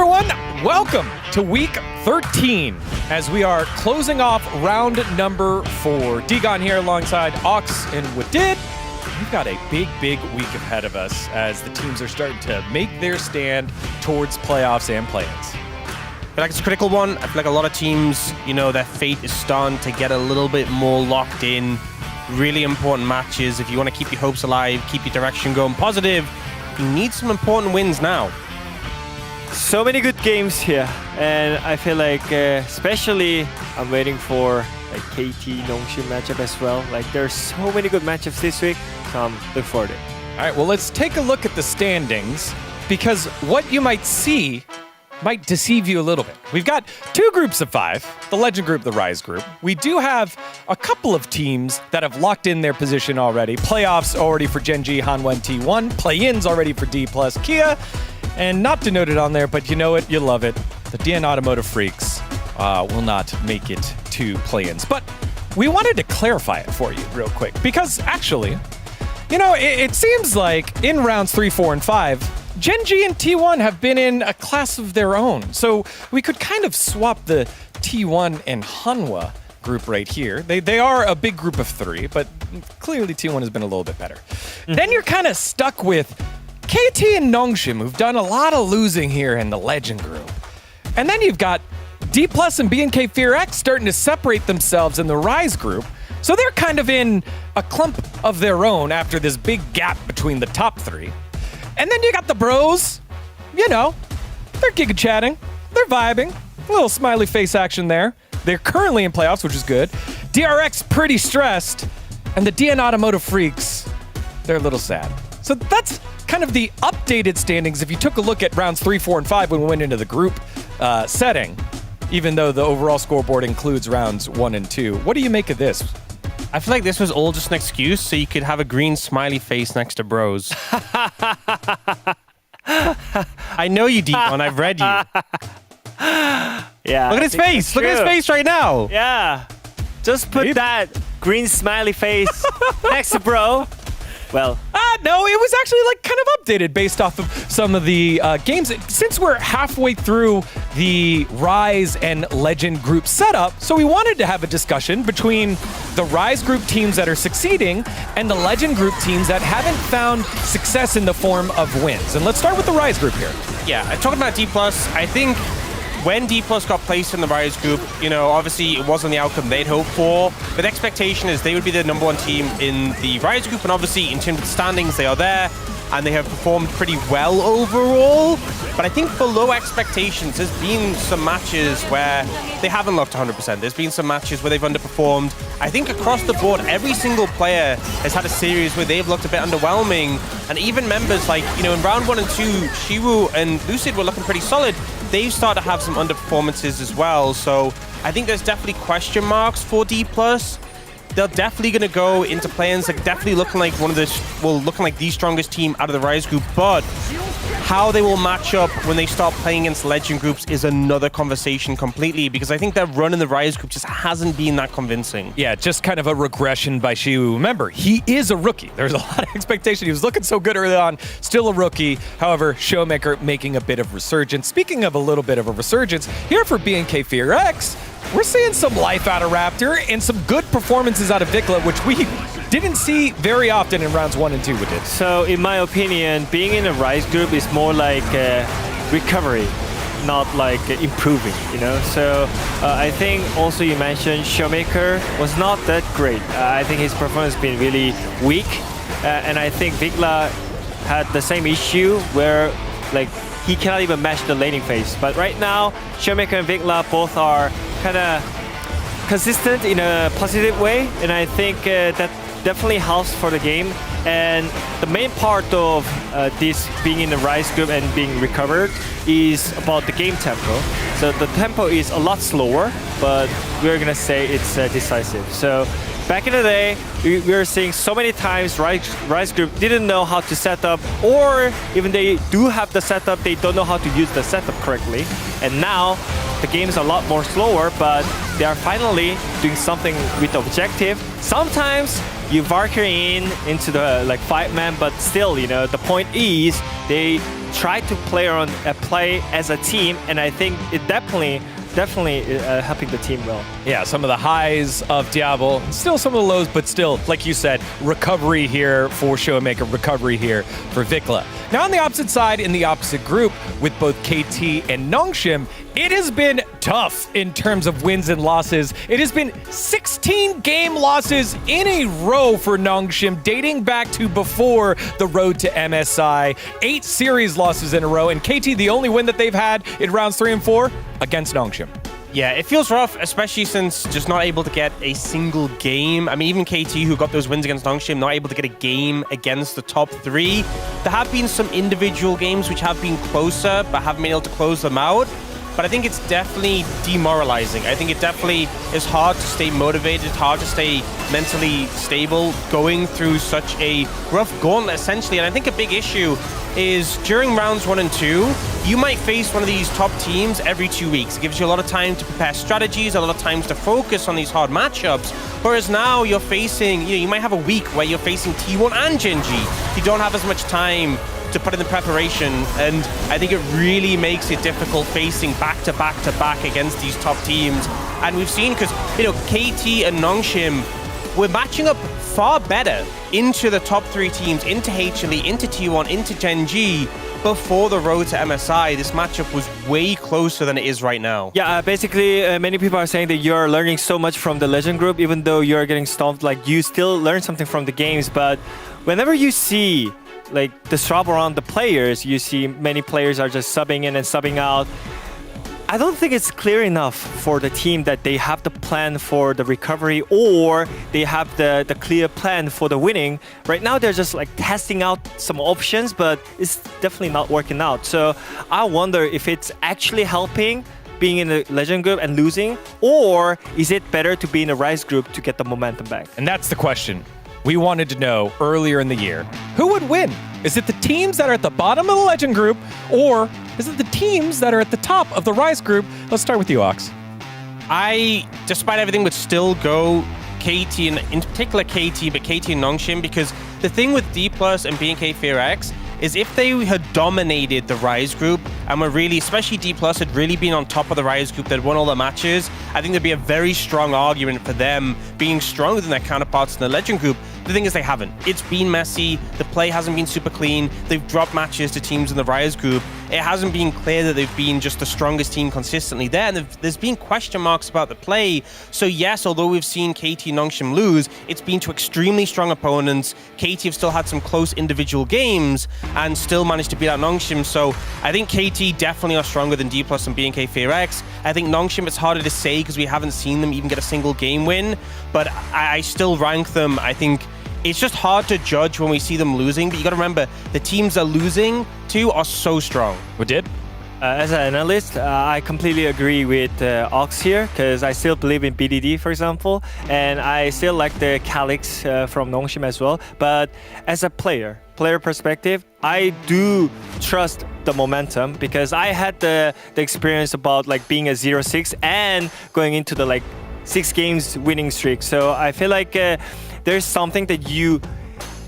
everyone, welcome to week 13 as we are closing off round number 4. Degon here alongside Ox and Wadid. We've got a big week ahead of us as the teams are starting to make their stand towards playoffs and play-ins. I feel like it's a critical one. I feel like a lot of teams, their fate is starting to get a little bit more locked in. Really important matches. If you want to keep your hopes alive, keep your direction going positive, you need some important wins now. So many good games here, and I feel like especially I'm waiting for like KT Rolster matchup as well. Like there's so many good matchups this week, so I'm looking forward to it. All right, well, let's take a look at the standings because what you might see might deceive you a little bit. We've got 2 groups of 5, the Legend group, the Rise group. We do have a couple of teams that have locked in their position already. Playoffs already for Gen G, Hanwha, and T1. Play-ins already for D+, Kia. And not denoted on there, but you know it, you love it. The DN Automotive Freaks will not make it to play-ins. But we wanted to clarify it for you real quick because actually, it seems like in rounds 3, 4, and 5, Gen G and T1 have been in a class of their own. So we could kind of swap the T1 and Hanwha group right here. They are a big group of 3, but clearly T1 has been a little bit better. Then you're kind of stuck with KT and Nongshim, who've done a lot of losing here in the Legend group. And then you've got D+ and BNK Fear X starting to separate themselves in the Rise group. So they're kind of in a clump of their own after this big gap between the top 3. And then you got the bros, they're giga chatting, they're vibing, a little smiley face action there. They're currently in playoffs, which is good. DRX pretty stressed, and the DN Automotive Freaks, they're a little sad. So that's kind of the updated standings if you took a look at rounds 3, 4, and 5 when we went into the group setting, even though the overall scoreboard includes rounds 1 and 2. What do you make of this? I feel like this was all just an excuse so you could have a green smiley face next to bros. I know you, Deepon. I've read you. Yeah. Look at his face. Look at his face right now. Yeah. Just put that green smiley face next to bro. Well, no, it was actually kind of updated based off of some of the games. Since we're halfway through the Rise and Legend group setup, so we wanted to have a discussion between the Rise group teams that are succeeding and the Legend group teams that haven't found success in the form of wins. And let's start with the Rise group here. Yeah, talking about D+, I think when D+ got placed in the Rise group, obviously it wasn't the outcome they'd hoped for, but the expectation is they would be the #1 team in the Rise group, and obviously in terms of the standings, they are there, and they have performed pretty well overall. But I think below expectations, there's been some matches where they haven't looked 100%. There's been some matches where they've underperformed. I think across the board, every single player has had a series where they've looked a bit underwhelming, and even members like, in round 1 and 2, Shiwu and Lucid were looking pretty solid. They've started to have some underperformances as well, so I think there's definitely question marks for D+. They're definitely going to go into play-ins, definitely looking like looking like the strongest team out of the Rise group, but how they will match up when they start playing against Legend groups is another conversation completely, because I think their run in the Rise group just hasn't been that convincing. Yeah, just kind of a regression by Shiwu. Remember, he is a rookie. There's a lot of expectation. He was looking so good early on, still a rookie. However, Showmaker making a bit of resurgence. Speaking of a little bit of a resurgence, here for BNK Fear X, we're seeing some life out of Raptor and some good performances out of Vikla, which we didn't see very often in rounds 1 and 2 we did. So in my opinion, being in a Rise group is more like recovery, not like improving, So I think also you mentioned Showmaker was not that great. I think his performance has been really weak. And I think Vikla had the same issue where he cannot even match the laning phase. But right now, Showmaker and Vikla both are kind of consistent in a positive way, and I think that definitely helps for the game. And the main part of this being in the Rise group and being recovered is about the game tempo. So the tempo is a lot slower, but we're gonna say it's decisive. So back in the day, we were seeing so many times Rise group didn't know how to set up, or even they do have the setup, they don't know how to use the setup correctly. And now the game is a lot more slower, but they are finally doing something with objective. Sometimes you Valkyrie into the like 5-man, but still, the point is they try to play as a team, and I think it definitely helping the team well. Yeah, some of the highs of Diablo, still some of the lows, but still, like you said, recovery here for Showmaker, recovery here for Vikla. Now on the opposite side, in the opposite group, with both KT and Nongshim, it has been tough in terms of wins and losses. It has been 16 game losses in a row for Nongshim, dating back to before the road to MSI. 8 series losses in a row, and KT, the only win that they've had in rounds 3 and 4 against Nongshim. Yeah, it feels rough, especially since just not able to get a single game. I mean, even KT, who got those wins against Nongshim, not able to get a game against the top 3. There have been some individual games which have been closer, but haven't been able to close them out. But I think it's definitely demoralizing. I think it definitely is hard to stay motivated, hard to stay mentally stable going through such a rough gauntlet, essentially. And I think a big issue is during rounds 1 and 2, you might face one of these top teams every 2 weeks. It gives you a lot of time to prepare strategies, a lot of time to focus on these hard matchups. Whereas now you're facing, you might have a week where you're facing T1 and Genji. You don't have as much time to put in the preparation, and I think it really makes it difficult facing back to back to back against these top teams. And we've seen, because KT and Nongshim were matching up far better into the top 3 teams, into HLE, into T1, into Genji, before the road to MSI. This matchup was way closer than it is right now. Yeah, basically, many people are saying that you're learning so much from the Legend group, even though you're getting stomped, like you still learn something from the games. But whenever you see like the swap around the players, you see many players are just subbing in and subbing out. I don't think it's clear enough for the team that they have the plan for the recovery, or they have the clear plan for the winning. Right now, they're just like testing out some options, but it's definitely not working out. So I wonder if it's actually helping being in the Legend group and losing, or is it better to be in a Rise group to get the momentum back? And that's the question we wanted to know earlier in the year. Who would win? Is it the teams that are at the bottom of the Legend group, or is it the teams that are at the top of the Rise group? Let's start with you, Ox. I, despite everything, would still go KT, and in particular KT, but KT and Nongshim, because the thing with D+ and BNK FearX is if they had dominated the Rise group and were really, especially D+ had really been on top of the Rise group, they'd won all the matches, I think there'd be a very strong argument for them being stronger than their counterparts in the Legend group. The thing is, they haven't. It's been messy. The play hasn't been super clean. They've dropped matches to teams in the Rise group. It hasn't been clear that they've been just the strongest team consistently there. And there's been question marks about the play. So yes, although we've seen KT and Nongshim lose, it's been to extremely strong opponents. KT have still had some close individual games and still managed to beat out Nongshim. So I think KT definitely are stronger than D+ and BNK FearX. I think Nongshim, it's harder to say because we haven't seen them even get a single game win. But I still rank them, I think, it's just hard to judge when we see them losing, but you got to remember, the teams they're losing to are so strong. We did? As an analyst, I completely agree with Ox here, because I still believe in BDD, for example, and I still like the Calyx from Nongshim as well. But as a player perspective, I do trust the momentum, because I had the experience about like being a 0-6 and going into the like 6 games winning streak. So I feel like there's something that you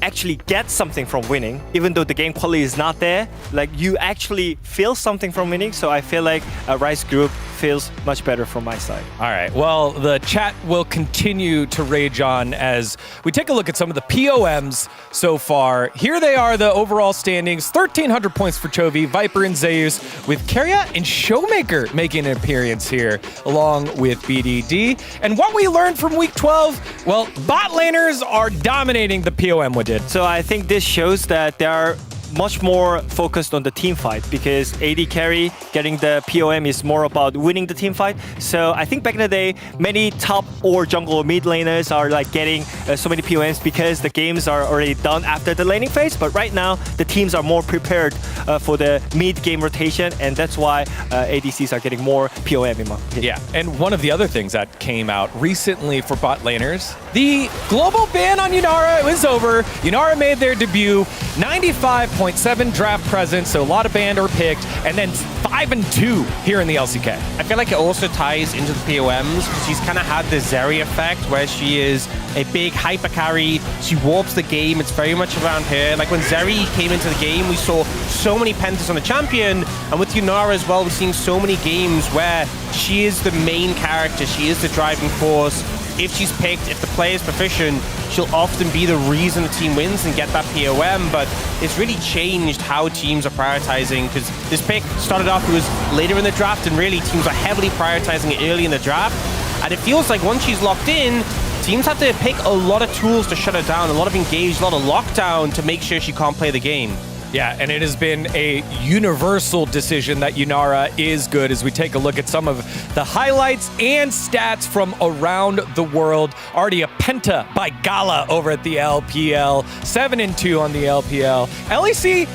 actually get something from winning, even though the game quality is not there. Like, you actually feel something from winning. So I feel like a Rise group feels much better from my side. All right, well, the chat will continue to rage on as we take a look at some of the POMs so far. Here they are, the overall standings. 1,300 points for Chovy, Viper and Zeus, with Keria and Showmaker making an appearance here, along with BDD. And what we learned from Week 12, well, bot laners are dominating the POM with it. So I think this shows that they are much more focused on the team fight, because AD carry getting the POM is more about winning the team fight. So I think back in the day, many top or jungle or mid laners are like getting so many POMs because the games are already done after the laning phase. But right now, the teams are more prepared for the mid game rotation, and that's why ADCs are getting more POM in my opinion. Yeah, and one of the other things that came out recently for bot laners the global ban on Yunara was over. Yunara made their debut, 95.7 draft presence, so a lot of banned or picked, and then 5-2 here in the LCK. I feel like it also ties into the POMs because she's kind of had the Zeri effect where she is a big hyper carry. She warps the game. It's very much around her. Like when Zeri came into the game, we saw so many pentas on the champion, and with Yunara as well, we're seeing so many games where she is the main character. She is the driving force. If she's picked, if the player is proficient, she'll often be the reason the team wins and get that POM, but it's really changed how teams are prioritizing, because this pick started off, it was later in the draft, and really teams are heavily prioritizing it early in the draft, and it feels like once she's locked in, teams have to pick a lot of tools to shut her down, a lot of engage, a lot of lockdown to make sure she can't play the game. Yeah, and it has been a universal decision that Yunara is good as we take a look at some of the highlights and stats from around the world. Already a penta by Gala over at the LPL, 7-2 on the LPL. LEC,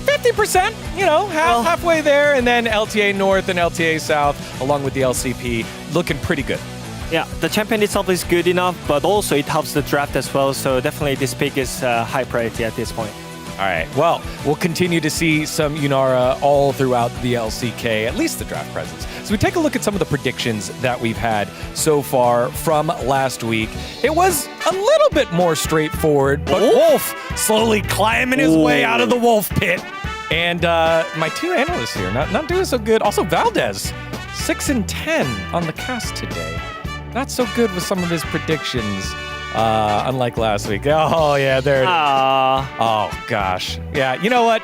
50%, halfway there, and then LTA North and LTA South, along with the LCP, looking pretty good. Yeah, the champion itself is good enough, but also it helps the draft as well, so definitely this pick is high priority at this point. All right, well, we'll continue to see some Yunara all throughout the LCK, at least the draft presence. So we take a look at some of the predictions that we've had so far from last week. It was a little bit more straightforward, but Wolf slowly climbing his way out of the Wolf pit. And my two analysts here, not doing so good. Also, Valdez, 6-10 on the cast today. Not so good with some of his predictions. Unlike last week. Oh, yeah, there it is. Oh, gosh. Yeah, you know what?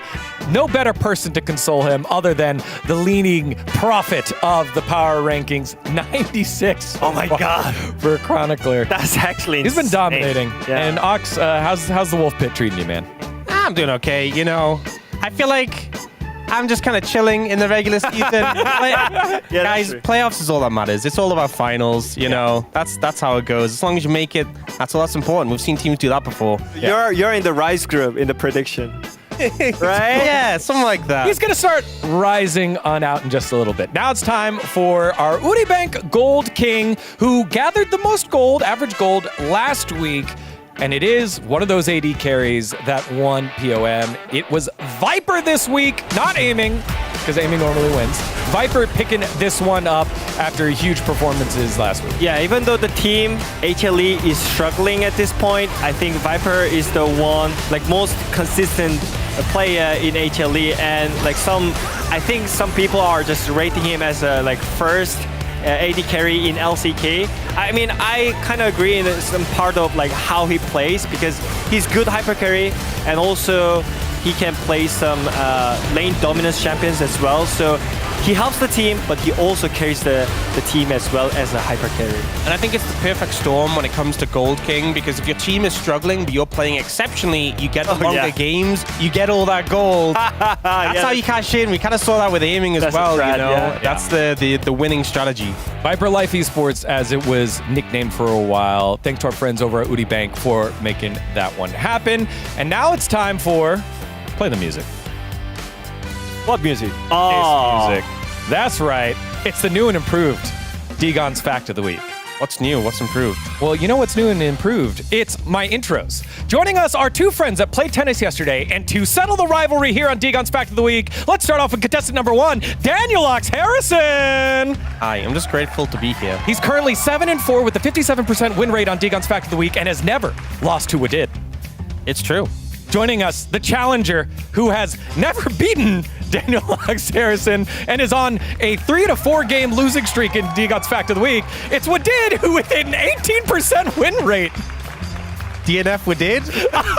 No better person to console him other than the leading prophet of the power rankings, 96. Oh, my God. For Chronicler. That's actually He's been insane. dominating. Yeah. And Ox, how's the Wolf Pit treating you, man? I'm doing okay, I feel like I'm just kind of chilling in the regular season. Guys, playoffs is all that matters. It's all about finals, you know. That's how it goes. As long as you make it, that's all that's important. We've seen teams do that before. You're in the Rise group in the prediction. Right? Yeah, something like that. He's going to start rising on out in just a little bit. Now it's time for our Uribank Gold King, who gathered the most gold, average gold, last week. And it is one of those AD carries that won POM. It was Viper this week, not Aiming, because Aiming normally wins. Viper picking this one up after huge performances last week. Yeah, even though the team, HLE, is struggling at this point, I think Viper is the one, most consistent player in HLE. And I think some people are just rating him as a first AD carry in LCK. I mean, I kind of agree in some part of how he plays, because he's good hyper carry, and also he can play some lane dominance champions as well. So he helps the team, but he also carries the team as well as a hyper carry. And I think it's the perfect storm when it comes to Gold King, because if your team is struggling, but you're playing exceptionally, you get the longer games, you get all that gold. That's how you cash in. We kind of saw that with Aiming as well, That's the winning strategy. Viper Life Esports, as it was nicknamed for a while. Thanks to our friends over at Uribank for making that one happen. And now it's time for Play the Music. What music? Oh, music. That's right. It's the new and improved Degon's Fact of the Week. What's new? What's improved? Well, you know what's new and improved? It's my intros. Joining us are two friends that played tennis yesterday, and to settle the rivalry here on Degon's Fact of the Week, let's start off with contestant number 1, Daniel Ox Harrison. Hi, I'm just grateful to be here. He's currently 7-4 with a 57% win rate on Degon's Fact of the Week and has never lost to a did. It's true. Joining us, the challenger who has never beaten Daniel Ox Harrison and is on a 3-4 game losing streak in Degon's Fact of the Week. It's Wadid, who with an 18% win rate. DNF Wadid?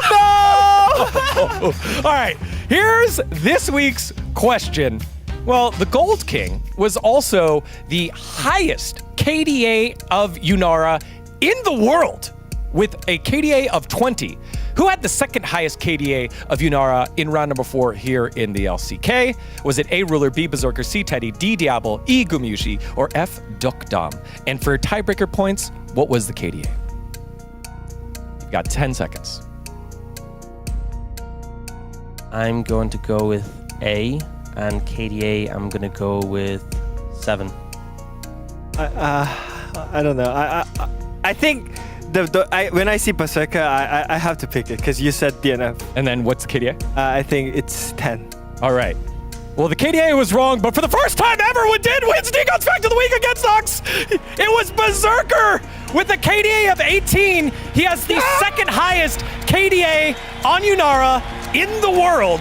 No! All right, here's this week's question. Well, the Gold King was also the highest KDA of Yunara in the world with a KDA of 20. Who had the second highest KDA of Yunara in round number 4 here in the LCK? Was it A, Ruler, B, Berserker, C, Teddy, D, Diablo, E, Gumyushi, or F, Dukdom? And for tiebreaker points, what was the KDA? You've got 10 seconds. I'm going to go with A, and KDA, I'm going to go with 7. I don't know. I think when I see Berserker, I have to pick it because you said DNF. And then what's the KDA? I think it's 10. All right. Well, the KDA was wrong, but for the first time ever, what did win Sneak Out's Fact of the Week against Nox? It was Berserker with a KDA of 18. He has the second highest KDA on Yunara in the world.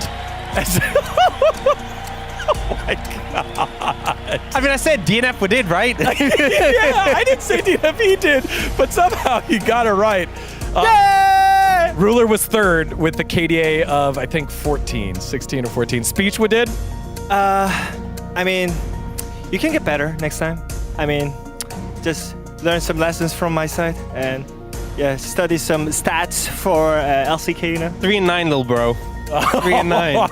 Oh my god. I mean, I said DNF we did, right? Yeah, I didn't say DNF, he did, but somehow he got it right. Ruler was third with the KDA of, I think, 16 or 14. Speech we did? I mean, you can get better next time. I mean, just learn some lessons from my side and yeah, study some stats for LCK, you know? 3 and 9, little bro. 3 and 9. Well,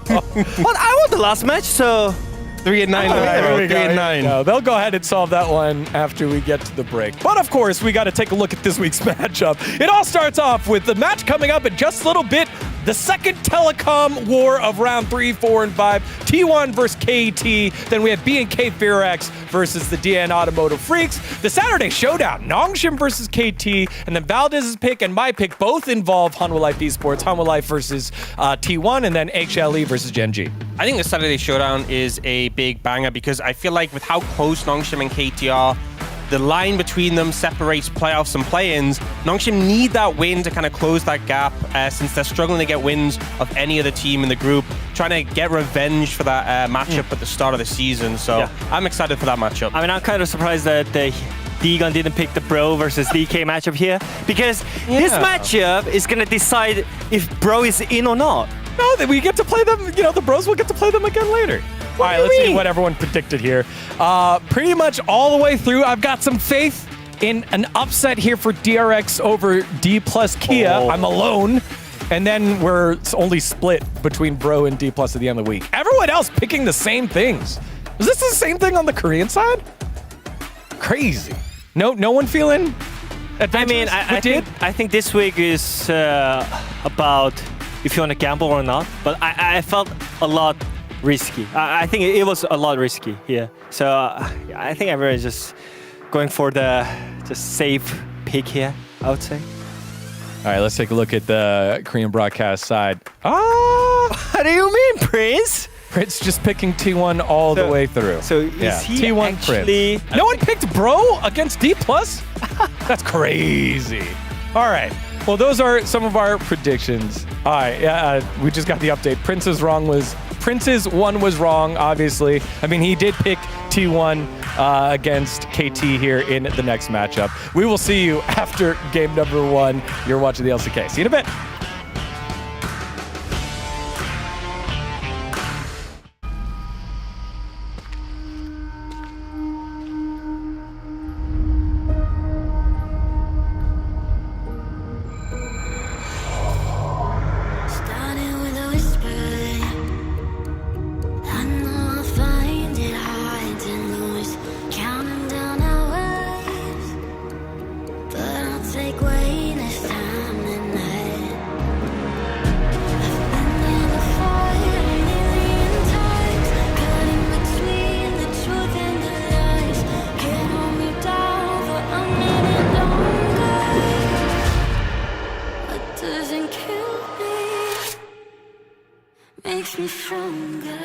I won the last match, so 3 and 9, There little bro. we 3 go, and here we 9. go. They'll go ahead and solve that one after we get to the break. But of course, we got to take a look at this week's matchup. It all starts off with the match coming up in just a little bit. The second telecom war of round 3, 4, and 5. T1 versus KT. Then we have B&K Firax versus the DN Automotive Freaks. The Saturday showdown, Nongshim versus KT. And then Valdez's pick and my pick both involve Hanwha Life Esports. Hanwha Life versus T1, and then HLE versus Gen G. I think the Saturday Showdown is a big banger because I feel like with how close Nongshim and KT are, the line between them separates playoffs and play-ins. Nongshim need that win to kind of close that gap since they're struggling to get wins of any other team in the group, trying to get revenge for that matchup at the start of the season. So Yeah. I'm excited for that matchup. I mean, I'm kind of surprised that D-Gun didn't pick the Bro versus DK matchup here because this matchup is going to decide if Bro is in or not. No, that we get to play them, you know, the bros will get to play them again later. All right, let's see what everyone predicted here. Pretty much all the way through, I've got some faith in an upset here for DRX over D plus Kia. Oh. I'm alone. And then we're only split between Bro and D plus at the end of the week. Everyone else picking the same things. Is this the same thing on the Korean side? Crazy. No one feeling adventurous? I mean, I think this week is about if you want to gamble or not, but I felt a lot risky. I think it was a lot risky here. So I think everyone is just going for the just safe pick here, I would say. All right, let's take a look at the Korean broadcast side. What do you mean, Prince? Prince just picking T1 all the way through. So is he T1 actually... Prince. No one picked Bro against D+? That's crazy. All right. Well, those are some of our predictions. All right. We just got the update. Prince's one was wrong, obviously. I mean, he did pick T1 against KT here in the next matchup. We will see you after game number 1. You're watching the LCK. See you in a bit. Makes me stronger.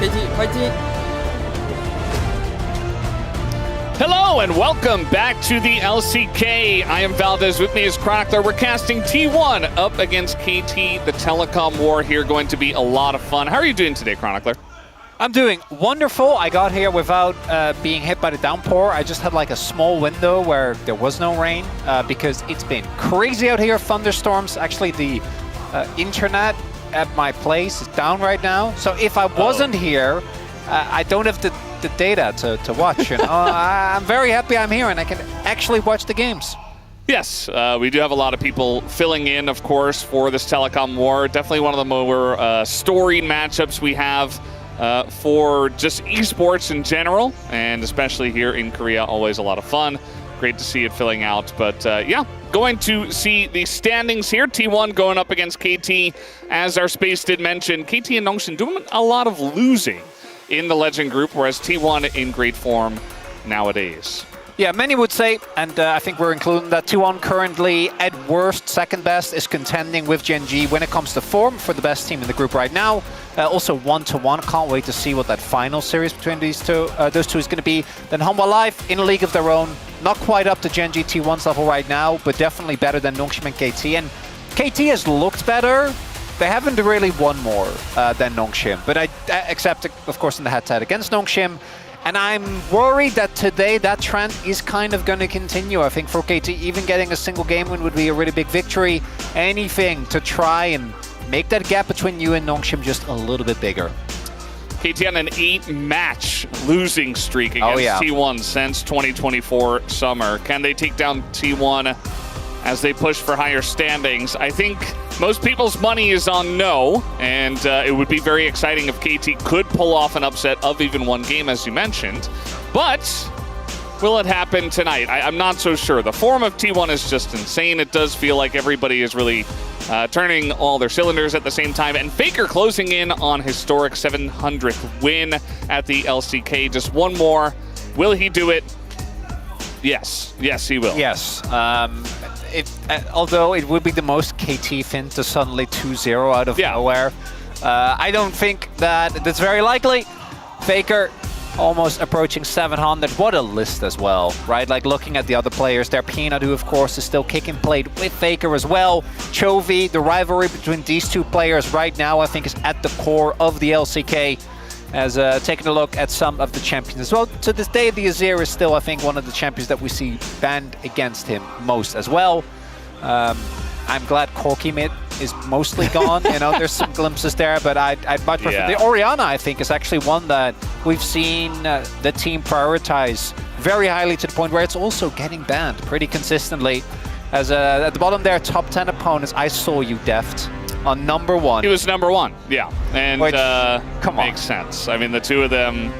KT 파이팅! Hello and welcome back to the LCK. I am Valdez, with me is Chronicler. We're casting T1 up against KT. The telecom war here going to be a lot of fun. How are you doing today, Chronicler? I'm doing wonderful. I got here without being hit by the downpour. I just had like a small window where there was no rain because it's been crazy out here, thunderstorms. Actually, the internet at my place is down right now. So if I wasn't here, I don't have the data to watch. You know? I'm very happy I'm here and I can actually watch the games. Yes, we do have a lot of people filling in, of course, for this telecom war. Definitely one of the more storied matchups we have for just esports in general, and especially here in Korea. Always a lot of fun. Great to see it filling out. But yeah, going to see the standings here. T1 going up against KT. As our space did mention, KT and Nongshim doing a lot of losing in the Legend group, whereas T1 in great form nowadays. Yeah, many would say, and I think we're including that T1 currently, at worst, second best, is contending with Gen G when it comes to form for the best team in the group right now. Also 1-1, can't wait to see what that final series between those two is going to be. Then Hanwha Life in a league of their own, not quite up to Gen G T1's level right now, but definitely better than Nongshim and KT. And KT has looked better. They haven't really won more than Nongshim, but except, of course, in the head-to-head against Nongshim. And I'm worried that today that trend is kind of going to continue. I think for KT, even getting a single game win would be a really big victory. Anything to try and make that gap between you and Nongshim just a little bit bigger. KT on an 8-match losing streak against T1 since 2024 summer. Can they take down T1 as they push for higher standings? I think most people's money is on no, and it would be very exciting if KT could pull off an upset of even one game, as you mentioned. But will it happen tonight? I'm not so sure. The form of T1 is just insane. It does feel like everybody is really turning all their cylinders at the same time. And Faker closing in on historic 700th win at the LCK. Just one more. Will he do it? Yes. Yes, he will. Yes. Although it would be the most KT fin to suddenly 2-0 out of nowhere. I don't think that's very likely. Faker almost approaching 700. What a list as well, right? Like looking at the other players there, Peanut, who of course is still kicking plate with Faker as well. Chovy, the rivalry between these two players right now I think is at the core of the LCK. As taking a look at some of the champions as well. To this day, the Azir is still, I think, one of the champions that we see banned against him most as well. I'm glad Corki mid is mostly gone. You know, there's some glimpses there, but I'd much prefer. The Orianna, I think, is actually one that we've seen the team prioritize very highly to the point where it's also getting banned pretty consistently. As at the bottom there, top 10 opponents, I saw you, Deft. On number 1. He was number 1, yeah. And which, come on. Makes sense. I mean, the two of them,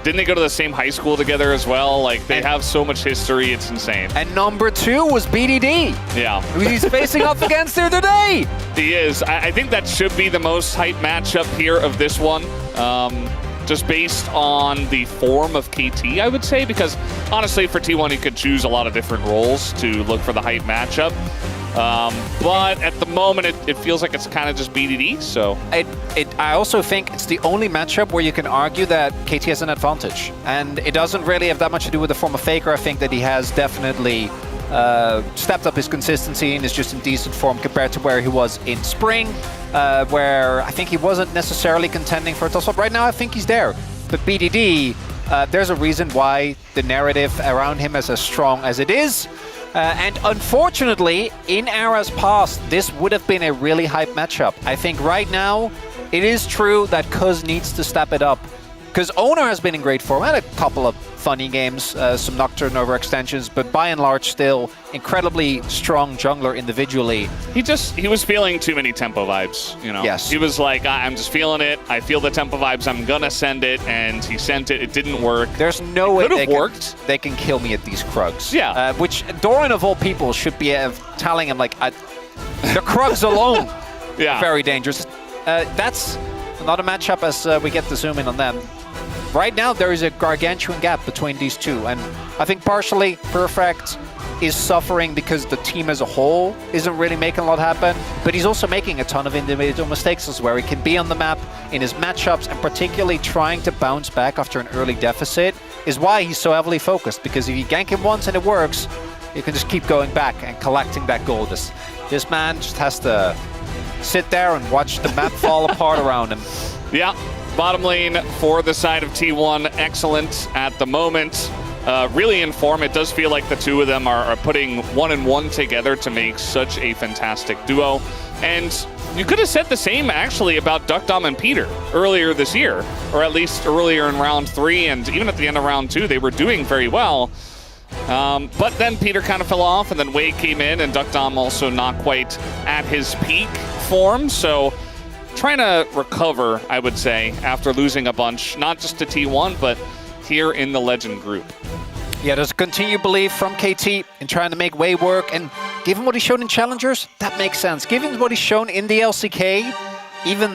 didn't they go to the same high school together as well? Like, they have so much history, it's insane. And number 2 was BDD. Yeah. Who he's facing up against here today. He is. I think that should be the most hype matchup here of this one. Just based on the form of KT, I would say, because honestly, for T1, you could choose a lot of different roles to look for the hype matchup. But at the moment, it feels like it's kind of just BDD, so... I also think it's the only matchup where you can argue that KT has an advantage. And it doesn't really have that much to do with the form of Faker. I think that he has definitely stepped up his consistency and is just in decent form compared to where he was in spring, where I think he wasn't necessarily contending for a toss-up. Right now, I think he's there. But BDD, there's a reason why the narrative around him is as strong as it is. And unfortunately, in eras past, this would have been a really hype matchup. I think right now, it is true that Kuz needs to step it up. Because Owner has been in great form. Had a couple of funny games, some Nocturne overextensions, but by and large still incredibly strong jungler individually. He was feeling too many tempo vibes, you know? Yes. He was like, I'm just feeling it. I feel the tempo vibes. I'm gonna send it, and he sent it. It didn't work. There's no way they can kill me at these Krugs. Yeah. Which Doran of all people should be telling him like, the Krugs alone, very dangerous. That's not a matchup as we get to zoom in on them. Right now, there is a gargantuan gap between these two, and I think partially Perfect is suffering because the team as a whole isn't really making a lot happen, but he's also making a ton of individual mistakes as well. He can be on the map in his matchups, and particularly trying to bounce back after an early deficit is why he's so heavily focused, because if you gank him once and it works, you can just keep going back and collecting that gold. This man just has to sit there and watch the map fall apart around him. Yeah, bottom lane for the side of T1, excellent at the moment. Really in form. It does feel like the two of them are putting 1 and 1 together to make such a fantastic duo. And you could have said the same actually about DuckDom and Peter earlier this year, or at least earlier in round 3, and even at the end of round 2, they were doing very well. But then Peter kind of fell off, and then Wade came in, and DuckDom also not quite at his peak form. So trying to recover, I would say, after losing a bunch, not just to T1, but here in the Legend group. Yeah, there's a continued belief from KT in trying to make Way work, and given what he's shown in Challengers, that makes sense. Given what he's shown in the LCK, even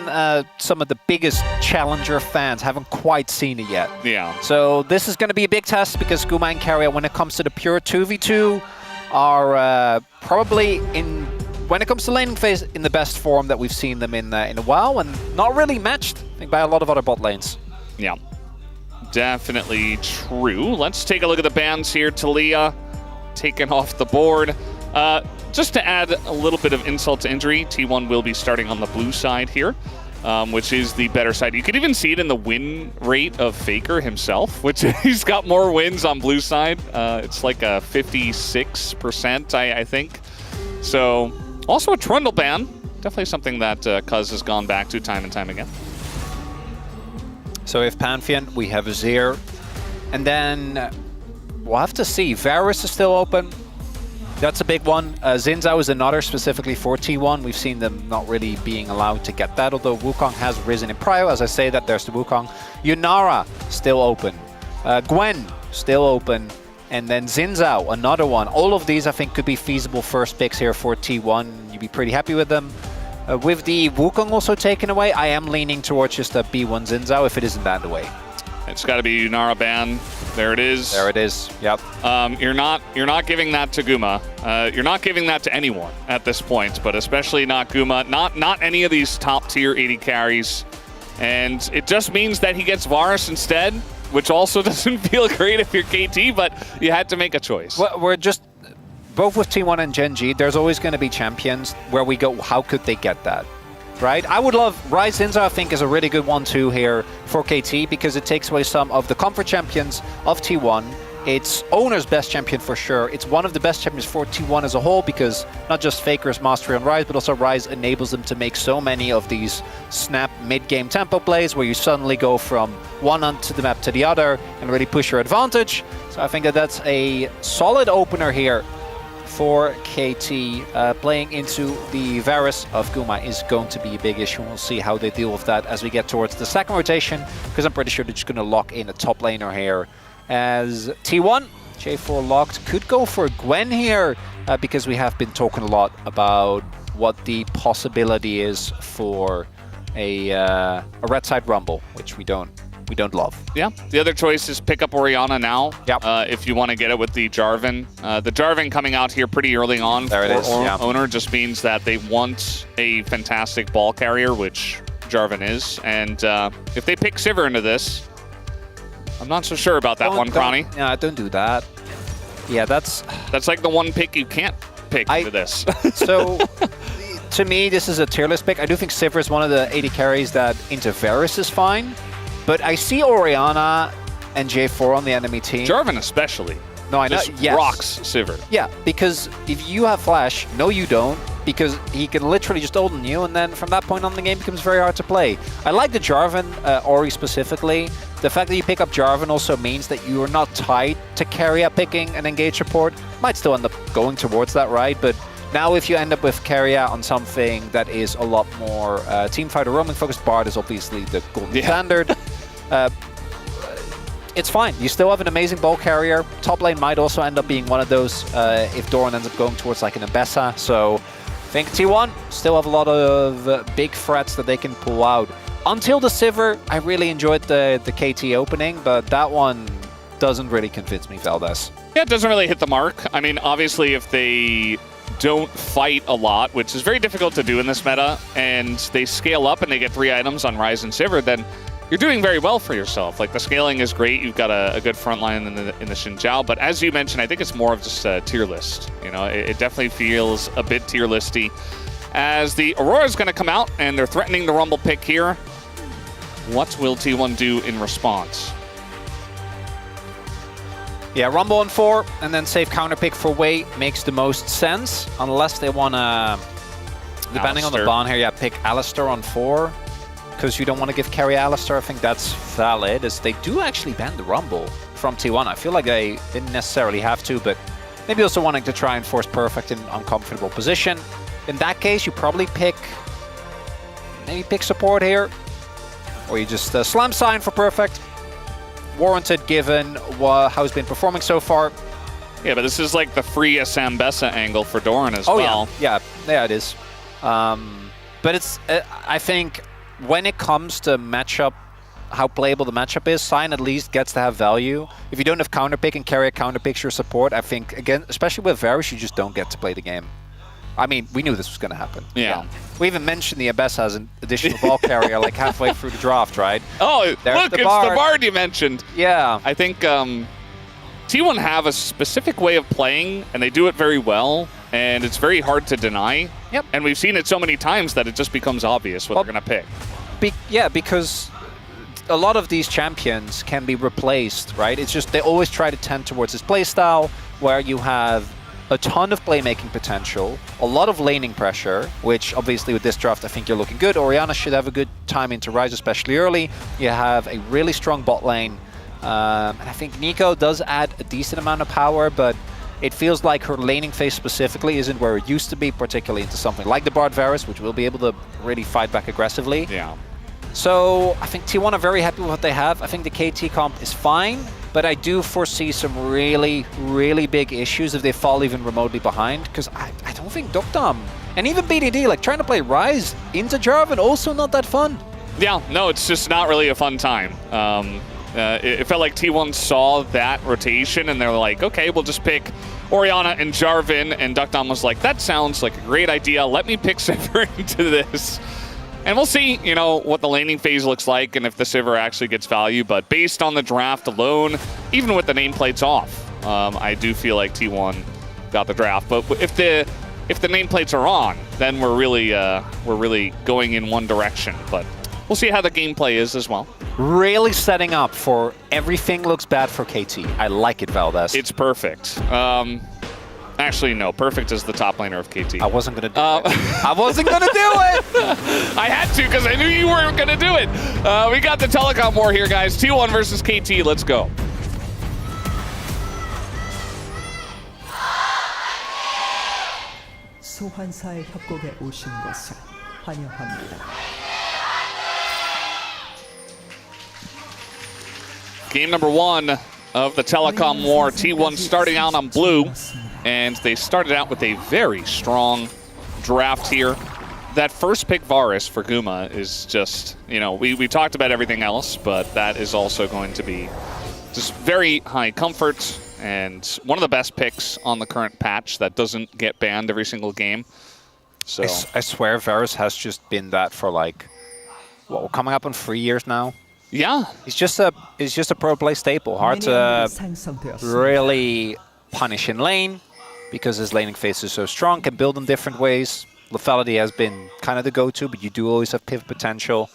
some of the biggest Challenger fans haven't quite seen it yet. Yeah. So this is going to be a big test, because Guma and Carrier, when it comes to the pure 2v2, are probably when it comes to laning phase, in the best form that we've seen them in a while, and not really matched, I think, by a lot of other bot lanes. Yeah. Definitely true. Let's take a look at the bans here. Talia taken off the board. Just to add a little bit of insult to injury, T1 will be starting on the blue side here, which is the better side. You could even see it in the win rate of Faker himself, which he's got more wins on blue side. It's like a 56%, I think. So also a Trundle ban. Definitely something that Cuz has gone back to time and time again. So if Pantheon, we have Azir, and then we'll have to see. Varus is still open. That's a big one. Xin Zhao is another specifically for T1. We've seen them not really being allowed to get that, although Wukong has risen in prio. As I say that, there's the Wukong. Yunara, still open. Gwen, still open. And then Xin Zhao, another one. All of these, I think, could be feasible first picks here for T1. You'd be pretty happy with them. With the Wukong also taken away, I am leaning towards just a B1 Xin Zhao if it isn't banned away. It's got to be Yunara ban. There it is. There it is. Yep. You're not giving that to Guma. You're not giving that to anyone at this point, but especially not Guma. Not any of these top tier 80 carries. And it just means that he gets Varus instead, which also doesn't feel great if you're KT, but you had to make a choice. Well, we're just both with T1 and Gen G, there's always going to be champions where we go, how could they get that? Right? I would love Ryze Xin Zhao, I think, is a really good one too here for KT, because it takes away some of the comfort champions of T1. It's owner's best champion for sure. It's one of the best champions for T1 as a whole, because not just Faker's mastery on Ryze, but also Ryze enables them to make so many of these snap mid-game tempo plays where you suddenly go from one onto the map to the other and really push your advantage. So I think that that's a solid opener here for KT. Playing into the Varus of Guma is going to be a big issue. We'll see how they deal with that as we get towards the second rotation, because I'm pretty sure they're just going to lock in a top laner here. As T1, J4 locked, could go for Gwen here, because we have been talking a lot about what the possibility is for a red side rumble, which we don't love. Yeah, the other choice is pick up Orianna now. Yep. If you want to get it with the Jarvan. The Jarvan coming out here pretty early on there for it is, yeah. owner just means that they want a fantastic ball carrier, which Jarvan is. And if they pick Sivir into this, I'm not so sure about that one, Kronny. Yeah, don't do that. Yeah, that's like the one pick you can't pick into this. So, to me, this is a tier list pick. I do think Sivir is one of the 80 carries that into Varus is fine. But I see Orianna and J4 on the enemy team. Jarvan especially. No, I know. Just yes. rocks Sivir. Yeah, because if you have Flash, no you don't, because he can literally just ult on you, and then from that point on the game becomes very hard to play. I like the Jarvan, Ori specifically. The fact that you pick up Jarvan also means that you are not tied to carry up picking an engage support. Might still end up going towards that, right? But now if you end up with Carrier on something that is a lot more teamfight or roaming focused, Bard is obviously the golden standard. It's fine. You still have an amazing ball carrier. Top lane might also end up being one of those if Doran ends up going towards like an Ambessa. So I think T1 still have a lot of big threats that they can pull out. Until the Sivir, I really enjoyed the KT opening, but that one doesn't really convince me, Valdez. Yeah, it doesn't really hit the mark. I mean, obviously, if they don't fight a lot, which is very difficult to do in this meta, and they scale up and they get 3 items on Ryze and Sivir, then you're doing very well for yourself. Like, the scaling is great. You've got a good front line in the Xin Zhao, but as you mentioned, I think it's more of just a tier list. You know, it definitely feels a bit tier listy. As the Aurora's going to come out, and they're threatening the Rumble pick here. What will T1 do in response? Yeah, Rumble on 4, and then save counter pick for Wei makes the most sense, unless they want to, depending on the ban here, yeah, pick Alistar on 4, because you don't want to give carry Alistar. I think that's valid, as they do actually ban the Rumble from T1. I feel like they didn't necessarily have to, but maybe also wanting to try and force Perfect in uncomfortable position. In that case, you probably pick support here, or you just slam sign for Perfect. Warranted given how he's been performing so far. Yeah, but this is like the free Sambesa angle for Doran as well. Yeah, it is. But it's, I think, when it comes to matchup, how playable the matchup is, Sign at least gets to have value. If you don't have counter pick and carry a counter pick your support, I think, again, especially with Varus, you just don't get to play the game. I mean, we knew this was going to happen. Yeah. We even mentioned the Abyss as an additional ball carrier like halfway through the draft, right? Oh, there's look, it's the Bard you mentioned. Yeah. I think T1 have a specific way of playing, and they do it very well, and it's very hard to deny. Yep. And we've seen it so many times that it just becomes obvious what they're going to pick. Yeah, because a lot of these champions can be replaced, right? It's just they always try to tend towards this playstyle where you have a ton of playmaking potential, a lot of laning pressure, which obviously with this draft I think you're looking good. Orianna should have a good time into Ryze, especially early. You have a really strong bot lane. And I think Nico does add a decent amount of power, but it feels like her laning phase specifically isn't where it used to be, particularly into something like the Bard Varus, which will be able to really fight back aggressively. Yeah. So I think T1 are very happy with what they have. I think the KT comp is fine, but I do foresee some really, really big issues if they fall even remotely behind, because I don't think Dokdam and even BDD, like trying to play Ryze into Jarvan, also not that fun. Yeah, no, it's just not really a fun time. It felt like T1 saw that rotation and they're like, okay, we'll just pick Orianna and Jarvan, and Dokdam was like, that sounds like a great idea. Let me pick Sivir into this. And we'll see, you know, what the laning phase looks like and if the Sivir actually gets value. But based on the draft alone, even with the nameplates off, I do feel like T1 got the draft. But if the nameplates are on, then we're really going in one direction. But we'll see how the gameplay is as well. Really setting up for everything looks bad for KT. I like it, Valdez. It's perfect. Actually, no. Perfect is the top laner of KT. I wasn't going to do it. I wasn't going to do it! I had to because I knew you weren't going to do it. We got the telecom war here, guys. T1 versus KT. Let's go. 소환사의 협곡에 오신 것을 환영합니다. Game number 1 of the telecom war. T1 starting out on blue. And they started out with a very strong draft here. That first pick Varus for Guma is just, you know, we talked about everything else, but that is also going to be just very high comfort and one of the best picks on the current patch that doesn't get banned every single game. So I swear Varus has just been that for like, what, we're coming up on 3 years now? Yeah. He's just a pro play staple. Hard to really punish in lane, because his laning phase is so strong, can build in different ways. Lethality has been kind of the go-to, but you do always have pivot potential.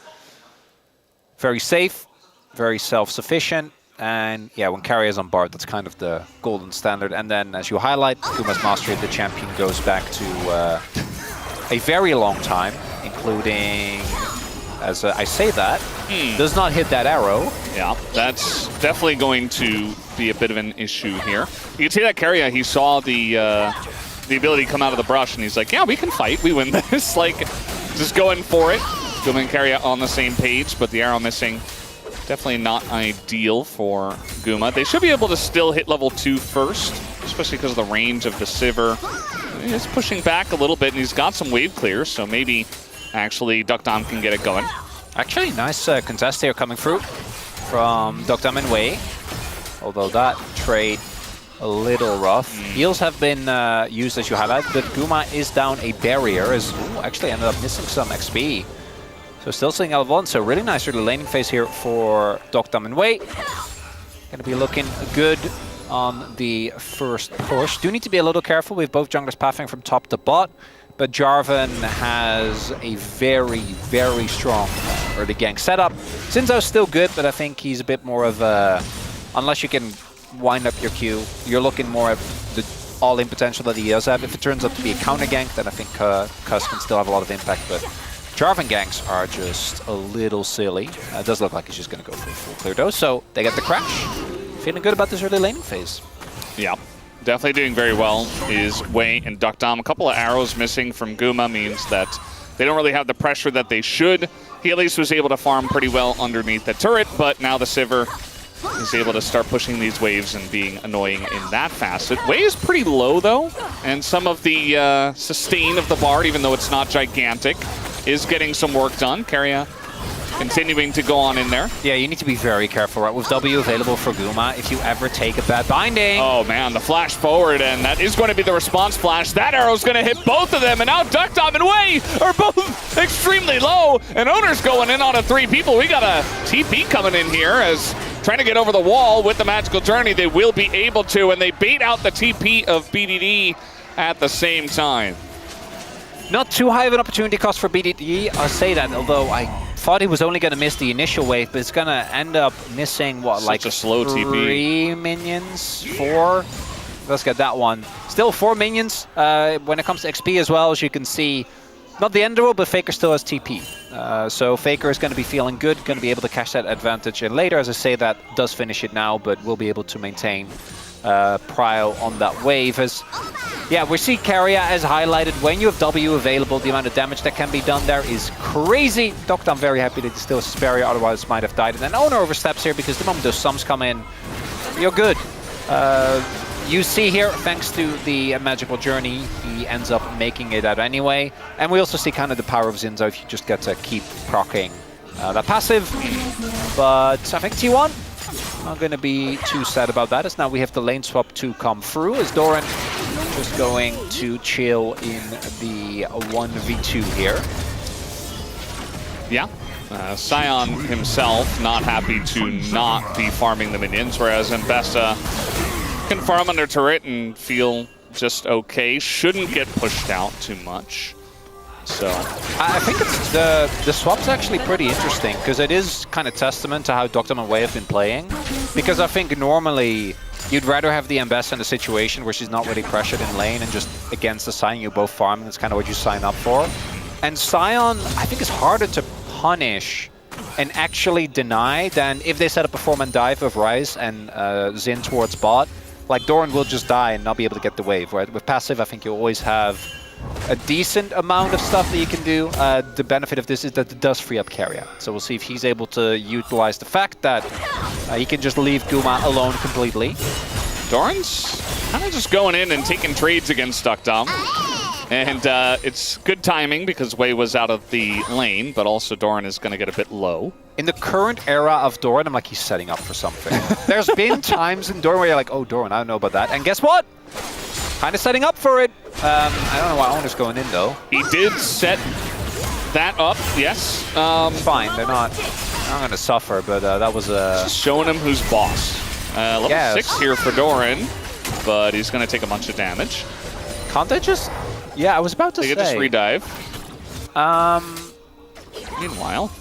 Very safe, very self-sufficient, and yeah, when carry is on Bard, that's kind of the golden standard. And then, as you highlight, Guma's mastery of the champion goes back to a very long time, including, as I say that, does not hit that arrow. Yeah, that's definitely going to be a bit of an issue here. You can see that Karya, he saw the ability come out of the brush, and he's like, yeah, we can fight, we win this. Like, just going for it. Guma and Karya on the same page, but the arrow missing. Definitely not ideal for Guma. They should be able to still hit level 2 first, especially because of the range of the Sivir. He's pushing back a little bit, and he's got some wave clear, so maybe actually Dokdam can get it going. Actually, nice contest here coming through from Dokdam and Wei. Although that trade a little rough. Heals have been used as you highlight, but Guma is down a barrier as actually ended up missing some XP. So still seeing L1, so really nice early laning phase here for Dokdam and Wei. Gonna be looking good on the first push. Do need to be a little careful with both junglers pathing from top to bot, but Jarvan has a very, very strong early gank setup. Zinzo's still good, but I think he's a bit more of a... Unless you can wind up your Q, you're looking more at the all-in potential that he does have. If it turns out to be a counter gank, then I think Cuz can still have a lot of impact, but Jarvan ganks are just a little silly. It does look like he's just going to go for a full clear dose, so they get the crash. Feeling good about this early laning phase. Yeah, definitely doing very well is Wei and Dokdam. A couple of arrows missing from Guma means that they don't really have the pressure that they should. He at least was able to farm pretty well underneath the turret, but now the Sivir is able to start pushing these waves and being annoying in that facet. Wei is pretty low though, and some of the sustain of the Bard, even though it's not gigantic, is getting some work done. Keria continuing to go on in there. Yeah, you need to be very careful, right? With W available for Guma, if you ever take a bad binding. Oh man, the flash forward, and that is going to be the response flash. That arrow's going to hit both of them, and now Dokdam and Wei are both extremely low, and Owner's going in on a 3 people. We got a TP coming in here as trying to get over the wall with the Magical Journey. They will be able to, and they bait out the TP of BDD at the same time. Not too high of an opportunity cost for BDD, I'll say that, although I thought he was only going to miss the initial wave, but it's going to end up missing, what, like a slow 3 TP. minions? 4? Let's get that one. Still 4 minions when it comes to XP as well, as you can see. Not the end of the world, but Faker still has TP. So Faker is going to be feeling good, going to be able to cash that advantage in later. As I say, that does finish it now, but will be able to maintain prio on that wave. As yeah, we see Keria as highlighted. When you have W available, the amount of damage that can be done there is crazy. Dokdam very happy that he still has barrier, otherwise might have died. And then Owner oversteps here because the moment those sums come in, you're good. You see here, thanks to the Magical Journey, he ends up making it out anyway. And we also see kind of the power of Zinzo if you just get to keep proccing that passive. But I think T1 not going to be too sad about that, as now we have the lane swap to come through, as Doran just going to chill in the 1v2 here. Yeah. Sion himself not happy to not be farming the minions, whereas Mbessa can farm under turret and feel just okay. Shouldn't get pushed out too much. So I think it's the swap's actually pretty interesting, because it is kind of testament to how Dokdam and Wei have been playing. Because I think normally you'd rather have the Mbessa in a situation where she's not really pressured in lane and just against the Sion you both farm, and that's kind of what you sign up for. And Sion, I think, is harder to punish and actually deny than if they set up a 4-man dive of Ryze and Xin towards bot. Like, Doran will just die and not be able to get the wave, right? With passive, I think you always have a decent amount of stuff that you can do. The benefit of this is that it does free up Keria. So we'll see if he's able to utilize the fact that he can just leave Guma alone completely. Doran's kind of just going in and taking trades against Dokdam. And it's good timing because Wei was out of the lane, but also Doran is going to get a bit low. In the current era of Doran, I'm like, he's setting up for something. There's been times in Doran where you're like, oh, Doran, I don't know about that. And guess what? Kind of setting up for it. I don't know why Owner's going in, though. He did set that up, yes. Fine, they're not going to suffer, but that was a... Just showing him who's boss. Level 6 here for Doran, but he's going to take a bunch of damage. Can't they just... Yeah, I was about to say. They get this redive. Meanwhile,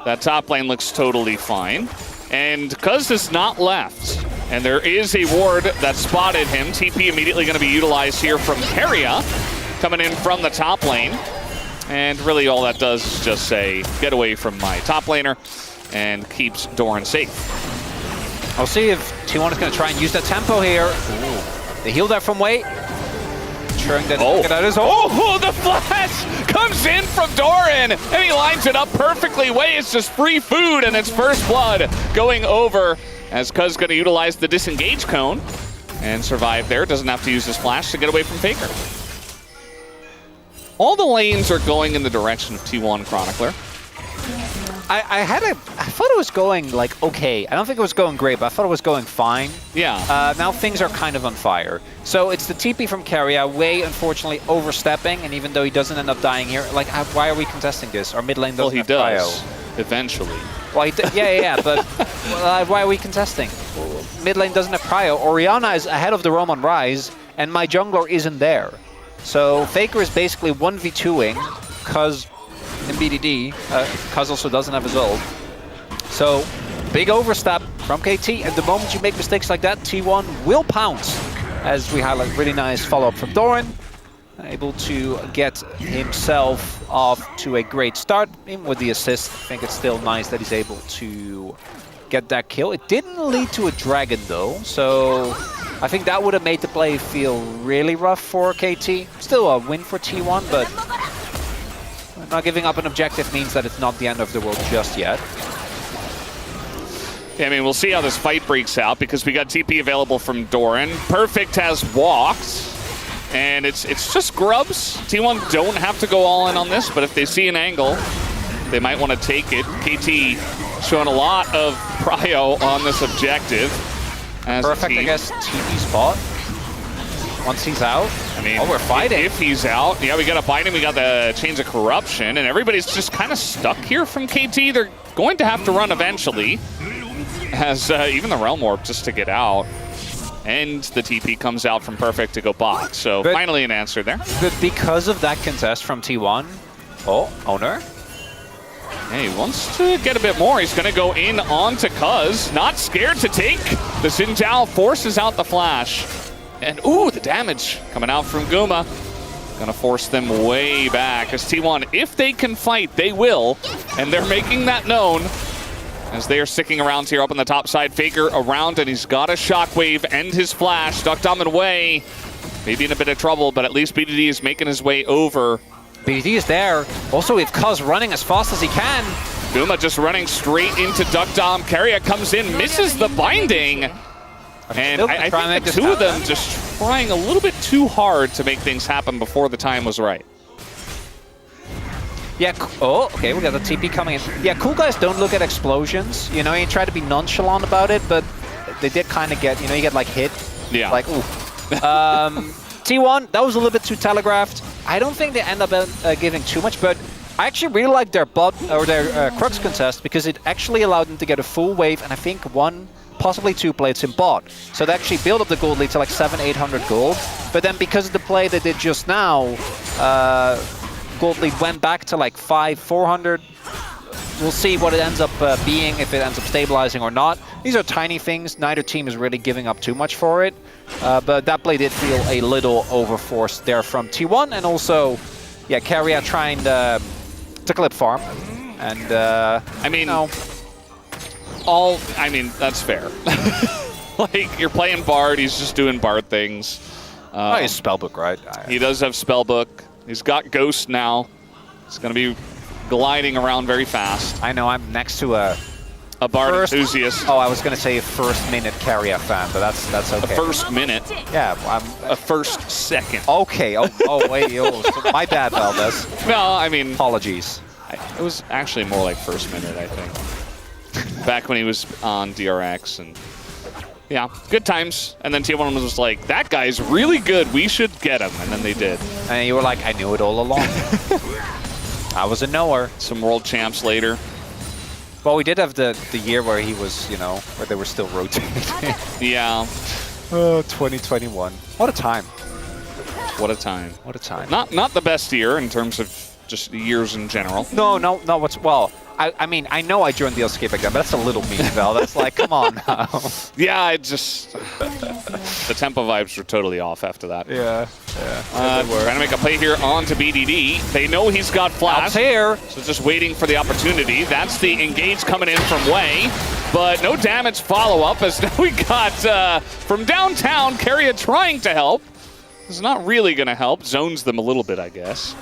that top lane looks totally fine. And Cuz is not left. And there is a ward that spotted him. TP immediately going to be utilized here from Keria, coming in from the top lane. And really all that does is just say, get away from my top laner, and keeps Doran safe. I'll see if T1 is going to try and use that tempo here. Ooh. They heal that from Wei. Oh, the flash comes in from Doran, and he lines it up perfectly. Wei is just free food, and it's first blood going over as Cuz going to utilize the disengage cone and survive there. Doesn't have to use his flash to get away from Faker. All the lanes are going in the direction of T1 Chronicler. I thought it was going like okay. I don't think it was going great, but I thought it was going fine. Yeah. Now things are kind of on fire. So it's the TP from Keria, Wei unfortunately overstepping, and even though he doesn't end up dying here, like why are we contesting this? Our mid lane doesn't have does. cryo. Eventually. Well, yeah, but why are we contesting? Mid lane doesn't have cryo. Orianna is ahead of the roam on Ryze, and my jungler isn't there. So Faker is basically 1v2ing, because in BDD, Kuz also doesn't have his ult. So, big overstep from KT, and the moment you make mistakes like that, T1 will pounce. As we highlight, really nice follow-up from Doran. Able to get himself off to a great start, even with the assist. I think it's still nice that he's able to get that kill. It didn't lead to a dragon though, so I think that would have made the play feel really rough for KT. Still a win for T1, but not giving up an objective means that it's not the end of the world just yet. Yeah, I mean, we'll see how this fight breaks out because we got TP available from Doran. Perfect has walked, and it's just grubs. T1 don't have to go all in on this, but if they see an angle, they might want to take it. KT showing a lot of prio on this objective. Perfect, I guess, TP spot. Once he's out, I mean, we're fighting. If he's out, yeah, we got to fight him. We got the Chains of Corruption, and everybody's just kind of stuck here from KT. They're going to have to run eventually, as even the Realm Warp just to get out. And the TP comes out from Perfect to go bot. So finally an answer there. But because of that contest from T1, Owner. Hey, he wants to get a bit more. He's going to go in onto Kuz. Not scared to take. The Xin Zhao forces out the flash. And ooh, the damage coming out from Guma. Gonna force them way back. As T1, if they can fight, they will. And they're making that known as they are sticking around here up on the top side. Faker around, and he's got a shockwave and his flash. Duckdom and Wei maybe in a bit of trouble, but at least BDD is making his way over. BDD is there. Also, with Kuz running as fast as he can. Guma just running straight into Duckdom. Keria comes in, misses the binding. And I think the two of them just trying a little bit too hard to make things happen before the time was right. Yeah, okay, we got the TP coming in. Yeah, cool guys don't look at explosions. You know, you try to be nonchalant about it, but they did kind of get, you know, you get like hit. Yeah. Like, ooh. T1, that was a little bit too telegraphed. I don't think they end up giving too much, but I actually really like their bot or their Crux contest because it actually allowed them to get a full wave and I think one, possibly two plates in bot. So they actually built up the gold lead to like 700-800 gold. But then because of the play they did just now, gold lead went back to like 500-400. We'll see what it ends up being, if it ends up stabilizing or not. These are tiny things. Neither team is really giving up too much for it. But that play did feel a little overforced there from T1. And also, yeah, Keria trying to clip farm. And, I mean, I mean, that's fair. Like, you're playing Bard, he's just doing Bard things. He's Spellbook, right? He does have Spellbook. He's got Ghost now. He's going to be gliding around very fast. I know, I'm next to a Bard enthusiast. Oh, I was going to say a first-minute Keria fan, but that's okay. A first minute? Yeah. A first second. Okay. Oh wait, so my bad, Valdez. No, I mean... Apologies. It was actually more like first minute, I think. Back when he was on DRX, and yeah, good times. And then T1 was just like, that guy's really good, we should get him. And then they did. And you were like, I knew it all along. I was a knower. Some world champs later. Well, we did have the year where he was, you know, where they were still rotating. Yeah. 2021. What a time. What a time. What a time. Not the best year in terms of just years in general. No, well, I mean, I know I joined the LCK back then, but that's a little mean, Val. That's like, come on now. Yeah, I just... the tempo vibes were totally off after that. Yeah. Trying to make a play here onto BDD. They know he's got flash. Here. So just waiting for the opportunity. That's the engage coming in from Wei. But no damage follow-up as now we got from downtown, Keria trying to help. It's not really going to help. Zones them a little bit, I guess.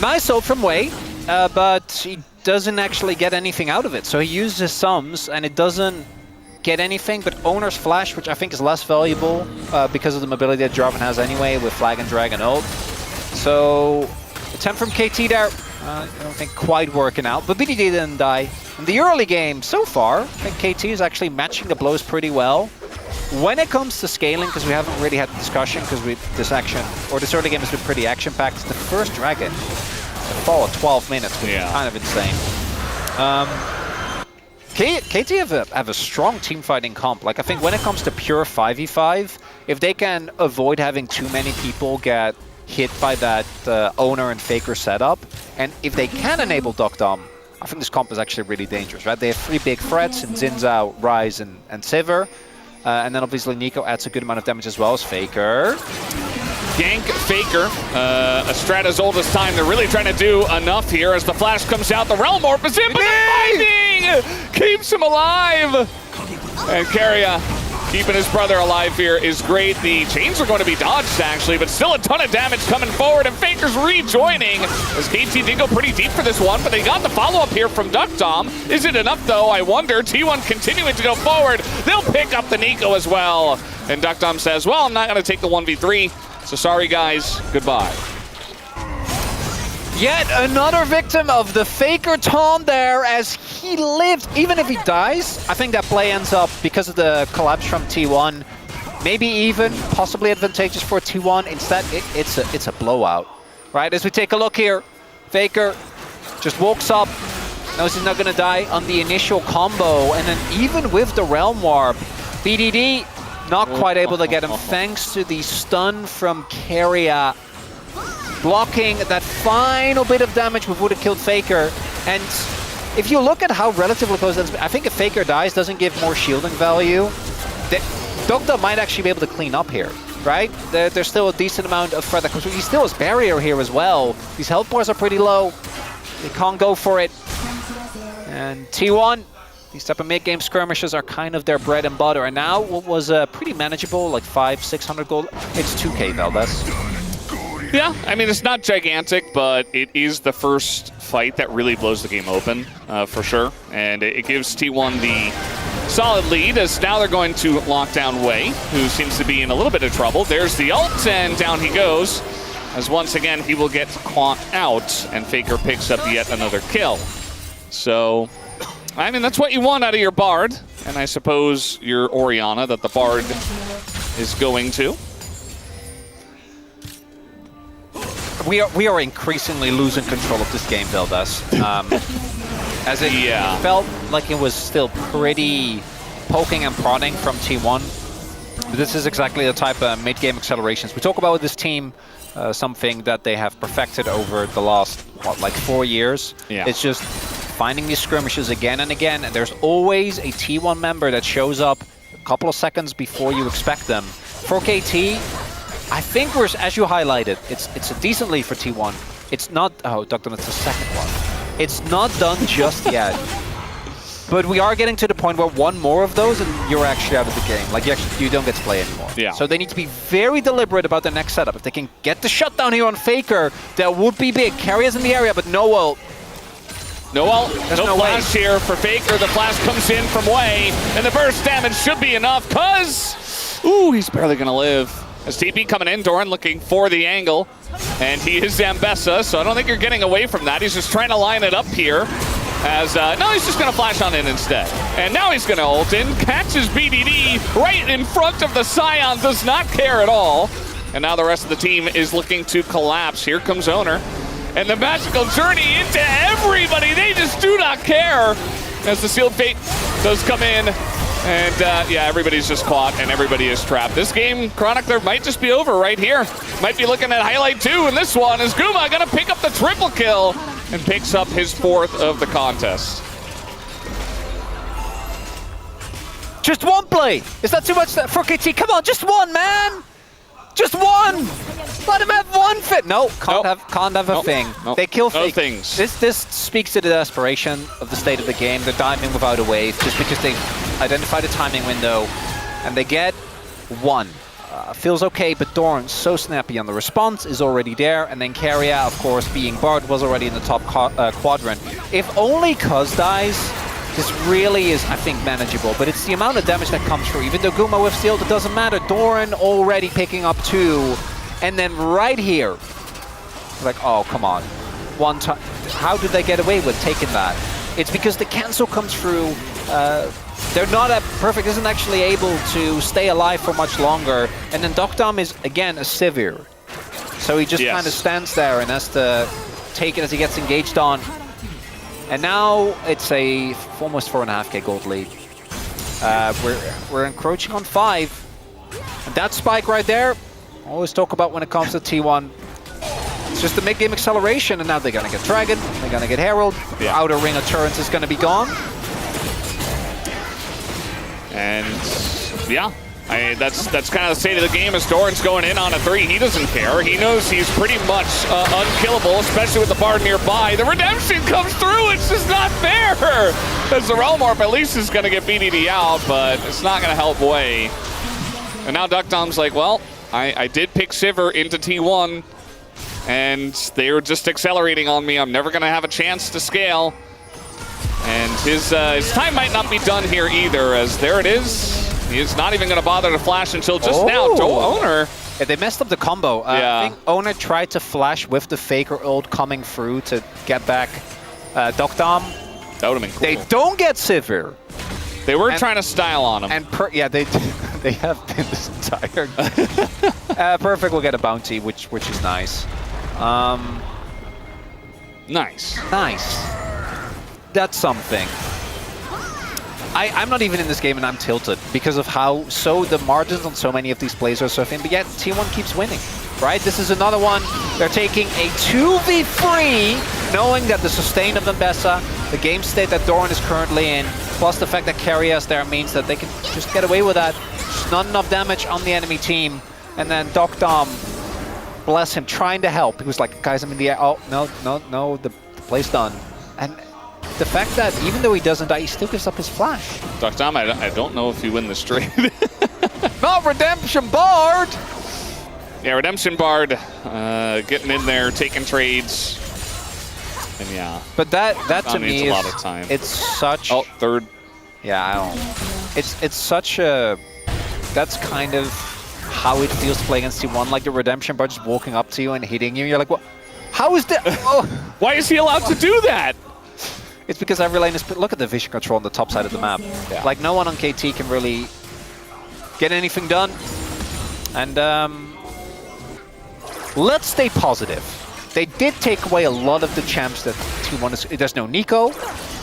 Nice ult from Wei, but he doesn't actually get anything out of it. So he uses his sums, and it doesn't get anything, but Owner's Flash, which I think is less valuable because of the mobility that Jarvan has anyway with Flag and Dragon ult. So, attempt from KT there. I don't think quite working out, but BDD didn't die. In the early game, so far, I think KT is actually matching the blows pretty well. When it comes to scaling, because we haven't really had the discussion, because this early game has been pretty action-packed, the first dragon, the fall of 12 minutes, which is kind of insane. KT have a strong team fighting comp. Like, I think when it comes to pure 5v5, if they can avoid having too many people get hit by that owner and faker setup, and if they can enable Duck Dom, I think this comp is actually really dangerous, right? They have 3 big threats in Zinzao, Ryze, and Sivir. And then obviously Nico adds a good amount of damage as well as Faker. Gank Faker, a strat as old as time. They're really trying to do enough here as the flash comes out. The Realm Orb is in, but the binding keeps him alive. And Keria keeping his brother alive here is great. The chains are going to be dodged, actually, but still a ton of damage coming forward, and Faker's rejoining as KT did go pretty deep for this one, but they got the follow-up here from Duck Dom. Is it enough, though? I wonder. T1 continuing to go forward. They'll pick up the Nico as well. And Duck Dom says, well, I'm not going to take the 1v3, so sorry, guys. Goodbye. Yet another victim of the Faker taunt there as he lived. Even if he dies, I think that play ends up, because of the collapse from T1, maybe even possibly advantageous for T1. Instead, it's a blowout, right? As we take a look here, Faker just walks up, knows he's not going to die on the initial combo, and then even with the Realm Warp, BDD not quite able to get him thanks to the stun from Keria, blocking that final bit of damage which would have killed Faker. And if you look at how relatively close that's been, I think if Faker dies, doesn't give more shielding value, Dokta might actually be able to clean up here, right? There's still a decent amount of threat that comes. He still has barrier here as well. These health bars are pretty low. They can't go for it. And T1, these type of mid-game skirmishes are kind of their bread and butter. And now what was pretty manageable, like 500-600 gold, it's 2k Valdez. Yeah, I mean, it's not gigantic, but it is the first fight that really blows the game open, for sure. And it gives T1 the solid lead, as now they're going to lock down Wei, who seems to be in a little bit of trouble. There's the ult, and down he goes, as once again he will get caught out, and Faker picks up yet another kill. So, I mean, that's what you want out of your Bard, and I suppose your Orianna that the Bard is going to. We are increasingly losing control of this game, Valdez. As it felt like it was still pretty poking and prodding from T1. But this is exactly the type of mid-game accelerations we talk about with this team. Something that they have perfected over the last, what, like 4 years. Yeah. It's just finding these skirmishes again and again, and there's always a T1 member that shows up a couple of seconds before you expect them. For KT, I think we're, as you highlighted, it's a decent lead for T1. It's not, oh, Doctor, that's the second one. It's not done just yet. But we are getting to the point where one more of those and you're actually out of the game. Like, you don't get to play anymore. Yeah. So they need to be very deliberate about the next setup. If they can get the shutdown here on Faker, that would be big. Carrier's in the area, but no ult. No ult, no flash here for Faker. The flash comes in from Wei, and the burst damage should be enough, cause, ooh, he's barely gonna live. As TP coming in, Doran looking for the angle, and he is Zambessa, so I don't think you're getting away from that. He's just trying to line it up here. As, no, he's just gonna flash on in instead. And now he's gonna ult in, catches BDD right in front of the Scion, does not care at all. And now the rest of the team is looking to collapse. Here comes Owner. And the magical journey into everybody, they just do not care. As the Sealed Fate does come in. And yeah, everybody's just caught and everybody is trapped. This game, Chronicler, might just be over right here. Might be looking at highlight 2 in this one as Guma gonna pick up the triple kill and picks up his 4th of the contest. Just one play! Is that too much for KT? Come on, just one, man! Just one! Let him have one fit. No, can't have a thing. They kill things. This speaks to the desperation of the state of the game. They're diving without a wave just because they identified a timing window and they get one. Feels okay, but Doran's so snappy on the response, is already there, and then Keria, of course, being Bard, was already in the top quadrant. If only Cuz dies, this really is, I think, manageable, but it's the amount of damage that comes through. Even though Guma with Steel, it doesn't matter. Doran already picking up 2, and then right here, like, oh, come on. One time. how do they get away with taking that? It's because the cancel comes through. They're not isn't actually able to stay alive for much longer. And then Dokdam is, again, a Sivir. So he just kind of stands there and has to take it as he gets engaged on. And now it's a almost 4.5k gold lead. We're encroaching on 5. And that spike right there, I always talk about when it comes to T1. It's just the mid-game acceleration, and now they're going to get Dragon, they're going to get Herald. The outer ring of turrets is going to be gone. And yeah, that's kind of the state of the game as Doran's going in on a 3. He doesn't care. He knows he's pretty much unkillable, especially with the Bard nearby. The redemption comes through. It's just not fair. As the Relmorph at least is going to get BDD out, but it's not going to help Wei. And now Dokdam's like, well, I did pick Sivir into T1, and they're just accelerating on me. I'm never going to have a chance to scale. And his time might not be done here either, as there it is. He is not even going to bother to flash until just now. Owner. Yeah, they messed up the combo. I think Owner tried to flash with the Faker ult coming through to get back Dokdam. That would have been cool. They don't get Sivir. They were trying to style on him. And yeah, they have been this entire Perfect will get a bounty, which is nice. Nice. That's something. I'm not even in this game and I'm tilted because of how the margins on so many of these plays are so thin, but yet T1 keeps winning, right? This is another one. They're taking a 2v3, knowing that the sustain of Nambessa, the game state that Doran is currently in, plus the fact that Carrias there means that they can just get away with that. Just not enough damage on the enemy team. And then Dokdam, bless him, trying to help. He was like, guys, I'm in the air. Oh, no, the play's done. And the fact that even though he doesn't die, he still gives up his flash. Dokdam, I don't know if you win this trade. Not Redemption Bard! Yeah, Redemption Bard getting in there, taking trades. And yeah. But that to me is, a lot of time. It's such... Oh, third. Yeah, I don't... It's such a... That's kind of how it feels to play against T1, like the Redemption Bard just walking up to you and hitting you. You're like, what? How is that? Oh. Why is he allowed to do that? It's because every lane is... Look at the vision control on the top side of the map. Yeah. Like, no one on KT can really get anything done. And let's stay positive. They did take away a lot of the champs that T1 is... There's no Nico.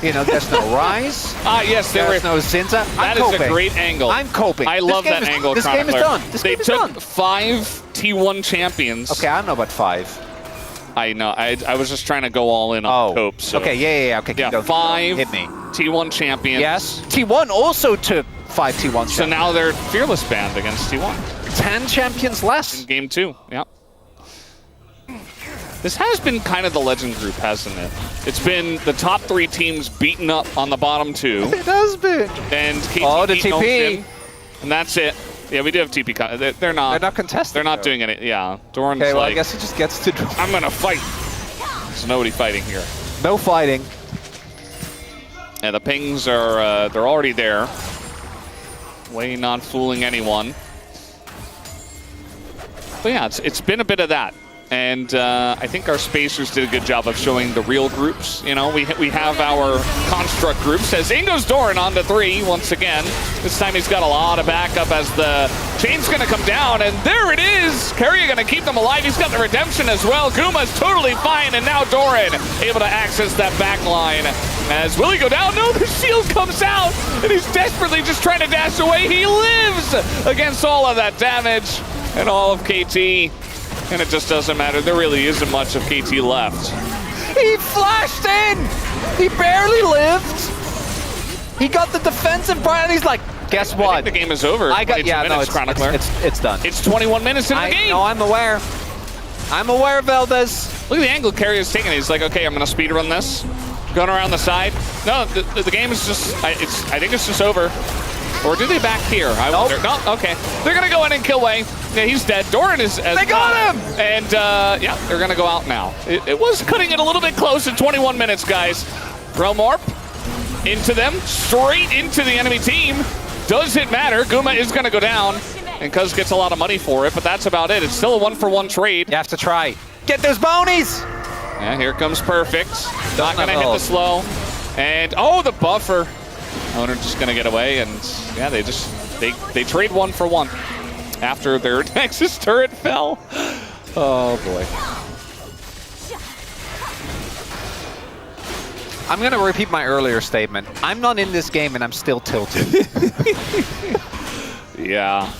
You know, there's no Rise. Yes, there's no Zinza. That is a great angle. I'm coping. I love that angle. This game is done. They took 5 T1 champions. Okay, I don't know about 5. I know. I was just trying to go all in on cope. So. Okay, yeah. Okay, yeah, 5 hit me. T1 champions. Yes. T1 also took 5 T1 champions. So now they're fearless banned against T1. 10 champions less. In game 2, yeah. This has been kind of the Legend group, hasn't it? It's been the top 3 teams beaten up on the bottom 2. It has been. And KT the TP. And that's it. Yeah, we do have TP. They're not contesting. They're not doing it. Yeah. Doran's okay, well, I guess he just gets to... I'm going to fight. There's nobody fighting here. No fighting. Yeah, the pings are, they're already there. Way not fooling anyone. But yeah, it's been a bit of that. And I think our spacers did a good job of showing the real groups. You know, we have our construct groups. As in goes Doran on to 3 once again. This time he's got a lot of backup as the chain's going to come down. And there it is. Carrier going to keep them alive. He's got the redemption as well. Guma's totally fine. And now Doran able to access that back line. As will he go down? No, the shield comes out. And he's desperately just trying to dash away. He lives against all of that damage and all of KT. And it just doesn't matter. There really isn't much of KT left. He flashed in! He barely lived! He got the defensive part and he's like, guess what? I think the game is over. Minutes, Chronicler. It's done. It's 21 minutes in the game. No, I'm aware. I'm aware, Valdez. Look at the angle Carrier's taking. He's like, okay, I'm going to speedrun this. Going around the side. No, the game is just, I think it's just over. Or do they back here? I wonder. No, okay. They're going to go in and kill Wei. Yeah, he's dead. Doran is... They got him! And, yeah, they're going to go out now. It was cutting it a little bit close at 21 minutes, guys. Relmorph into them. Straight into the enemy team. Does it matter? Guma is going to go down. And Cuz gets a lot of money for it, but that's about it. It's still a 1-for-1 trade. You have to try. Get those bounties! Yeah, here comes Perfect. Not going to hit the slow. And, oh, the buffer. Owner just going to get away. And, yeah, they trade 1 for 1 after their Nexus turret fell. Oh, boy. I'm going to repeat my earlier statement. I'm not in this game and I'm still tilted. Yeah.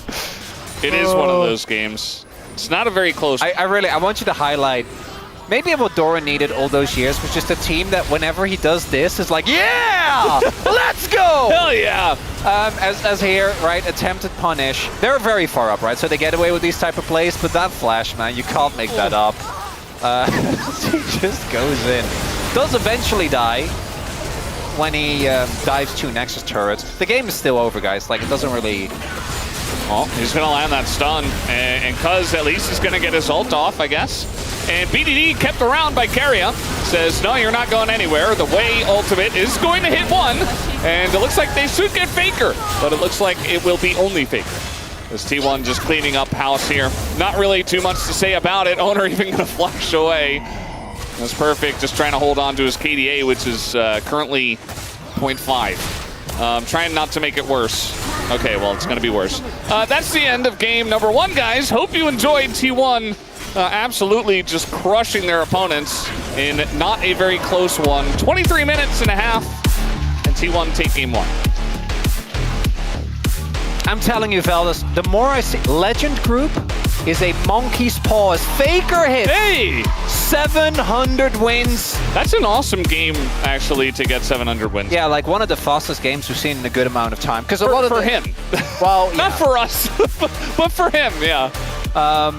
It is one of those games. It's not a very close... I want you to highlight, maybe what Dora needed all those years was just a team that whenever he does this is like, yeah, let's go! Hell yeah! As here, right, attempted punish. They're very far up, right? So they get away with these type of plays, but that flash, man, you can't make that up. He just goes in. Does eventually die when he dives 2 Nexus turrets. The game is still over, guys. Like, it doesn't really... Well, he's going to land that stun, and Cuz at least is going to get his ult off, I guess. And BDD kept around by Keria. Says, no, you're not going anywhere. The Way ultimate is going to hit 1, and it looks like they should get Faker, but it looks like it will be only Faker. As T1 just cleaning up house here. Not really too much to say about it. Owner even going to flash away. That's Perfect, just trying to hold on to his KDA, which is currently 0.5. Trying not to make it worse. Okay, well, it's going to be worse. That's the end of game number 1, guys. Hope you enjoyed T1 absolutely just crushing their opponents in not a very close one. 23 minutes and a half, and T1 take game 1. I'm telling you, fellas, the more I see... Legend Group is a monkey's paw as Faker hits. Hey! 700 wins. That's an awesome game, actually, to get 700 wins. Yeah, like one of the fastest games we've seen in a good amount of time. Because a lot of for him. Well, not for us, but for him, yeah.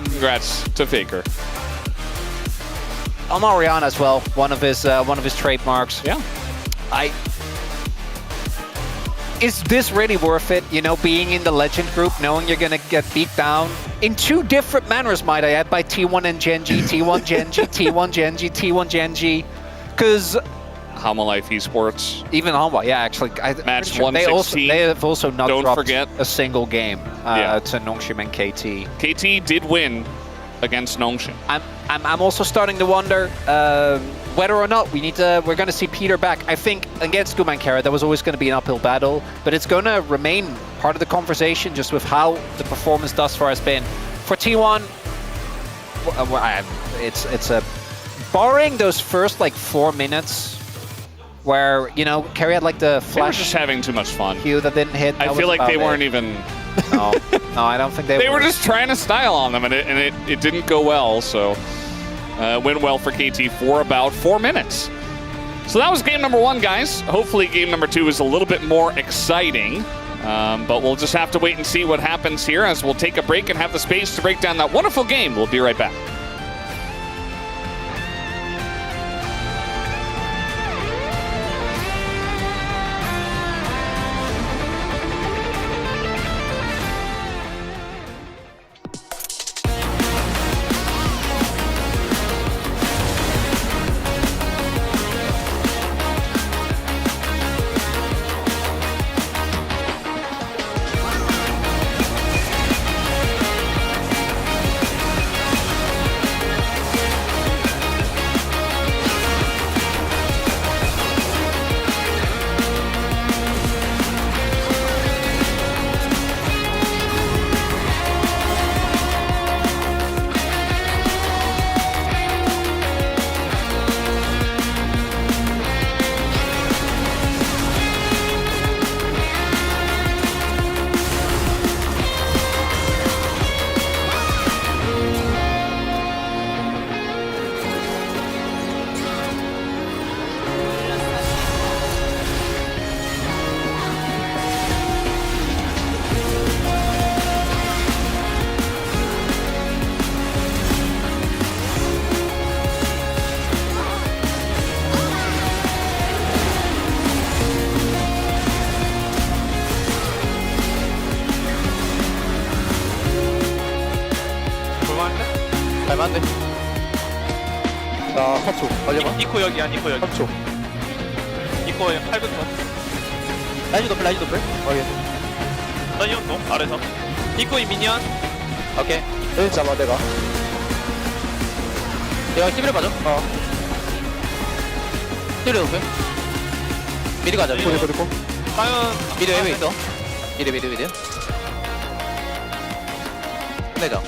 Congrats to Faker. On Oriana as well, one of his trademarks. Yeah. Is this really worth it? You know, being in the Legend Group, knowing you're gonna get beat down in 2 different manners, might I add, by T1 and Genji, T1 Genji, T1 Genji, T1 Genji, because Hama Life Esports. Even Hama, yeah, actually, match 116. They have also not Don't dropped forget a single game to Nongshim and KT. KT did win against Nongshim. I'm also starting to wonder whether or not we're going to see Peter back. I think against Gumankara, that was always going to be an uphill battle, but it's going to remain part of the conversation just with how the performance thus far has been. For T1, it's a barring those first like 4 minutes where, you know, Kerry had like the flash. They were just having too much fun. Cue that didn't hit. I feel like they weren't even. No, I don't think they were just trying to style on them, and it didn't go well. So went well for KT for about 4 minutes. So that was game number 1, guys. Hopefully game number 2 is a little bit more exciting. But we'll just have to wait and see what happens here as we'll take a break and have the space to break down that wonderful game. We'll be right back. 갈만한데? 나 4초 걸려봐. 니코 여기야, 니코 여기. 3초. 니코 8부터. 라이즈 도플, 라이즈 도플. 오케이. 서니언 동 아래서. 니코이 미니언. 오케이. 여기 잡아, 내가. 내가 11에 빠져. 뚜레 오픈. 미드 가자. 미드. 과연 미드 웨이브 있어. 미드. 내자.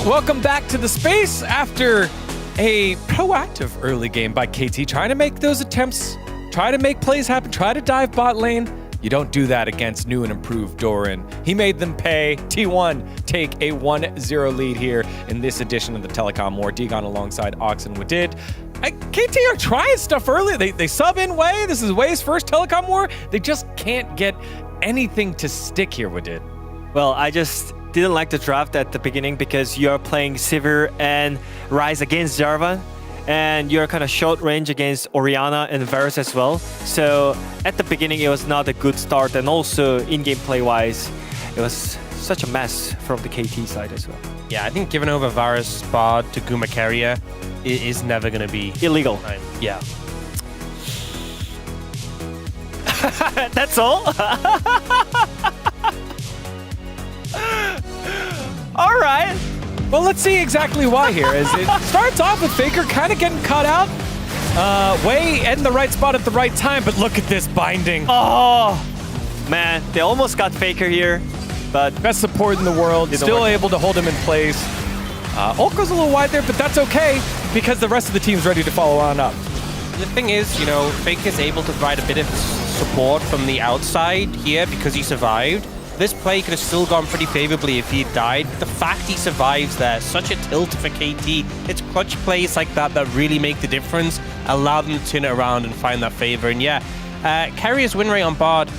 Welcome back to the space after a proactive early game by KT, trying to make those attempts, try to make plays happen, try to dive bot lane. You don't do that against new and improved Doran. He made them pay. T1 take a 1-0 lead here in this edition of the Telecom War. Dagon alongside Ox and Wadid. KT are trying stuff early. They sub in Wei. This is Wei's first Telecom War. They just can't get anything to stick here, Wadid. Well, I just didn't like the draft at the beginning because you're playing Sivir and Ryze against Jarvan. And you're kind of short range against Orianna and Varus as well. So at the beginning, it was not a good start. And also in-game play-wise, it was such a mess from the KT side as well. Yeah, I think giving over Varus Bard to Guma Carrier is never going to be illegal. Yeah. That's all? All right. Well, let's see exactly why here. As it starts off with Faker kind of getting caught out. Wei in the right spot at the right time, but look at this binding. Oh, man. They almost got Faker here, but best support in the world. Still able to hold him in place. Ult goes a little wide there, but that's okay because the rest of the team's ready to follow on up. The thing is, you know, Faker's able to provide a bit of support from the outside here because he survived. This play could have still gone pretty favorably if he had died. The fact he survives there, such a tilt for KT. It's clutch plays like that that really make the difference, allow them to turn it around and find that favor. And yeah, Carrier's win rate on Bard,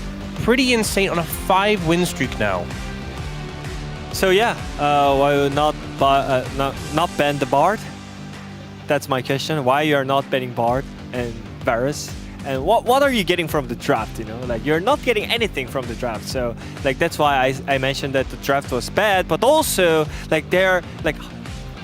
pretty insane on a 5-win streak now. So yeah, why not ban the Bard? That's my question. Why you are not banning Bard and Varus? And what are you getting from the draft, you know? Like, you're not getting anything from the draft. So, like, that's why I mentioned that the draft was bad, but also, like, they're, like,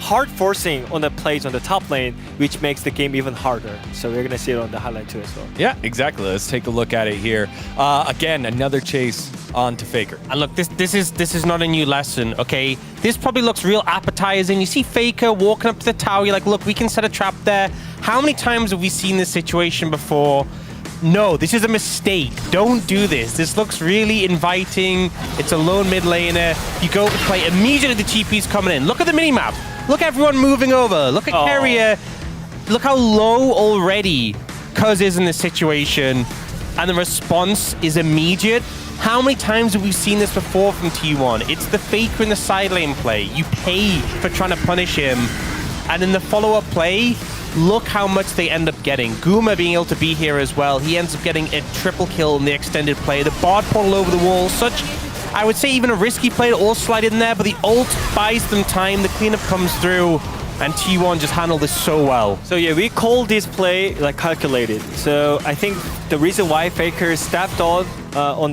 hard forcing on the plays on the top lane, which makes the game even harder. So we're gonna see it on the highlight too as well. Yeah, exactly. Let's take a look at it here. Again, another chase on to Faker. And look, this is not a new lesson, okay? This probably looks real appetizing. You see Faker walking up to the tower, you're like, look, we can set a trap there. How many times have we seen this situation before? No, this is a mistake. Don't do this. This looks really inviting. It's a lone mid laner. You go to play, immediately the TP's coming in. Look at the minimap. Look at everyone moving over. Look at Carrier. Look how low already Cuz is in this situation. And the response is immediate. How many times have we seen this before from T1? It's the Faker in the side lane play. You pay for trying to punish him. And in the follow-up play, look how much they end up getting. Guma being able to be here as well. He ends up getting a triple kill in the extended play. The Bard portal over the wall. Such, I would say, even a risky play to all slide in there, but the ult buys them time. The cleanup comes through, and T1 just handled this so well. So yeah, we call this play like calculated. So I think the reason why Faker stepped on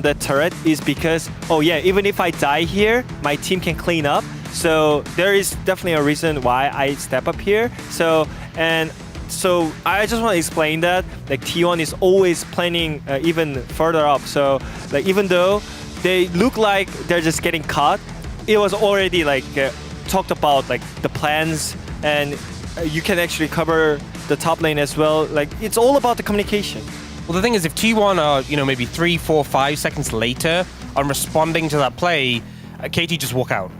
that turret is because, oh yeah, even if I die here, my team can clean up. So there is definitely a reason why I step up here. So I just want to explain that like T1 is always planning even further up. So like even though they look like they're just getting caught, it was already like talked about like the plans, and you can actually cover the top lane as well. Like it's all about the communication. Well, the thing is, if T1 are, you know, maybe 3, 4, 5 seconds later on responding to that play, KT just walk out.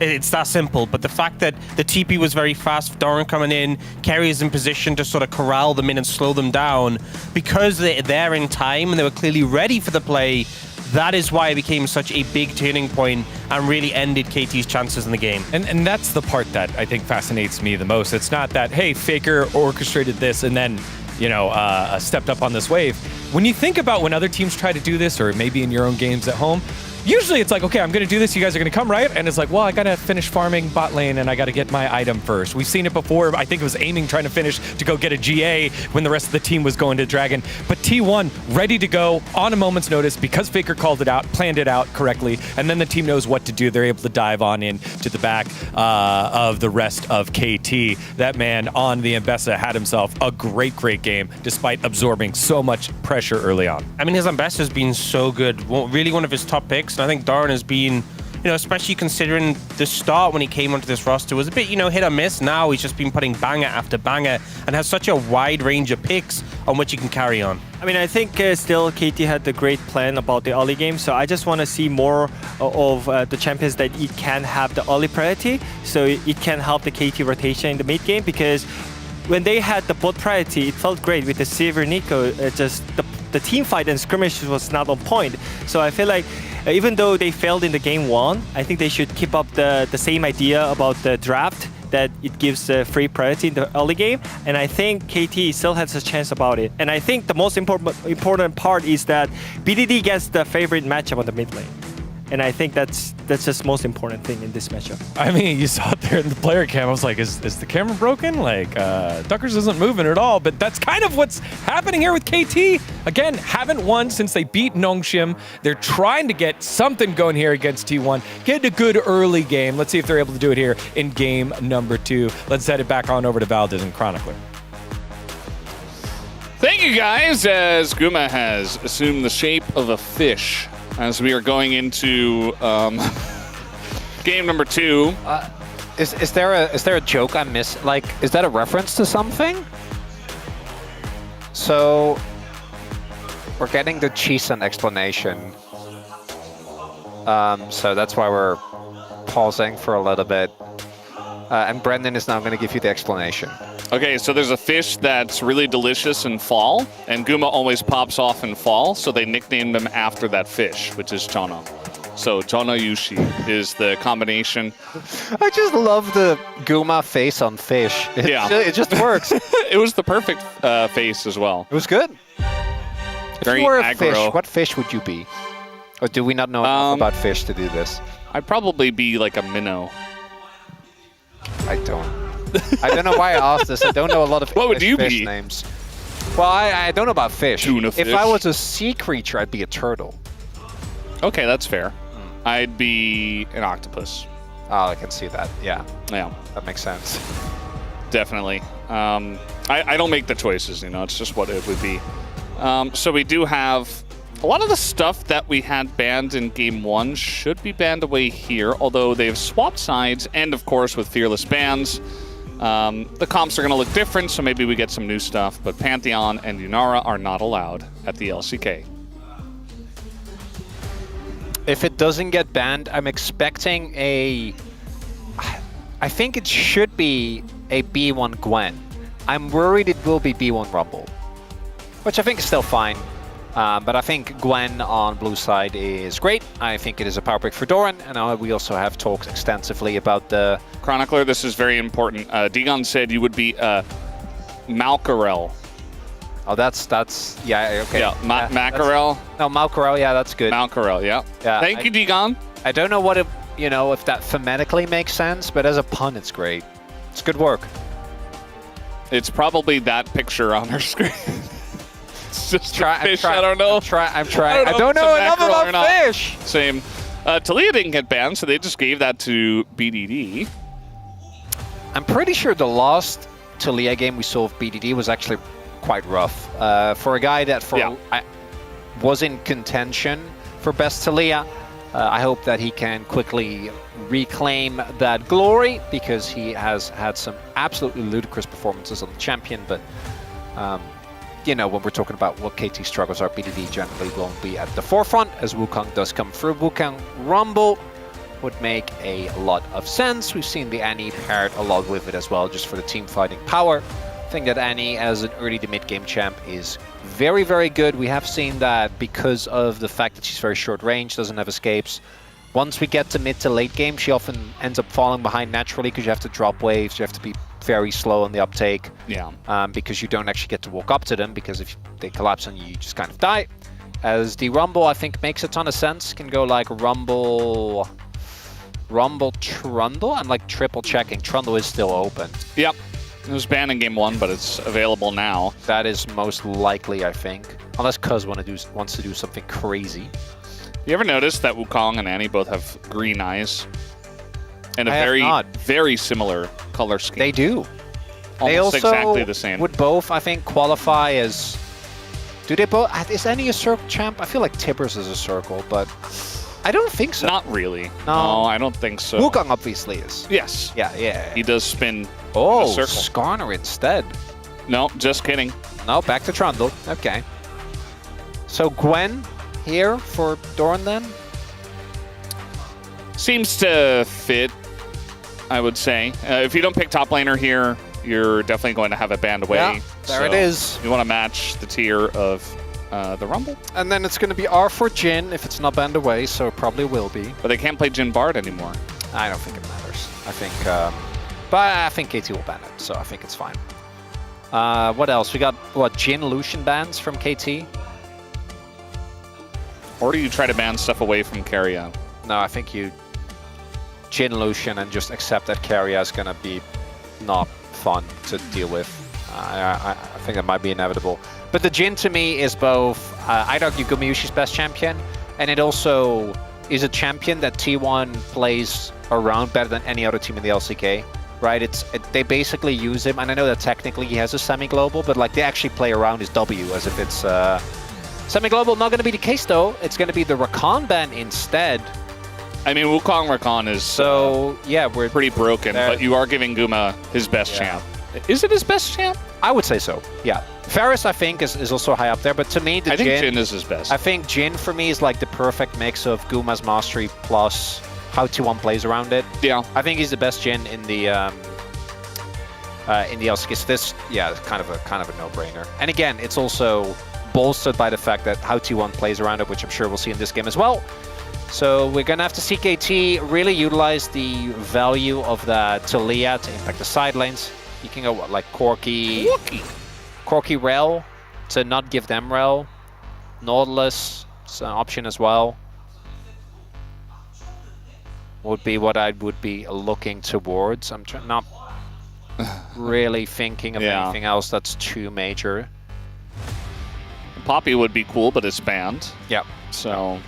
It's that simple. But the fact that the TP was very fast, Doran coming in, Carry is in position to sort of corral them in and slow them down, because they're there in time and they were clearly ready for the play. That is why it became such a big turning point and really ended KT's chances in the game. And that's the part that I think fascinates me the most. It's not that, hey, Faker orchestrated this and then, you know, stepped up on this wave. When you think about when other teams try to do this, or maybe in your own games at home, usually it's like, okay, I'm going to do this, you guys are going to come, right? And it's like, well, I got to finish farming bot lane and I got to get my item first. We've seen it before. I think it was aiming trying to finish to go get a GA when the rest of the team was going to Dragon. But T1 ready to go on a moment's notice because Faker called it out, planned it out correctly, and then the team knows what to do. They're able to dive on in to the back of the rest of KT. That man on the Ambessa had himself a great game despite absorbing so much pressure early on. I mean, his Ambassador's been so good. Really one of his top picks. And I think Doran has been, you know, especially considering the start when he came onto this roster was a bit, you know, hit or miss. Now he's just been putting banger after banger and has such a wide range of picks on which he can carry on. I mean, I think still KT had the great plan about the early game, so I just want to see more of the champions that it can have the early priority, so it can help the KT rotation in the mid game, because when they had the bot priority, it felt great with the Silver Nico. Just the team fight and skirmish was not on point. So I feel like even though they failed in the game 1, I think they should keep up the same idea about the draft, that it gives free priority in the early game, and I think KT still has a chance about it. And I think the most important part is that BDD gets the favorite matchup on the mid lane. And I think that's just most important thing in this matchup. I mean, you saw it there in the player cam. I was like, is the camera broken? Like, Duckers isn't moving at all. But that's kind of what's happening here with KT. Again, haven't won since they beat Nongshim. They're trying to get something going here against T1. Get a good early game. Let's see if they're able to do it here in game number 2. Let's head it back on over to Valdez and Chronicler. Thank you, guys, as Guma has assumed the shape of a fish as we are going into game number 2. Is there a joke I missed? Like, is that a reference to something? So we're getting the Chisan explanation. So that's why we're pausing for a little bit. And Brendan is now going to give you the explanation. Okay, so there's a fish that's really delicious in fall, and Guma always pops off in fall, so they nicknamed him after that fish, which is Jono. So Jono Yushi is the combination. I just love the Guma face on fish. It just works. It was the perfect face as well. It was good. Very if you were a aggro. fish, what fish would you be? Or do we not know enough about fish to do this? I'd probably be like a minnow. I don't know why I asked this. I don't know a lot of what would you fish be? Names. Well, I don't know about fish. Tuna fish. If I was a sea creature, I'd be a turtle. Okay, that's fair. I'd be an octopus. Oh, I can see that. Yeah. Yeah. That makes sense. Definitely. I don't make the choices, you know, it's just what it would be. So we do have a lot of the stuff that we had banned in game 1 should be banned away here, although they've swapped sides, and of course with fearless bans, the comps are going to look different, so maybe we get some new stuff, but Pantheon and Yunara are not allowed at the LCK. If it doesn't get banned, I'm expecting I think it should be a B1 Gwen. I'm worried it will be B1 Rumble, which I think is still fine. But I think Gwen on blue side is great. I think it is a power pick for Doran, and we also have talked extensively about the... Chronicler, this is very important. Digon said you would be Malkarel. Oh, that's yeah, okay. Yeah, Makarel. No, Malkarel, yeah, that's good. Malkarel, yeah. Thank you, Digon. I don't know what it, if that phonetically makes sense, but as a pun, it's great. It's good work. It's probably that picture on our screen. It's just fish, I don't know. I'm trying. I don't know enough about fish. Same. Talia didn't get banned, so they just gave that to BDD. I'm pretty sure the last Talia game we saw of BDD was actually quite rough. For a guy that was in contention for best Talia, I hope that he can quickly reclaim that glory, because he has had some absolutely ludicrous performances on the champion, but when we're talking about what KT struggles are, BDD generally won't be at the forefront, as Wukong does come through. Wukong Rumble would make a lot of sense. We've seen the Annie paired a lot with it as well, just for the team fighting power. I think that Annie as an early to mid game champ is very, very good. We have seen that because of the fact that she's very short range, doesn't have escapes. Once we get to mid to late game, she often ends up falling behind naturally, because you have to drop waves, you have to be very slow on the uptake. Yeah. Because you don't actually get to walk up to them, because if they collapse on you, you just kind of die. As the Rumble, I think, makes a ton of sense. Can go like Rumble, Trundle. I'm like triple checking. Trundle is still open. Yep. It was banned in game 1, but it's available now. That is most likely, I think. Unless Cuz wants to do something crazy. You ever notice that Wukong and Annie both have green eyes? And a very similar color scheme. They do. Almost they also exactly the same. Would both, I think, qualify as... Do they both... Is Annie a circle champ? I feel like Tibbers is a circle, but... I don't think so. Not really. No, I don't think so. Wukong obviously is. Yes. Yeah. He does spin Oh, a circle. Skarner instead. No, just kidding. No, back to Trundle. Okay. So Gwen here for Doran then? Seems to fit, I would say. If you don't pick top laner here, you're definitely going to have it banned away. Yeah, there it is. You want to match the tier of the Rumble. And then it's going to be R for Jhin if it's not banned away, so it probably will be. But they can't play Jhin Bard anymore. I don't think it matters. I think, but I think KT will ban it, so I think it's fine. What else? We got, what, Jhin Lucian bans from KT? Or do you try to ban stuff away from Keria? No, I think you Jhin Lucian and just accept that Keria is going to be not fun to deal with. I think that might be inevitable. But the Jhin to me is both, I'd argue, Gumayusi's best champion, and it also is a champion that T1 plays around better than any other team in the LCK. Right? They basically use him, and I know that technically he has a semi-global, but like they actually play around his W as if it's semi-global. Not going to be the case though. It's going to be the Rakan ban instead. I mean, Wukong Rakan is so yeah, we're pretty broken, but you are giving Guma his best champ. Is it his best champ? I would say so. Yeah, Ferris I think is also high up there, but to me, I think Jhin is his best. I think Jhin for me is like the perfect mix of Guma's mastery plus how T1 plays around it. Yeah, I think he's the best Jhin in the LCK. So this, yeah, kind of a no-brainer. And again, it's also bolstered by the fact that how T1 plays around it, which I'm sure we'll see in this game as well. So we're gonna have to see KT really utilize the value of the Talia to impact the side lanes. You can go what, like Corki Rel to not give them Rel. Nautilus is an option as well. Would be what I would be looking towards. I'm not really thinking of anything else that's too major. Poppy would be cool, but it's banned. Yep. So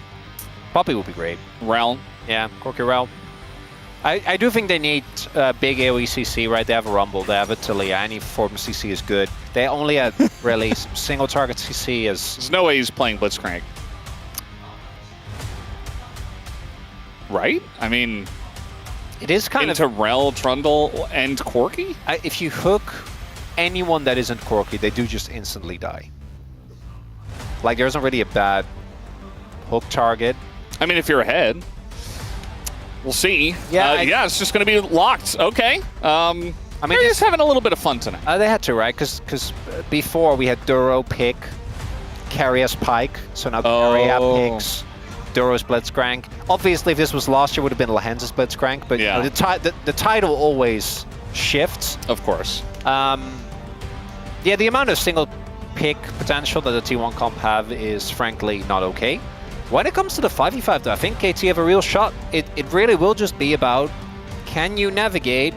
Poppy would be great. Rel. Yeah, Corki Rel. I do think they need big AoE CC, right? They have a Rumble, they have a Talia, any form of CC is good. They only had really single target CC is... There's no way he's playing Blitzcrank. Right? I mean... It is kind into Rel, Trundle, and Corki? If you hook anyone that isn't Corki, they do just instantly die. Like, there isn't really a bad hook target. I mean, if you're ahead... We'll see. Yeah, yeah, it's just going to be locked. Okay. I mean, they're just having a little bit of fun tonight. They had to, right? Because before we had Duro pick Karia's Pike, so now Karia picks Duro's Blitzcrank. Obviously, if this was last year, it would have been Lahenza's Blitzcrank, but yeah. You know, the title always shifts. Of course. Yeah, the amount of single pick potential that the T1 comp have is frankly not okay. When it comes to the 5v5, though, I think KT have a real shot. It really will just be about, can you navigate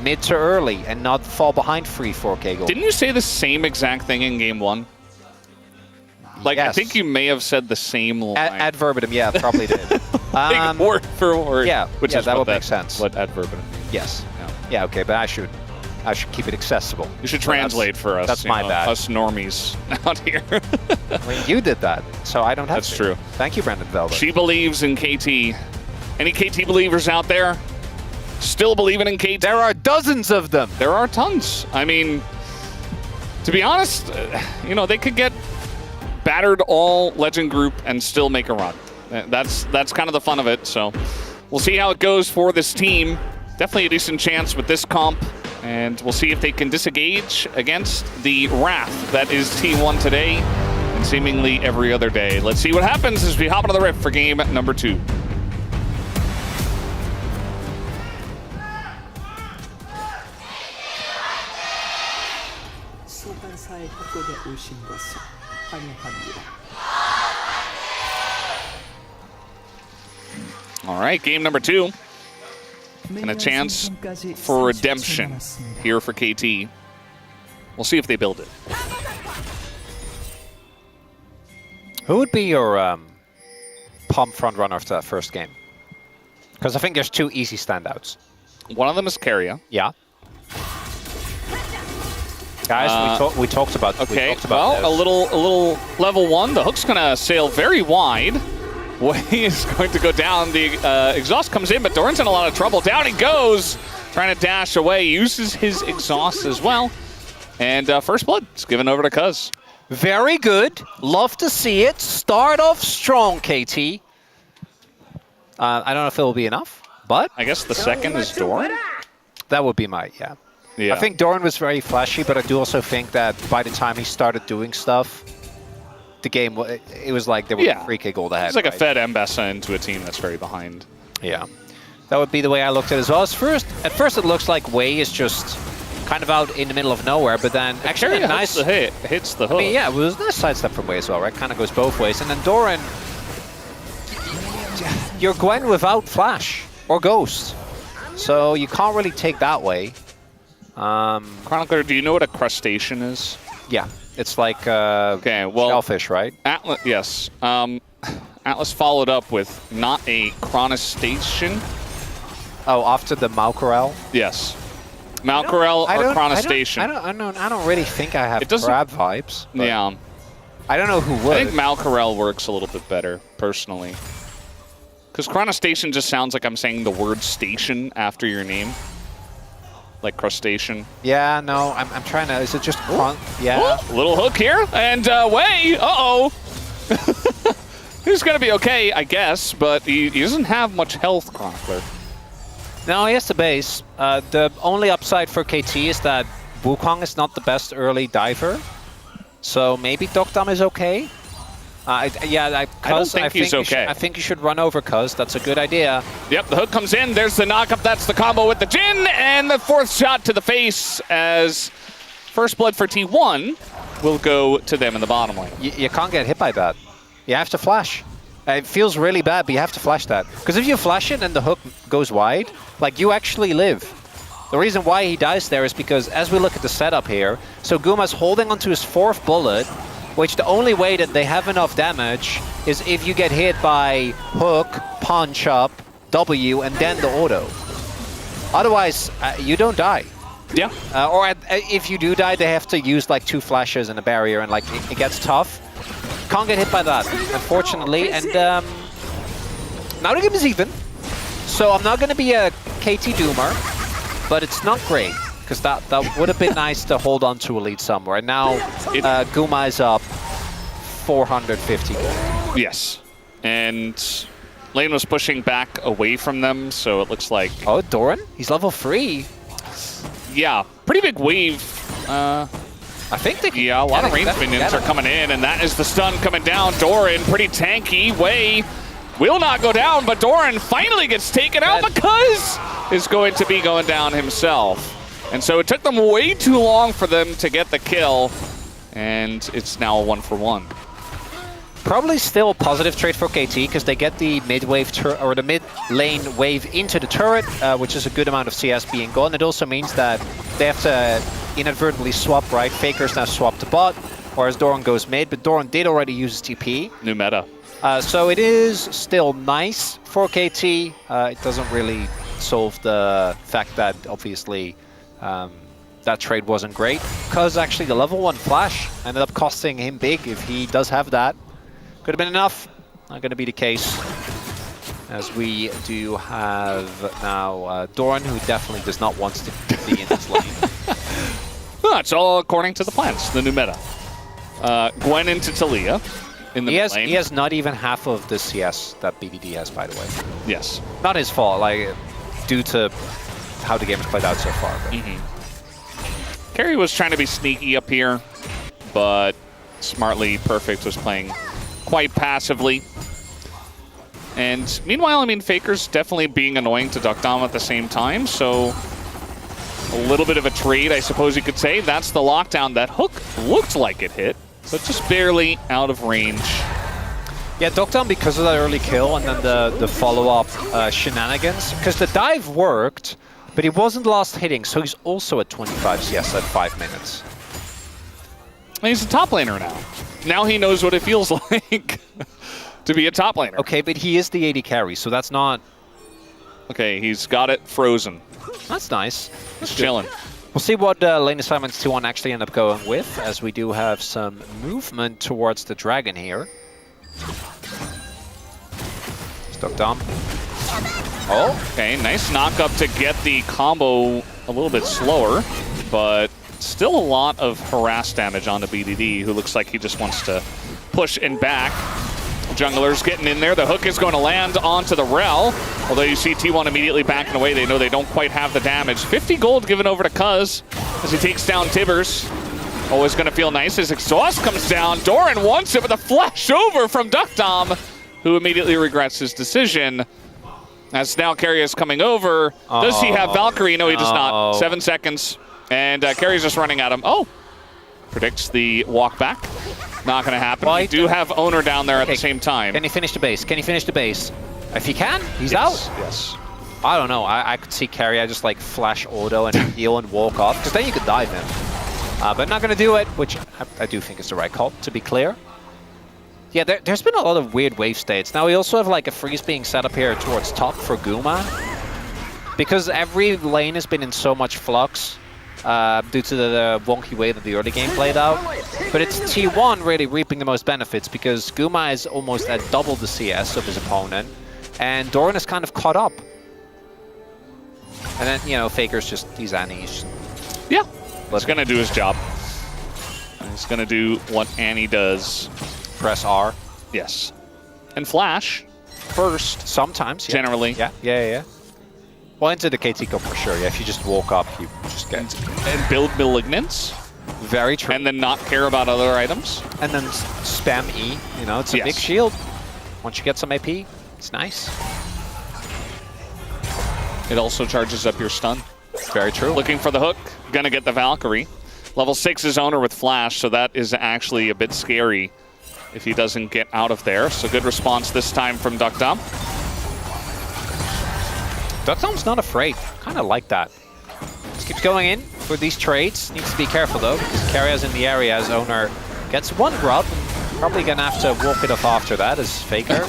mid to early and not fall behind 3-4K gold? Didn't you say the same exact thing in game one? Like, yes. I think you may have said the same line. Ad verbatim, yeah, probably did. Like word for word. Yeah, which is that would make sense. What ad verbatim means. Yes. Yeah, okay, but I should keep it accessible. You should translate for us. That's my bad. Us normies out here. I mean, you did that, so I don't have to. That's true. Thank you, Brandon Velvet. She believes in KT. Any KT believers out there still believing in KT? There are dozens of them. There are tons. I mean, to be honest, you know, they could get battered all Legend group and still make a run. That's kind of the fun of it. So we'll see how it goes for this team. Definitely a decent chance with this comp. And we'll see if they can disengage against the wrath that is T1 today and seemingly every other day. Let's see what happens as we hop into the rift for game number 2. 소환사의 협곡에 오신 것을 환영합니다. All right, game number 2. And a chance for redemption here for KT. We'll see if they build it. Who would be your pump front runner after that first game? Because I think there's 2 easy standouts. One of them is Keria. Yeah. Guys, we talked about. Okay. We talked about a little level 1. The hook's gonna sail very wide. Way is going to go down. The exhaust comes in, but Doran's in a lot of trouble. Down he goes, trying to dash away. Uses his exhaust as well. And first blood is given over to Cuz. Very good. Love to see it. Start off strong, KT. I don't know if it will be enough, but... I guess the second is Doran? That would be my, yeah. I think Doran was very flashy, but I do also think that by the time he started doing stuff, the game, it was like they were free kick all the head. It's like a fed Mbessa into a team that's very behind. Yeah. That would be the way I looked at it as well. At first it looks like Wei is just kind of out in the middle of nowhere, but then actually a nice hits the hook. I mean, yeah, it was a nice sidestep from Wei as well, right? Kind of goes both ways. And then Doran, you're Gwen without Flash or Ghost, so you can't really take that way. Chronicler, do you know what a crustacean is? Yeah, it's like shellfish, right? Atlas, yes. Atlas followed up with not a crustacean. Oh, after the Malcorel? Yes. Malcorel or crustacean. I don't really think I have crab vibes. Yeah. I don't know who would. I think Malcorel works a little bit better, personally. Because crustacean just sounds like I'm saying the word station after your name. Like crustacean. Yeah, no, I'm trying to, is it just yeah. Ooh, little hook here, and Wei, uh-oh. He's gonna be okay, I guess, but he doesn't have much health, Chronicler. No, he has the base. The only upside for KT is that Wukong is not the best early diver. So maybe Dokdam is okay. I don't think he's okay. I think you should run over Cuz. That's a good idea. Yep, the hook comes in. There's the knockup. That's the combo with the Jin. And the fourth shot to the face as first blood for T1 will go to them in the bottom lane. You can't get hit by that. You have to flash. It feels really bad, but you have to flash that. Because if you flash it and the hook goes wide, like, you actually live. The reason why he dies there is because, as we look at the setup here, so Guma's holding onto his fourth bullet, which the only way that they have enough damage is if you get hit by hook, punch up, W, and then the auto. Otherwise, you don't die. Yeah. If you do die, they have to use like 2 flashes and a barrier, and like it gets tough. Can't get hit by that, unfortunately. And now the game is even. So I'm not going to be a KT Doomer, but it's not great. Because that would have been nice to hold on to a lead somewhere. And now Guma is up 450 gold. Yes. And Lane was pushing back away from them, so it looks like... Oh, Doran? He's level 3. Yeah, pretty big wave. I think they can... Yeah, a lot of range minions are coming in, and that is the stun coming down. Doran, pretty tanky. Wei will not go down, but Doran finally gets taken out because is going to be going down himself. And so it took them way too long for them to get the kill, and it's now a 1-for-1. Probably still a positive trade for KT, because they get the mid-wave or the mid-lane wave into the turret, which is a good amount of CS being gone. It also means that they have to inadvertently swap, right? Faker's now swapped to bot, whereas Doran goes mid, but Doran did already use his TP. New meta. So it is still nice for KT. It doesn't really solve the fact that, obviously, that trade wasn't great, because actually the level 1 flash ended up costing him big if he does have that. Could have been enough. Not going to be the case, as we do have now Doran, who definitely does not want to be in this lane. Well, it's all according to the plans, the new meta. Gwen into Talia in the mid lane. He has not even half of the CS that BDD has, by the way. Yes. Not his fault, like, due to how the game has played out so far. But. Carry was trying to be sneaky up here, but smartly Perfect was playing quite passively. And meanwhile, I mean, Faker's definitely being annoying to Dokdam at the same time, so a little bit of a trade, I suppose you could say. That's the lockdown. That hook looked like it hit, but just barely out of range. Yeah, Dokdam, because of that early kill and then the follow-up shenanigans, because the dive worked, but he wasn't last hitting, so he's also at 25 CS at 5 minutes. And he's a top laner now. Now he knows what it feels like to be a top laner. Okay, but he is the AD carry, so that's not... Okay, he's got it frozen. That's nice. He's chilling. We'll see what lane assignments 2-1 actually end up going with, as we do have some movement towards the dragon here. Dokdam. Oh, okay, nice knockup to get the combo a little bit slower, but still a lot of harass damage onto BDD, who looks like he just wants to push and back. Junglers getting in there. The hook is going to land onto the Rel. Although you see T1 immediately backing away. They know they don't quite have the damage. 50 gold given over to Cuz as he takes down Tibbers. Always going to feel nice as Exhaust comes down. Doran wants it with a flash over from Duckdom, who immediately regrets his decision. As now Carry is coming over. Does he have Valkyrie? No, he does not. 7 seconds. And Carry's just running at him. Oh, predicts the walk back. Not going to happen. We do have Owner down there at the same time. Can he finish the base? Can he finish the base? If he can, he's out. Yes. I don't know. I could see Carry. I just like flash auto and heal and walk off, because then you could dive him. But not going to do it, which I do think is the right call, to be clear. Yeah, there's been a lot of weird wave states. Now we also have like a freeze being set up here towards top for Guma, because every lane has been in so much flux due to the wonky way that the early game played out. But it's T1 really reaping the most benefits, because Guma is almost at double the CS of his opponent, and Doran is kind of caught up. And then, you know, Faker's just, he's Annie. Yeah. He's going to do his job. He's going to do what Annie does. Press R. Yes. And flash first. Sometimes. Yeah. Generally. Yeah. Well, into the KT Cup for sure. Yeah, if you just walk up, you just get... And build Malignance. Very true. And then not care about other items. And then spam E. You know, it's a big shield. Once you get some AP, it's nice. It also charges up your stun. Very true. Looking for the hook. Gonna get the Valkyrie. Level 6 is Owner with flash, so that is actually a bit scary if he doesn't get out of there. So good response this time from Duckdom. Duckdom's not afraid. Kind of like that. Just keeps going in for these trades. Needs to be careful though, because Carrier's in the area as Owner gets one grub. Probably gonna have to walk it off after that as Faker.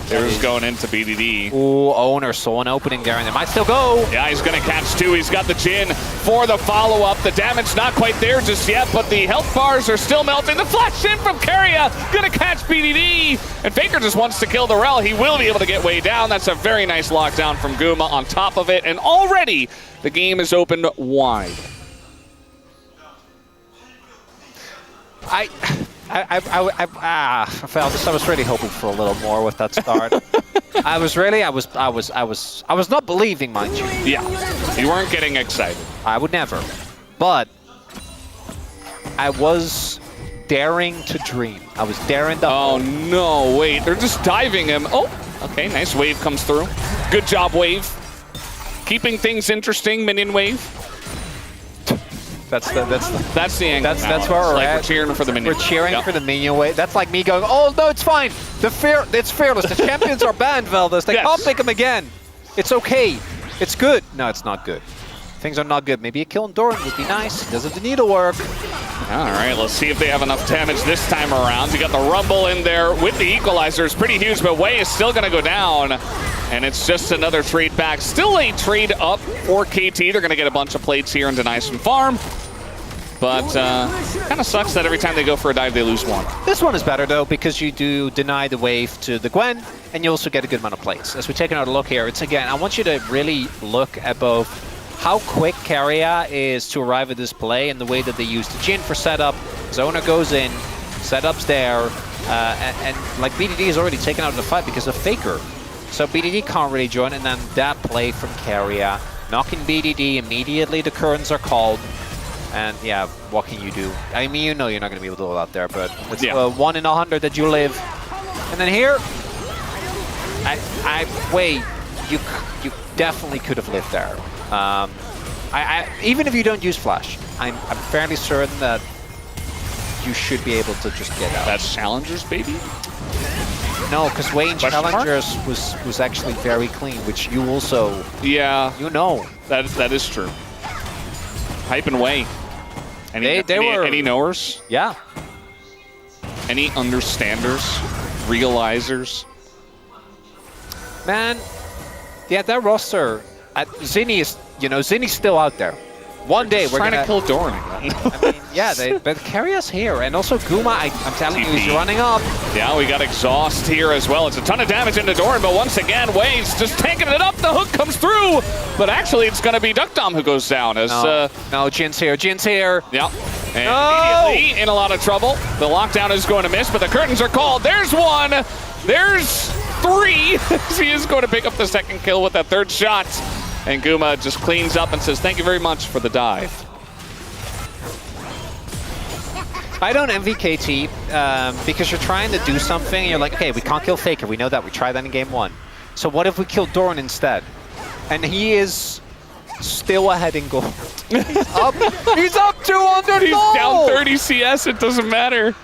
There's going into BDD. Ooh, Owner saw an opening there, and it might still go. Yeah, he's going to catch two. He's got the Jin for the follow-up. The damage not quite there just yet, but the health bars are still melting. The flash in from Carrier, going to catch BDD. And Faker just wants to kill the Rel. He will be able to get way down. That's a very nice lockdown from Guma on top of it. And already the game is opened wide. I was really hoping for a little more with that start. I was not believing, mind you. Yeah, you weren't getting excited. I would never, but I was daring to dream. I was daring to. Oh no! Wait, they're just diving him. Oh, okay, nice wave comes through. Good job, wave. Keeping things interesting, minion wave. That's the angle. That's where we're at. We're cheering for the minion. We're cheering for the minion wave. That's like me going, oh no, it's fine. It's fearless. The champions are banned, Veldas. They can't pick them again. It's okay. It's good. No, it's not good. Things are not good. Maybe a kill on Doran would be nice. He does have the needlework. All right, let's see if they have enough damage this time around. You got the Rumble in there with the Equalizer. It's pretty huge, but Wei is still going to go down. And it's just another trade back. Still a trade up for KT. They're going to get a bunch of plates here and deny some farm. But kind of sucks that every time they go for a dive, they lose one. This one is better, though, because you do deny the wave to the Gwen, and you also get a good amount of plates. As we take another look here, it's again, I want you to really look at both how quick Carrier is to arrive at this play and the way that they use the Jin for setup. Owner goes in, setup's there, and like BDD is already taken out of the fight because of Faker. So BDD can't really join, and then that play from Carrier, knocking BDD immediately, the currents are called. And yeah, what can you do? I mean, you know you're not going to be able to do it out there, but it's 1 in 100 that you live. And then here, wait, you definitely could have lived there. Even if you don't use flash, I'm fairly certain that you should be able to just get out. That's Challengers, baby? No, because Wayne Challengers was actually very clean, which you also, you know. That is true. Hype and Wei. Any knowers? Yeah. Any understanders? Realizers? Man, yeah, that roster, Zinni is, Zinni's still out there. One day we're trying to kill Doran again. I mean, yeah, but Carrier's here, and also Guma, I'm telling you, he's running up. Yeah, we got Exhaust here as well. It's a ton of damage into Doran, but once again, Wei's just tanking it up. The hook comes through, but actually it's going to be Duckdom who goes down. As no, Jin's here. Yeah, and immediately in a lot of trouble. The lockdown is going to miss, but the curtains are called. There's one. There's 3. He is going to pick up the second kill with that 3rd shot. And Guma just cleans up and says, thank you very much for the dive. I don't envy KT because you're trying to do something and you're like, okay, we can't kill Faker. We know that. We tried that in game 1. So what if we kill Doran instead? And he is still ahead in gold. He's up 200 He's gold! down 30 CS. It doesn't matter.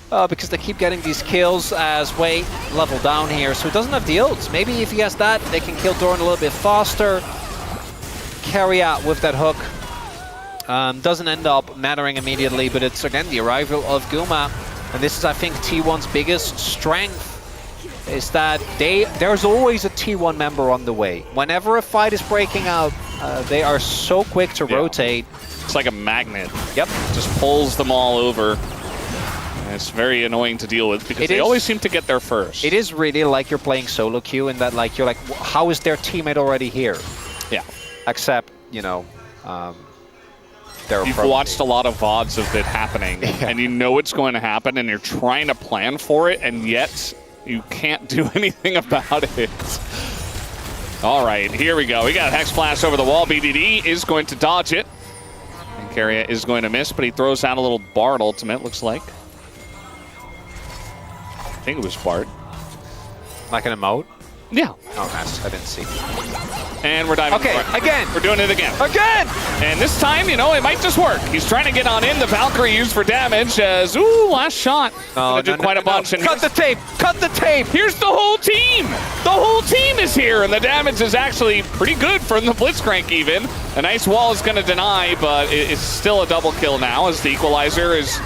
Because they keep getting these kills as Wei level down here. So he doesn't have the ults. Maybe if he has that, they can kill Doran a little bit faster. Carry out with that hook. Doesn't end up mattering immediately, but it's again the arrival of Guma. And this is, I think, T1's biggest strength, is that there's always a T1 member on the way. Whenever a fight is breaking out, they are so quick to rotate. It's like a magnet. Yep. Just pulls them all over. And it's very annoying to deal with because they always seem to get there first. It is really like you're playing solo queue in that, like, you're like, how is their teammate already here? Yeah. Except, you know, you've watched a lot of VODs of it happening, and you know it's going to happen, and you're trying to plan for it, and yet you can't do anything about it. All right, here we go. We got a Hex Flash over the wall. BDD is going to dodge it. And Carrier is going to miss, but he throws out a little Bard ultimate, looks like. I think it was Bard. Like an emote? Yeah. Oh, nice. I didn't see. And we're diving. Okay, again. We're doing it again. Again! And this time, you know, it might just work. He's trying to get on in. The Valkyrie used for damage as, ooh, last shot. Oh, do quite a bunch. And cut the tape! Cut the tape! Here's the whole team! The whole team is here, and the damage is actually pretty good from the Blitzcrank even. A nice wall is going to deny, but it's still a double kill now as the equalizer is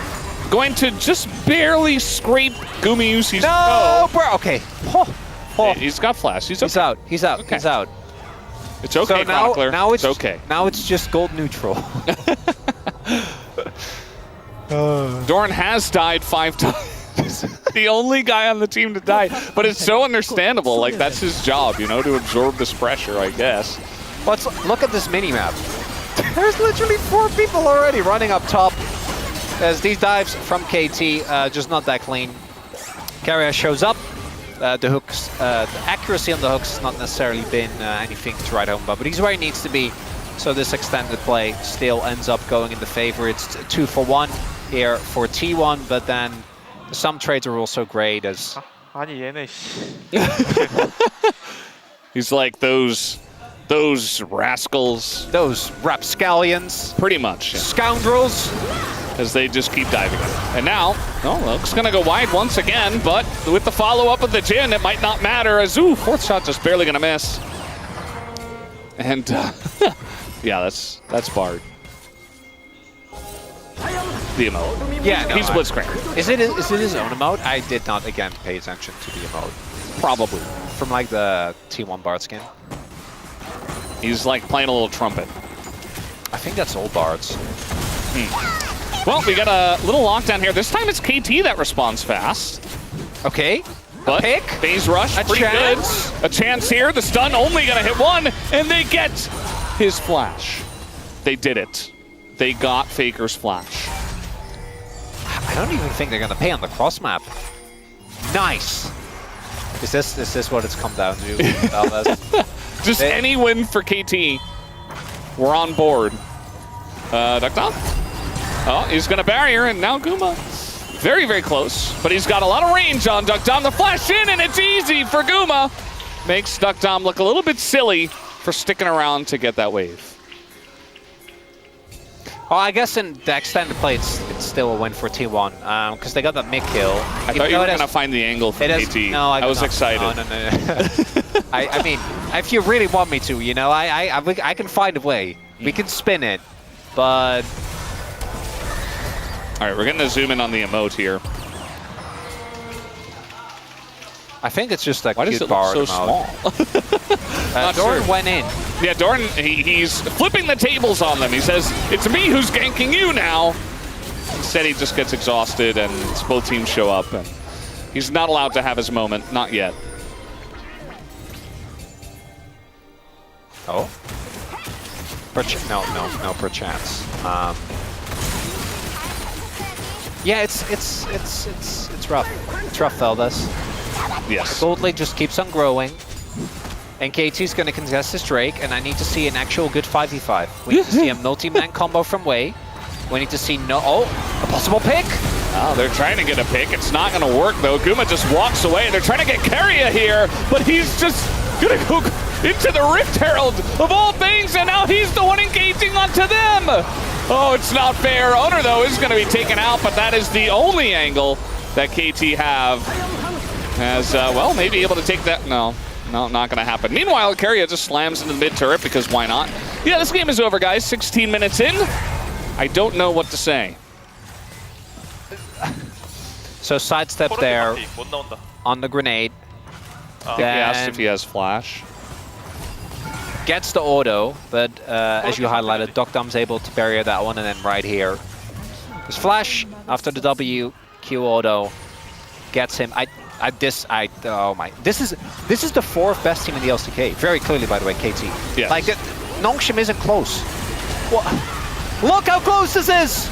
going to just barely scrape Gumiusi's toe. Bro, okay. He's got flash. He's out. He's out. Okay. He's out. It's okay, so now, Chronicler. Now it's okay. Now it's just gold neutral. Doran has died 5 times. The only guy on the team to die. But it's so understandable. Like, that's his job, you know, to absorb this pressure, I guess. Let's look at this mini-map. There's literally 4 people already running up top. As these dives from KT, just not that clean. Carrier shows up. The hooks, the accuracy on the hooks has not necessarily been anything to write home about, but he's where he needs to be. So this extended play still ends up going in the favor. It's 2 for 1 here for T1, but then some trades are also great as... He's like those rascals. Those rapscallions. Pretty much. Yeah. Scoundrels. As they just keep diving in. And now, Luke's going to go wide once again, but with the follow-up of the Jhin, it might not matter. As, ooh, 4th shot just barely going to miss. And, yeah, that's Bard. The emote. Yeah, no, he's Blitzcrank. Is it his own emote? I did not, again, pay attention to the emote. Probably. From, like, the T1 Bard skin. He's, like, playing a little trumpet. I think that's all Bards. Well, we got a little lockdown here. This time it's KT that responds fast. Okay. But phase rush, pretty good. A chance here. The stun only going to hit 1, and they get his flash. They did it. They got Faker's flash. I don't even think they're going to pay on the cross map. Nice. Is this what it's come down to? Just any win for KT. We're on board. Duckdown? Oh, he's going to barrier, and now Guma. Very, very close, but he's got a lot of range on Duckdown. The flash in, and it's easy for Guma. Makes Duckdown look a little bit silly for sticking around to get that wave. Oh, I guess in the extended play, it's still a win for T1, because they got that mid kill. I thought you were going to find the angle for KT. No, I was excited. No. I mean, if you really want me to, you know, I can find a way. We can spin it, but... All right, we're going to zoom in on the emote here. I think it's just a Why cute does it look so small? Doran went in. Yeah, Doran, he's flipping the tables on them. He says, it's me who's ganking you now. Instead, he just gets exhausted, and both teams show up. And he's not allowed to have his moment. Not yet. Oh? No, perchance. Yeah, it's rough. It's rough, Feldas. Yes. Gold lead just keeps on growing. And KT's going to contest this Drake, and I need to see an actual good 5v5. We need to see a multi-man combo from Wei. We need to see a possible pick. Oh, they're trying to get a pick. It's not going to work, though. Guma just walks away. They're trying to get Keria here, but he's just going to go into the Rift Herald of all things, and now he's the one engaging onto them. Oh, it's not fair. Owner, though, is going to be taken out, but that is the only angle that KT have. As, well, maybe able to take that. No, not going to happen. Meanwhile, Keria just slams into the mid turret because why not? Yeah, this game is over, guys. 16 minutes in. I don't know what to say. So sidestep there on the grenade. I think he asked if he has flash. Gets the auto, but as you highlighted, Dokdam's able to barrier that one, and then right here. His flash after the W, Q auto, gets him. Oh my. This is the 4th best team in the LCK. Very clearly, by the way, KT. Yes. Like, Nongshim isn't close. What? Look how close this is!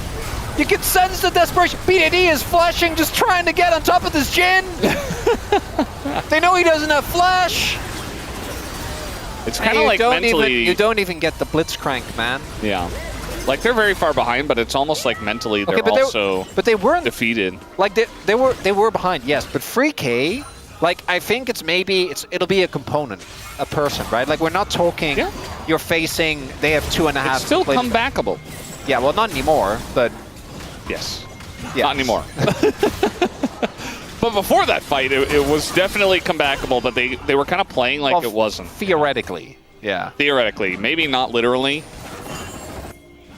You can sense the desperation. BDD is flashing, just trying to get on top of this Jhin. They know he doesn't have flash. It's kind of like mentally... You don't even get the Blitzcrank, man. Yeah. Like, they're very far behind, but it's almost like mentally they're also they weren't defeated. Like, they were behind, yes, but 3K, like, I think it'll be a component, a person, right? Like, we're not talking you're facing, they have 2.5. It's still comebackable. Yeah, well, not anymore, but... Yes. Yeah. Not anymore. But before that fight, it was definitely comebackable, but they were kind of playing like it wasn't. Theoretically, yeah. Theoretically. Maybe not literally.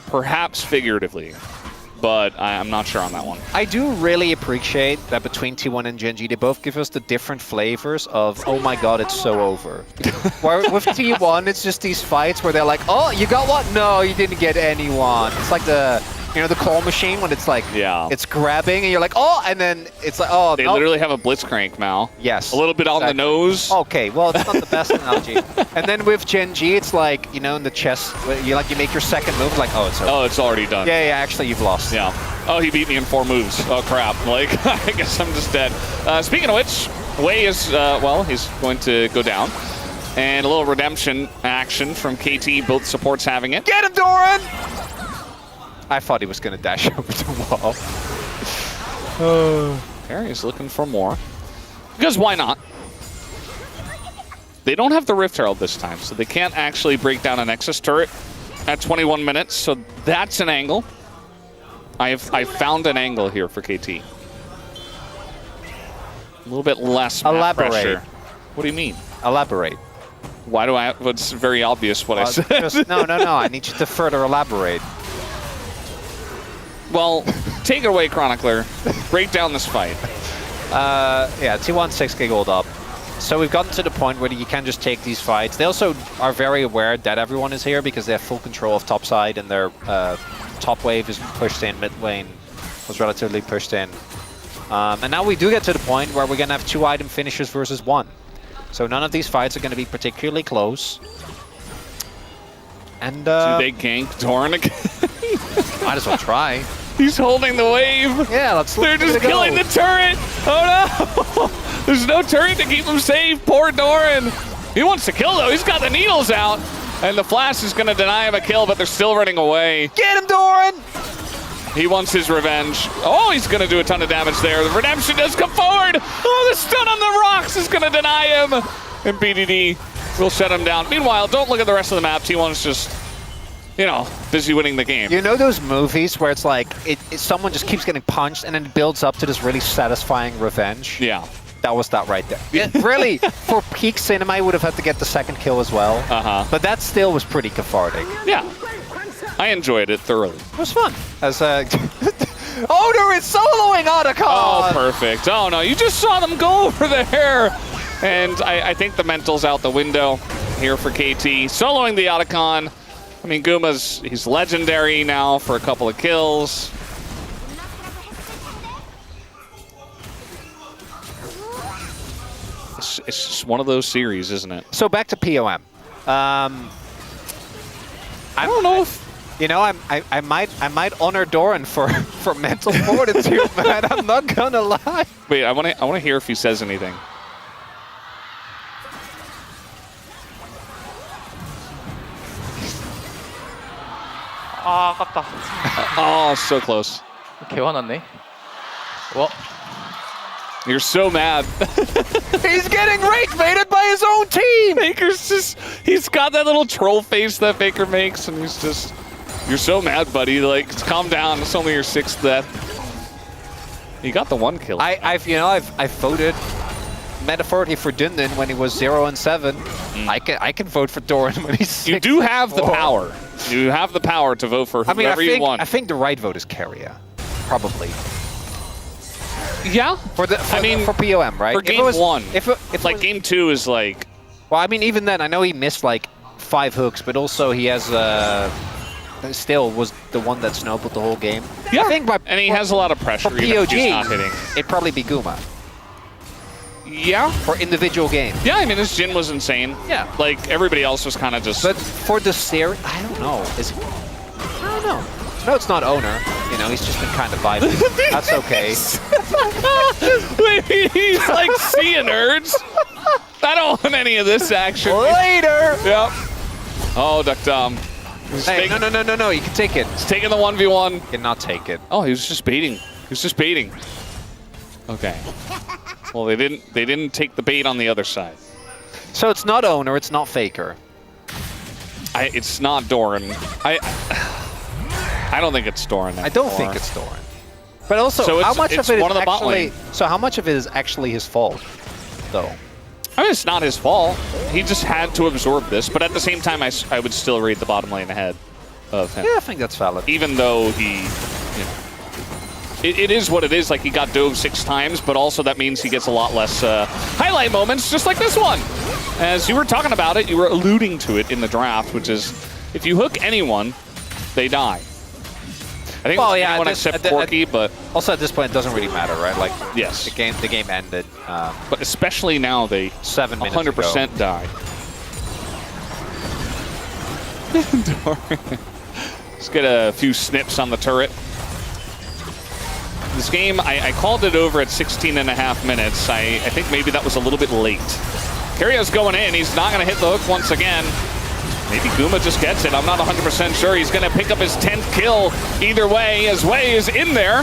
Perhaps figuratively. But I'm not sure on that one. I do really appreciate that between T1 and Gen.G, they both give us the different flavors of, oh my god, it's so over. Where with T1, it's just these fights where they're like, oh, you got what? No, you didn't get anyone. It's like the claw machine when it's like, it's grabbing and you're like, oh, and then it's like, oh, They literally have a Blitzcrank, Mal. Yes. A little bit on the nose. Okay, well, it's not the best analogy. And then with Gen.G, it's like, in the chess, you make your second move, like, oh, it's over. Oh, it's already done. Yeah, actually, you've lost. Yeah. Oh, he beat me in 4 moves. Oh, crap. Like, I guess I'm just dead. Speaking of which, Wei is, well, he's going to go down. And a little redemption action from KT, both supports having it. Get him, Doran! I thought he was going to dash over the wall. Harry's looking for more. Because why not? They don't have the Rift Herald this time, so they can't actually break down a Nexus turret at 21 minutes, so that's an angle. I found an angle here for KT. A little bit less map pressure. What do you mean? Elaborate. Why do I? It's very obvious what I said. No. I need you to further elaborate. Well, take it away, Chronicler. Break down this fight. Yeah, T1 6k gold up. So we've gotten to the point where you can just take these fights. They also are very aware that everyone is here because they have full control of top side and their top wave is pushed in, mid lane was relatively pushed in. And now we do get to the point where we're going to have 2 item finishers versus 1. So none of these fights are going to be particularly close. And do they gank Doran again? Might as well try. He's holding the wave. Yeah, They're just killing the turret. Oh no! There's no turret to keep him safe. Poor Doran. He wants to kill though. He's got the needles out. And the flash is going to deny him a kill, but they're still running away. Get him, Doran! He wants his revenge. Oh, he's going to do a ton of damage there. The redemption does come forward. Oh, the stun on the rocks is going to deny him. And BDD will shut him down. Meanwhile, don't look at the rest of the map. T1's just, busy winning the game. You know those movies where it's like someone just keeps getting punched and then it builds up to this really satisfying revenge? Yeah. That was that right there. Yeah, really, for peak cinema, I would have had to get the second kill as well. But that still was pretty cathartic. Yeah. I enjoyed it thoroughly. It was fun. As Owner is soloing Otacon! Oh, perfect. Oh, no, you just saw them go over there. And I think the mental's out the window here for KT. Soloing the Otacon. I mean, he's legendary now for a couple of kills. It's just one of those series, isn't it? So back to POM. I don't know if... I might honor Doran for mental fortitude, man. I'm not gonna lie. Wait, I want to hear if he says anything. 아, 아깝다. Oh, so close. 개 화났네. 와. You're so mad. He's getting rage baited by his own team! Faker's just, he's got that little troll face that Faker makes, and he's just, you're so mad, buddy. Like, calm down. It's only your 6th death. You got the 1 kill. I've voted metaphorically for Dundon when he was 0 and 7. I can vote for Doran when he's 6. You do have the power. You have the power to vote for whoever you want. I think the right vote is Keria, probably. Yeah. For POM, right? For game 1. If like game 2 is like. Well, I mean, even then, I know he missed like 5 hooks, but also he has still was the one that snowballed the whole game. Yeah. I think and he has a lot of pressure. For even if POG, he's not hitting. it'd probably be Guma. Yeah. For individual games. Yeah, I mean, his Jhin was insane. Yeah. Like, everybody else was kind of just... But for the series, I don't know. I don't know. No, it's not Owner. You know, he's just been kind of vibing. That's okay. Wait, he's like seeing nerds. I don't want any of this action. Later! Yep. Oh, Duck Dom. Hey, no, you can take it. He's taking the 1v1. You cannot take it. Oh, he was just baiting. He was just baiting. Okay. Well, they didn't take the bait on the other side. So it's not Owner, it's not Faker. It's not Doran. I don't think it's Doran. I don't think it's Doran. But also, so how much of it is actually? So how much of it is actually his fault, though? I mean, it's not his fault. He just had to absorb this. But at the same time, I would still rate the bottom lane ahead of him. Yeah, I think that's valid. Even though he, you know, it is what it is. Like, he got dove 6 times, but also that means he gets a lot less highlight moments, just like this one. As you were talking about it, you were alluding to it in the draft, which is if you hook anyone, they die. I think anyone except Corki, but also at this point it doesn't really matter, right? Like, yes, the game ended. But especially now, they 7 minutes 100% ago. die. Let's get a few snips on the turret. This game, I called it over at 16.5 minutes. I think maybe that was a little bit late. Keria's going in. He's not going to hit the hook once again. Maybe Guma just gets it. I'm not 100% sure. He's going to pick up his 10th kill either way, as Wei is in there,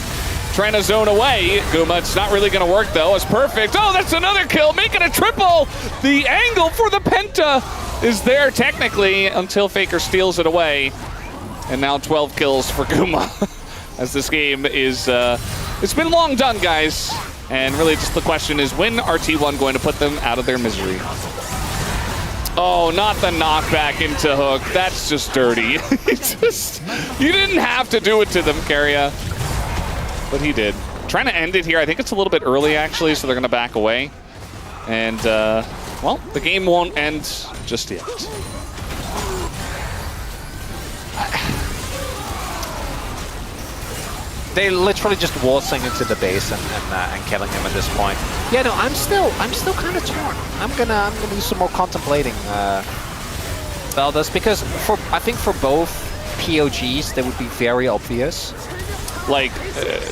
trying to zone away. Guma, it's not really going to work, though. It's perfect. Oh, that's another kill, making a triple. The angle for the Penta is there, technically, until Faker steals it away. And now 12 kills for Guma, as this game is... it's been long done, guys. And really, just the question is, when are T1 going to put them out of their misery? Oh, not the knockback into hook. That's just dirty. You didn't have to do it to them, Keria. But he did. Trying to end it here. I think it's a little bit early, actually, so they're going to back away. And, well, the game won't end just yet. They literally just waltzing into the base and killing him at this point. Yeah, no, I'm still kind of torn. I'm gonna do some more contemplating about this, because I think for both POGs they would be very obvious. Like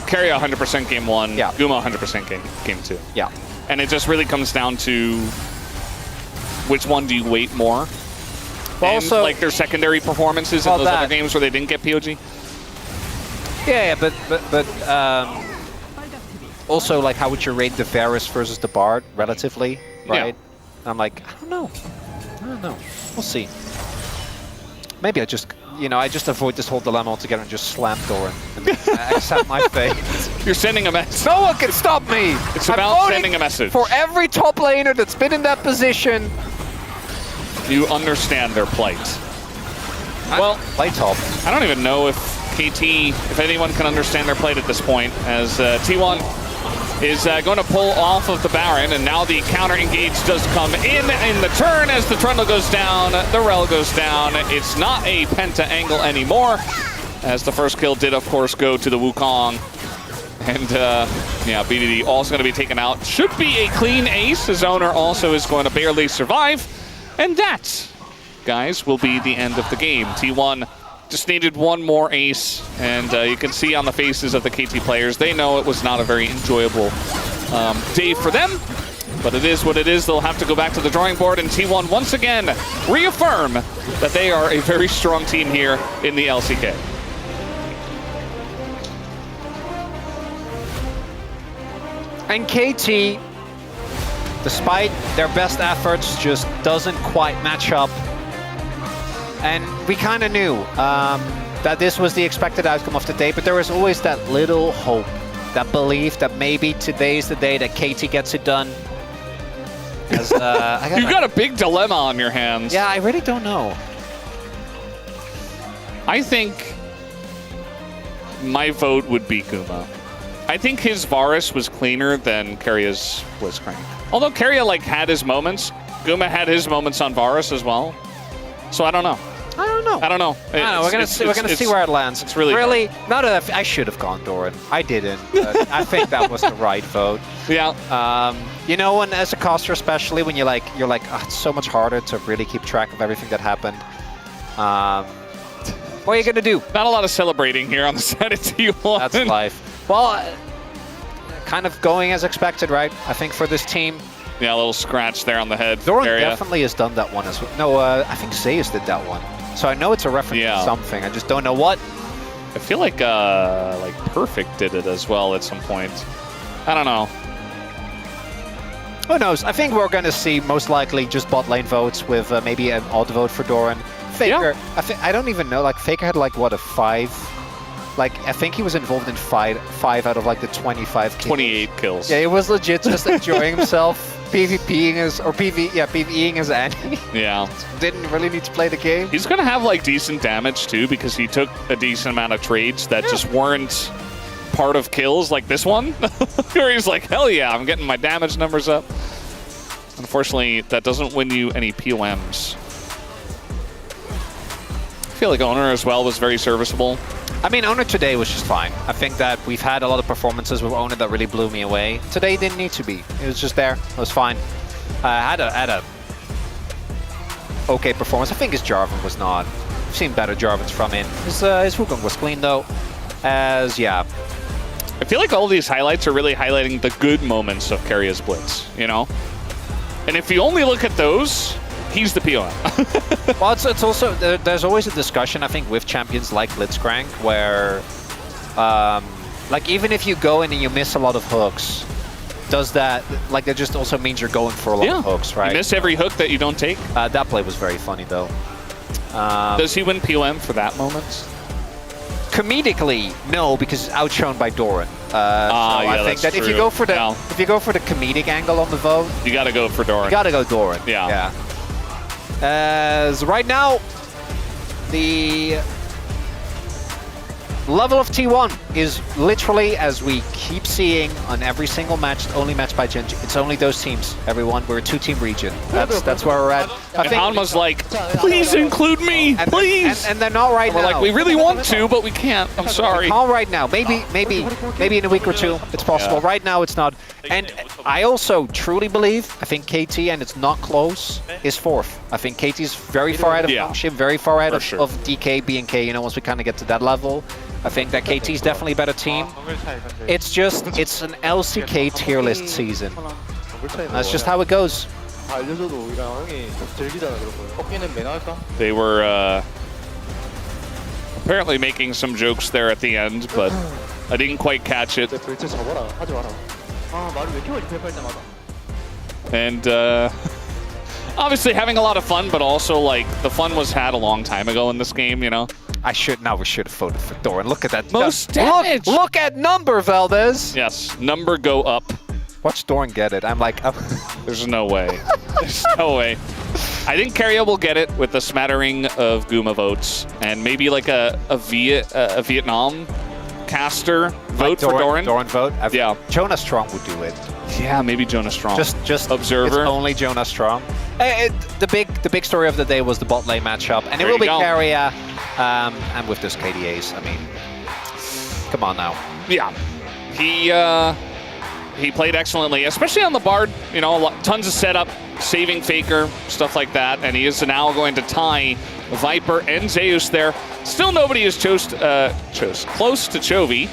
Keria 100% game 1, yeah. Guma 100% game 2. Yeah, and it just really comes down to which one do you weight more. But also, like their secondary performances in those other games where they didn't get POG. Yeah, but also, like, how would you rate the Varus versus the Bard relatively, right? Yeah. I'm like, I don't know. We'll see. Maybe I just avoid this whole dilemma altogether and just slam door and accept my fate. You're sending a message. No one can stop me. It's about sending a message. For every top laner that's been in that position. You understand their plight. Well, play top. I don't even know if KT, if anyone can understand their plight at this point, as T1 is going to pull off of the Baron, and now the counter engage does come in the turn as the Trundle goes down, the Rel goes down. It's not a Penta angle anymore, as the first kill did, of course, go to the Wukong. And, yeah, BDD also going to be taken out. Should be a clean ace. His owner also is going to barely survive. And that, guys, will be the end of the game. T1 just needed one more ace, and you can see on the faces of the KT players, they know it was not a very enjoyable day for them, but it is what it is. They'll have to go back to the drawing board, and T1 once again reaffirm that they are a very strong team here in the LCK. And KT, despite their best efforts, just doesn't quite match up. And we kind of knew that this was the expected outcome of the day, but there was always that little hope, that belief that maybe today's the day that KT gets it done. As, You've got a big dilemma on your hands. Yeah, I really don't know. I think my vote would be Guma. I think his Varus was cleaner than Karya's Blitzcrank. Although Karya like had his moments, Guma had his moments on Varus as well. So I don't know. I don't know. I don't know. We're gonna see where it lands. It's really not that I should have gone Doran. I didn't. But I think that was the right vote. Yeah. You know, when as a caster, especially when you're like, oh, it's so much harder to really keep track of everything that happened. What are you gonna do? Not a lot of celebrating here on the side of T1. That's life. Well, kind of going as expected, right? I think for this team. Yeah, a little scratch there on the head. Doran definitely has done that one as well. No, I think Zeus did that one. So I know it's a reference to something. I just don't know what. I feel like Perfect did it as well at some point. I don't know. Who knows? I think we're going to see most likely just bot lane votes with maybe an odd vote for Doran. Faker, yeah. I don't even know. Like Faker had like what, a 5? Like I think he was involved in 5 out of like the 25 kills. 28 kills. Yeah, he was legit just enjoying himself. PvPing his Annie. Yeah. Didn't really need to play the game. He's going to have like decent damage too because he took a decent amount of trades that just weren't part of kills like this one. Where he's like, hell yeah, I'm getting my damage numbers up. Unfortunately, that doesn't win you any POMs. I feel like Owner as well was very serviceable. I mean, Owner today was just fine. I think that we've had a lot of performances with Owner that really blew me away. Today didn't need to be. It was just there. It was fine. Had a okay performance. I think his Jarvan was not. I've seen better Jarvans from him. His Wukong was clean though. I feel like all these highlights are really highlighting the good moments of Karya's Blitz, you know? And if you only look at those, he's the POM. Well, it's also, there's always a discussion, I think, with champions like Blitzcrank, where, like, even if you go in and you miss a lot of hooks, does that, like, that just also means you're going for a lot of hooks, right? You miss every hook that you don't take? That play was very funny, though. Does he win POM for that moment? Comedically, no, because it's outshone by Doran. So I think that if you go for the comedic angle on the vote, you got to go for Doran. You got to go Doran. Yeah. As right now, the level of T1 is literally, as we keep seeing on every single match, only matched by Gen G. It's only those teams, everyone. We're a 2-team region. That's where we're at. I think Hanma's like, please include me, please. And they're not right now. We're like, we really want to, but we can't. I'm sorry. We can't right now. Maybe in a week or two, it's possible. Yeah. Right now, it's not. And I also truly believe, I think KT, and it's not close, is 4th. I think KT's very far out of Fellowship, very far out of DK, BNK, you know, once we kind of get to that level. I think that KT's definitely a better team. It's an LCK tier list season. That's just how it goes. They were apparently making some jokes there at the end, but I didn't quite catch it. And obviously having a lot of fun, but also like the fun was had a long time ago in this game, you know? We should have voted for Doran. Look at that. Most damage. Look at number, Valdez. Yes, number go up. Watch Doran get it. I'm like, there's no way. There's no way. I think Karya will get it with a smattering of Guma votes and maybe like a Vietnam caster vote for Doran. Doran vote? Yeah. Jonah Strong would do it. Yeah, maybe Jonah Strong. Just observer. It's only Jonah Strong. The big story of the day was the bot lane matchup, and it will be Karya. And with this KDAs, I mean, come on now. Yeah, he played excellently, especially on the Bard. You know, tons of setup, saving Faker, stuff like that, and he is now going to tie Viper and Zeus there. Still, nobody is close to Chovy,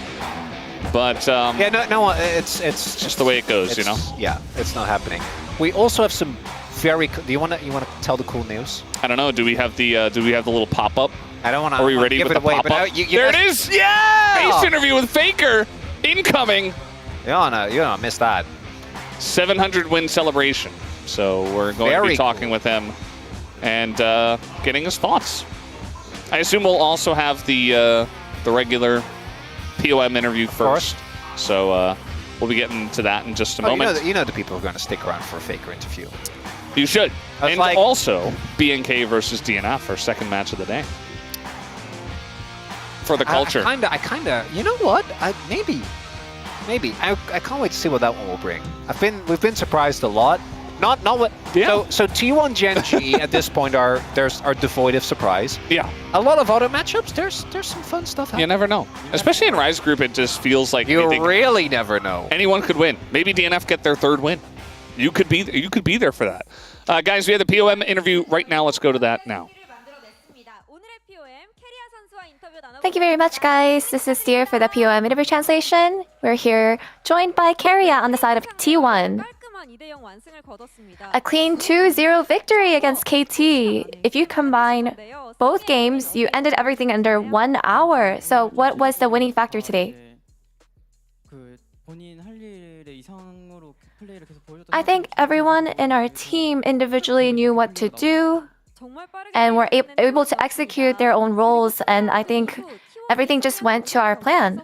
but yeah, no, it's just the way it goes, you know. Yeah, it's not happening. We also have some very. Do you want to tell the cool news? I don't know. Do we have the little pop up? I don't want to. Are we ready with the pop up? There it is. Yeah. Face interview with Faker incoming. You don't wanna miss that. 700 win celebration. So we're going to be talking with him and getting his thoughts. I assume we'll also have the regular POM interview first. So we'll be getting to that in just a moment. You know the people are going to stick around for a Faker interview. You should. And like, also BNK versus DNF, our second match of the day. For the culture. I kinda. You know what? Maybe. I can't wait to see what that one will bring. We've been surprised a lot. Not what. Yeah. So T1 Gen G at this point are devoid of surprise. Yeah. A lot of other matchups. There's some fun stuff happening. You never know. Especially in Rise Group, it just feels like you really never know. Anyone could win. Maybe DNF get their third win. You could be there for that. Guys, we have the POM interview right now. Let's go to that now. Thank you very much, guys. This is Steer for the POM interview translation. We're here joined by Keria on the side of T1. A clean 2-0 victory against KT. If you combine both games, you ended everything under 1 hour. So what was the winning factor today? I think everyone in our team individually knew what to do and were able to execute their own roles, and I think everything just went to our plan.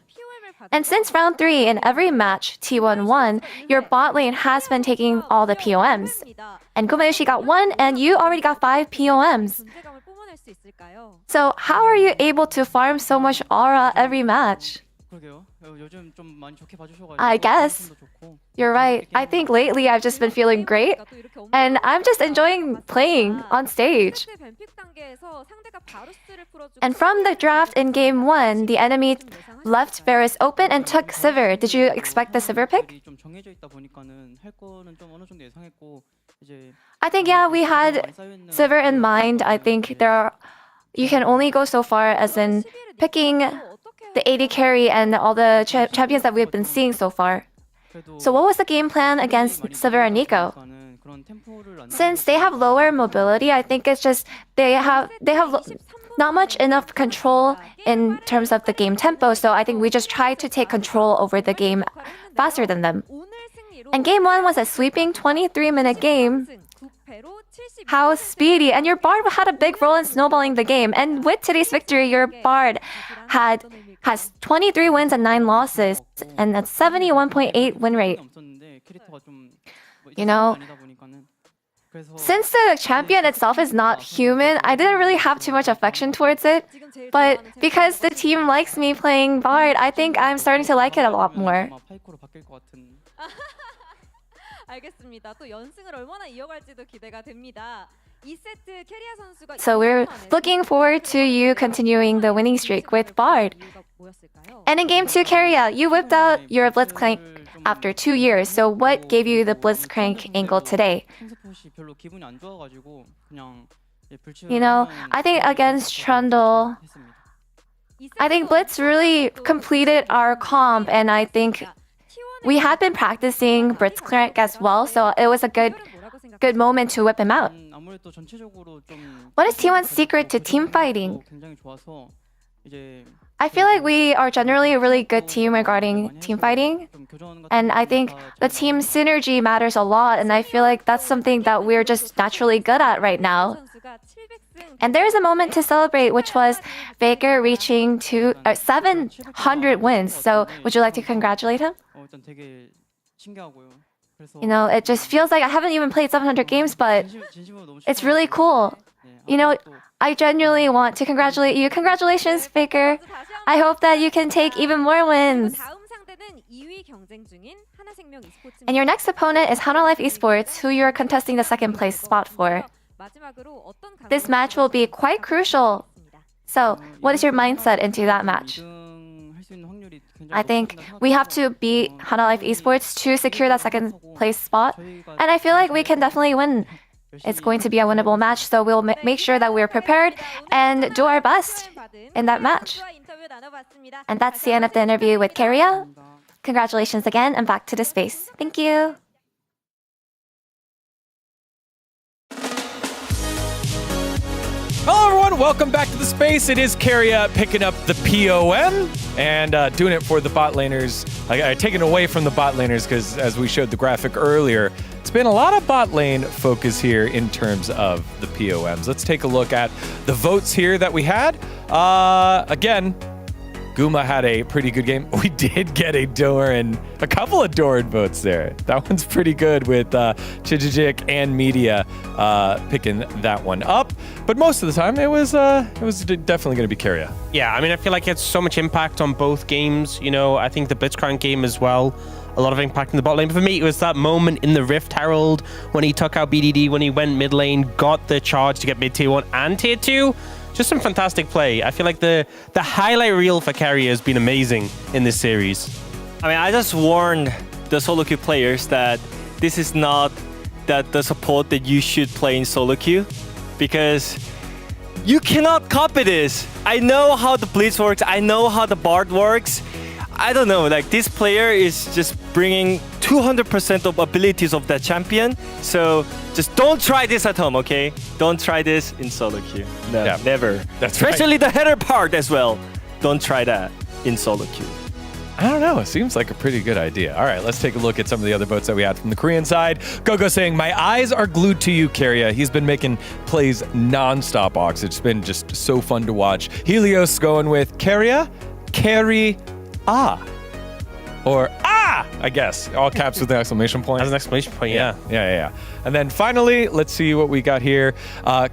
And since round 3 in every match T1 won, your bot lane has been taking all the POMs. And Gumayushi got 1 and you already got 5 POMs. So how are you able to farm so much aura every match? I guess. You're right. I think lately I've just been feeling great, and I'm just enjoying playing on stage. And from the draft in Game 1, the enemy left Varus open and took Sivir. Did you expect the Sivir pick? I think, yeah, we had Sivir in mind. I think you can only go so far as in picking the AD carry and all the champions that we've been seeing so far. So what was the game plan against Sivir and Nico? Since they have lower mobility, I think it's just they have not much enough control in terms of the game tempo, so I think we just tried to take control over the game faster than them. And Game 1 was a sweeping 23-minute game. How speedy! And your Bard had a big role in snowballing the game. And with today's victory, your Bard has 23 wins and 9 losses, and that's 71.8 win rate. You know, since the champion itself is not human, I didn't really have too much affection towards it. But because the team likes me playing Bard, I think I'm starting to like it a lot more. So we're looking forward to you continuing the winning streak with Bard. And in Game 2, Keria, you whipped out your Blitzcrank after 2 years. So what gave you the Blitzcrank angle today? You know, I think against Trundle, I think Blitz really completed our comp, and I think we had been practicing Blitzcrank as well, so it was a good moment to whip him out. What is T1's secret to team fighting? I feel like we are generally a really good team regarding team fighting, and I think the team synergy matters a lot, and I feel like that's something that we're just naturally good at right now. And there's a moment to celebrate, which was Faker reaching 700 wins. So would you like to congratulate him? You know, it just feels like I haven't even played 700 games, but it's really cool. You know, I genuinely want to congratulate you. Congratulations, Faker. I hope that you can take even more wins. And your next opponent is Hana Life Esports, who you're contesting the second place spot for. This match will be quite crucial. So, what is your mindset into that match? I think we have to beat Hana Life Esports to secure that second place spot. And I feel like we can definitely win. It's going to be a winnable match, so we'll make sure that we're prepared and do our best in that match. And that's the end of the interview with Keria. Congratulations again, and back to the space. Thank you. Hello everyone, everyone. Welcome back to the space. It is Keria picking up the POM and doing it for the bot laners. Taken away from the bot laners because, as we showed the graphic earlier, it's been a lot of bot lane focus here in terms of the POMs. Let's take a look at the votes here that we had. Again, Guma had a pretty good game. We did get a couple of Doran votes there. That one's pretty good with Chijijik and Media picking that one up. But most of the time, it was definitely going to be Keria. Yeah, I mean, I feel like it had so much impact on both games. You know, I think the Blitzcrank game as well, a lot of impact in the bot lane. But for me, it was that moment in the Rift Herald when he took out BDD, when he went mid lane, got the charge to get mid tier 1 and tier 2. Just some fantastic play. I feel like the highlight reel for Keria has been amazing in this series. I mean, I just warned the solo queue players that this is not the support that you should play in solo queue, because you cannot copy this. I know how the Blitz works. I know how the Bard works. I don't know, like this player is just bringing 200% of abilities of that champion. So just don't try this at home, okay? Don't try this in solo queue. No, Yeah. never. That's Especially the header part as well. Don't try that in solo queue. I don't know. It seems like a pretty good idea. All right, let's take a look at some of the other votes that we had from the Korean side. Gogo saying, my eyes are glued to you, Keria. He's been making plays non-stop, Ox. It's been just so fun to watch. Helios going with Keria, or I guess. All caps with an exclamation point. As an exclamation point, yeah. Yeah. And then finally, let's see what we got here.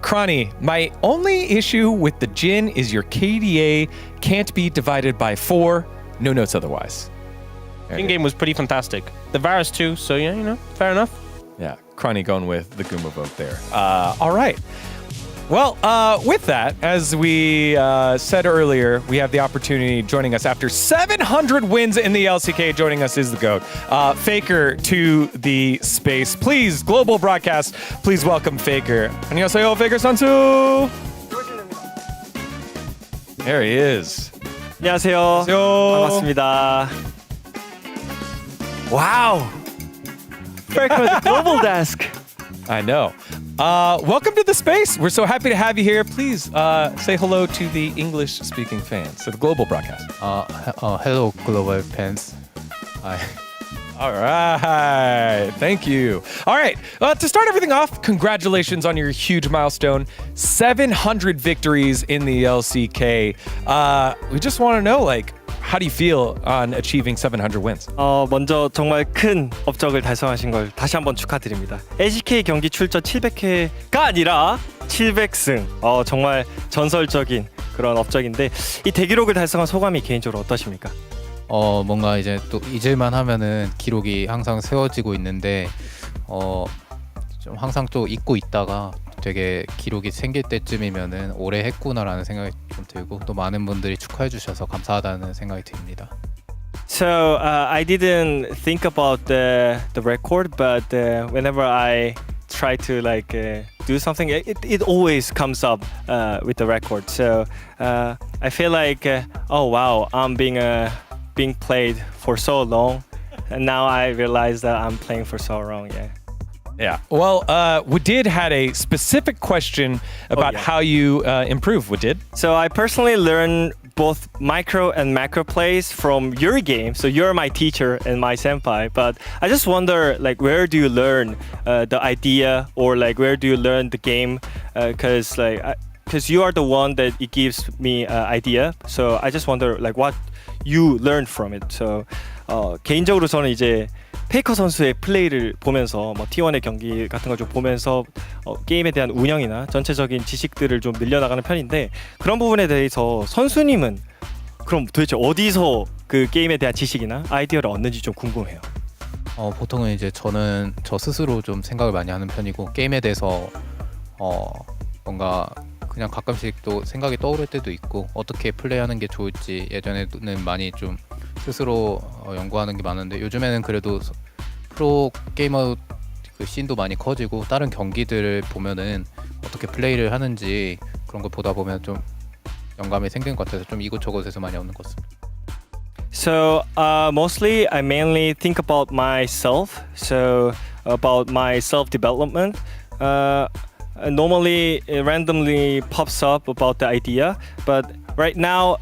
Kronny, my only issue with the Jhin is your KDA can't be divided by 4. No notes otherwise. Jhin game was pretty fantastic. The Varus too, so yeah, you know, fair enough. Yeah, Kronny going with the Guma vote there. All right. Well, with that, as we said earlier, we have the opportunity joining us after 700 wins in the LCK. Joining us is the GOAT. Faker to the space. Please, global broadcast, please welcome Faker. 안녕하세요, Faker 선수. There he is. 안녕하세요. 반갑습니다. Wow. Faker with the global desk. I know. Welcome to the space. We're so happy to have you here. Please say hello to the English-speaking fans, to the global broadcast. Hello, global fans. Hi. All right. Thank you. All right. To start everything off, congratulations on your huge milestone. 700 victories in the LCK. We just want to know, how do you feel on achieving 700 wins? 먼저 정말 큰 업적을 달성하신 걸 다시 한번 축하드립니다. LCK 경기 출전 700회가 아니라 700승. 정말 전설적인 그런 업적인데 이 대기록을 달성한 소감이 개인적으로 어떠십니까? 뭔가 이제 또 잊을만 하면은 기록이 항상 세워지고 있는데 좀 항상 또 잊고 있다가 되게 기록이 생길 때쯤이면은 오래 했구나라는 생각이 좀 들고 또 많은 분들이 축하해 주셔서 감사하다는 생각이 듭니다. So I didn't think about the record, but whenever I try to do something, it always comes up with the record. So I feel like oh wow, I'm being played for so long, and now I realize that I'm playing for so long. Yeah. Well, Wadid had a specific question about how you improve, Wadid. So I personally learn both micro and macro plays from your game. So you're my teacher and my senpai. But I just wonder, where do you learn the idea, or where do you learn the game? Because you are the one that it gives me idea. So I just wonder, what you learned from it. So 개인적으로 저는 이제 페이커 선수의 플레이를 보면서 T1의 경기 같은 걸 좀 보면서 게임에 대한 운영이나 전체적인 지식들을 좀 늘려나가는 편인데, 그런 부분에 대해서 선수님은 그럼 도대체 어디서 그 게임에 대한 지식이나 아이디어를 얻는지 좀 궁금해요. 보통은 이제 저는 저 스스로 좀 생각을 많이 하는 편이고, 게임에 대해서 뭔가 그냥 가끔씩 또 생각이 떠오를 때도 있고, 어떻게 플레이하는 게 좋을지 예전에는 많이 좀 스스로 연구하는 게 많은데, 요즘에는 그래도 프로 게이머 그 씬도 많이 커지고 다른 경기들을 보면은 어떻게 플레이를 하는지 그런 걸 보다 보면 좀 영감이 생긴 것 같아서 좀 이곳저곳에서 많이 얻는 것 같습니다. So mostly I mainly think about myself. So about my self-development. normally it randomly pops up about the idea, but right now,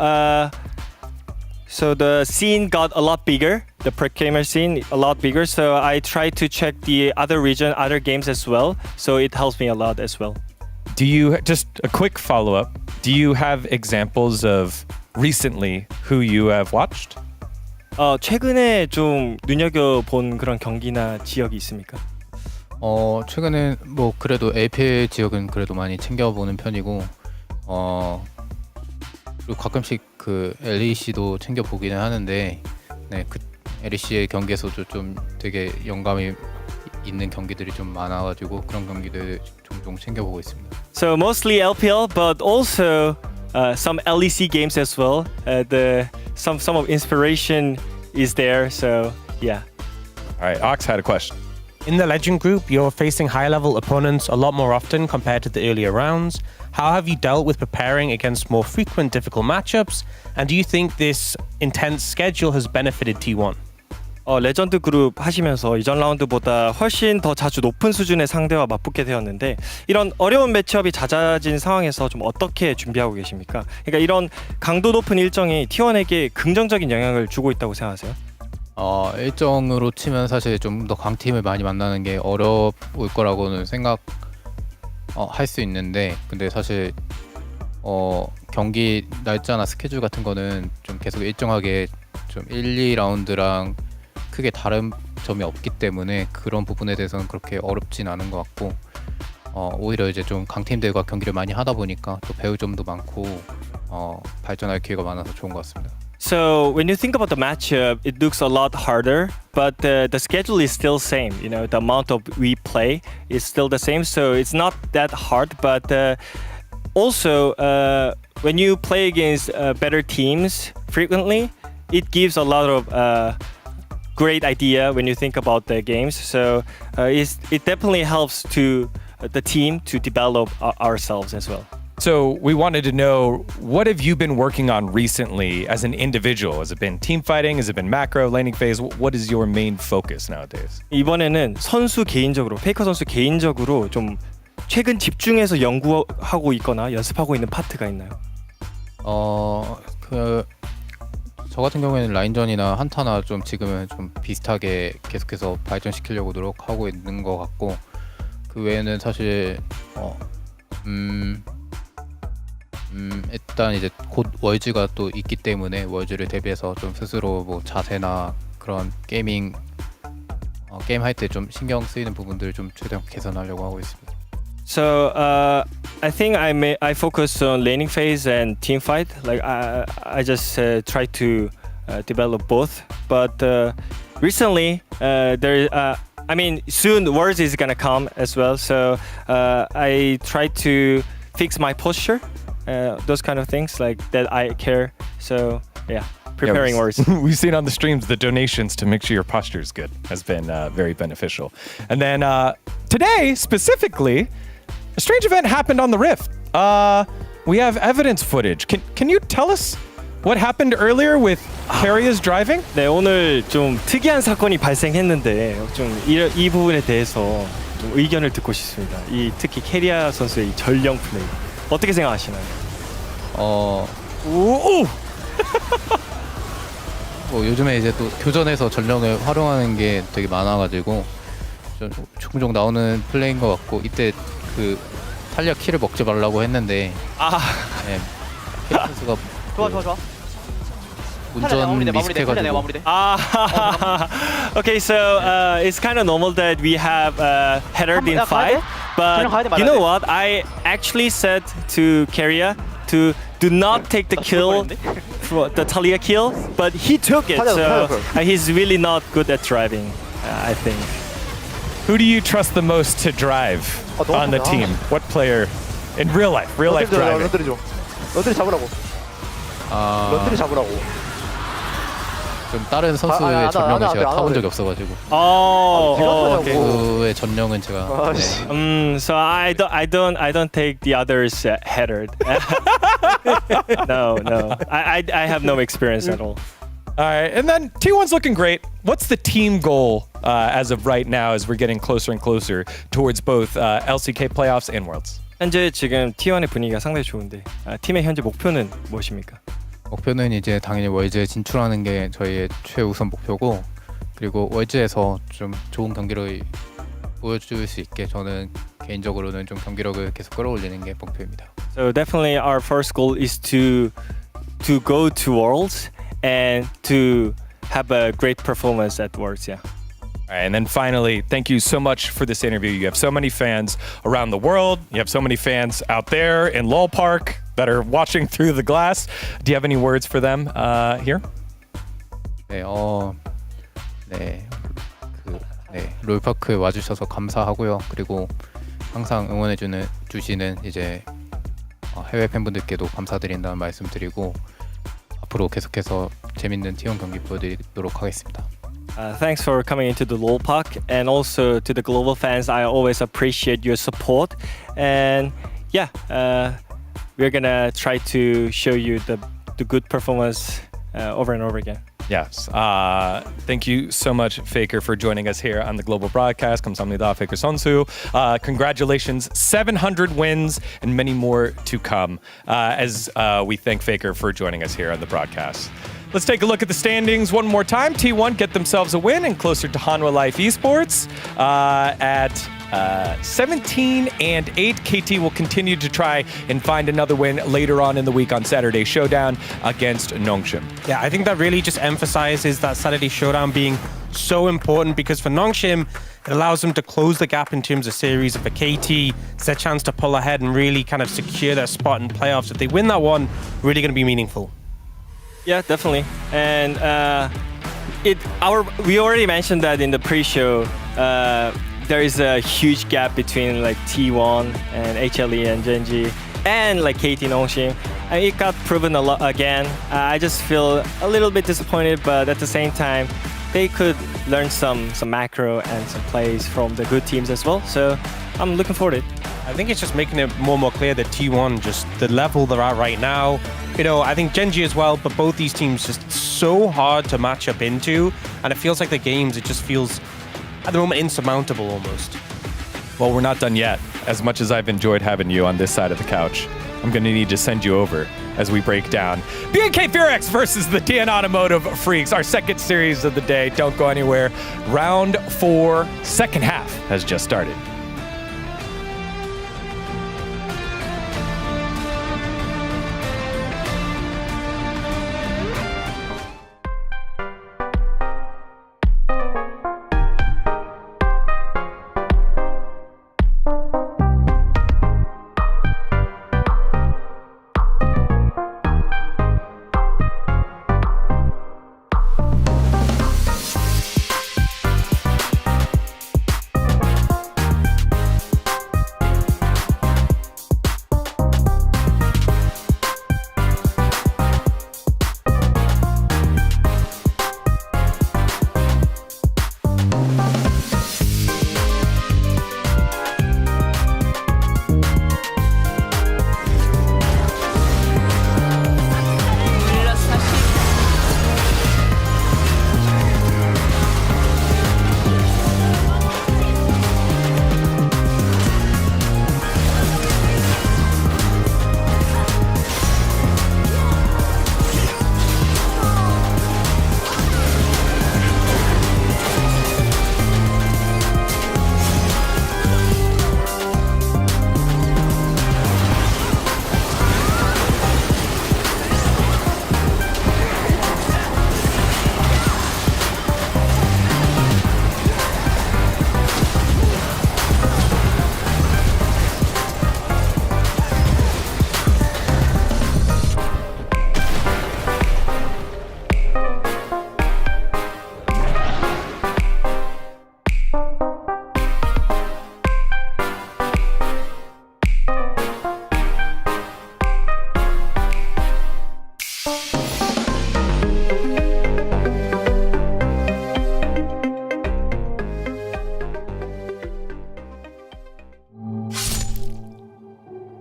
so the scene got a lot bigger, the pre-gamer scene a lot bigger, so I try to check the other region, other games as well, so it helps me a lot as well. Do you, just a quick follow-up, do you have examples of recently who you have watched? 최근에 좀 눈여겨본 그런 경기나 지역이 있습니까? 최근에 뭐 그래도 LPL 지역은 그래도 많이 챙겨보는 편이고 그리고 가끔씩 그 LEC도 챙겨보기는 하는데 네, 그 LEC의 경기에서도 좀 되게 영감이 있는 경기들이 좀 많아가지고 그런 경기들 종종 챙겨보고 있습니다. So mostly LPL, but also some LEC games as well. Some of inspiration is there, so yeah. All right, Ox had a question. In the Legend group, you're facing high-level opponents a lot more often compared to the earlier rounds. How have you dealt with preparing against more frequent, difficult matchups? And do you think this intense schedule has benefited T1? 레전드 그룹 하시면서 이전 라운드보다 훨씬 더 자주 높은 수준의 상대와 맞붙게 되었는데 이런 어려운 매치업이 잦아진 상황에서 좀 어떻게 준비하고 계십니까? 그러니까 이런 강도 높은 일정이 T1에게 긍정적인 영향을 주고 있다고 생각하세요? 일정으로 치면 사실 좀 더 강팀을 많이 만나는 게 어려울 거라고는 할 수 있는데 근데 사실 경기 날짜나 스케줄 같은 거는 좀 계속 일정하게 좀 1, 2라운드랑 크게 다른 점이 없기 때문에 그런 부분에 대해서는 그렇게 어렵진 않은 것 같고 오히려 이제 좀 강팀들과 경기를 많이 하다 보니까 또 배울 점도 많고 발전할 기회가 많아서 좋은 것 같습니다. So when you think about the matchup, it looks a lot harder, but the schedule is still same. You know, the amount of we play is still the same, so it's not that hard. But also, when you play against better teams frequently, it gives a lot of great idea when you think about the games. So it definitely helps to the team to develop ourselves as well. So we wanted to know, what have you been working on recently as an individual? Has it been team fighting? Has it been macro, laning phase? What is your main focus nowadays? 이번에는 선수 개인적으로, 페이커 선수 개인적으로 좀 최근 집중해서 연구하고 있거나 연습하고 있는 파트가 있나요? 저 같은 경우에는 라인전이나 한타나 좀 지금은 좀 비슷하게 계속해서 발전시키려고 노력하고 있는 것 같고 그 외에는 사실 일단 이제 곧 월즈가 또 있기 때문에 월즈를 대비해서 좀 스스로 뭐 자세나 그런 게임 할 때 좀 신경 쓰이는 부분들을 좀 최대한 개선하려고 하고 있습니다. So I think I focus on laning phase and team fight. Like I just try to develop both. But recently I mean soon Words is gonna come as well. So I try to fix my posture. Those kind of things like that I care. So yeah, preparing Words. We've seen on the streams the donations to make sure your posture is good has been very beneficial. And then today specifically, a strange event happened on the Rift. We have evidence footage. Can you tell us what happened earlier with Karia's driving? 네, 오늘 좀 특이한 사건이 발생했는데 좀 이 부분에 대해서 좀 의견을 듣고 싶습니다. 특히 캐리아 선수의 이 전령 플레이 어떻게 생각하시나요? 뭐 요즘에 이제 또 교전에서 전령을 활용하는 게 되게 많아가지고 좀 종종 나오는 플레이인 것 같고 이때 그 탈리아 키를 먹지 말라고 했는데 네, 캐리 선수가 좋아. 운전 미스해가지고 Okay, so it's kind of normal that we have headered in fight, but you know what? I actually said to Keria to do not take the kill, for the Talia kill, but he took it, so he's really not good at driving, I think. Who do you trust the most to drive on the team? What player in real life driving? 런들이 잡으라고. 런들이 잡으라고. 좀 다른 선수의 전령을 제가 타본 적이 없어가지고 배우의 전령은 제가 So I don't take the others headered. No, I have no experience at all. All right, and then T1's looking great. What's the team goal as of right now as we're getting closer and closer towards both LCK playoffs and Worlds? 현재 지금 T1의 분위기가 상당히 좋은데 팀의 현재 목표는 무엇입니까? 목표는 이제 당연히 월즈에 진출하는 게 저희의 최우선 목표고 그리고 월즈에서 좀 좋은 경기를 보여줄 수 있게 저는 개인적으로는 좀 경기력을 계속 끌어올리는 게 목표입니다. So definitely our first goal is to go to Worlds and to have a great performance at Worlds. Yeah. All right, and then finally, thank you so much for this interview. You have so many fans around the world. You have so many fans out there in Lowell Park that are watching through the glass. Do you have any words for them here? 네, 롤파크에 와주셔서 감사하고요. 그리고 항상 주시는 이제 해외 팬분들께도 감사드린다는 말씀드리고 앞으로 계속해서 재밌는 T1 경기 보여드리도록 하겠습니다. Thanks for coming into the Lowell Park, and also to the global fans. I always appreciate your support, and yeah, we're gonna try to show you the good performance over and over again. Yes. Thank you so much, Faker, for joining us here on the global broadcast. 감사합니다, Faker Sonsu. Congratulations, 700 wins and many more to come as we thank Faker for joining us here on the broadcast. Let's take a look at the standings one more time. T1 get themselves a win and closer to Hanwha Life Esports at 17-8. KT will continue to try and find another win later on in the week on Saturday Showdown against Nongshim. Yeah, I think that really just emphasizes that Saturday Showdown being so important, because for Nongshim, it allows them to close the gap in terms of series. And for KT, it's their chance to pull ahead and really kind of secure their spot in playoffs. If they win that one, really going to be meaningful. Yeah, definitely. And we already mentioned that in the pre-show. There is a huge gap between like T1 and HLE and Genji and like KT Nongshim. And it got proven a lot again. I just feel a little bit disappointed, but at the same time, they could learn some macro and some plays from the good teams as well. So I'm looking forward to it. I think it's just making it more and more clear that T1, just the level they're at right now, you know, I think Genji as well, but both these teams just so hard to match up into, and it feels like the games, it just feels at the moment insurmountable almost. Well, we're not done yet. As much as I've enjoyed having you on this side of the couch, I'm going to need to send you over as we break down BNK Furex versus the DN Automotive Freaks, our second series of the day. Don't go anywhere. Round 4, second half has just started.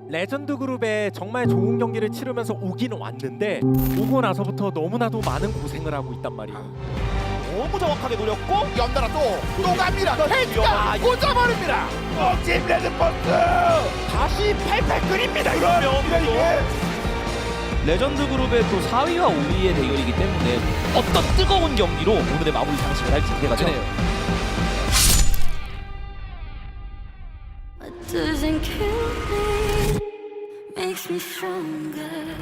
레전드 그룹에 정말 좋은 경기를 치르면서 오기는 왔는데 오고 나서부터 너무나도 많은 고생을 하고 있단 말이에요. 너무 정확하게 노렸고 연달아 또 갑니다. 헤이트가 꽂아버립니다. 멋진 레드버스 다시 88 끓입니다. 이게 레전드 그룹의 또 4위와 5위의 대결이기 때문에 어떤 뜨거운 경기로 오늘의 마무리 장식을 할지 기대가 되네요. What doesn't kill me makes me stronger.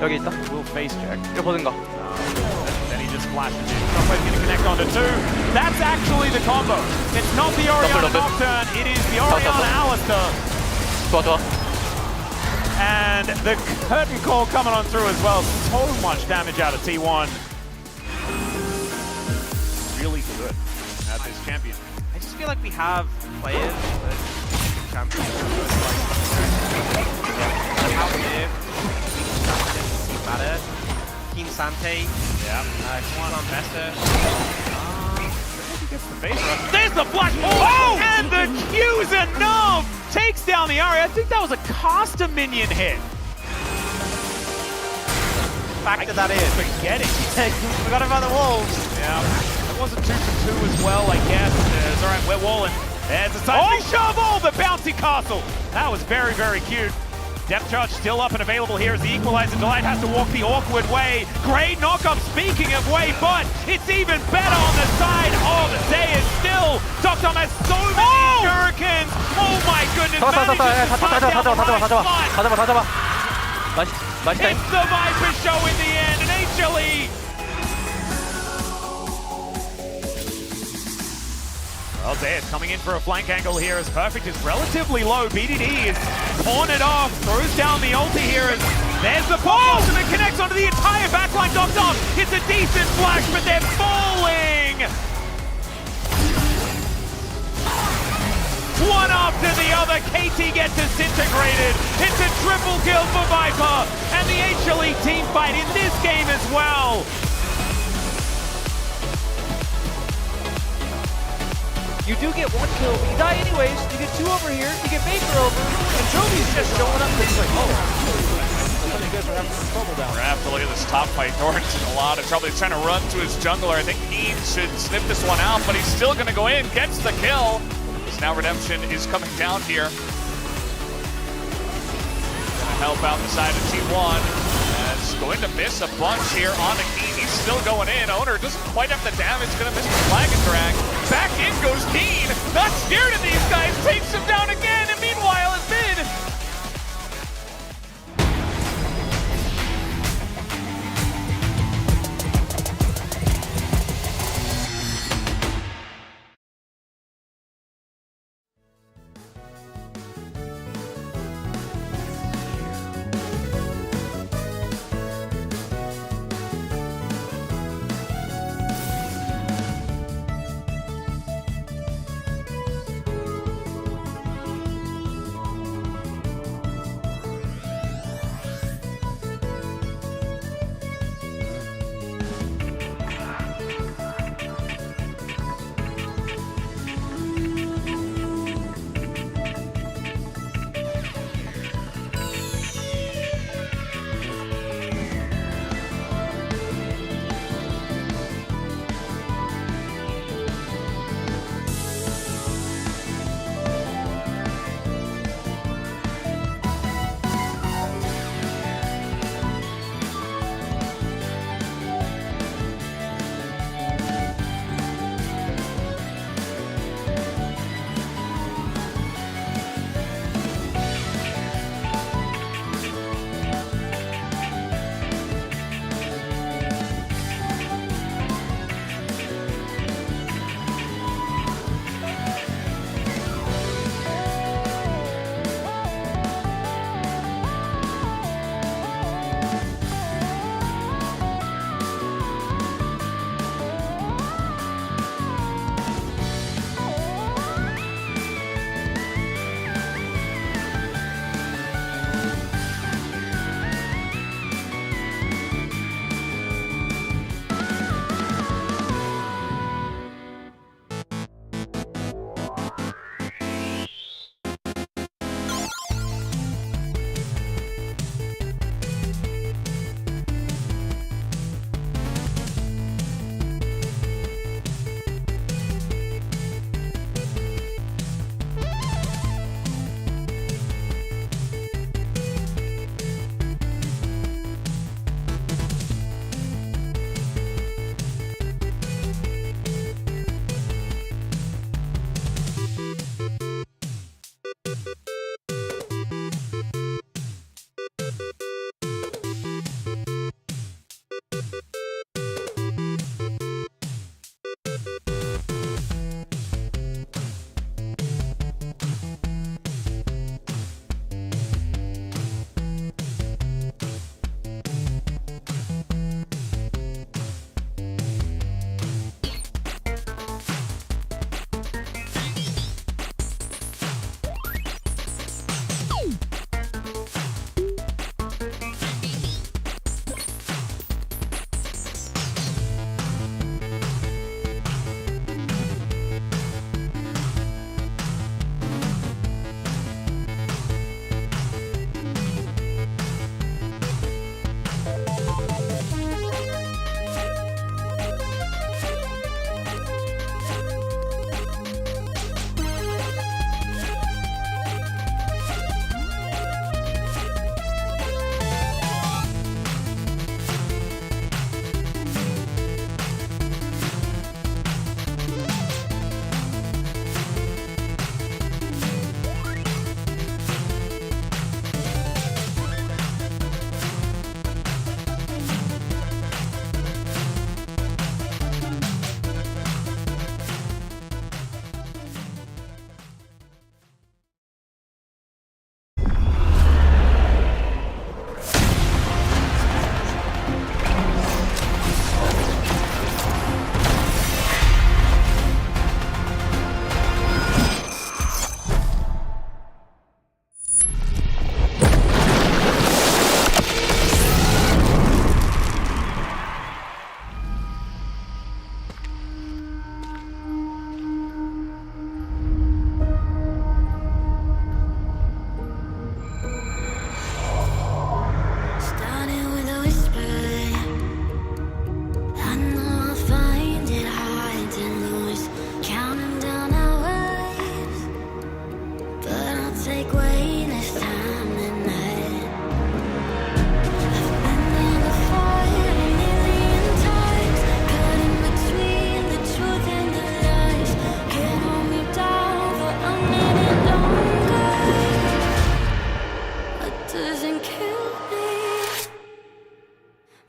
여기 있다. Will face check. 이거 보든가. Then he just flashes in. Somebody's going to connect onto two. That's actually the combo. It's not the Orianna Nocturne, it is the Orianna Alistair. 좋아. And the curtain call coming on through as well. So much damage out of T1. Really good at this champion. I just feel like we have players that champions like how live. Matter. Keen Sante. Yeah. Come on, Vesta. He gets the face rush. There's the flash. Oh! And the Q's enough! Takes down the Ari. I think that was a caster minion hit. Factor that in. Forgetting. Forgot about the wolves. Yeah. It wasn't 2 for 2 as well, I guess. It's alright, we're walling. There's a seismic shovel! The bouncy castle! That was very, very cute. Depth charge still up and available here as the equalizer. Delight has to walk the awkward way. Great knock-up, speaking of way, but it's even better on the side of Zayas still. Dr. has so many shurikens. Oh my goodness. 잡아. 맛있다. It's the Viper show in the end, and HLE. Well, Zayas coming in for a flank angle here as Perfect is relatively low. BDD is cornered off, throws down the ulti here as there's the pulse and it connects onto the entire backline. Dr. It's a decent flash, but they're falling. One after the other, KT gets disintegrated. It's a triple kill for Viper, and the HLE team fight in this game as well. You do get 1 kill, but you die anyways. You get 2 over here, you get Baker over, and Jovi's just showing up because he's like, oh. You guys are having some trouble down. We're gonna have to look at this top fight. Thorn's in a lot of trouble. He's trying to run to his jungler. I think he should sniff this one out, but he's still gonna go in, gets the kill. So now Redemption is coming down here. Gonna help out the side of T1. It's going to miss a bunch here on the Keen. He's still going in. Owner doesn't quite have the damage. Gonna miss the flag and drag. Back in goes Keen. Not scared of these guys. Takes him down again. And meanwhile, it's mid.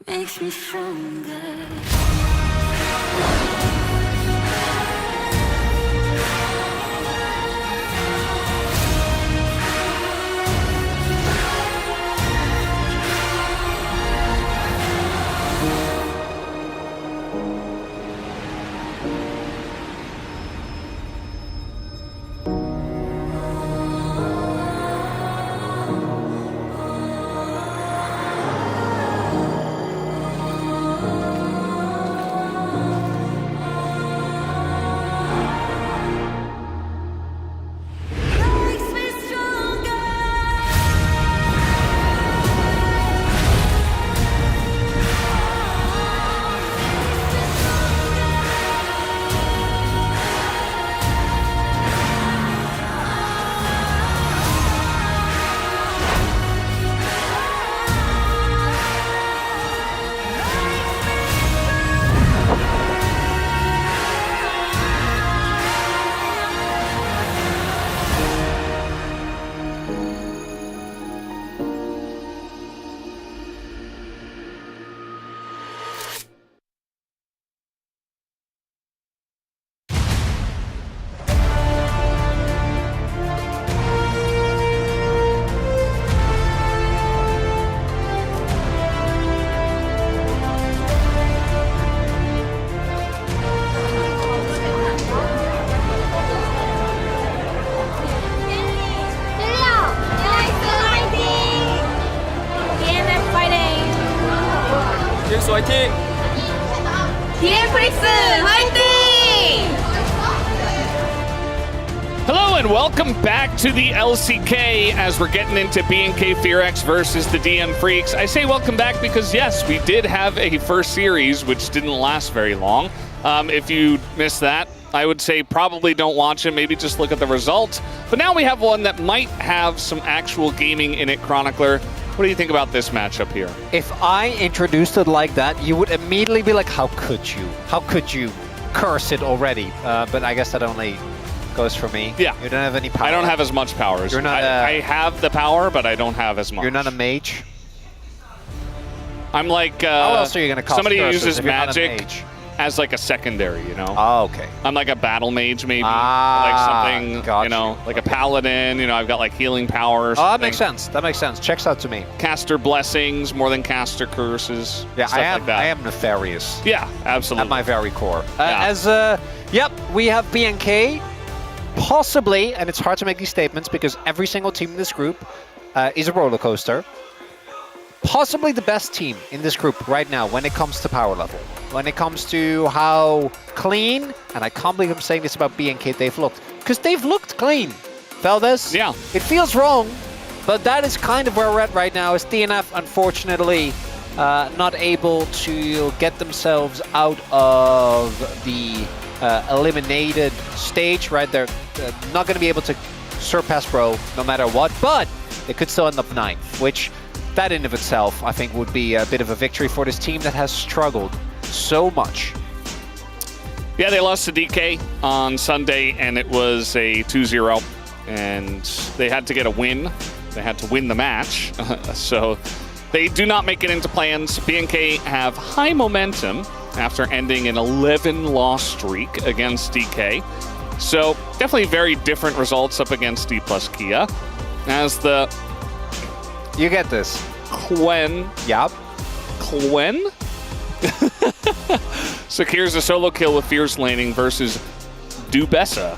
makes me stronger. 화이팅! BFX 화이팅! Hello and welcome back to the LCK as we're getting into BNK FearX versus the DM Freaks. I say welcome back because yes, we did have a first series which didn't last very long. If you missed that, I would say probably don't watch it, maybe just look at the results. But now we have one that might have some actual gaming in it, Chronicler. What do you think about this matchup here? If I introduced it like that, you would immediately be like, how could you? How could you curse it already? But I guess that only goes for me. Yeah. You don't have any power. I don't have as much power. You're not I have the power, but I don't have as much. You're not a mage? I'm like how else are you gonna cast somebody who curses uses if you're not a magic mage? as like a secondary, you know? Oh, okay. I'm like a battle mage, maybe. Ah, like something, got you know, like a paladin. You know, I've got like healing power or something. Oh, that makes sense. That makes sense. Checks out to me. Caster blessings more than caster curses. Yeah, stuff like that. I am nefarious. Yeah, absolutely. At my very core. Yeah. Yep, we have BNK. Possibly, and it's hard to make these statements because every single team in this group is a roller coaster. Possibly the best team in this group right now when it comes to power level. When it comes to how clean, and I can't believe I'm saying this about BNK, they've looked. Because they've looked clean, Feldes. Yeah. It feels wrong, but that is kind of where we're at right now. Is DNF, unfortunately, not able to get themselves out of the eliminated stage, right? They're not going to be able to surpass Bro no matter what, but they could still end up 9th, which that in of itself, I think, would be a bit of a victory for this team that has struggled so much. Yeah, they lost to DK on Sunday, and it was a 2-0, and they had to get a win. They had to win the match, so they do not make it into plans. BNK have high momentum after ending an 11-loss streak against DK. So definitely very different results up against D plus Kia. As the... You get this. Quen. Yup. Quen? secures a solo kill with Fierce Laning versus Dubessa.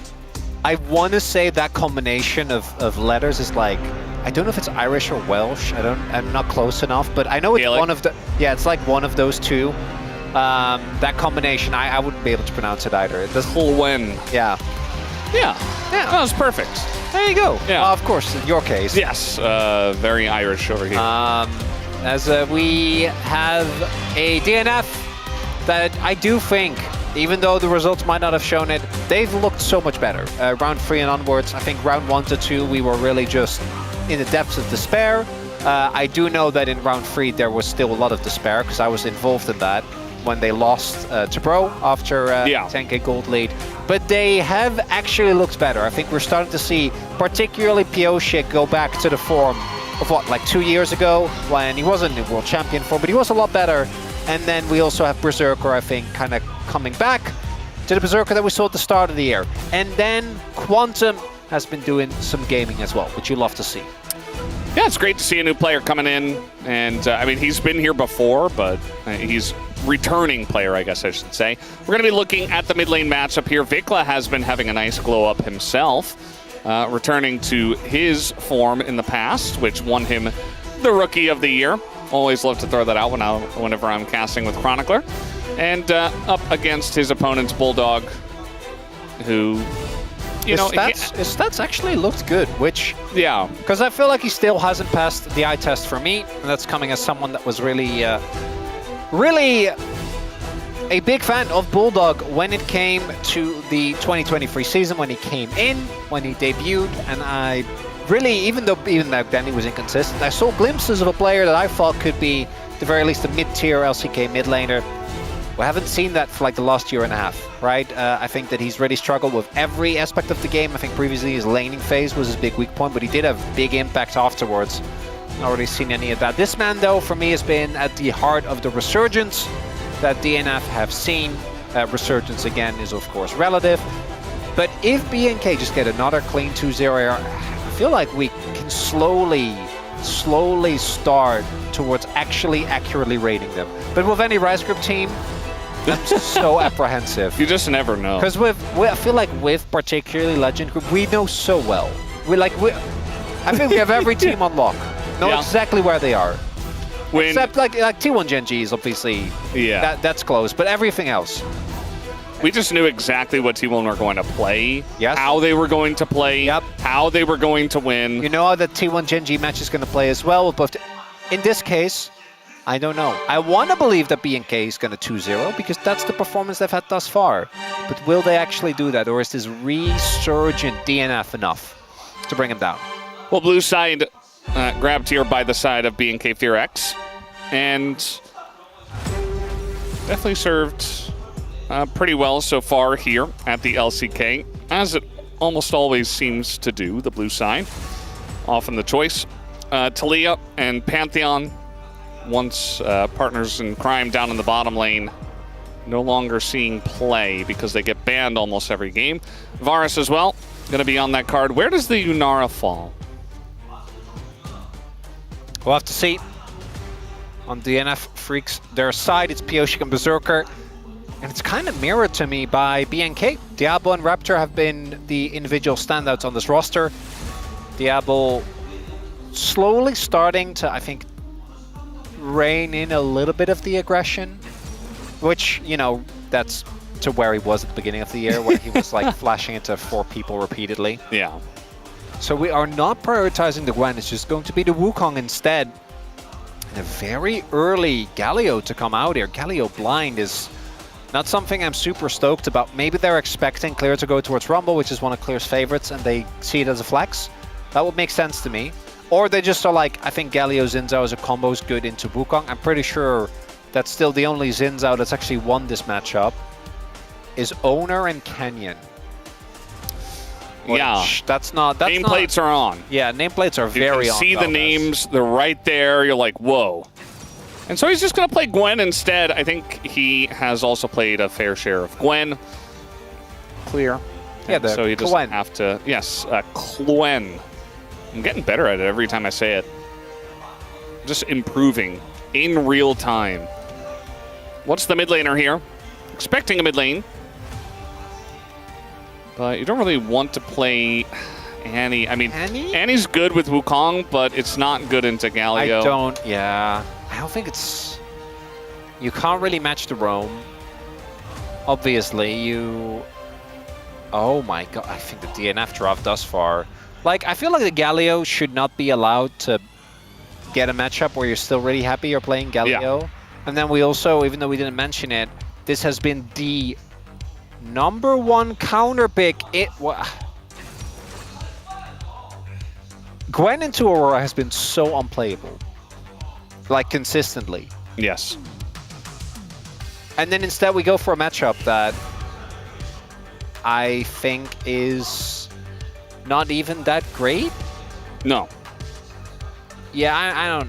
I want to say that combination of letters is like, I don't know if it's Irish or Welsh. I'm not close enough, but I know it's Gaelic? one of the. Yeah, it's like one of those two. That combination, I wouldn't be able to pronounce it either. It does. Quen. Yeah. Yeah. Yeah. That was perfect. There you go. Yeah. Of course, in your case. Yes. Very Irish over here. As we have a DNF that I do think, even though the results might not have shown it, they've looked so much better. Round 3 and onwards, I think round 1 to 2, we were really just in the depths of despair. I do know that in round 3, there was still a lot of despair because I was involved in that when they lost to Bro after 10k gold lead. But they have actually looked better. I think we're starting to see, particularly Pioshik, go back to the form of what, like 2 years ago when he wasn't in world champion form, but he was a lot better. And then we also have Berserker, I think, kind of coming back to the Berserker that we saw at the start of the year. And then Quantum has been doing some gaming as well, which you love to see. Yeah, it's great to see a new player coming in. And, I mean, he's been here before, but he's returning player, I guess I should say. We're going to be looking at the mid lane matchup here. Vikla has been having a nice glow up himself, returning to his form in the past, which won him the Rookie of the Year. Always love to throw that out whenever I'm casting with Chronicler. And up against his opponent's Bulldog, who, you know... His stats actually looked good, which... Yeah. Because I feel like he still hasn't passed the eye test for me, and that's coming as someone that was really, really a big fan of Bulldog when it came to the 2023 season, when he came in, when he debuted, and I... Really, even though then he was inconsistent, I saw glimpses of a player that I thought could be, at the very least, a mid-tier LCK mid laner. We haven't seen that for like the last year and a half, right? I think that he's really struggled with every aspect of the game. I think previously his laning phase was his big weak point, but he did have big impact afterwards. Not really seen any of that. This man, though, for me, has been at the heart of the resurgence that DNF have seen. Resurgence, again, is of course relative. But if BNK just get another clean 2-0, I feel like we can slowly start towards actually accurately rating them. But with any Rise Group team, I'm so apprehensive. You just never know. Because I feel like with particularly Legend Group, we know so well. I think we have every team on lock. Know exactly where they are. Except like T1 Gen G is obviously, that's close, but everything else. We just knew exactly what T1 were going to play, how they were going to play, how they were going to win. You know how the T1 Gen G match is going to play as well, but in this case, I don't know. I want to believe that BNK is going to 2-0 because that's the performance they've had thus far. But will they actually do that, or is this resurgent DNF enough to bring him down? Well, blue side grabbed here by the side of BNK Fear X, and definitely served pretty well so far here at the LCK, as it almost always seems to do, the blue side. Often the choice. Talia and Pantheon, once partners in crime down in the bottom lane, no longer seeing play because they get banned almost every game. Varus as well, going to be on that card. Where does the Yunara fall? We'll have to see. On DNF Freaks, their side, it's Pioshik and Berserker. And it's kind of mirrored to me by BNK. Diablo and Raptor have been the individual standouts on this roster. Diablo slowly starting to, I think, rein in a little bit of the aggression. Which, you know, that's to where he was at the beginning of the year, where he was like flashing into 4 people repeatedly. Yeah. So we are not prioritizing the Gwen, it's just going to be the Wukong instead. And a very early Galio to come out here. Galio blind is not something I'm super stoked about. Maybe they're expecting Clear to go towards Rumble, which is one of Clear's favorites, and they see it as a flex. That would make sense to me. Or they just are like, I think Galio Zinzao as a combo is good into Wukong. I'm pretty sure that's still the only Zinzao that's actually won this matchup is Owner and Canyon. Which, that's not... Nameplates are on. Yeah, nameplates are very on. You can see the names, they're right there, you're like, whoa. And so he's just going to play Gwen instead. I think he has also played a fair share of Gwen. Clear. Yeah, so he doesn't have to... Yes, Gwen. I'm getting better at it every time I say it. Just improving in real time. What's the mid laner here? Expecting a mid lane. But you don't really want to play Annie. I mean, Annie's good with Wukong, but it's not good into Galio. I don't think it's... You can't really match the roam. Obviously, you... Oh my god, I think the DNF draft thus far. Like, I feel like the Galio should not be allowed to get a matchup where you're still really happy you're playing Galio. Yeah. And then we also, even though we didn't mention it, this has been the #1 counter pick. Gwen into Aurora has been so unplayable. Like, consistently. Yes. And then instead we go for a matchup that I think is not even that great. No. Yeah,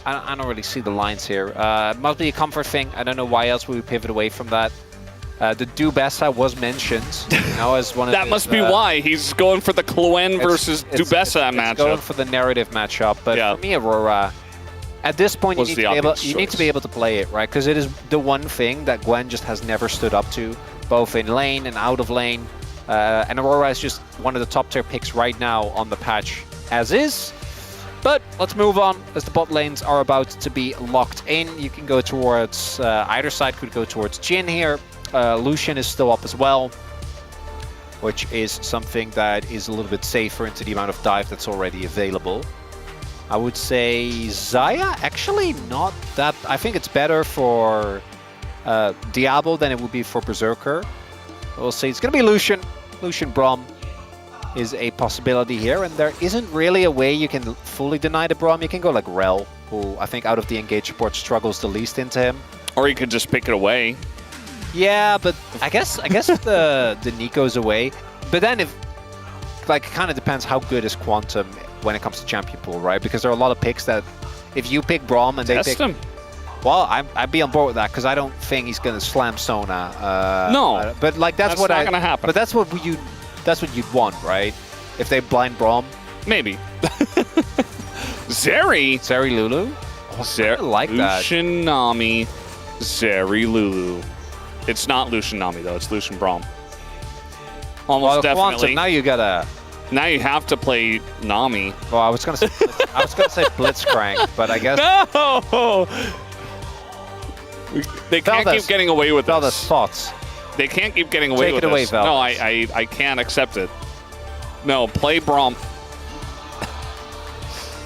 I don't really see the lines here. Must be a comfort thing. I don't know why else we would pivot away from that. The Dubessa was mentioned, as one of that must be why he's going for the Cloen versus Dubessa matchup. Going for the narrative matchup, but for me, Aurora, at this point, you need to be able to play it, right? Because it is the one thing that Gwen just has never stood up to, both in lane and out of lane. And Aurora is just one of the top tier picks right now on the patch, as is. But let's move on, as the bot lanes are about to be locked in. You can go towards, either side could go towards Jhin here. Lucian is still up as well, which is something that is a little bit safer into the amount of dive that's already available. I would say Xayah, actually not that. I think it's better for Diablo than it would be for Berserker. We'll see. It's going to be Lucian. Lucian Braum is a possibility here, and there isn't really a way you can fully deny the Braum. You can go like Rel, who I think out of the engage support struggles the least into him. Or you could just pick it away. Yeah, but I guess the Nico's away. But then it kind of depends how good is Quantum when it comes to champion pool, right? Because there are a lot of picks that if you pick Braum and they pick him. Well, I'd be on board with that because I don't think he's gonna slam Sona. No, but like that's not gonna happen. But that's what you'd want, right? If they blind Braum, maybe. Zeri Lulu. I like that. Lucian Nami, Zeri Lulu. It's not Lucian Nami though. It's Lucian Braum. Almost definitely. Quantum, now you gotta. Now you have to play Nami. Well, I was gonna say Blitzcrank, but I guess no. They can't keep getting away with this. Thoughts. They can't keep getting away with this. No, I can't accept it. No, play Braum.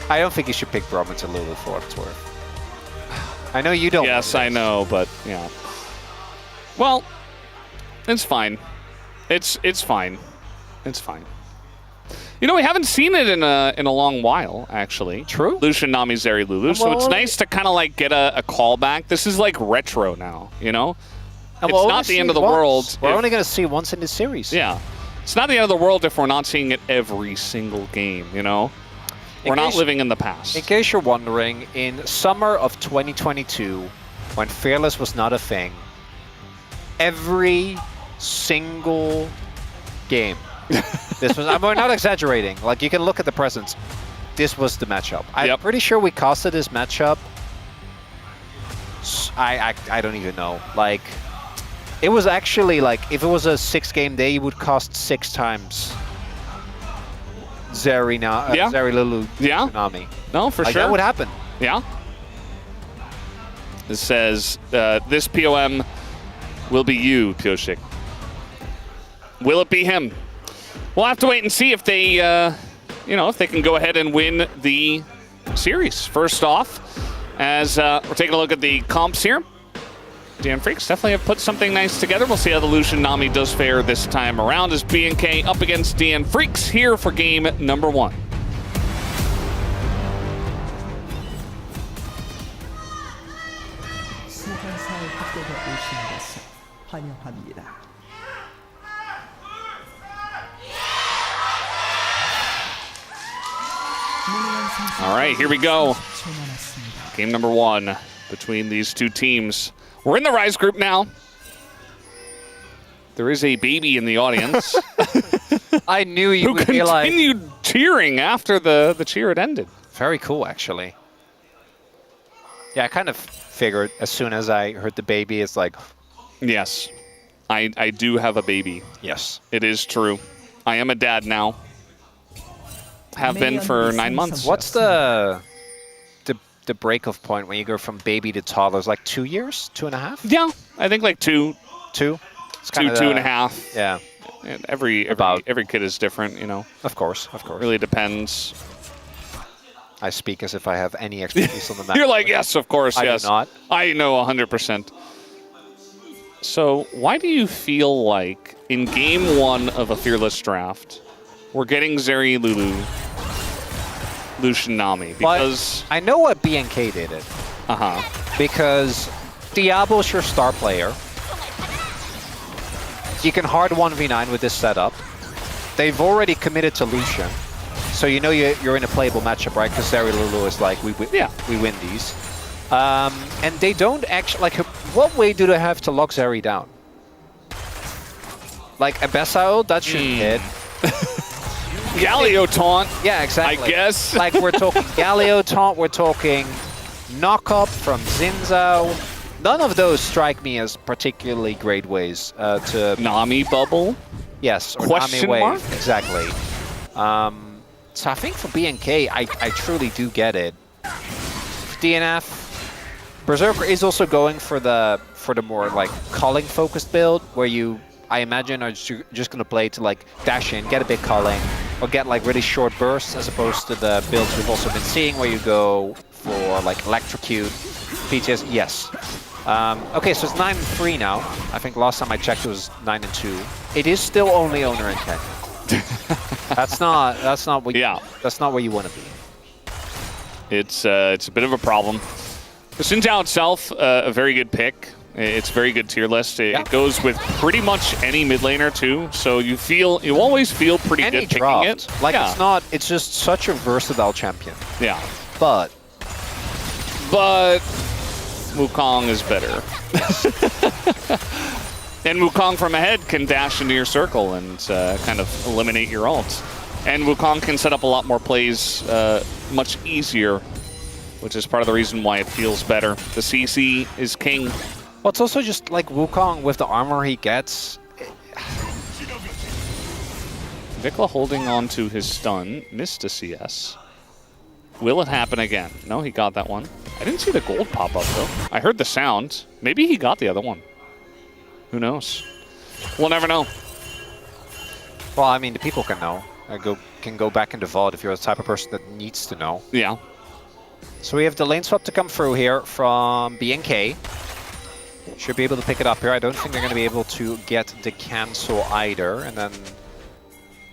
I don't think you should pick Braum into Lulu for what it's worth. I know you don't. Yes, I know, but yeah. Well, it's fine. It's fine. It's fine. You know, we haven't seen it in a long while, actually. True. Lucian, Nami, Zeri, Lulu. So it's nice to kind of like get a callback. This is like retro now, you know? It's not the end of the world. We're only going to see once in the series. Yeah. It's not the end of the world if we're not seeing it every single game, you know? We're not living in the past. In case you're wondering, in summer of 2022, when Fearless was not a thing, every single game, this was, I'm not exaggerating, like you can look at the presents, this was the matchup. I'm pretty sure we costed this matchup, I don't even know, like, it was actually like, if it was a 6-game day, you would cost 6 times Zeri now, Zeri Lulu, Nami. No, for sure. That would happen. Yeah. It says, this POM will be you, Pioshik. Will it be him? We'll have to wait and see if they, if they can go ahead and win the series. First off, as we're taking a look at the comps here, DN Freaks definitely have put something nice together. We'll see how the Lucian Nami does fare this time around as BNK up against DN Freaks here for game number 1. 소환사의 학교에 오신 것을 환영합니다. All right, here we go. Game number 1 between these two teams. We're in the Rise group now. There is a baby in the audience. I knew you would be like... Who continued cheering after the cheer had ended. Very cool, actually. Yeah, I kind of figured as soon as I heard the baby, it's like... Yes, I do have a baby. Yes. It is true. I am a dad now. Have been for 9 months. What's the break-off point when you go from baby to toddlers? Like 2 years? 2.5? Yeah, I think like 2. 2? It's 2.5. Yeah. And every kid is different, you know. Of course, of course. Really depends. I speak as if I have any expertise on the matter. You're like, yes, of course, yes. I do not. I know 100%. So why do you feel like in game 1 of a Fearless draft, we're getting Zeri Lulu, Lucian Nami? Because I know what BNK did it. Because Diablo's your star player. You can hard 1v9 with this setup. They've already committed to Lucian. So you know you're in a playable matchup, right? Because Zeri Lulu is like, we win these. And they don't actually, like, what way do they have to lock Zeri down? Like a Bessao, that shouldn't hit. Galio taunt. Yeah, exactly. I guess. Like we're talking Galio taunt, we're talking knock up from Zinzao. None of those strike me as particularly great ways to... Nami bubble? Yes, or Question Nami mark? wave. Exactly. So I think for BNK, I truly do get it. DNF, Berserker is also going for the more like culling focused build, where you, I imagine, are just gonna play to like dash in, get a big culling, or get like really short bursts, as opposed to the builds we've also been seeing where you go for like electrocute, PTS. Yes. Okay, so it's 9-3 now. I think last time I checked it was 9-2. It is still only owner intent. That's not what that's not where you want to be. It's a bit of a problem. The Xin Zhao itself, a very good pick. It's very good tier list. It goes with pretty much any mid laner too. So you always feel pretty good picking it. Like it's just such a versatile champion. Yeah. But Wukong is better. And Wukong from ahead can dash into your circle and kind of eliminate your ult. And Wukong can set up a lot more plays much easier, which is part of the reason why it feels better. The CC is king. Well, it's also just like Wukong with the armor he gets. Vikla holding on to his stun, missed a CS. Will it happen again? No, he got that one. I didn't see the gold pop up though. I heard the sound. Maybe he got the other one. Who knows? We'll never know. Well, I mean, the people can know. Can go back into VOD if you're the type of person that needs to know. Yeah. So we have the lane swap to come through here from BNK. Should be able to pick it up here. I don't think they're going to be able to get the cancel either. And then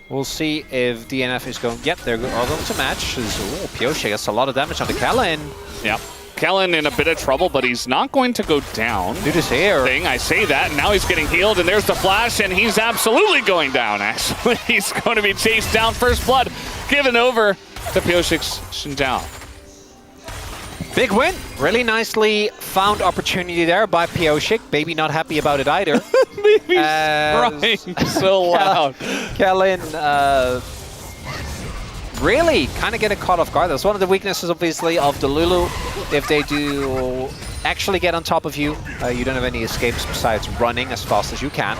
we'll see if DNF is going... Yep, they're all going to match. Ooh, Pioche gets a lot of damage on the Kellen. Yep. Kellen in a bit of trouble, but he's not going to go down. Dude is here. I say that, and now he's getting healed, and there's the flash, and he's absolutely going down, actually. He's going to be chased down. First blood given over to Pioshik's Xin Zhao. Big win. Really nicely found opportunity there by Pioshik. Baby not happy about it either. Baby's crying so loud. Kellen really kind of getting caught off guard. That's one of the weaknesses, obviously, of the Lulu. If they do actually get on top of you, you don't have any escapes besides running as fast as you can,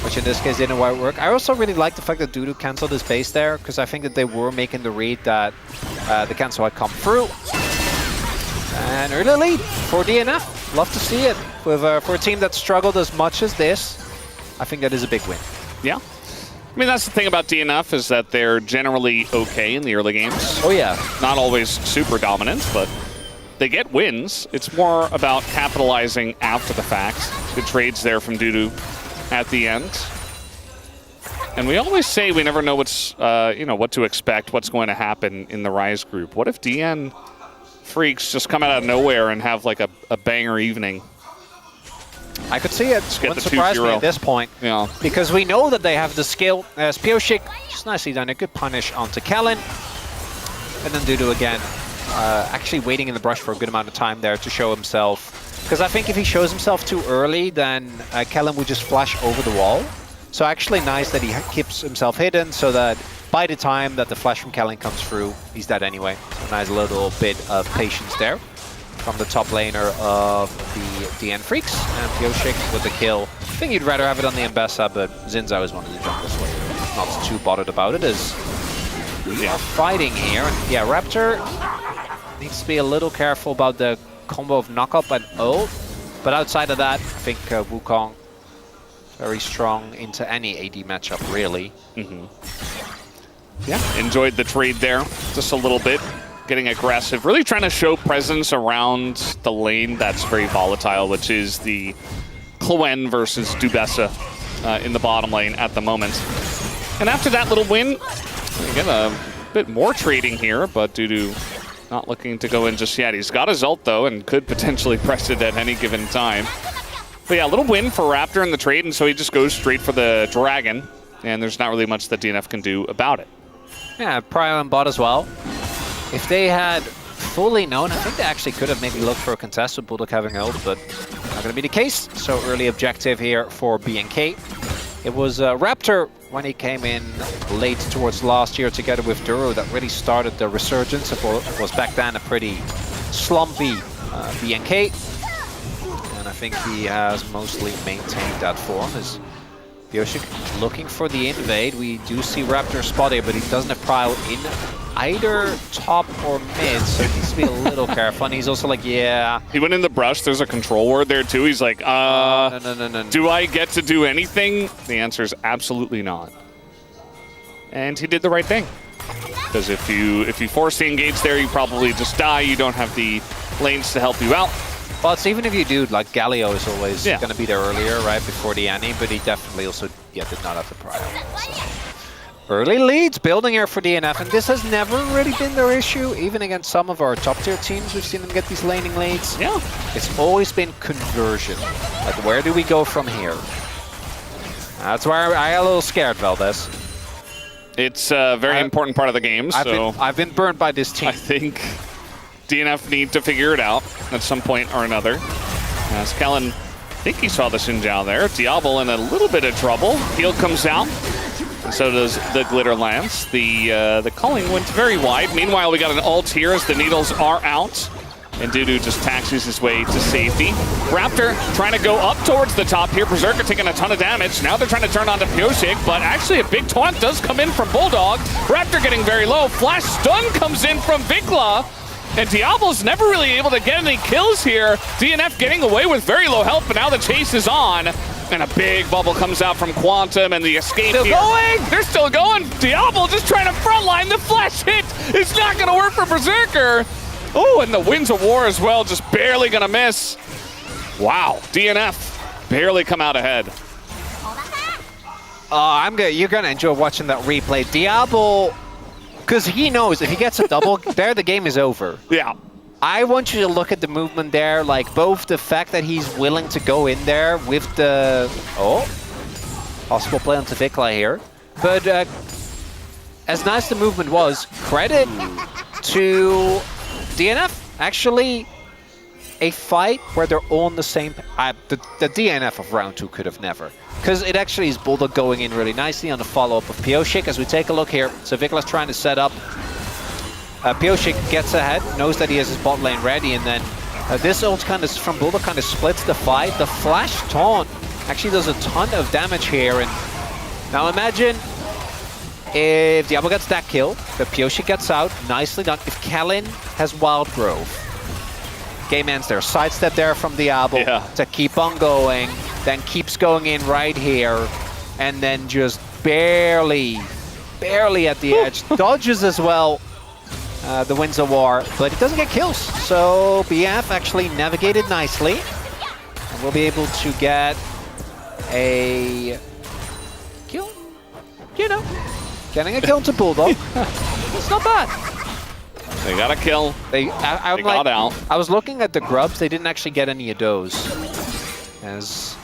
which in this case didn't work. I also really like the fact that Dudu canceled his base there, because I think that they were making the read that the cancel had come through. And early lead for DNF. Love to see it. With, for a team that struggled as much as this, I think that is a big win. Yeah. I mean, that's the thing about DNF, is that they're generally okay in the early games. Oh, yeah. Not always super dominant, but they get wins. It's more about capitalizing after the fact. Good trades there from Dudu at the end. And we always say we never know what's, what to expect, what's going to happen in the Rise group. What if DN freaks just come out of nowhere and have like a banger evening? I could see it. Wouldn't surprise me at this point. Yeah. Because we know that they have the skill. As Pioshik just nicely done a good punish onto Kellen. And then Dudu again. Actually waiting in the brush for a good amount of time there to show himself. Because I think if he shows himself too early, then Kellen would just flash over the wall. So actually nice that he keeps himself hidden so that by the time that the flash from Kellen comes through, he's dead anyway. So nice little bit of patience there from the top laner of the DN Freaks. And Pioshik with the kill. I think you'd rather have it on the Mbessa, but Zinzao is one of the jungle, so not too bothered about it, as we are fighting here. And yeah, Raptor needs to be a little careful about the combo of knock-up and ult. But outside of that, I think Wukong very strong into any AD matchup, really. Yeah, enjoyed the trade there just a little bit. Getting aggressive, really trying to show presence around the lane that's very volatile, which is the Cloen versus Dubessa in the bottom lane at the moment. And after that little win, we get a bit more trading here, but Dudu not looking to go in just yet. He's got his ult though, and could potentially press it at any given time. But yeah, a little win for Raptor in the trade, and so he just goes straight for the Dragon, and there's not really much that DNF can do about it. Yeah, Prio and bot as well. If they had fully known, I think they actually could have maybe looked for a contest with Bulldog having ult, but not going to be the case. So early objective here for BNK. It was Raptor when he came in late towards last year together with Duro that really started the resurgence. It was back then a pretty slumpy BNK. And I think he has mostly maintained that form. Is Yoshik looking for the invade? We do see Raptor spot here, but he doesn't have Prio in either top or mid, so he needs to be a little careful. And he's also like, yeah. He went in the brush. There's a control ward there too. He's like, no. Do I get to do anything? The answer is absolutely not. And he did the right thing. Because if you force the engage there, you probably just die. You don't have the lanes to help you out. Well, it's even if you do, like Galio is always going to be there earlier, right, before the Annie, but he definitely also did not have the Prio. So. Early leads building here for DNF, and this has never really been their issue. Even against some of our top tier teams, we've seen them get these laning leads. Yeah. It's always been conversion. Like, where do we go from here? That's where I got a little scared, Valdez. It's a very important part of the game, so... I've been burned by this team. I think DNF need to figure it out at some point or another. As Kellen, I think he saw the Xinjiao there. Diablo in a little bit of trouble. Heal comes out. And so does the Glitter Lance. The culling went very wide. Meanwhile, we got an ult here as the needles are out. And Dudu just taxis his way to safety. Raptor trying to go up towards the top here. Berserker taking a ton of damage. Now they're trying to turn on to Pioshik, but actually a big taunt does come in from Bulldog. Raptor getting very low. Flash stun comes in from Vikla. And Diablo's never really able to get any kills here. DNF getting away with very low health, but now the chase is on. And a big bubble comes out from Quantum, and the escape Still here. going! They're still going! Diablo just trying to frontline. The flash hit is not going to work for Berserker. Oh, and the Winds of War as well, just barely going to miss. Wow, DNF barely come out ahead. You're going to enjoy watching that replay. Diablo, because he knows if he gets a double, there the game is over. Yeah. I want you to look at the movement there, like both the fact that he's willing to go in there with the... Oh, possible play onto Vikla here. But as nice the movement was, credit to DNF. Actually, a fight where they're all on the same... the DNF of round 2 could have never. Because it actually is Bulldog going in really nicely on the follow-up of Pioshik. As we take a look here, so Vikla's trying to set up. Pioshik gets ahead, knows that he has his bot lane ready, and then this ult kind of from Bulldog kind of splits the fight. The flash taunt actually does a ton of damage here, and now imagine if Diablo gets that kill, the Pioshik gets out, nicely done. If Kellen has Wild Grove, game ends there. Sidestep there from Diablo to keep on going, then keeps going in right here, and then just barely at the edge. Dodges as well. The Winds of War, but it doesn't get kills. So BF actually navigated nicely, and we'll be able to get a kill. You know, getting a kill to Bulldog. It's not bad. They got a kill. They got out. I was looking at the grubs. They didn't actually get any of those. As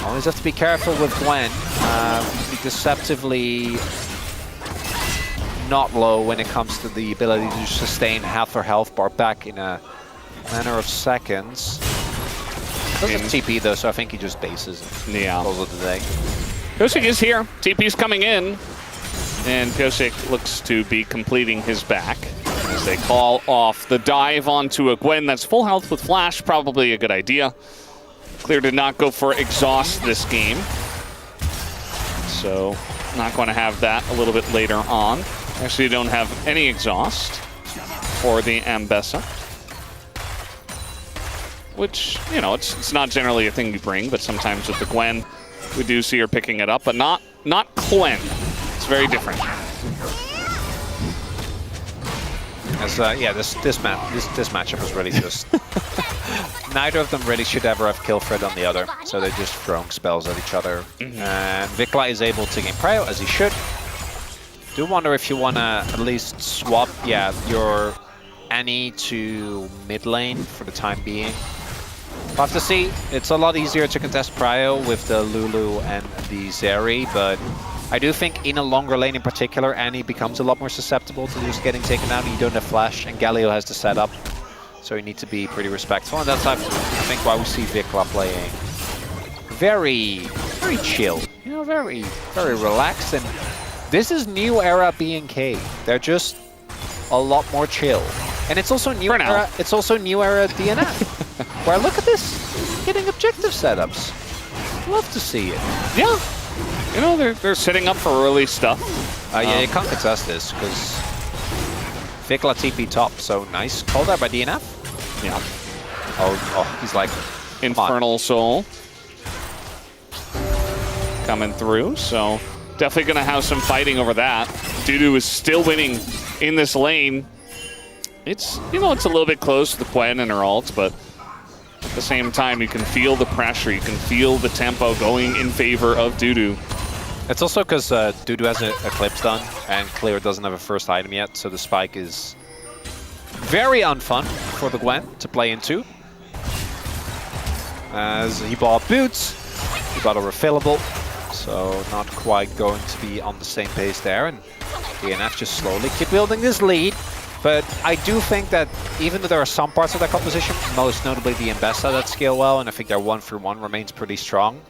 always have to be careful with Gwen. Be deceptively not low when it comes to the ability to sustain half her health bar back in a matter of seconds. Doesn't TP though, so I think he just bases it. Yeah. Close of the day. Pioshik is here. TP's coming in. And Pioshik looks to be completing his back as they call off the dive onto a Gwen that's full health with Flash. Probably a good idea. Clear did not go for exhaust this game. So not going to have that a little bit later on. Actually, don't have any exhaust for the Ambessa. Which, you know, it's not generally a thing you bring, but sometimes with the Gwen, we do see her picking it up, but not Gwen. It's very different. As yeah, this matchup was really just neither of them really should ever have kill threat on the other, so they're just throwing spells at each other. And Vikla is able to gain prio as he should. Do wonder if you want to at least swap, your Annie to mid lane for the time being. We'll have to see. It's a lot easier to contest prio with the Lulu and the Zeri, but I do think in a longer lane in particular, Annie becomes a lot more susceptible to just getting taken out. You don't have flash, and Galio has the setup, so you need to be pretty respectful. And that's, I think, why we see Vikla playing very chill. You know, very relaxed. And this is new era BNK. They're just a lot more chill. And it's also new era. It's also new era DNF. Where look at this, getting objective setups. Love to see it. Yeah. You know, they're setting up for early stuff. Yeah, you can't contest this because Vikla TP top, so nice. Call there by DNF. Yeah. Oh, he's like Infernal Soul coming through, so definitely gonna have some fighting over that. Dudu is still winning in this lane. It's, you know, it's a little bit close to the Gwen and her ult, but at the same time, you can feel the pressure, you can feel the tempo going in favor of Dudu. It's also because Dudu has a Eclipse done, and Clear doesn't have a first item yet, so the spike is very unfun for the Gwen to play into. As he bought boots, he bought a refillable, so not quite going to be on the same pace there, and DNF just slowly keep building this lead. But I do think that even though there are some parts of that composition, most notably the Mbessa that scale well, and I think their 1-for-1 remains pretty strong.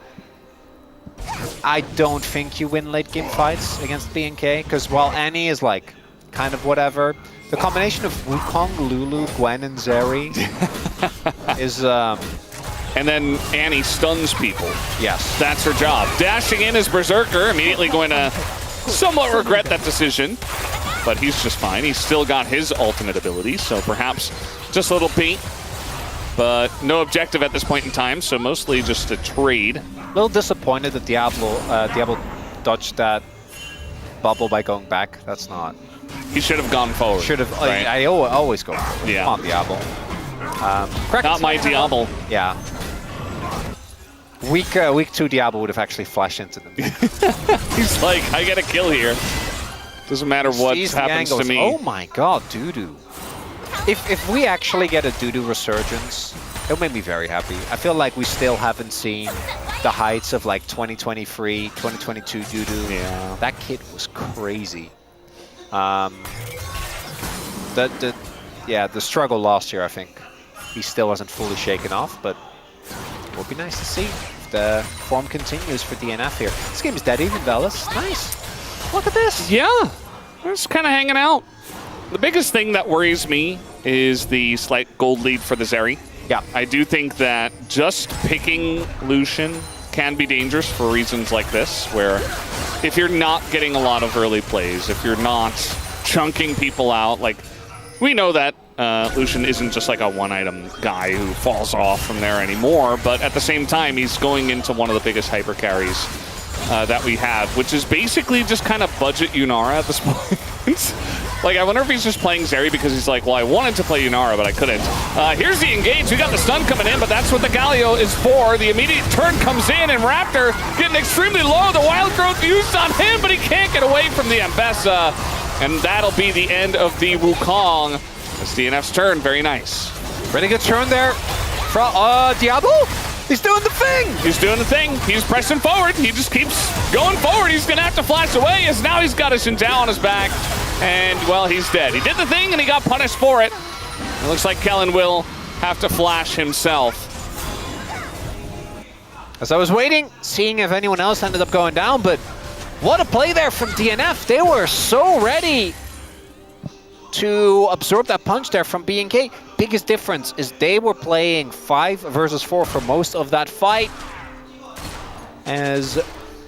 I don't think you win late game fights against BNK, because while Annie is like kind of whatever, the combination of Wukong, Lulu, Gwen, and Zeri is and then Annie stuns people. Yes. That's her job. Dashing in as Berserker, immediately going to somewhat regret that decision. But he's just fine. He's still got his ultimate ability, so perhaps just a little beat. But no objective at this point in time, so mostly just a trade. A little disappointed that Diablo dodged that bubble by going back. That's not... He should have gone forward. Should have. Right? I always go forward. Yeah. Come on, Diablo. Not my Diablo. Yeah. Week 2 Diablo would have actually flashed into them. He's like, I get a kill here. Doesn't matter what happens to me. Oh my god, Dudu. If we actually get a Dudu resurgence, it'll make me very happy. I feel like we still haven't seen the heights of like 2023, 2022 Dudu. Yeah. That kid was crazy. The struggle last year, I think, he still hasn't fully shaken off, but it will be nice to see if the form continues for DNF here. This game is dead even, Dallas. Nice. Look at this. Yeah, they're just kind of hanging out. The biggest thing that worries me is the slight gold lead for the Zeri. Yeah. I do think that just picking Lucian can be dangerous for reasons like this, where if you're not getting a lot of early plays, if you're not chunking people out, like, we know that Lucian isn't just like a one-item guy who falls off from there anymore, but at the same time, he's going into one of the biggest hyper carries that we have, which is basically just kind of budget Yunara at this point. Like, I wonder if he's just playing Zeri because he's like, well, I wanted to play Yunara, but I couldn't. Here's the engage. We got the stun coming in, but that's what the Galio is for. The immediate turn comes in, and Raptor getting extremely low. The Wild Growth used on him, but he can't get away from the Mbessa. And that'll be the end of the Wukong. It's DNF's turn. Very nice. Pretty good turn there from Diablo. He's doing the thing! He's doing the thing. He's pressing forward. He just keeps going forward. He's going to have to flash away, as now he's got a Xin Zhao on his back. And, well, he's dead. He did the thing, and he got punished for it. It looks like Kellen will have to flash himself. As I was waiting, seeing if anyone else ended up going down, but what a play there from DNF. They were so ready to absorb that punch there from BNK. Biggest difference is they were playing 5 versus 4 for most of that fight, as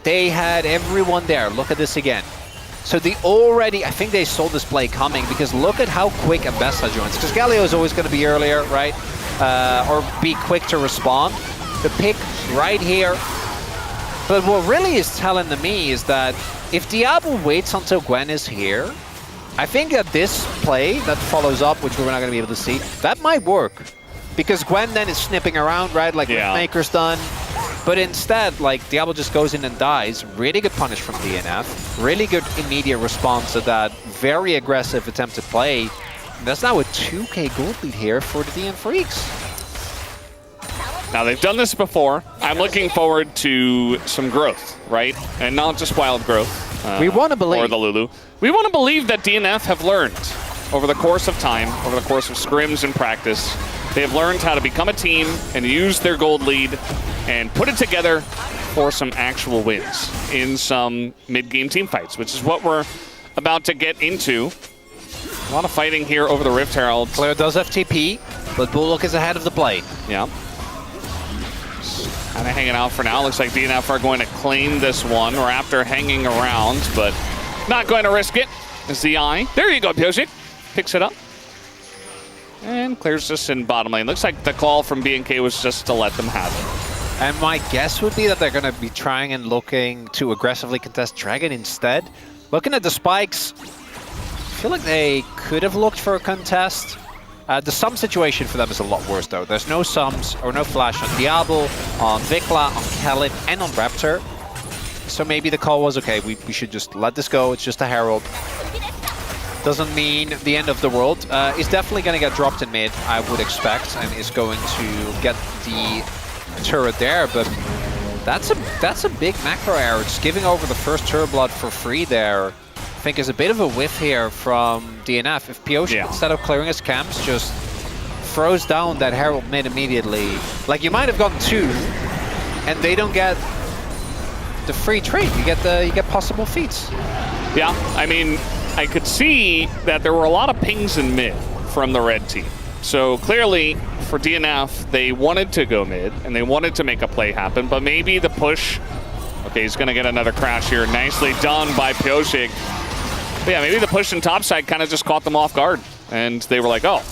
they had everyone there. Look at this again. So they already, I think they saw this play coming, because look at how quick Mbessa joins. Because Galio is always going to be earlier, right? Or be quick to respond. The pick right here. But what really is telling to me is that if Diablo waits until Gwen is here, I think that this play that follows up, which we're not going to be able to see, that might work. Because Gwen then is snipping around, right? Like Maker's done. But instead, like, Diablo just goes in and dies. Really good punish from DNF. Really good immediate response to that very aggressive attempted play. And that's now a 2k gold lead here for the DN Freaks. Now, they've done this before. I'm looking forward to some growth, right? And not just wild growth. We want to believe. Or the Lulu. We want to believe that DNF have learned over the course of time, over the course of scrims and practice. They have learned how to become a team and use their gold lead and put it together for some actual wins in some mid-game team fights, which is what we're about to get into. A lot of fighting here over the Rift Herald. Claire does have TP, but Bulldog is ahead of the play. Yeah. Kind of hanging out for now. Looks like DNF are going to claim this one. Raptor hanging around, but not going to risk it. ZI. There you go, Pyosik. Picks it up. And clears this in bottom lane. Looks like the call from BNK was just to let them have it. And my guess would be that they're going to be trying and looking to aggressively contest Dragon instead. Looking at the spikes, I feel like they could have looked for a contest. The sum situation for them is a lot worse, though. There's no sums or no flash on Diablo, on Vikla, on Khaled, and on Raptor. So maybe the call was, okay, we should just let this go. It's just a Herald. Doesn't mean the end of the world. It's definitely going to get dropped in mid, I would expect, and is going to get the turret there. But that's a big macro error. Just giving over the first turret blood for free there, I think, is a bit of a whiff here from DNF. If Pyosik, instead of clearing his camps, just throws down that Herald mid immediately. Like, you might have gotten 2, and they don't get the free trade. You get possible feats. Yeah, I mean, I could see that there were a lot of pings in mid from the red team. So clearly, for DNF, they wanted to go mid, and they wanted to make a play happen, but maybe the push... Okay, he's going to get another crash here. Nicely done by Pyosik. But yeah, maybe the push in topside kind of just caught them off guard, and they were like, oh,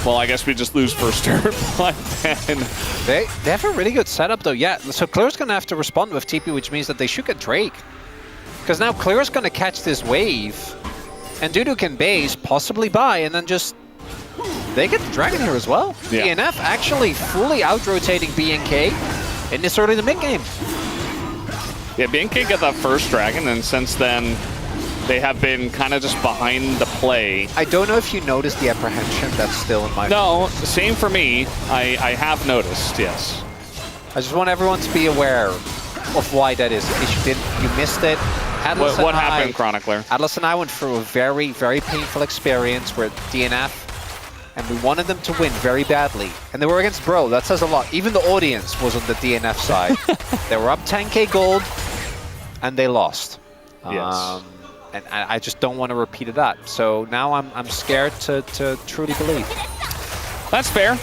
well, I guess we just lose first turn. But then... They have a really good setup, though. Yeah, so Clear's going to have to respond with TP, which means that they should get Drake. Because now Clear's going to catch this wave, and Dudu can base, possibly buy, and then just... They get the Dragon here as well. Yeah. DNF actually fully out-rotating BNK in this early to mid-game. Yeah, BNK got that first Dragon, and since then, they have been kind of just behind the play. I don't know if you noticed the apprehension that's still in my... No, same for me. I have noticed, yes. I just want everyone to be aware of why that is. In case you missed it. Atlas What happened, Chronicler? Atlas and I went through a very, very painful experience where DNF, and we wanted them to win very badly. And they were against Bro, that says a lot. Even the audience was on the DNF side. They were up 10k gold, and they lost. Yes. And I just don't want to repeat that. So now I'm scared to truly believe. That's fair.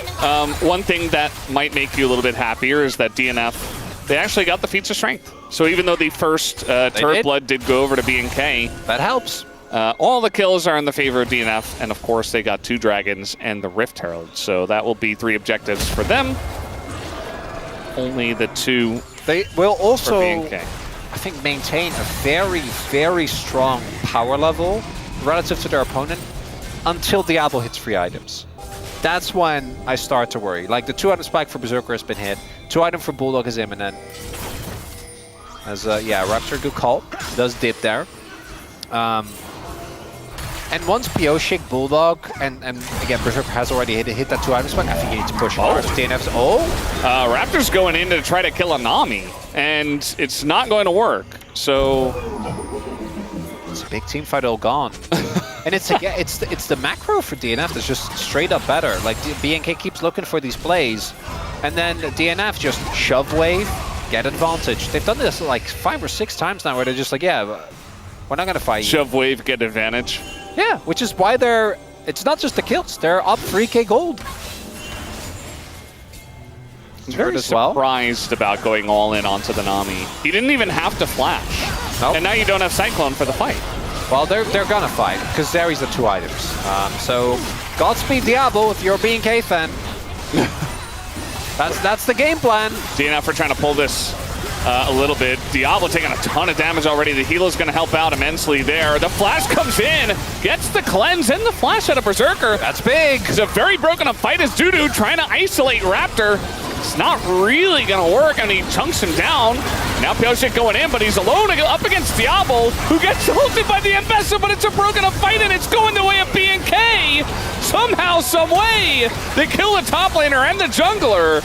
One thing that might make you a little bit happier is that DNF, they actually got the feats of strength. So even though the first turret blood did go over to BNK, that helps. All the kills are in the favor of DNF, and of course they got 2 Dragons and the Rift Herald. So that will be 3 objectives for them. Only the 2 They will also, for BNK. I think, maintain a very, very strong power level relative to their opponent until Diablo hits free items. That's when I start to worry. Like, the 2-item spike for Berserker has been hit. 2-item for Bulldog is imminent. As, yeah, Raptor, good call. Does dip there. And once Pyosik, Bulldog, and again, Berserker has already hit that 2-item spike, I think you need to push hard. DNF's, Raptor's going in to try to kill a Nami, and it's not going to work. So it's a big team fight all gone. And it's the macro for DNF that's just straight up better. Like, BNK keeps looking for these plays, and then DNF just shove wave, get advantage. They've done this like 5 or 6 times now where they're just like, yeah, we're not going to fight you. Shove wave, get advantage. Yeah, which is why it's not just the kills, they're up 3k gold. I'm very surprised about going all in onto the Nami. He didn't even have to flash. Nope. And now you don't have Cyclone for the fight. Well, they're gonna fight, because Zeri's the 2 items. So, Godspeed Diablo if you're a BNK fan. That's the game plan. DNF are trying to pull this a little bit. Diablo taking a ton of damage already. The healer's going to help out immensely there. The flash comes in, gets the cleanse and the flash out of Berserker. That's big. It's a very broken up fight as Dudu trying to isolate Raptor. It's not really going to work, and he chunks him down. Now Pyosik going in, but he's alone up against Diablo, who gets ulted by the Ambassador, but it's a broken up fight, and it's going the way of BNK. Somehow, some way, they kill the top laner and the jungler.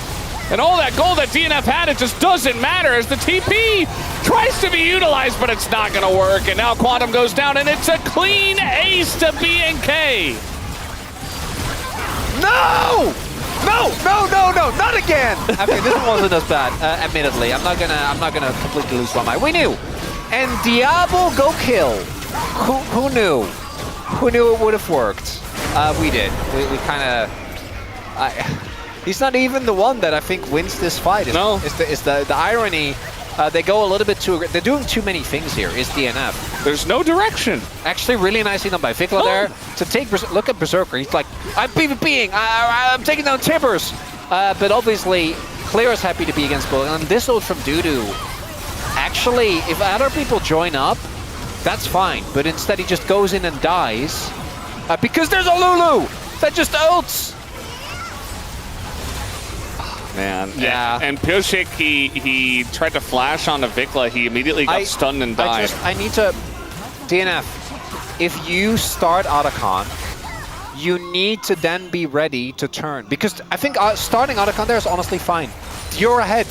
And all that gold that DNF had, it just doesn't matter as the TP tries to be utilized, but it's not going to work. And now Quantum goes down, and it's a clean ace to BNK. No! No, not again! I mean, this one wasn't as bad, admittedly. I'm not gonna completely lose my mind. We knew. And Diablo go kill. Who knew? Who knew it would have worked? We did. We kind of... He's not even the one that I think wins this fight. It's the irony. They go a little bit too... They're doing too many things here, is DNF. There's no direction. Actually, really nicely done by Vikla there. To take... Look at Berserker. He's like, I'm PvPing. I'm taking down Timbers. But obviously, Clear is happy to be against Bullet. And this ult from Dudu... Actually, if other people join up, that's fine. But instead, he just goes in and dies. Because there's a Lulu that just ults. Man, yeah. And Pioshik, he tried to flash onto Vikla. He immediately got stunned and died. I need to... DNF, if you start Otacon, you need to then be ready to turn. Because I think starting Otacon there is honestly fine. You're ahead.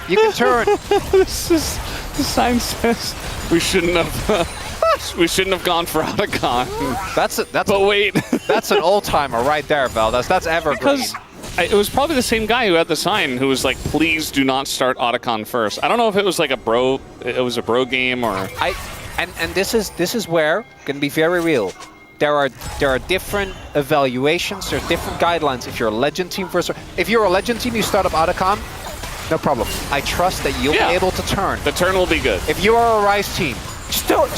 You can turn. The sign says we shouldn't have... we shouldn't have gone for Otacon. But wait. That's an old-timer right there, Valdez. That's evergreen. Because it was probably the same guy who had the sign who was like, please do not start Otacon first. I don't know if it was like a bro game or... And this is where, gonna be very real. There are different evaluations, there are different guidelines. If you're a Legend team versus... If you're a Legend team, you start up Otacon, no problem. I trust that you'll be able to turn. The turn will be good. If you are a Rise team, just do it.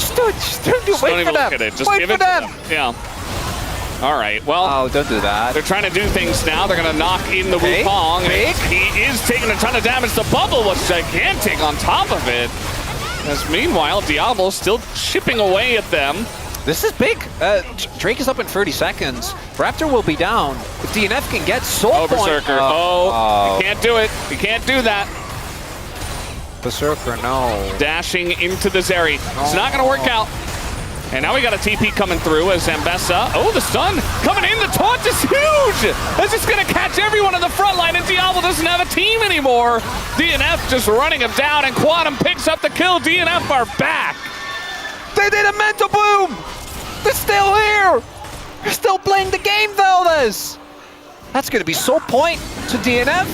Wait for them. Just wait give for it them. to them. Yeah. All right, well... Oh, don't do that. They're trying to do things now. They're going to knock in the Wukong. He is taking a ton of damage. The bubble was gigantic on top of it. As meanwhile, Diablo still chipping away at them. This is big. Drake is up in 30 seconds. Raptor will be down. If DNF can get Soul Point. Berserker. You can't do it. You can't do that. Berserker, no. Dashing into the Zeri. It's not going to work out. And now we got a TP coming through as Zambessa. Oh, the stun coming in. The taunt is huge. That's just going to catch everyone in the front line, and Diablo doesn't have a team anymore. DNF just running him down, and Quantum picks up the kill. DNF are back. They did a mental boom. They're still here. They're still playing the game, Valdez. That's going to be Soul Point to DNF.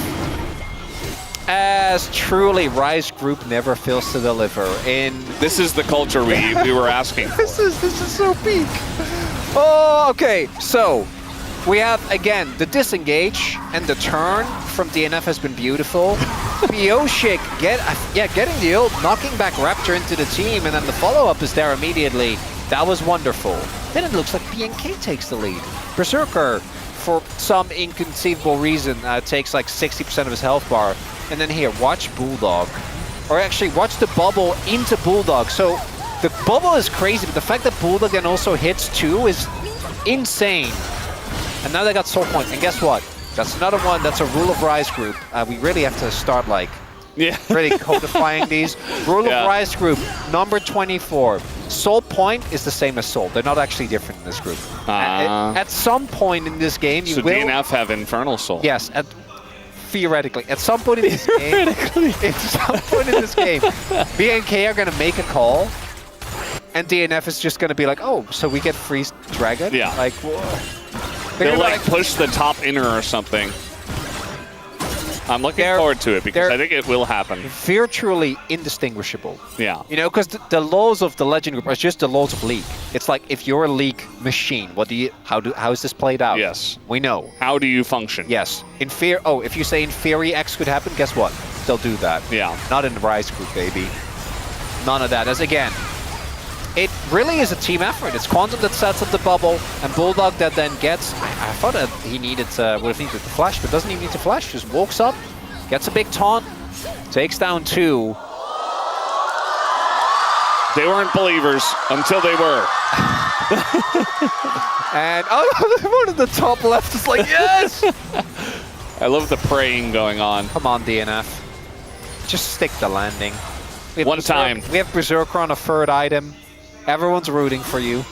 As truly, Rise Group never fails to deliver. This is the culture we were asking for. This is so peak. Oh, okay. So we have again the disengage and the turn from DNF has been beautiful. Pioshik getting the ult, knocking back Raptor into the team, and then the follow-up is there immediately. That was wonderful. Then it looks like BNK takes the lead. Berserker, for some inconceivable reason, takes like 60% of his health bar. And then here, watch Bulldog. Or actually, watch the bubble into Bulldog. So the bubble is crazy, but the fact that Bulldog then also hits too is insane. And now they got Soul Point. And guess what? That's another one. That's a rule of Rise Group. We really have to start like really codifying these. Rule of Rise Group, number 24. Soul Point is the same as Soul. They're not actually different in this group. At some point in this game, you will... DNF have Infernal Soul. Yes. Theoretically, at some point in this game, BNK are gonna make a call, and DNF is just gonna be like, "Oh, so we get Freeze Dragon?" Yeah. Like, they'll like push the top inner or something. I'm looking forward to it because I think it will happen. Virtually indistinguishable. Yeah. You know, because the laws of the Legend Group are just the laws of League. It's like if you're a League machine, how is this played out? Yes. We know. How do you function? Yes. If you say in theory X could happen, guess what? They'll do that. Yeah. Not in the Rise Group, baby. None of that. As again, it really is a team effort. It's Quantum that sets up the bubble, and Bulldog that then gets... I thought that he would have needed to flash, but doesn't even need to flash. Just walks up, gets a big taunt, takes down 2. They weren't believers until they were. And one of the top left is like, yes! I love the praying going on. Come on, DNF. Just stick the landing. One time. We have Berserker on a 3rd item. Everyone's rooting for you.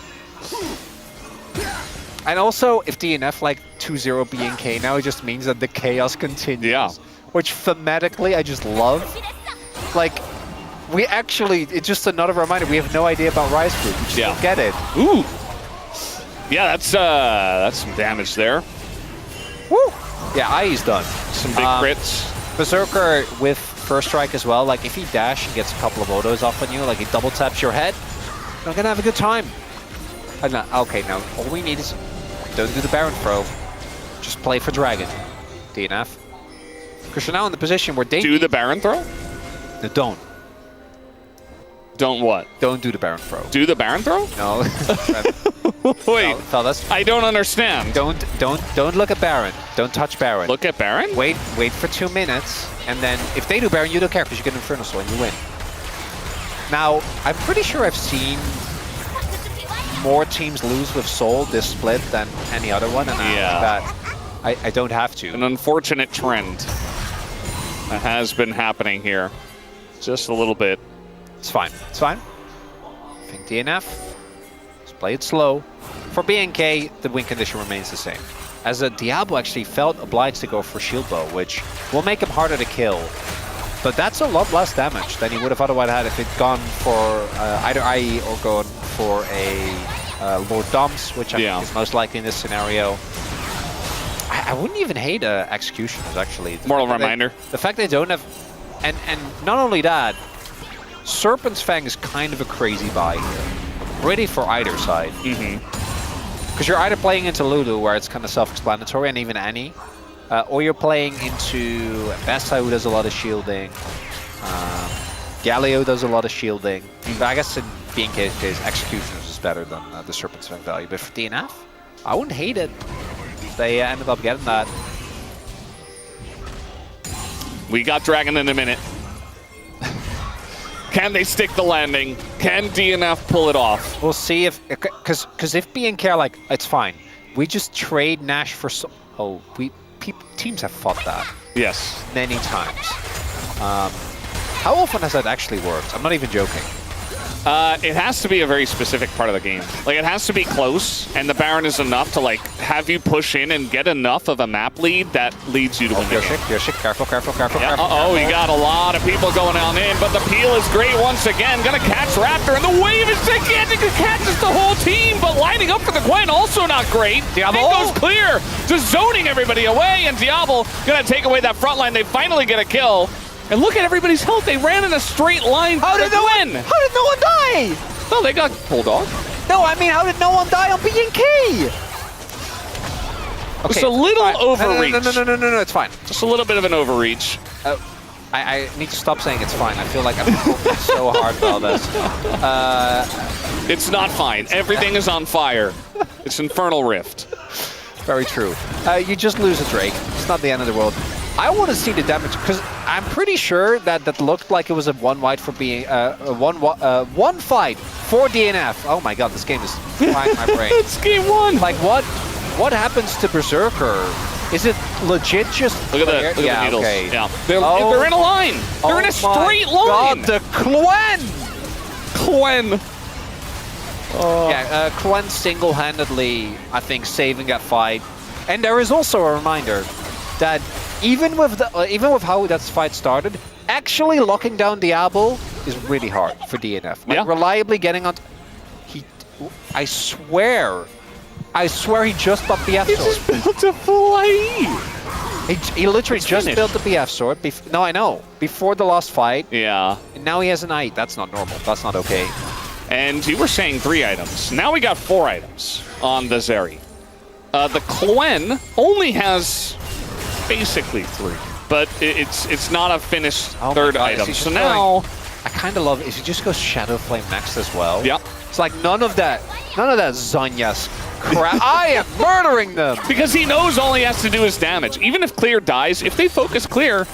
And also, if DNF like 2-0 BNK, now it just means that the chaos continues. Yeah. which thematically I just love. Like, we actually, it's just another reminder, we have no idea about Rise Group. We just don't get it. Ooh. Yeah, that's some damage there. Woo! Yeah, IE's done. Some big crits. Berserker with first strike as well. Like, if he dash and gets a couple of autos off on you, like he double taps your head, you're gonna have a good time. Okay, now all we need is don't do the Baron throw. Just play for Dragon. DNF. Because you're now in the position where they do the Baron throw? No, don't. Don't what? Don't do the Baron throw. Do the Baron throw? No. Wait, fellas. I don't understand. Don't look at Baron. Don't touch Baron. Look at Baron? Wait for 2 minutes, and then if they do Baron, you don't care because you get Infernal Soul and you win. Now, I'm pretty sure I've seen more teams lose with Soul this split than any other one, and I don't have to. An unfortunate trend that has been happening here. Just a little bit. It's fine. It's fine. I think DNF. Just play it slow. For BNK, the win condition remains the same. As a Diablo actually felt obliged to go for Shield Bow, which will make him harder to kill. But that's a lot less damage than he would have otherwise had if he'd gone for either IE or gone for a Lord Doms, which I think is most likely in this scenario. I wouldn't even hate Executioners, actually. Moral reminder. The fact they don't have... And not only that, Serpent's Fang is kind of a crazy buy here. Ready for either side. Because you're either playing into Lulu, where it's kind of self-explanatory, and even Annie, or you're playing into Besta, who does a lot of shielding. Galio does a lot of shielding. But I guess in BNK's case, Executioners is better than the Serpent's Fang value. But for DNF, I wouldn't hate it. They ended up getting that. We got Dragon in a minute. Can they stick the landing? Can DNF pull it off? We'll see if, because if BNK are like, it's fine. We just trade Nash for teams have fought that. Yes. Many times. How often has that actually worked? I'm not even joking. It has to be a very specific part of the game. Like, it has to be close, and the Baron is enough to, like, have you push in and get enough of a map lead that leads you to win the game. Careful. We got a lot of people going on in, but the peel is great once again. Gonna catch Raptor, and the wave is gigantic. It catches the whole team, but lining up for the Gwen also not great. Diablo goes clear, just zoning everybody away, and Diablo gonna take away that front line. They finally get a kill. And look at everybody's health. They ran in a straight line How did no one die? Oh, they got Bulldog. No, I mean, how did no one die on BNK? Okay, it's a little overreach. No, it's fine. Just a little bit of an overreach. I need to stop saying it's fine. I feel like I'm focusing so hard about this. It's not fine. Everything is on fire. It's Infernal Rift. Very true. You just lose a Drake. It's not the end of the world. I want to see the damage, because I'm pretty sure that looked like it was a one-fight for being one fight for DNF. Oh my god, this game is frying my brain. It's game one. Like, what happens to Berserker? Is it legit just... Look at the needles. Okay. Yeah. They're in a line. They're in a straight line. God, the Quen! Yeah, Quen single-handedly, I think, saving that fight. And there is also a reminder that even with how that fight started, actually locking down Diablo is really hard for DNF. Like, reliably getting on... I swear he just bought BF Sword. He just built a full IE. He literally just built the BF Sword. No, I know. Before the last fight. Yeah. And now he has an IE. That's not normal. That's not okay. And you were saying 3 items. Now we got 4 items on the Zeri. The Quen only has basically 3, but it's not a finished third item. So now I kind of love it. If you just go Shadow Flame next as well. Yeah. It's like none of that Zanya's crap. I am murdering them because he knows all he has to do is damage. Even if Clear dies, if they focus Clear,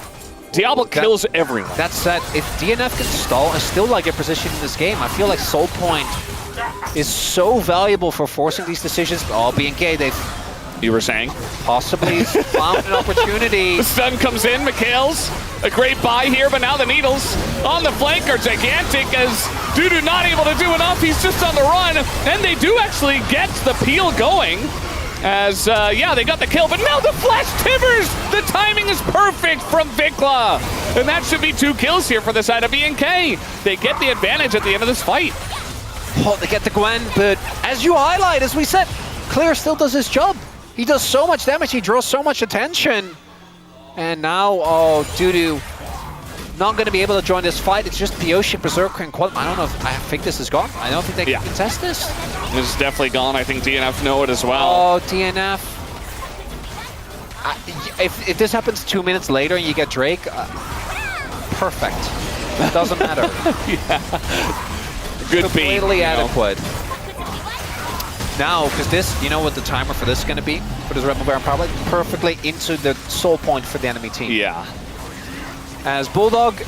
Diablo kills everyone. That said, if DNF can stall and still get positioned in this game, I feel like Soul Point is so valuable for forcing these decisions. Oh, BNK, they've... You were saying? Possibly found an opportunity. The stun comes in, Mikhail's a great buy here, but now the needles on the flank are gigantic as Dudu not able to do enough. He's just on the run, and they do actually get the peel going. As, yeah, they got the kill, but now the flash timbers! The timing is perfect from Vikla! And that should be 2 kills here for the side of BNK. They get the advantage at the end of this fight. Oh, they get the Gwen, but as you highlight, as we said, Clear still does his job. He does so much damage, he draws so much attention. And now, oh, Dudu not going to be able to join this fight. It's just Pioshi, Berserker, and Quantum. I don't know if, I think this is gone. I don't think they can contest this. This is definitely gone. I think DNF know it as well. Oh, DNF. If this happens 2 minutes later and you get Drake, perfect. It doesn't matter. Good completely adequate. Now, because this, you know what the timer for this is going to be? For this Rebel Baron Power Play? Perfectly into the soul point for the enemy team. Yeah. As Bulldog,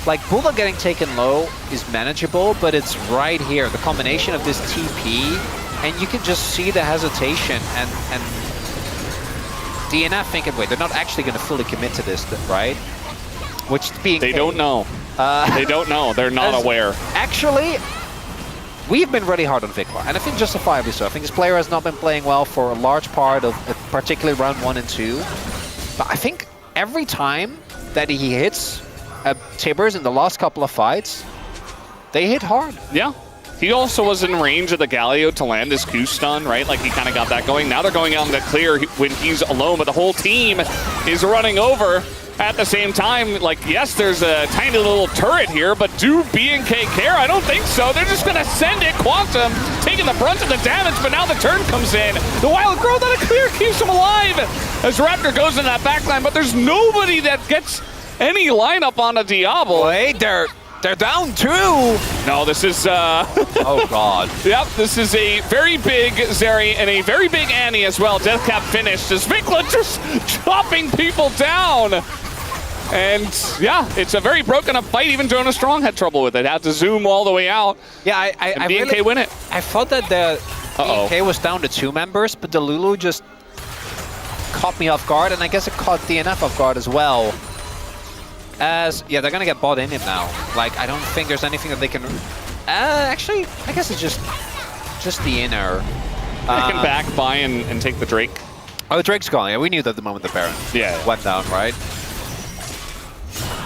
like Bulldog getting taken low is manageable, but it's right here. The combination of this TP, and you can just see the hesitation and DNF thinking, wait, they're not actually going to fully commit to this, right? Which being they don't know. They don't know. They're not aware. Actually, we've been really hard on Vikla, and I think justifiably so. I think this player has not been playing well for a large part of particularly round 1 and 2. But I think every time that he hits Tibbers in the last couple of fights, they hit hard. Yeah. He also was in range of the Galio to land his Q stun, right? Like he kind of got that going. Now they're going on to Clear when he's alone, but the whole team is running over at the same time. Like, yes, there's a tiny little turret here, but do BNK care? I don't think so. They're just going to send it. Quantum taking the brunt of the damage, but now the turn comes in. The Wild Growth on a Clear keeps him alive as Raptor goes in that backline, but there's nobody that gets any lineup on a Diablo. Wait, they're down 2. No, this is... oh, God. Yep, this is a very big Zeri and a very big Annie as well. Deathcap finished as Vikla just chopping people down. And, yeah, it's a very broken up fight. Even Jonah Strong had trouble with it. Had to zoom all the way out. Yeah, I BNK really win it. I thought that the BNK was down to 2 members, but the Lulu just caught me off guard, and I guess it caught DNF off guard as well. As, yeah, they're going to get bought in him now. Like, I don't think there's anything that they can... actually, I guess it's just the inner. They can back, buy, and take the Drake. Oh, the Drake's gone. Yeah, we knew that the moment the Baron went down, right?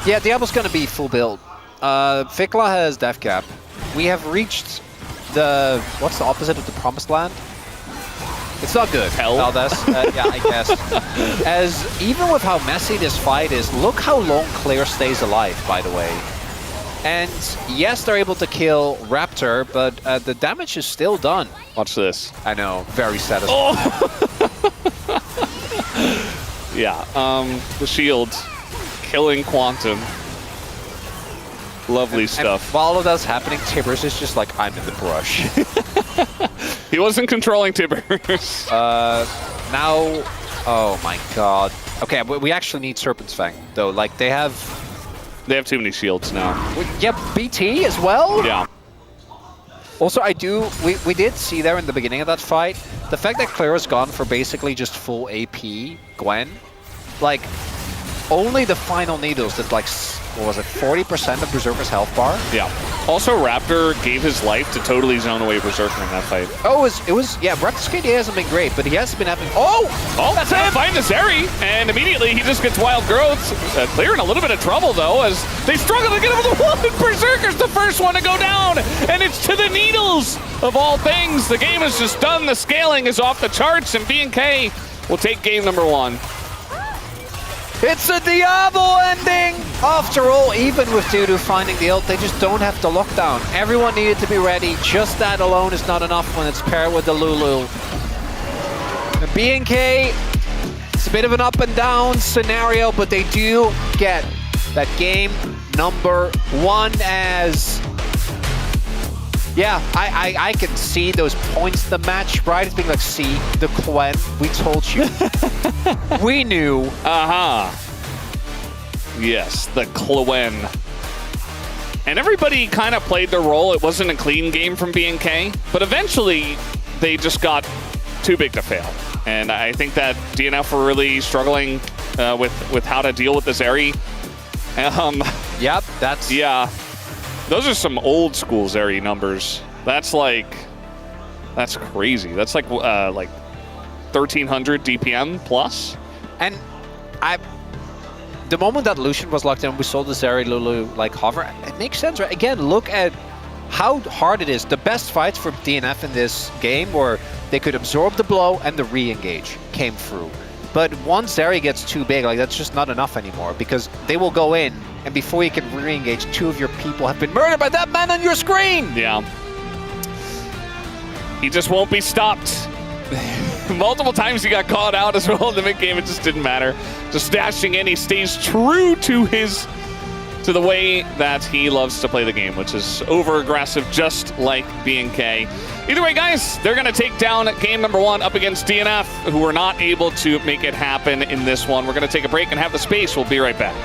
Yeah, Diablo's going to be full build. Vikla has Death Cap. We have reached the... What's the opposite of the Promised Land? It's not good. Hell. Yeah, I guess. As even with how messy this fight is, look how long Clear stays alive, by the way. And yes, they're able to kill Raptor, but the damage is still done. Watch this. I know, very satisfying. Oh. Yeah, the shield killing Quantum. Lovely stuff. And while all of that's happening, Tibbers is just like, I'm in the brush. He wasn't controlling Tibbers. Now, oh my god. Okay, we actually need Serpent's Fang, though. Like, they have too many shields now. Yeah, BT as well? Yeah. Also, we did see there in the beginning of that fight, the fact that Clear has gone for basically just full AP Gwen, like, only the final needles did like, what was it, 40% of Berserker's health bar? Yeah. Also, Raptor gave his life to totally zone away Berserker in that fight. Oh, it was yeah, Raptor's KD hasn't been great, but he has been having, oh, that's it! Find the Zeri, and immediately he just gets Wild Growths. Clear in a little bit of trouble, though, as they struggle to get over the wall, and Berserker's the first one to go down, and it's to the needles, of all things. The game is just done, the scaling is off the charts, and BNK will take game number 1. It's a Diablo ending! After all, even with Dudu finding the ult, they just don't have the lockdown. Everyone needed to be ready. Just that alone is not enough when it's paired with the Lulu. The BNK, it's a bit of an up and down scenario, but they do get that game number 1 as... Yeah, I can see those points the match, right? It's being like, see, the Quen, we told you. We knew. Yes, the Quen. And everybody kind of played their role. It wasn't a clean game from BNK, but eventually they just got too big to fail. And I think that DNF were really struggling with how to deal with this Zeri. Yep, that's... Yeah. Those are some old school Zeri numbers. That's crazy. That's like 1300 DPM plus. And the moment that Lucian was locked in, we saw the Zeri Lulu like hover. It makes sense, right? Again, look at how hard it is. The best fights for DNF in this game were they could absorb the blow and the re-engage came through. But once Zeri gets too big, like that's just not enough anymore because they will go in and before you can re-engage, 2 of your people have been murdered by that man on your screen! Yeah. He just won't be stopped. Multiple times he got caught out as well in the mid-game, it just didn't matter. Just dashing in, he stays true to the way that he loves to play the game, which is over-aggressive, just like BNK. Either way, guys, they're going to take down game number 1 up against DNF, who were not able to make it happen in this one. We're going to take a break and have the space. We'll be right back.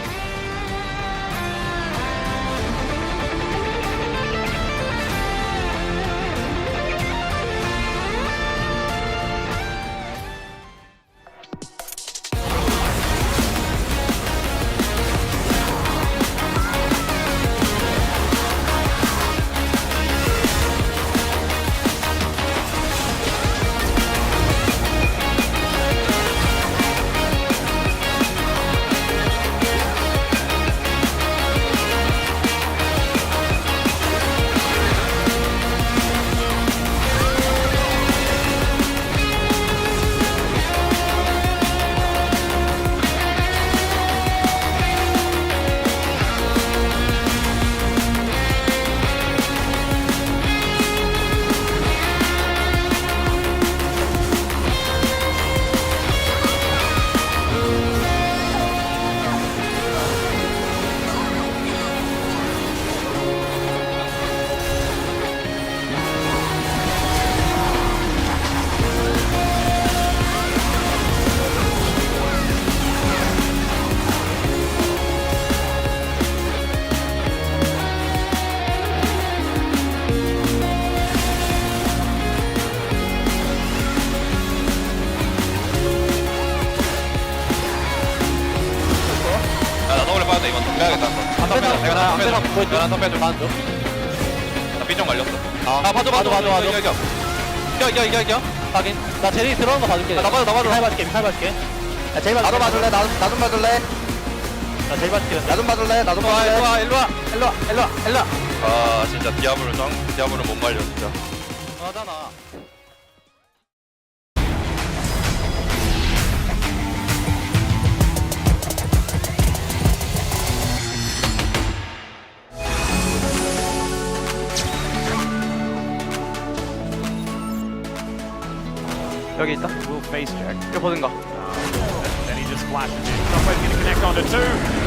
이겨. 확인. 나 제리 들어오는 거 봐줄게. 나 봐줘. 잘 봐줄게. 야, 제일 봐줄게. 나도 봐줄래. 나 좀 봐줄래. 나 제일 봐줄게. 나 좀 봐줄래. 나 좀 봐줄래. 일로 와. 아, 진짜 디아블은 못 말려, 진짜. 하잖아. 여기 있다. We'll face check. 이거 보든가. Then he just flashes in. Somebody's going to connect onto 2.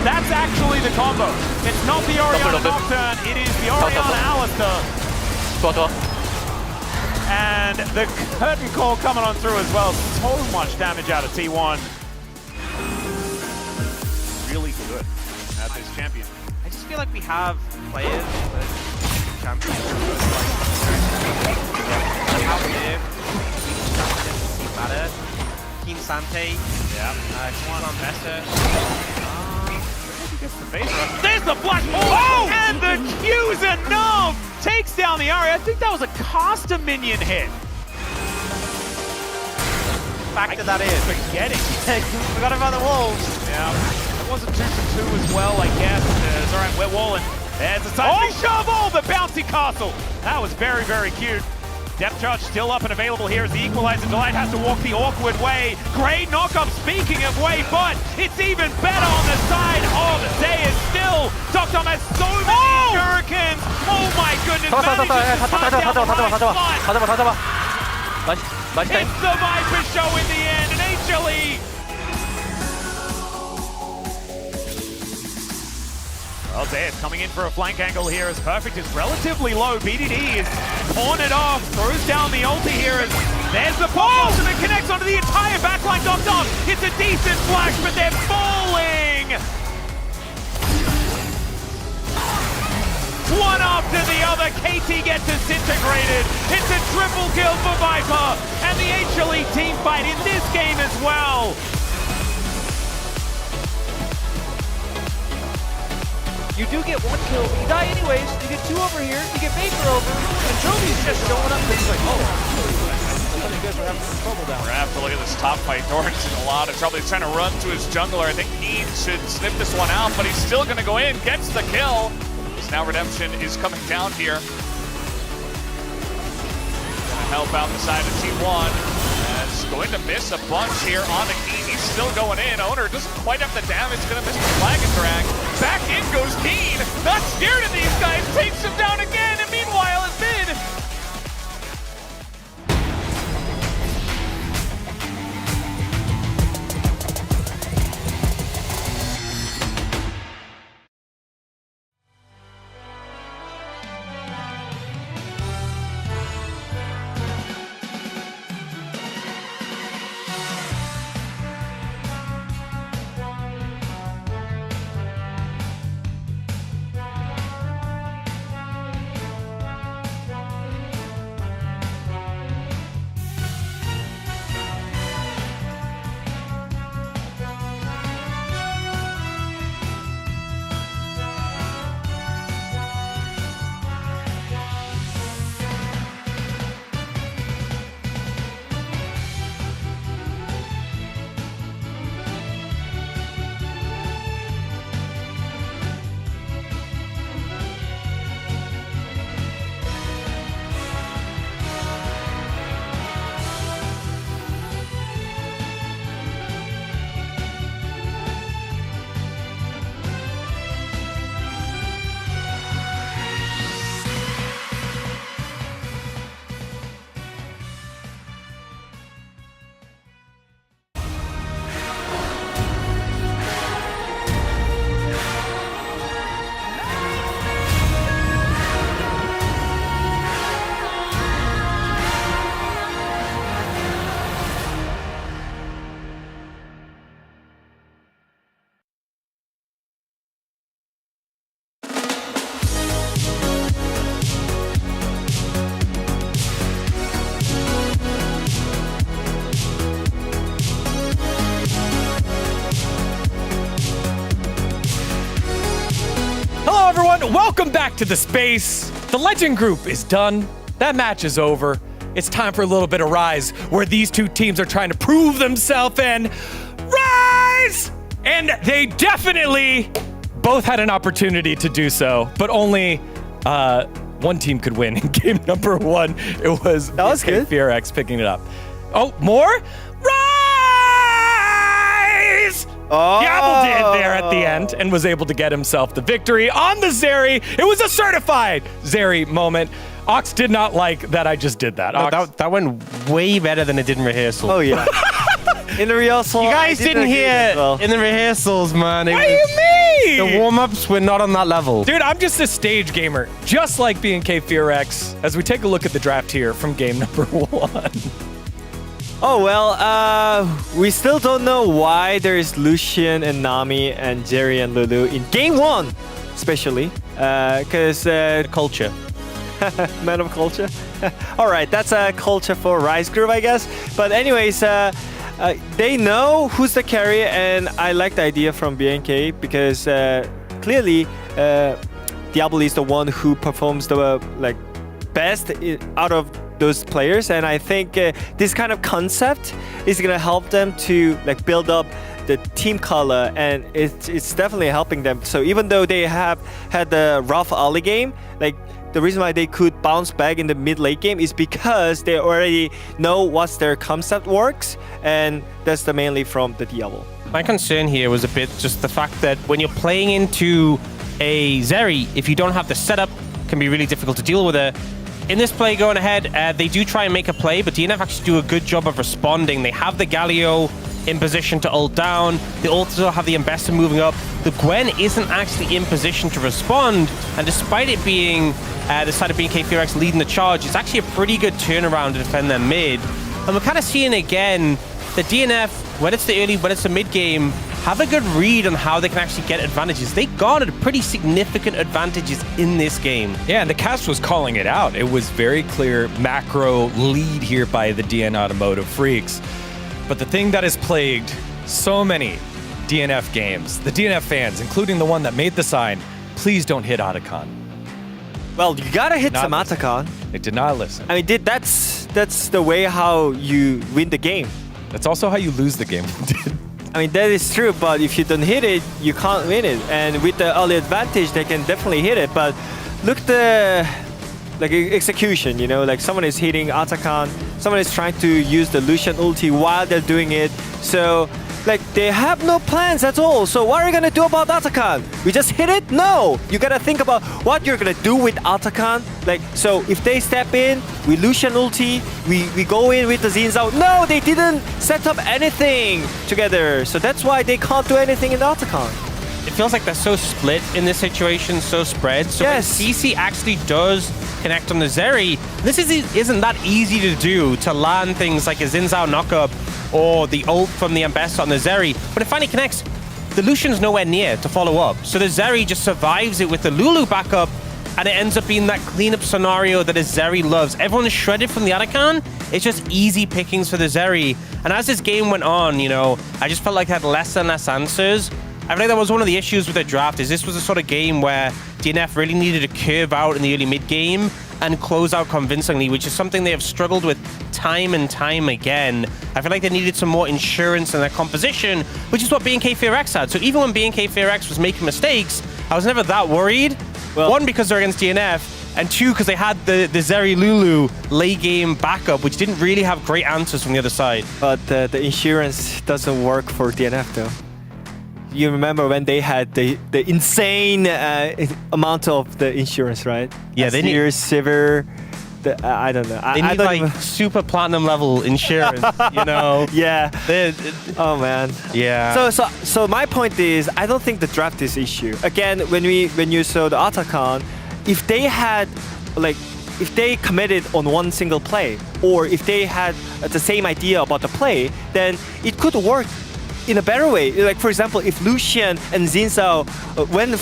That's actually the combo. It's not the Orianna Nocturne. It is the Orianna Alistair. 좋아. And the curtain call coming on through as well. So much damage out of T1. Really good at this champion. I just feel like we have players that champions how live. Matter. Keen Sante. Yeah. Come on, Messer. There's the flash. Oh! And the Q's enough! Takes down the Ahri. I think that was a caster minion hit. Factor that in. Forgetting. Forgot about the walls. Yeah. It wasn't 2 for 2 as well, I guess. It's alright, we're walling. There's a side shove. Oh, the bouncy castle. That was very, very cute. Depth charge still up and available here as the equalizer. Delight has to walk the awkward way. Great knock-up, speaking of way, but it's even better on the side of Zayas still. Dr. has so many shurikens. Oh my goodness. It's the Viper show in the end, and HLE. Well, Zayas coming in for a flank angle here as Perfect is relatively low. BDD is cornered off, throws down the ulti here as there's the pulse and it connects onto the entire backline. Dom. It's a decent flash, but they're falling. One after the other, KT gets disintegrated. It's a triple kill for Viper and the HLE team fight in this game as well. You do get 1 kill, but you die anyways. You get 2 over here, you get Baker over, and Jovi's just showing up. He's like, oh. You guys are having some trouble down. We're gonna have to look at this top fight. Doran's in a lot of trouble. He's trying to run to his jungler. I think he should snip this one out, but he's still gonna go in, gets the kill. So now Redemption is coming down here. Gonna help out the side of T1. As going to miss a bunch here on the Keen. He's still going in. Owner doesn't quite have the damage. Gonna miss the flag and drag. Back in goes Keen. Not scared of these guys. Takes him down again. And meanwhile, at mid. Welcome back to the space. The Legend Group is done. That match is over. It's time for a little bit of Rise, where these two teams are trying to prove themselves and Rise! And they definitely both had an opportunity to do so, but only one team could win in game number one. It was good. BFX picking it up. Oh, more? Rise! Diablo did there at the end and was able to get himself the victory on the Zeri. It was a certified Zeri moment. Ox did not like that I just did that. No, that went way better than it did in rehearsal. Oh, yeah. In the rehearsal, you guys didn't hear in the rehearsals, man. What do you mean? The warm-ups were not on that level. Dude, I'm just a stage gamer, just like BNK as we take a look at the draft here from game number one. Oh, well, we still don't know why there is Lucian and Nami and Jerry and Lulu in game one, especially, because culture. Man of culture. All right, that's a culture for Rise Group, I guess. But anyways, they know who's the carry, and I like the idea from BNK because clearly Diablo is the one who performs the best out of those players, and I think this kind of concept is gonna help them to build up the team color, and it's definitely helping them. So even though they have had the rough early game, the reason why they could bounce back in the mid-late game is because they already know what's their concept works, and that's mainly from the Diablo. My concern here was a bit just the fact that when you're playing into a Zeri, if you don't have the setup, it can be really difficult to deal with it. In this play going ahead, they do try and make a play, but DNF actually do a good job of responding. They have the Galio in position to ult down. They also have the Ambassador moving up. The Gwen isn't actually in position to respond, and despite it being the side of BNK leading the charge, it's actually a pretty good turnaround to defend their mid. And we're kind of seeing again the DNF, when it's the mid game, have a good read on how they can actually get advantages. They garnered pretty significant advantages in this game. Yeah, and the cast was calling it out. It was very clear macro lead here by the DN Automotive Freaks. But the thing that has plagued so many DNF games, the DNF fans, including the one that made the sign, please don't hit Otacon. Well, you gotta hit some Otacon. They did not listen. I mean, that's the way how you win the game. That's also how you lose the game. I mean, that is true, but if you don't hit it, you can't win it. And with the early advantage, they can definitely hit it. But look the execution, you know, like someone is hitting Atakan, someone is trying to use the Lucian ulti while they're doing it. So, like, they have no plans at all. So what are you gonna do about Atakan? We just hit it? No! You gotta think about what you're gonna do with Atakan. Like, so if they step in, we Lucian ulti, we go in with the Xin Zhao. No, they didn't set up anything together. So that's why they can't do anything in Atakan. It feels like they're so split in this situation, so spread. So yes. when CC actually does connect on the Zeri, this isn't that easy to do, to land things like a Xin Zhao knockup or the ult from the Ambassador on the Zeri. When it finally connects, the Lucian's nowhere near to follow up. So the Zeri just survives it with the Lulu backup, and it ends up being that cleanup scenario that a Zeri loves. Everyone is shredded from the Atakan. It's just easy pickings for the Zeri. And as this game went on, you know, I just felt like I had less and less answers. I think that was one of the issues with the draft, is this was a sort of game where DNF really needed to curve out in the early mid-game and close out convincingly, which is something they have struggled with time and time again. I feel like they needed some more insurance in their composition, which is what BNK FearX had. So even when BNK FearX was making mistakes, I was never that worried. Well, one, because they're against DNF, and two, because they had the Zeri Lulu late game backup, which didn't really have great answers from the other side. But the insurance doesn't work for DNF though. You remember when they had the insane amount of the insurance, right? Yeah, they need Sivir. I don't know. They need like super platinum level insurance, you know? Yeah. Oh man. Yeah. So my point is, I don't think the draft is issue. Again, when you saw the Atakan, if they had if they committed on one single play, or if they had the same idea about the play, then it could work in a better way. Like, for example, if Lucian and Xin Zhao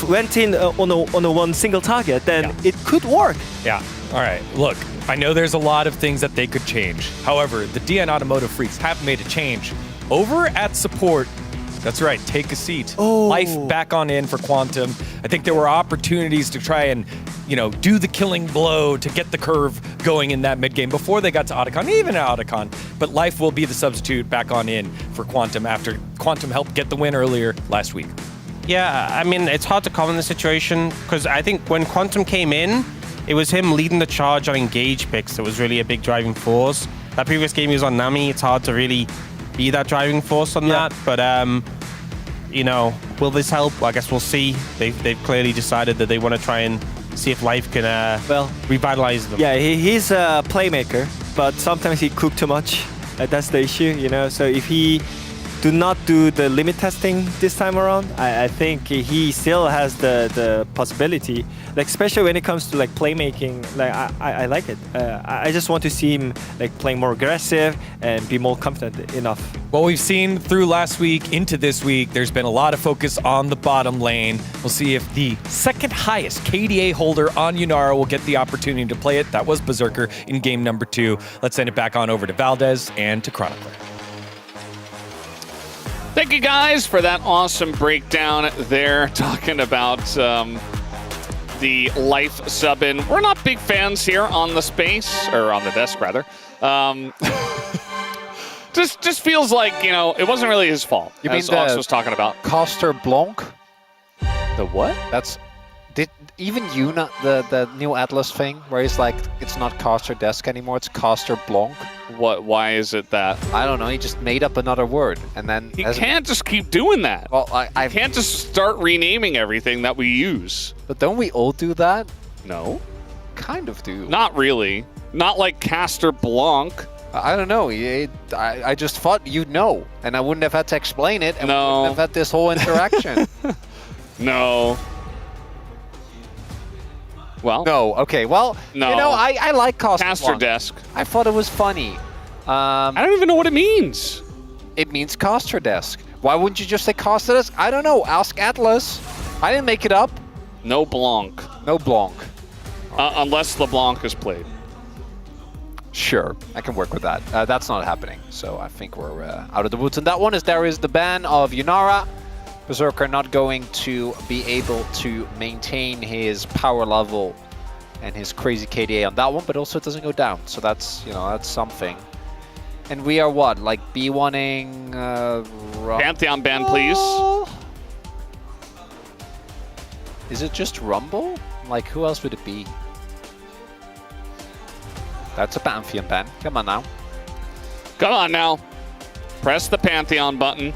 went in on a one single target, then it could work. Yeah. All right. Look, I know there's a lot of things that they could change. However, the DN Automotive freaks have made a change. Over at support, that's right, take a seat. Oh. Life back on in for Quantum. I think there were opportunities to try and, you know, do the killing blow to get the curve going in that mid game before they got to Otacon, even at Otacon. But Life will be the substitute back on in for Quantum after Quantum helped get the win earlier last week. Yeah, I mean, it's hard to comment on the situation because I think when Quantum came in, it was him leading the charge on engage picks that was really a big driving force. That previous game he was on Nami, it's hard to really be that driving force on that. But, you know, will this help? Well, I guess we'll see. They've clearly decided that they want to try and see if Life can revitalize them. Yeah, he's a playmaker, but sometimes he cooks too much. That's the issue, you know. So if he do not do the limit testing this time around, I think he still has the possibility. Like, especially when it comes to like playmaking, like I like it. I just want to see him like playing more aggressive and be more confident enough. Well, we've seen through last week into this week, there's been a lot of focus on the bottom lane. We'll see if the second highest KDA holder on Yunara will get the opportunity to play it. That was Berserker in game number 2. Let's send it back on over to Valdez and to Chronicler. Thank you guys for that awesome breakdown there, talking about the Life sub-in. We're not big fans here on the space, or on the desk rather. Just feels like, you know, it wasn't really his fault. You mean Ox was talking about Coster Blanc? The what? Did even you not the new Atlas thing where he's like, it's not Coster Desk anymore, it's Coster Blanc? What? Why is it that? I don't know. He just made up another word, and then you can't just keep doing that. Well, I can't just start renaming everything that we use. But don't we all do that? No, kind of do. Not really. Not like Caster Blanc. I don't know. I just thought you'd know, and I wouldn't have had to explain it, and we wouldn't have had this whole interaction. No. Well. No. Okay. Well. No. You know, I like Caster Desk. I thought it was funny. I don't even know what it means. It means Coster Desk. Why wouldn't you just say Coster Desk? I don't know. Ask Atlas. I didn't make it up. No Blanc. No Blanc. Unless LeBlanc is played. Sure, I can work with that. That's not happening, so I think we're out of the woods on that one, as there is the ban of Yunara. Berserker not going to be able to maintain his power level and his crazy KDA on that one, but also it doesn't go down. So that's, you know, that's something. And we are what, like B1ing Pantheon ban, please. Is it just Rumble? Like, who else would it be? That's a Pantheon ban. Come on now. Come on now. Press the Pantheon button.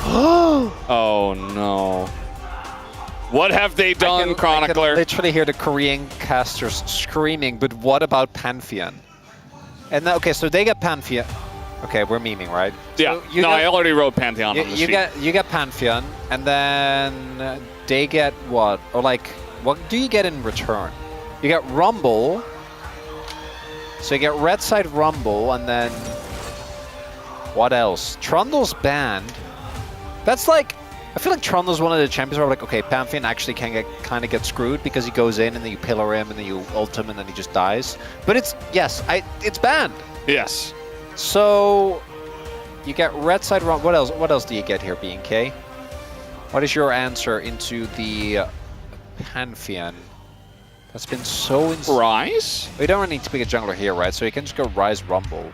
Oh no. What have they done, Chronicler? I can literally hear the Korean casters screaming, but what about Pantheon? And then, okay, so they get Pantheon. Okay, we're memeing, right? Yeah. So no, I already wrote Pantheon on the sheet. You get Pantheon, and then they get what? Or like, what do you get in return? You get Rumble. So you get red side Rumble, and then what else? Trundle's banned. That's like, I feel like Trundle's one of the champions where like, okay, Pantheon actually can kind of get screwed because he goes in and then you pillar him and then you ult him and then he just dies. But it's, yes, it's banned. Yes. So you get red side Rumble. What else do you get here, B&K? What is your answer into the Pantheon? That's been so insane. Rise? We don't really need to pick a jungler here, right? So you can just go Rise Rumble.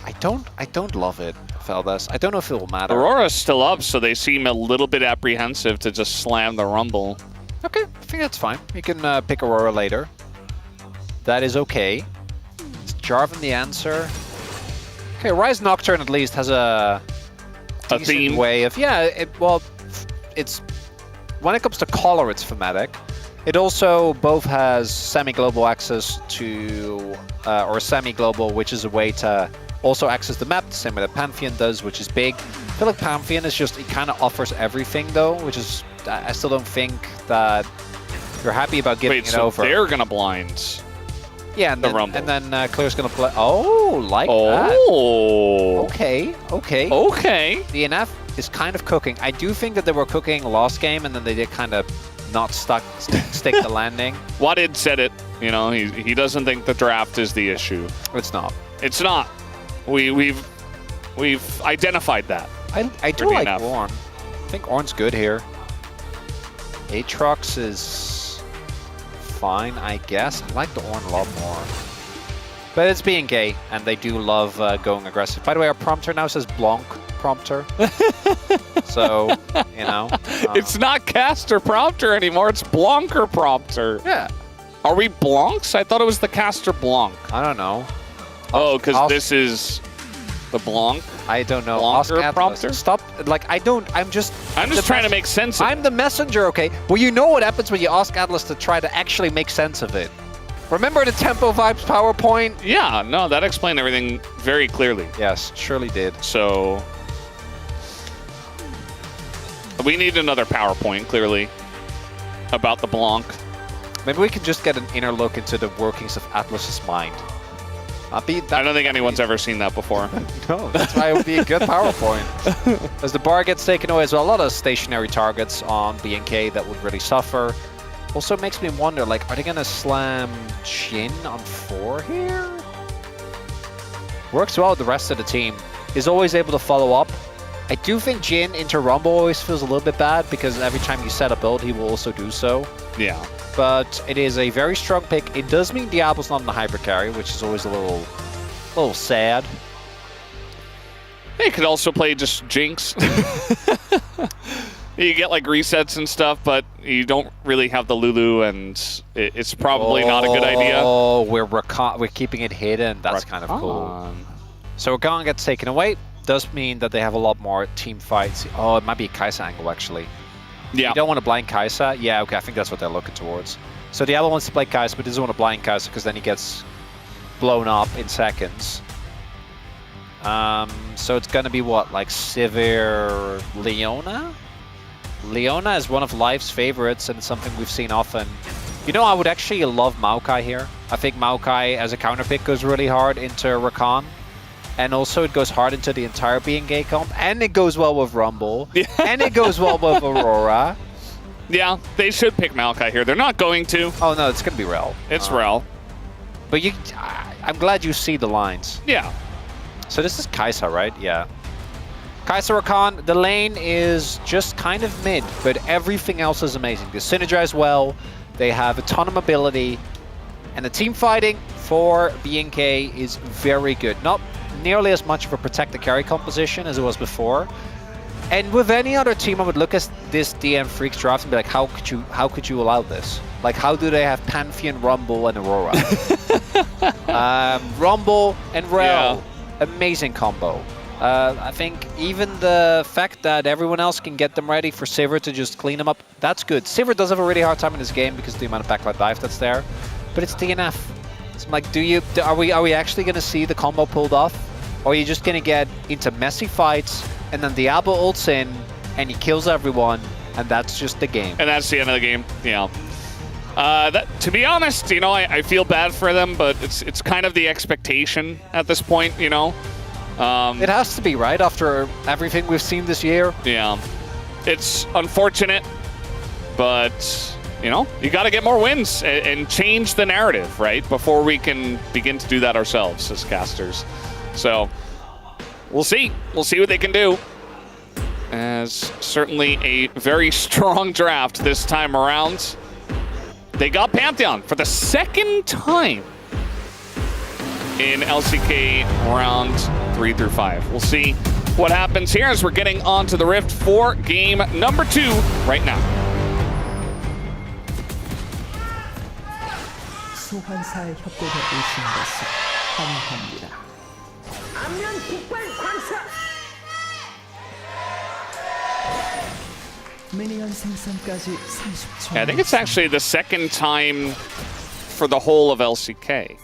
I don't love it, Feldes. I don't know if it will matter. Aurora's still up, so they seem a little bit apprehensive to just slam the Rumble. Okay, I think that's fine. You can pick Aurora later. That is okay. Is Jarvan the answer? Okay, Rise Nocturne at least has a theme way of, yeah, it's when it comes to color, it's thematic. It also both has semi-global access to, or semi-global, which is a way to also access the map, the same way that Pantheon does, which is big. I feel like Pantheon is just, it kind of offers everything though, which is, I still don't think that you're happy about giving it over. They're gonna blind. Yeah, and the then, Rumble. And then Claire's gonna play. Oh, like that. Oh. Okay. Okay. DNF is kind of cooking. I do think that they were cooking last game, and then they did kind of not stick the landing. Wadid said it. You know, he doesn't think the draft is the issue. It's not. It's not. We've identified that. I do like Ornn. I think Ornn's good here. Aatrox is fine, I guess. I like the Ornn a lot more. But it's being gay, and they do love going aggressive. By the way, our prompter now says Blanc prompter. So, you know. It's not caster prompter anymore, it's Blancer prompter. Yeah. Are we Blancs? I thought it was the caster Blanc. I don't know. Oh, because this is the Blanc? I don't know. Blancer prompter? Stop. Like, I'm just trying to make sense of it. I'm the messenger, okay? Well, you know what happens when you ask Atlas to try to actually make sense of it. Remember the Tempo Vibes PowerPoint? Yeah, no, that explained everything very clearly. Yes, surely did. So we need another PowerPoint, clearly, about the Blanc. Maybe we can just get an inner look into the workings of Atlas's mind. I don't think anyone's ever seen that before. No, that's why it would be a good PowerPoint. As the bar gets taken away as well, a lot of stationary targets on B&K that would really suffer. Also makes me wonder, like, are they gonna slam Jhin on 4 here? Works well with the rest of the team. Is always able to follow up. I do think Jhin into Rumble always feels a little bit bad because every time you set a build, he will also do so. Yeah. But it is a very strong pick. It does mean Diablo's not in the hyper carry, which is always a little sad. They could also play just Jinx. You get like resets and stuff, but you don't really have the Lulu, and it's probably not a good idea. Oh, we're keeping it hidden. That's kind of cool. So Rakan gets taken away. Does mean that they have a lot more team fights. Oh, it might be a Kai'Sa angle actually. Yeah. You don't want to blind Kai'Sa? Yeah, okay, I think that's what they're looking towards. So Diablo wants to play Kai'Sa, but doesn't want to blind Kai'Sa because then he gets blown up in seconds. So it's going to be what, like Sivir Leona? Leona is one of Life's favorites and something we've seen often. You know, I would actually love Maokai here. I think Maokai as a counter pick goes really hard into Rakan. And also it goes hard into the entire B&K comp. And it goes well with Rumble. And it goes well with Aurora. Yeah, they should pick Maokai here. They're not going to. Oh no, it's going to be Rel. It's Rel. But I'm glad you see the lines. Yeah. So this is Kai'Sa, right? Yeah. Kaiser Rakan, the lane is just kind of mid, but everything else is amazing. They synergize well, they have a ton of mobility, and the team fighting for BNK is very good. Not nearly as much of a protect the carry composition as it was before. And with any other team, I would look at this DN Freaks draft and be like, how could you allow this? Like, how do they have Pantheon, Rumble, and Aurora? Rumble and Rel, amazing combo. I think even the fact that everyone else can get them ready for Sivir to just clean them up, that's good. Sivir does have a really hard time in this game because of the amount of backlight dive that's there, but it's DNF. It's like, are we actually going to see the combo pulled off? Or are you just going to get into messy fights and then Diablo ults in and he kills everyone and that's just the game? And that's the end of the game, yeah. To be honest, you know, I feel bad for them, but it's kind of the expectation at this point, you know. It has to be, right, after everything we've seen this year? Yeah. It's unfortunate, but, you know, you got to get more wins and change the narrative, right, before we can begin to do that ourselves as casters. So, we'll see. We'll see what they can do. As certainly a very strong draft this time around. They got Pantheon for the second time in LCK round 3 through 5. We'll see what happens here as we're getting onto the Rift for game number 2 right now. 소환사의 협곡에 오신 것을 환영합니다. 안면 폭발 광사. 미니언 생성까지 30초. Yeah, I think it's actually the second time for the whole of LCK.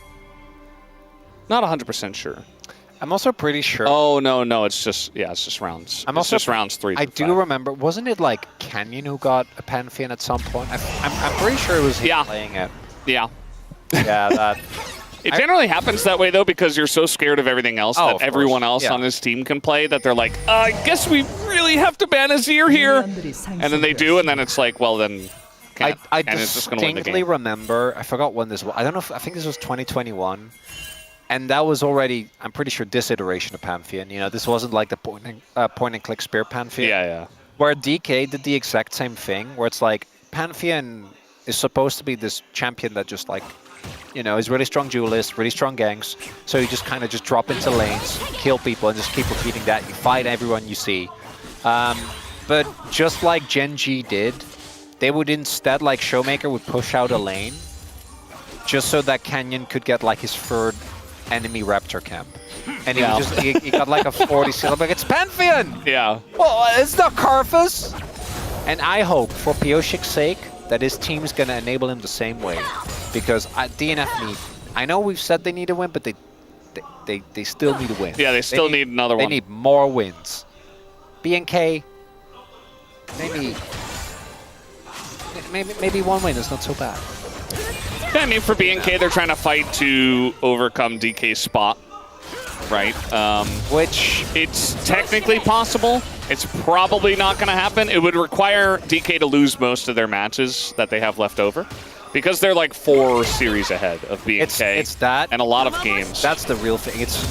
Not 100% sure. I'm also pretty sure. Oh, no, it's just rounds. It's just rounds 3 I through do 5. remember, wasn't it like Canyon who got a Pantheon at some point? I'm pretty sure it was him playing it. Yeah. Yeah, that. It generally happens that way, though, because you're so scared of everything else that everyone else on this team can play that they're like, I guess we really have to ban Azir here. And then they do, and then it's like, well, then can't. I and it's just gonna win the distinctly game. remember, I forgot when this was. I don't know, I think this was 2021. And that was already, I'm pretty sure, this iteration of Pantheon. You know, this wasn't like the point and click spear Pantheon. Yeah. Where DK did the exact same thing, where it's like, Pantheon is supposed to be this champion that just like, you know, is really strong duelist, really strong ganks. So you just kind of just drop into lanes, kill people, and just keep repeating that. You fight everyone you see. But just like Gen G did, they would instead, like Showmaker would push out a lane, just so that Canyon could get like his third enemy Raptor camp. And he got like a 40 skill. I'm like, it's Pantheon! Yeah. Well, it's not Karthus! And I hope, for Pioshik's sake, that his team's gonna enable him the same way. Because DNF need, I know we've said they need a win, but they still need a win. Yeah, they still need another one. They need more wins. BNK, maybe one win is not so bad. Yeah, I mean, for BNK, they're trying to fight to overcome DK's spot, right? Which it's technically possible. It's probably not going to happen. It would require DK to lose most of their matches that they have left over, because they're like 4 series ahead of BNK. It's that. And a lot of games. That's the real thing. It's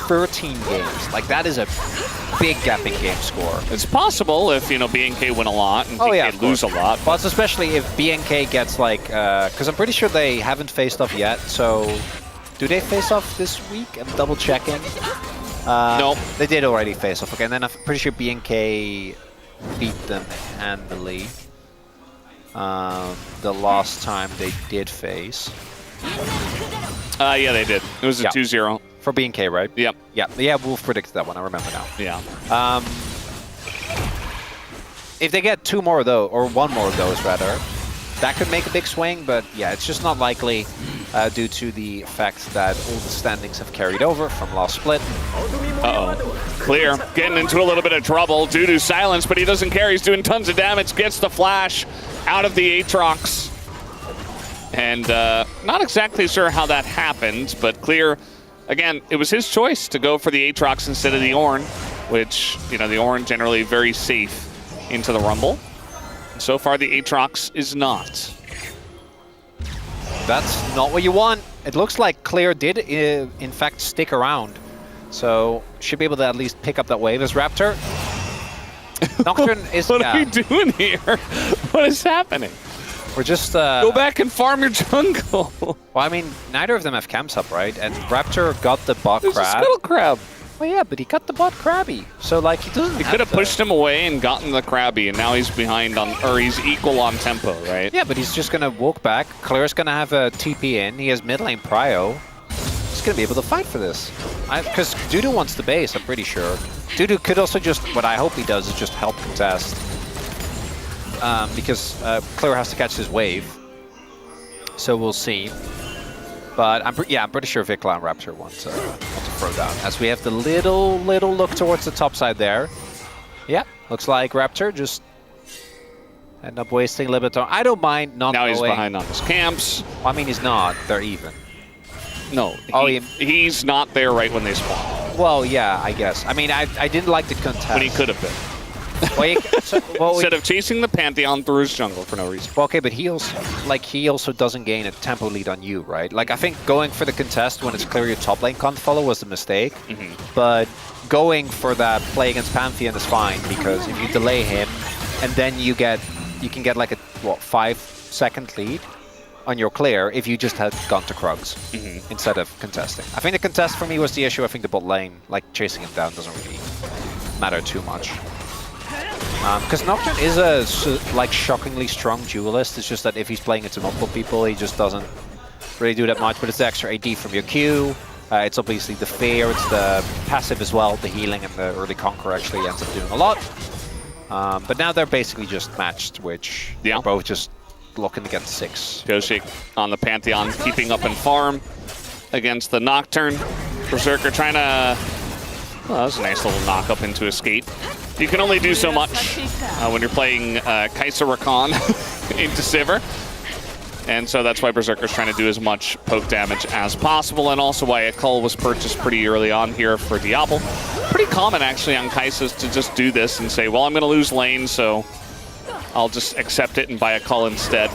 13 games. Like, that is a big gap in game score. It's possible if, you know, BNK win a lot and DK lose a lot. But especially if BNK gets like, because I'm pretty sure they haven't faced off yet. So, do they face off this week? I'm double checking. No. They did already face off. Okay, and then I'm pretty sure BNK beat them handily. The last time they did face. Yeah, they did. It was a 2-0. For BNK, right? Yep. Yeah, Wolf predicted that one. I remember now. Yeah. If they get 2 more of those, or 1 more of those rather, that could make a big swing, but yeah, it's just not likely due to the fact that all the standings have carried over from last split. Uh-oh. Clear. Getting into a little bit of trouble due to silence, but he doesn't care. He's doing tons of damage. Gets the flash out of the Aatrox. And not exactly sure how that happened, but Clear, again, it was his choice to go for the Aatrox instead of the Ornn, which, you know, the Ornn generally very safe into the Rumble. And so far, the Aatrox is not. That's not what you want. It looks like Clear did, in fact, stick around So should be able to at least pick up that wave as Raptor. Nocturne is... What are you doing here? What is happening? We're just... Go back and farm your jungle. Well, I mean, neither of them have camps up, right? And Raptor got the bot There's crab. a Spittle Crab. Well, yeah, but he got the bot crabby. So, like, he doesn't He could have pushed him away and gotten the crabby, and now he's behind on... Or he's equal on tempo, right? Yeah, but he's just going to walk back. Claire's going to have a TP in. He has mid lane prio. He's going to be able to fight for this. Because Dudu wants the base, I'm pretty sure. Dudu could also just... What I hope he does is just help contest. Because Claire has to catch his wave. So we'll see. But I'm pretty sure Vikla and Raptor want to throw down. As we have the little look towards the top side there. Yeah, looks like Raptor just end up wasting a little bit of time. I don't mind not Now going. he's behind on his camps. Well, I mean, he's not. They're even. No, he's not there right when they spawn. Well, yeah, I guess. I mean, I didn't like the contest. But he could have been. Instead of chasing the Pantheon through his jungle for no reason. Well, okay, but he also doesn't gain a tempo lead on you, right? Like, I think going for the contest when it's clear your top lane can't follow was a mistake. But going for that play against Pantheon is fine, because if you delay him and then you can get like a 5-second lead on your clear if you just had gone to Krugs instead of contesting. I think the contest for me was the issue. I think the bot lane, like chasing him down, doesn't really matter too much. Because Nocturne is a shockingly strong duelist. It's just that if he's playing into multiple people, he just doesn't really do that much. But it's the extra AD from your Q. It's obviously the fear. It's the passive as well. The healing and the early conquer actually ends up doing a lot. But now they're basically just matched, which they're both just looking to get 6. Yoshi on the Pantheon, keeping up in farm against the Nocturne. Berserker trying to... Well, that was a nice little knock up into Escape. You can only do so much when you're playing Kai'Sa Rakan into Sivir. And so that's why Berserker's trying to do as much poke damage as possible, and also why a Cull was purchased pretty early on here for Diablo. Pretty common, actually, on Kai'Sas to just do this and say, well, I'm going to lose lane, so I'll just accept it and buy a Cull instead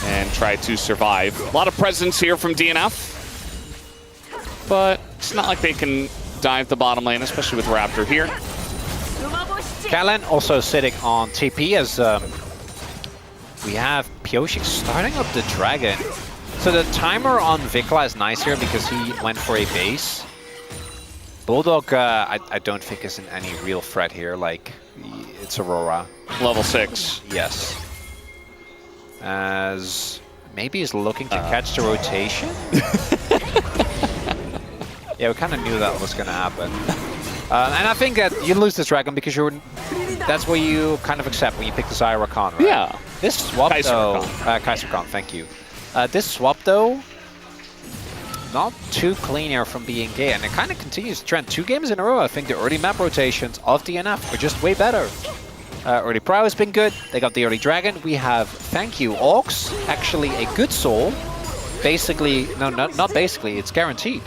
and try to survive. A lot of presence here from DNF, but it's not like they can dive the bottom lane, especially with Raptor here. Kalen also sitting on TP as we have Pyoshi starting up the dragon. So the timer on Vikla is nice here because he went for a base. Bulldog, I don't think is in any real threat here. Like, it's Aurora. Level 6. Yes. As maybe he's looking to catch the rotation. Yeah, we kind of knew that was going to happen. And I think that you lose this dragon because that's what you kind of accept when you pick the Zyra Khan, right? Yeah. This swap, though... Kai'Sa Khan, thank you. This swap, though, not too clean here from being gay, and it kind of continues to trend. 2 games in a row, I think the early map rotations of DNF are just way better. Early Prio has been good. They got the early dragon. We have, thank you, Orcs, actually a good soul. Basically, no, not basically, it's guaranteed.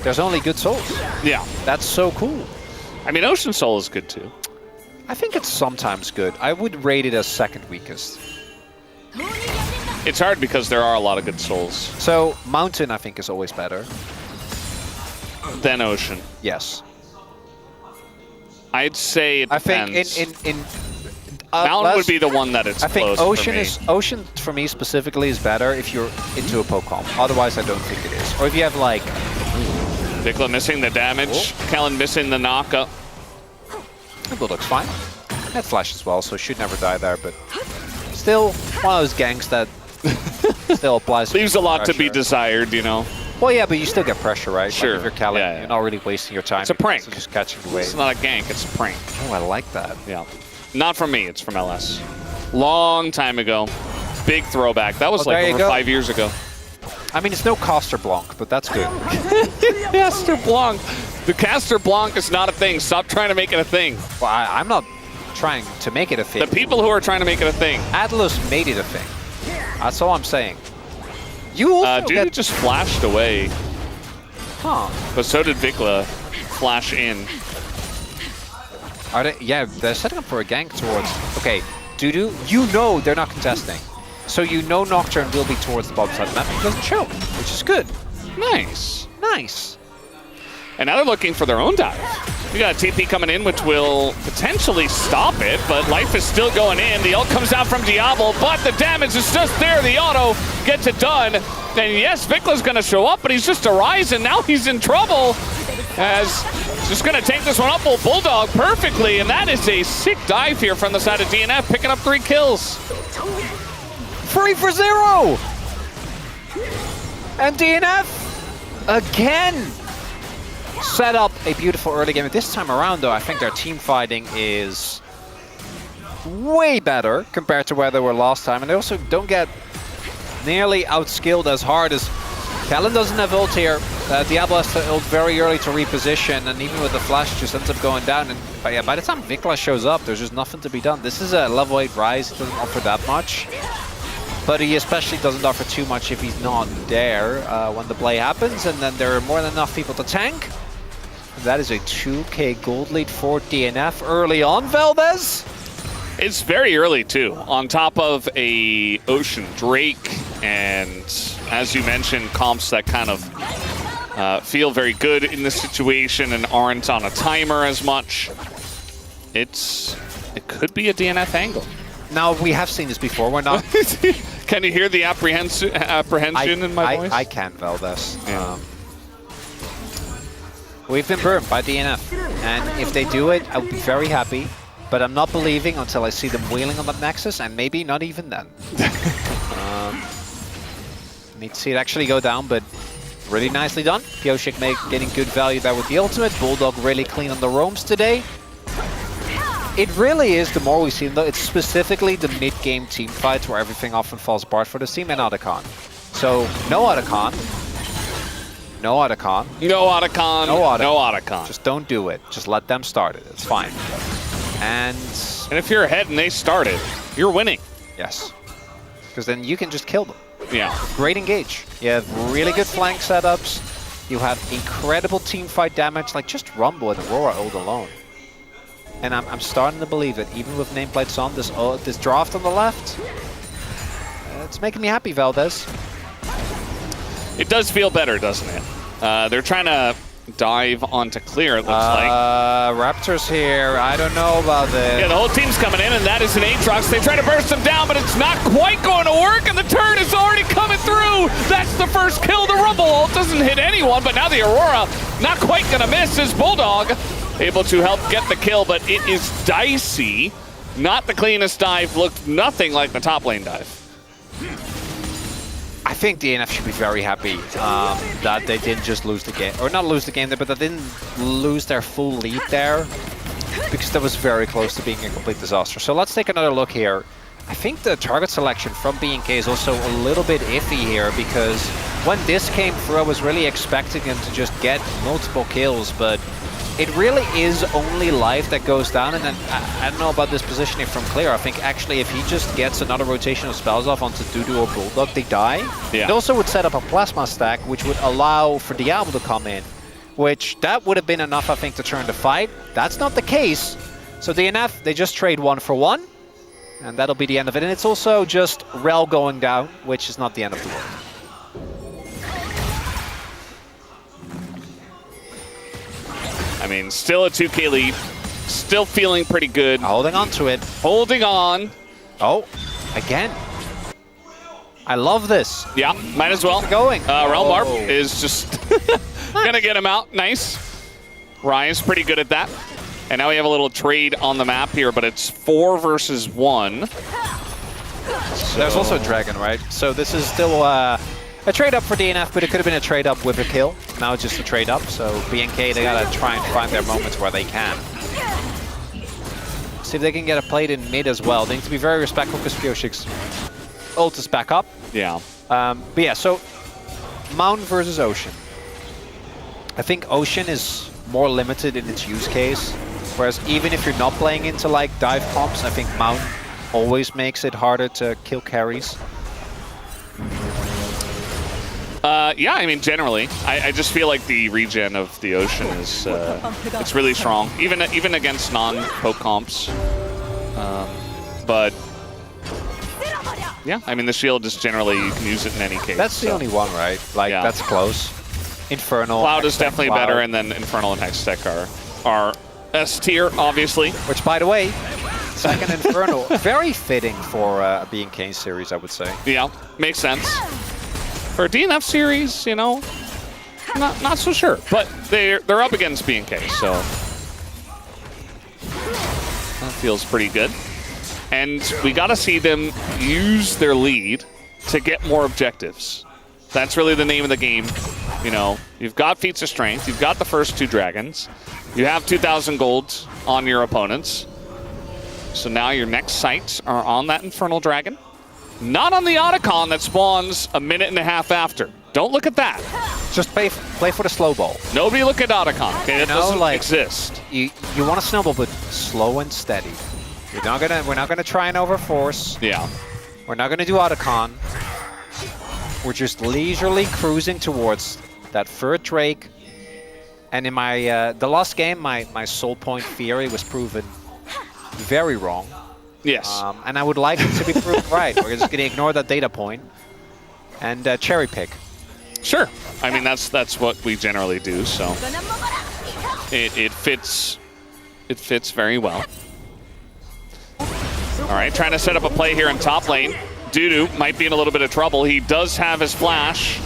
There's only good souls. Yeah. That's so cool. I mean, Ocean Soul is good too. I think it's sometimes good. I would rate it as second weakest. It's hard because there are a lot of good souls. So, Mountain, I think, is always better. Than Ocean. Yes. I'd say it depends. I think Mountain would be the one that it's close Ocean for me. Ocean for me specifically is better if you're into a poke comp. Otherwise, I don't think it is. Or if you have like... Vikla missing the damage. Kellen missing the knockup. It looks fine. That flash as well, so should never die there, but still one of those ganks that still applies. Leaves a lot to be desired, you know. Well, yeah, but you still get pressure, right? Sure. Like if you're Kellen, you're not really wasting your time. It's a prank. You're just catching the wave. It's not a gank, it's a prank. Oh, I like that. Yeah. Not from me, it's from LS. Long time ago. Big throwback. That was like over 5 years ago. I mean, it's no Caster Blanc, but that's good. Caster Blanc. The Caster Blanc is not a thing. Stop trying to make it a thing. Well, I'm not trying to make it a thing. The people who are trying to make it a thing. Atlas made it a thing. That's all I'm saying. You also Dude just flashed away. Huh. But so did Vikla flash in. Are they? Yeah, they're setting up for a gank towards... Okay, Dudu, you know they're not contesting. So you know Nocturne will be towards the bottom side of the map. It doesn't show, which is good. Nice. Nice. And now they're looking for their own dive. We got a TP coming in, which will potentially stop it, but life is still going in. The ult comes out from Diablo, but the damage is just there. The auto gets it done. And yes, Vicla's going to show up, but he's just a Rise, and now he's in trouble. As just going to take this one up, Bulldog perfectly, and that is a sick dive here from the side of DNF, picking up 3 kills. 3 for 0! And DNF, again, set up a beautiful early game. This time around, though, I think their team fighting is way better compared to where they were last time. And they also don't get nearly outskilled as hard as Kellen doesn't have ult here. Diablo has to ult very early to reposition, and even with the flash, just ends up going down. And by the time Vicla shows up, there's just nothing to be done. This is a level 8 Rise. He doesn't offer that much. But he especially doesn't offer too much if he's not there when the play happens. And then there are more than enough people to tank. That is a 2k gold lead for DNF early on, Valdez. It's very early, too, on top of a Ocean Drake, and as you mentioned, comps that kind of feel very good in this situation and aren't on a timer as much. It could be a DNF angle. Now, we have seen this before. We're not... Can you hear the apprehension in my voice? I can, Valdez. Yeah. We've been burned by DNF, and if they do it, I would be very happy. But I'm not believing until I see them wheeling on that Nexus, and maybe not even then. Need to see it actually go down, but really nicely done. Pioshik getting good value there with the ultimate. Bulldog really clean on the roams today. It really is, the more we see them, though, it's specifically the mid-game team fights where everything often falls apart for this team, and Otacon. So, no Otacon. No Otacon. No Otacon. No Otacon. No Otacon. Just don't do it. Just let them start it. It's fine. And if you're ahead and they start it, you're winning. Yes. Because then you can just kill them. Yeah. Great engage. You have really good flank setups. You have incredible team fight damage, like just Rumble and Aurora ult alone. And I'm starting to believe that even with nameplates on, this draft on the left, it's making me happy, Valdez. It does feel better, doesn't it? They're trying to dive onto clear, it looks like. Raptors here. I don't know about this. Yeah, the whole team's coming in, and that is an Aatrox. They try to burst them down, but it's not quite going to work, and the turn is already coming through. That's the first kill. The Rumble ult doesn't hit anyone, but now the Aurora not quite going to miss as Bulldog able to help get the kill, but it is dicey. Not the cleanest dive. Looked nothing like the top lane dive. I think DNF should be very happy that they didn't just lose the game, or not lose the game there, but they didn't lose their full lead there, because that was very close to being a complete disaster. So let's take another look here. I think the target selection from BNK is also a little bit iffy here, because when this came through, I was really expecting him to just get multiple kills, but it really is only life that goes down, and then I don't know about this positioning from Clear. I think actually if he just gets another rotation of spells off onto Dudu or Bulldog, they die. Yeah. It also would set up a plasma stack, which would allow for Diablo to come in, which that would have been enough, I think, to turn the fight. That's not the case. So DNF, they just trade 1 for 1, and that'll be the end of it. And it's also just Rel going down, which is not the end of the world. I mean, still a 2k lead. Still feeling pretty good. Holding on to it. Holding on. Oh, again. I love this. Yeah, might as well. Going. Realm Arp is just gonna get him out. Nice. Ryan's pretty good at that. And now we have a little trade on the map here, but it's 4 versus 1. So there's also a dragon, right? So this is still a trade up for DNF, but it could have been a trade up with a kill. Now it's just a trade up, so BNK, they gotta try and find their moments where they can. See if they can get a plate in mid as well. They need to be very respectful because Pioshik's ult is back up. Yeah. But yeah, so Mountain versus Ocean. I think Ocean is more limited in its use case, whereas even if you're not playing into like dive comps, I think Mountain always makes it harder to kill carries. Yeah, I mean, generally, I just feel like the regen of the Ocean is it's really strong, even against non-poke comps. But yeah, I mean, the shield is generally, you can use it in any case. That's the only one, right? Like, yeah. That's close. Infernal. Cloud is Hextech, definitely Cloud. better, and then Infernal and Hextech are S tier, obviously. Which, by the way, second Infernal, very fitting for a BNK series, I would say. Yeah, makes sense. For a DNF series, you know, not so sure. But they're up against BNK, so that feels pretty good. And we got to see them use their lead to get more objectives. That's really the name of the game. You know, you've got Feats of Strength, you've got the first 2 dragons, you have 2,000 gold on your opponents. So now your next sights are on that Infernal Dragon. Not on the Otacon that spawns a minute and a half after. Don't look at that. Just play for the slow ball. Nobody look at Otacon, okay? That doesn't exist. You want to snowball, but slow and steady. We're not gonna try and overforce. Yeah. We're not gonna do Otacon. We're just leisurely cruising towards that third Drake. And in my the last game, my soul point theory was proven very wrong. Yes. And I would like it to be proved right. We're just gonna ignore that data point and cherry pick. Sure. I mean, that's what we generally do. So it fits very well. All right, trying to set up a play here in top lane. Dudu might be in a little bit of trouble. He does have his flash,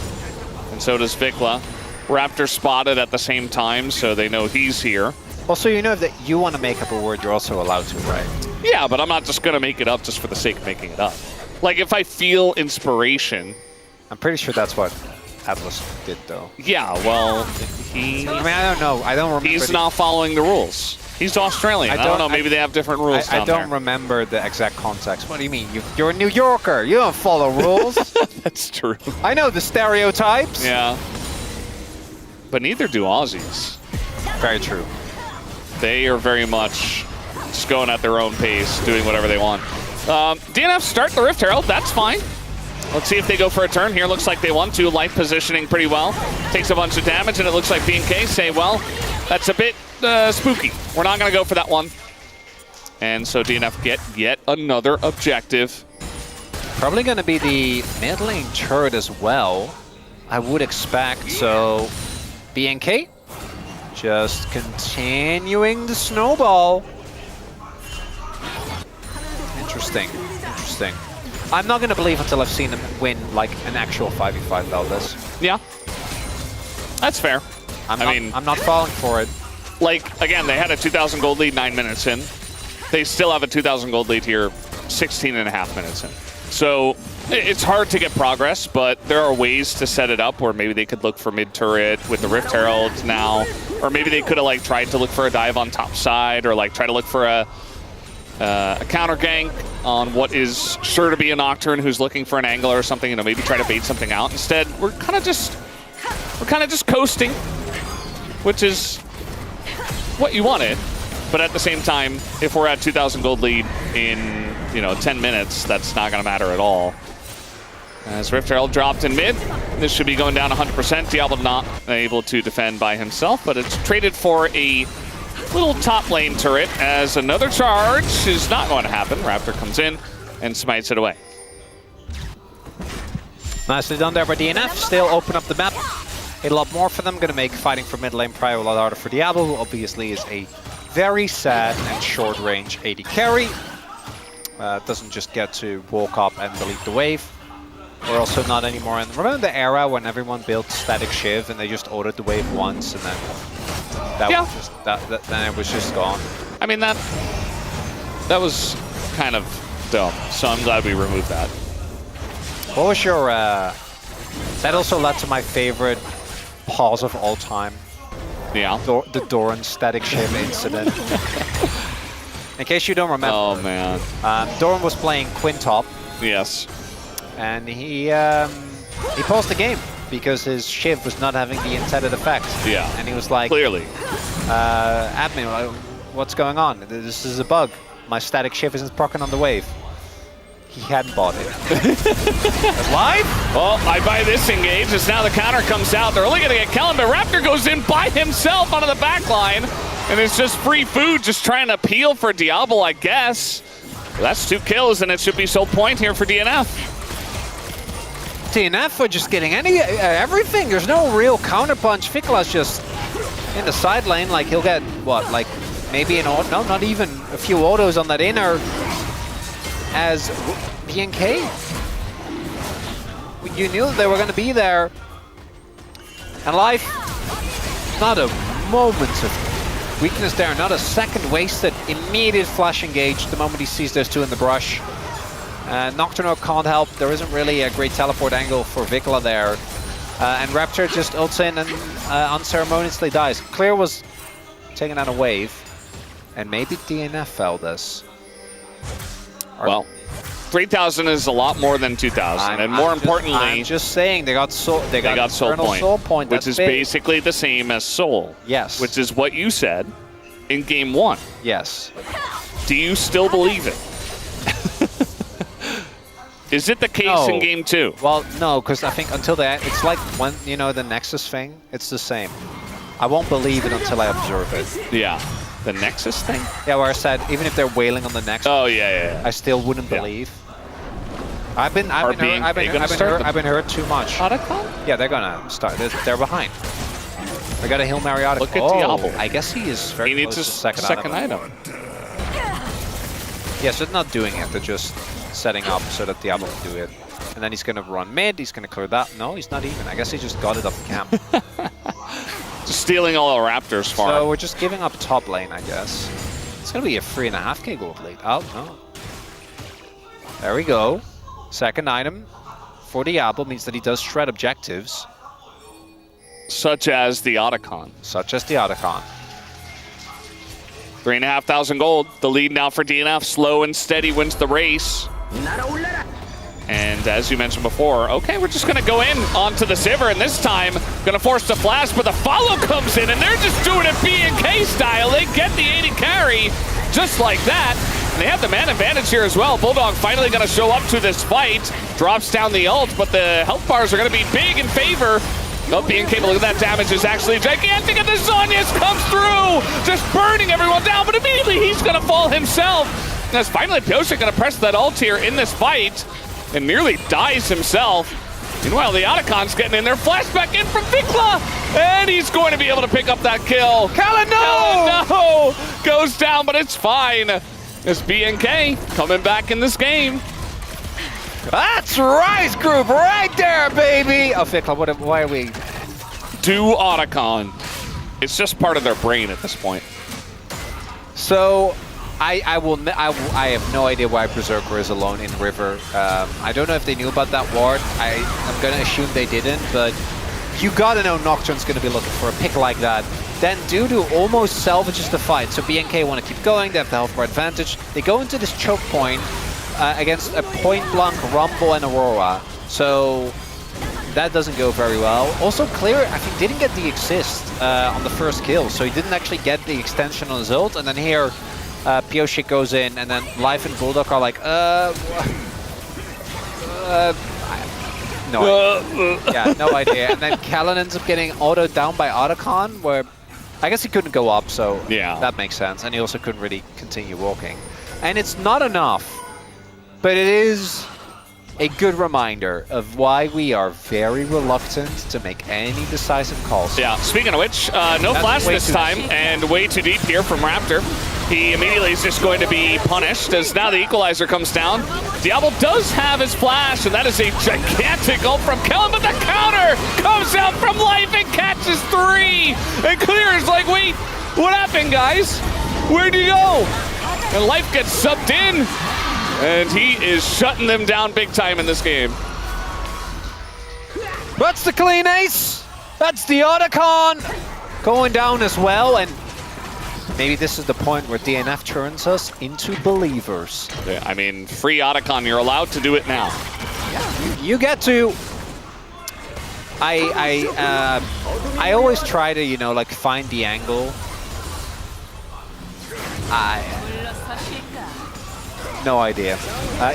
and so does Vikla. Raptor spotted at the same time, so they know he's here. Also, you know, if that you want to make up a word, you're also allowed to, right? Yeah, but I'm not just going to make it up just for the sake of making it up. Like, if I feel inspiration... I'm pretty sure that's what Atlas did, though. Yeah, well, he... I mean, I don't know. I don't remember. He's not following the rules. He's Australian. I don't know. Maybe they have different rules I don't remember the exact context. What do you mean? You're a New Yorker. You don't follow rules. That's true. I know the stereotypes. Yeah. But neither do Aussies. Very true. They are very much just going at their own pace, doing whatever they want. DNF start the Rift Herald. That's fine. Let's see if they go for a turn here. Looks like they want to. Life positioning pretty well. Takes a bunch of damage, and it looks like BNK say, well, that's a bit spooky. We're not going to go for that one. And so DNF get yet another objective. Probably going to be the mid lane turret as well, I would expect. So BNK just continuing the snowball. Interesting. I'm not going to believe until I've seen them win like an actual 5v5 Valdez. Yeah. That's fair. I'm not falling for it. Like, again, they had a 2,000 gold lead 9 minutes in. They still have a 2,000 gold lead here 16 and a half minutes in. So it's hard to get progress, but there are ways to set it up where maybe they could look for mid turret with the Rift Herald now, or maybe they could have like tried to look for a dive on top side, or like try to look for a counter gank on what is sure to be a Nocturne who's looking for an angle or something, you know, maybe try to bait something out. Instead, we're kind of just coasting, which is what you wanted. But at the same time, if we're at 2,000 gold lead in, 10 minutes, that's not going to matter at all. As Rift Herald dropped in mid, this should be going down 100%. Diablo not able to defend by himself, but it's traded for a little top lane turret as another charge is not going to happen. Raptor comes in and smites it away. Nicely done there by DNF. Still open up the map a lot more for them. Going to make fighting for mid lane probably a lot harder for Diablo, who obviously is a very sad and short range AD carry. Doesn't just get to walk up and delete the wave. We're also not anymore in... Remember the era when everyone built static Shiv and they just ordered the wave once and then then it was just gone. I mean, that was kind of dumb, so I'm glad we removed that. What was your... that also led to my favorite pause of all time. Yeah. The Doran static Shiv incident. In case you don't remember. Oh, man. Doran was playing Quintop. Yes. And he paused the game because his Shiv was not having the intended effect. Yeah. And he was like, clearly, admin, what's going on? This is a bug. My static Shiv isn't proccing on the wave. He hadn't bought it. Live? Well, I buy this engage as now the counter comes out. They're only going to get Kellen, but Raptor goes in by himself onto the back line. And it's just free food, just trying to peel for Diablo, I guess. Well, that's 2 kills, and it should be soul point here for DNF. DNF are just getting everything. There's no real counterpunch. Fikla's just in the side lane. Like he'll get what, like maybe an auto? No, not even a few autos on that inner. As BNK, you knew they were going to be there. And Life, not a moment of weakness there, not a second wasted. Immediate flash engage the moment he sees those two in the brush. Nocturno can't help. There isn't really a great teleport angle for Vikla there. And Raptor just ults in and unceremoniously dies. Clear was taking out a wave. And maybe DNF fell this. Well, 3,000 is a lot more than 2,000, and more importantly, I'm just saying they got soul point, which is basically the same as soul. Yes, which is what you said in game 1. Yes. Do you still believe it? Is it the case in game 2? Well, no, because I think until that, it's like when the Nexus thing. It's the same. I won't believe it until I observe it. Yeah. The Nexus thing? Yeah, where I said even if they're wailing on the Nexus. Oh yeah. I still wouldn't believe. I've been hurt too much. Otacon? Yeah, they're gonna start. They're behind. They got a Hail Mary Otacon. Look at Diablo. I guess he is very He needs close a to second item. Yes, they're not doing it. They're just setting up so that Diablo can do it. And then he's gonna run mid. He's gonna clear that. No, he's not even. I guess he just got it off the camp. Just stealing all our Raptors farm. So we're just giving up top lane, I guess. It's gonna be a 3.5k gold lead. Oh, no. There we go. Second item for Diablo means that he does shred objectives. Such as the Otacon. 3,500 gold. The lead now for DNF. Slow and steady wins the race. And as you mentioned before, okay, we're just going to go in onto the Sivir, and this time going to force the flash, but the follow comes in, and they're just doing it B&K style. They get the 80 carry just like that. And they have the man advantage here as well. Bulldog finally going to show up to this fight. Drops down the ult, but the health bars are going to be big in favor. Oh, B&K, look at that damage is actually gigantic, and the Zhonya's comes through, just burning everyone down, but immediately he's going to fall himself. And as finally Pyosik going to press that ult here in this fight, and nearly dies himself. Meanwhile, the Otacon's getting in there. Flashback in from Vikla, and he's going to be able to pick up that kill. Kalen, no! Goes down, but it's fine. It's BNK coming back in this game. That's Rise Group right there, baby! Oh, Vikla, why are we? Do Otacon. It's just part of their brain at this point. So, I have no idea why Berserker is alone in River. I don't know if they knew about that ward. I'm gonna assume they didn't, but you gotta know Nocturne's gonna be looking for a pick like that. Then Dudu almost salvages the fight, so BNK want to keep going. They have the health bar advantage. They go into this choke point against a point-blank Rumble and Aurora, so that doesn't go very well. Also, Clear, I think, didn't get the assist on the first kill, so he didn't actually get the extension on his ult, and then here Pyosik goes in, and then Life and Bulldog are like, no idea. Yeah, no idea. And then Kalen ends up getting autoed down by Otacon, where I guess he couldn't go up, so yeah, that makes sense. And he also couldn't really continue walking. And it's not enough, but it is a good reminder of why we are very reluctant to make any decisive calls. Yeah, speaking of which, no flash this time, and way too deep here from Raptor. He immediately is just going to be punished as now the equalizer comes down. Diablo does have his flash, and that is a gigantic ult from Kellen, but the counter comes out from Life and catches 3. And Clear is like, wait, what happened, guys? Where'd you go? And Life gets subbed in, and he is shutting them down big time in this game. That's the clean ace. That's the Otacon going down as well, and maybe this is the point where DNF turns us into believers. Yeah, I mean, free Otacon, you're allowed to do it now. Yeah, you get to. I always try to, you know, like find the angle. No idea.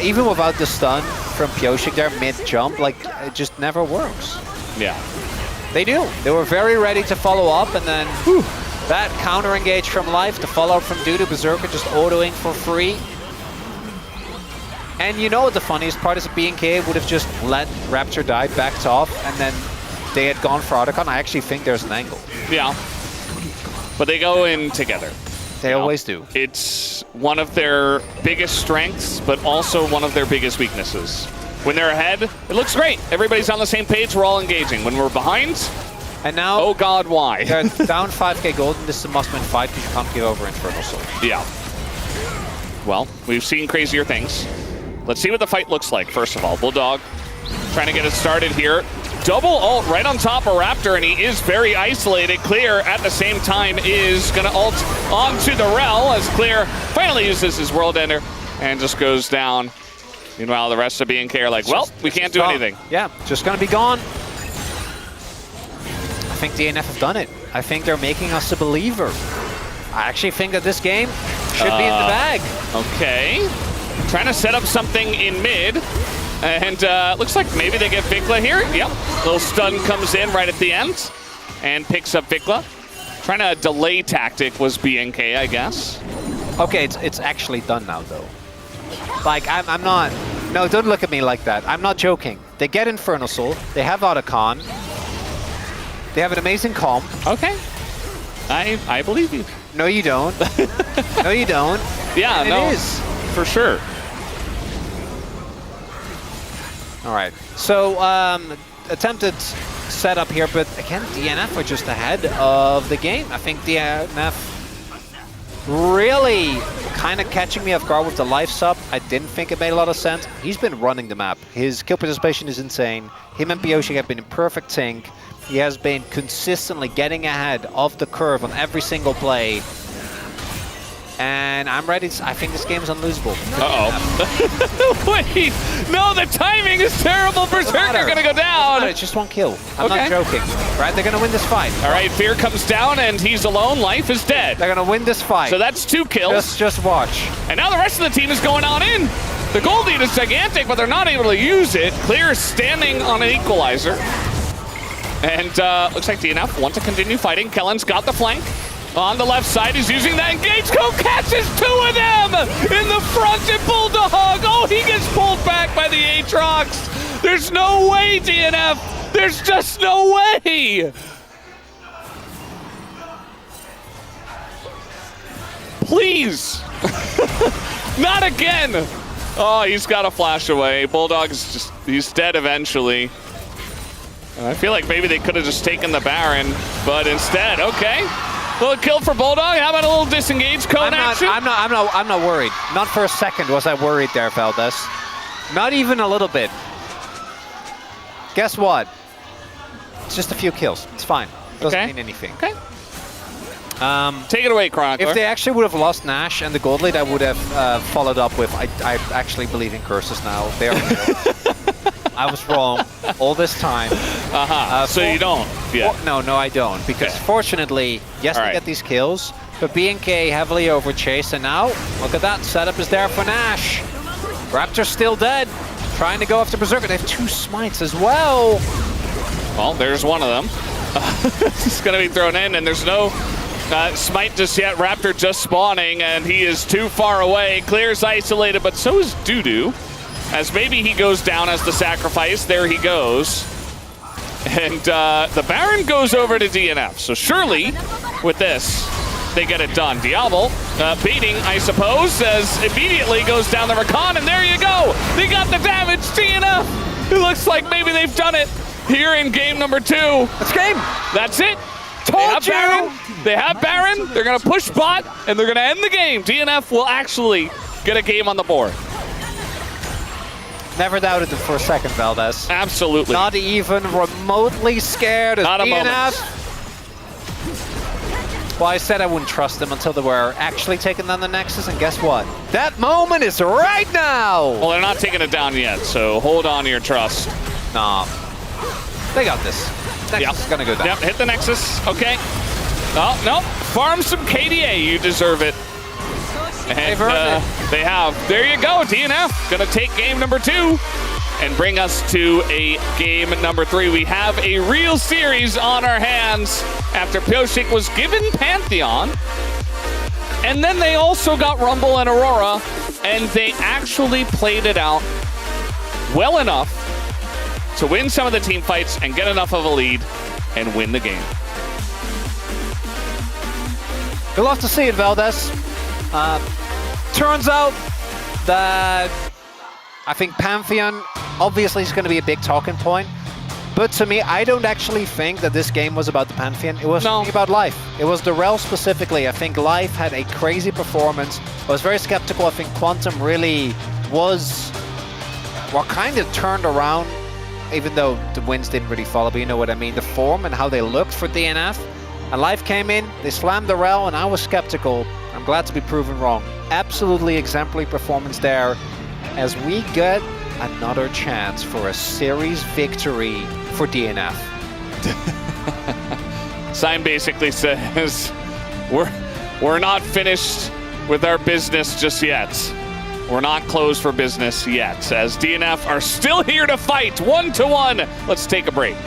Even without the stun from Pyosik there mid-jump, like, it just never works. Yeah. They knew. They were very ready to follow up, and then that counter-engage from Life, the follow-up from Dudu, Berserker just autoing for free. And you know what the funniest part is? BNK would have just let Raptor die, backed off, and then they had gone for Otacon. I actually think there's an angle. Yeah. But they go in together. They always do. It's one of their biggest strengths, but also one of their biggest weaknesses. When they're ahead, it looks great. Everybody's on the same page. We're all engaging. When we're behind, and now, oh God, why? They're down 5k gold, and this is a must-win fight because you can't give over Infernal Soul. Yeah. Well, we've seen crazier things. Let's see what the fight looks like, first of all. Bulldog trying to get it started here. Double ult right on top of Raptor, and he is very isolated. Clear at the same time is going to ult onto the Rel as Clear finally uses his World Ender and just goes down. Meanwhile, the rest of BNK are like, well, we can't do anything. Yeah, just going to be gone. I think DNF have done it. I think they're making us a believer. I actually think that this game should be in the bag. Okay. Trying to set up something in mid. And looks like maybe they get Vikla here. Yep. Little stun comes in right at the end and picks up Vikla. Trying to delay tactic was BNK, I guess. Okay, it's actually done now, though. Like, I'm not... No, don't look at me like that. I'm not joking. They get Infernal Soul. They have Otacon. They have an amazing comp. Okay. I believe you. No, you don't. No, you don't. Yeah, and no. It is. For sure. All right. So, attempted setup here, but again, DNF are just ahead of the game. I think DNF really kind of catching me off guard with the life sub. I didn't think it made a lot of sense. He's been running the map. His kill participation is insane. Him and Pioshi have been in perfect sync. He has been consistently getting ahead of the curve on every single play. And I'm ready. I think this game is unlosable. Uh-oh. Wait. No, the timing is terrible. Berserker going to go down. It's just one kill. I'm not joking. Right, they're going to win this fight. All right, Fear comes down, and he's alone. Life is dead. They're going to win this fight. So that's 2 kills. Just watch. And now the rest of the team is going on in. The gold lead is gigantic, but they're not able to use it. Clear standing on an equalizer. And looks like DNF want to continue fighting. Kellen's got the flank. On the left side, he's using that engage code, catches 2 of them in the front, and Bulldog, oh, he gets pulled back by the Aatrox. There's no way, DNF. There's just no way. Please. Not again. Oh, he's got to flash away. Bulldog is just, he's dead eventually. And I feel like maybe they could have just taken the Baron, but instead, okay. Little kill for Bulldog. How about a little disengage cone action? I'm not worried. Not for a second was I worried there, Valdez. Not even a little bit. Guess what? It's just a few kills. It's fine. Doesn't mean anything. Okay. Take it away, Chronicler. If they actually would have lost Nash and the gold lead, I would have followed up with, I actually believe in curses now. They are real. I was wrong all this time. So you don't? Yeah. No, I don't. Because fortunately, yes, they get these kills, but BNK heavily overchased, and now, look at that. Setup is there for Nash. Raptor's still dead. Trying to go after Berserker. They have 2 smites as well. Well, there's one of them. It's going to be thrown in, and there's no smite just yet. Raptor just spawning, and he is too far away. Clear's isolated, but so is Doodoo. As maybe he goes down as the sacrifice. There he goes. And the Baron goes over to DNF. So surely, with this, they get it done. Diablo beating, I suppose, as immediately goes down the Rakan. And there you go. They got the damage. DNF. It looks like maybe they've done it here in game number 2. That's game. That's it. They have Baron. They're going to push bot, and they're going to end the game. DNF will actually get a game on the board. Never doubted them for a second, Valdez. Absolutely. Not even remotely scared of Not a moment. Well, I said I wouldn't trust them until they were actually taking down the Nexus, and guess what? That moment is right now! Well, they're not taking it down yet, so hold on to your trust. Nah. They got this. Nexus is gonna go down. Yep, hit the Nexus. Okay. Oh, no. Farm some KDA. You deserve it. And they have. There you go. DNF going to take game number 2 and bring us to a game number 3. We have a real series on our hands after Pioshik was given Pantheon. And then they also got Rumble and Aurora. and they actually played it out well enough to win some of the team fights and get enough of a lead and win the game. You'll love to see it, Valdez. Turns out that I think Pantheon obviously is going to be a big talking point. But to me, I don't actually think that this game was about the Pantheon. It was about Life. It was the Rel specifically. I think Life had a crazy performance. I was very skeptical. I think Quantum really was what kind of turned around, even though the wins didn't really follow, but you know what I mean, the form and how they looked for DNF. And Life came in, they slammed the Rel, and I was skeptical. I'm glad to be proven wrong. Absolutely exemplary performance there as we get another chance for a series victory for DNF. Sign basically says, we're not finished with our business just yet. We're not closed for business yet, as DNF are still here to fight 1-1. Let's take a break.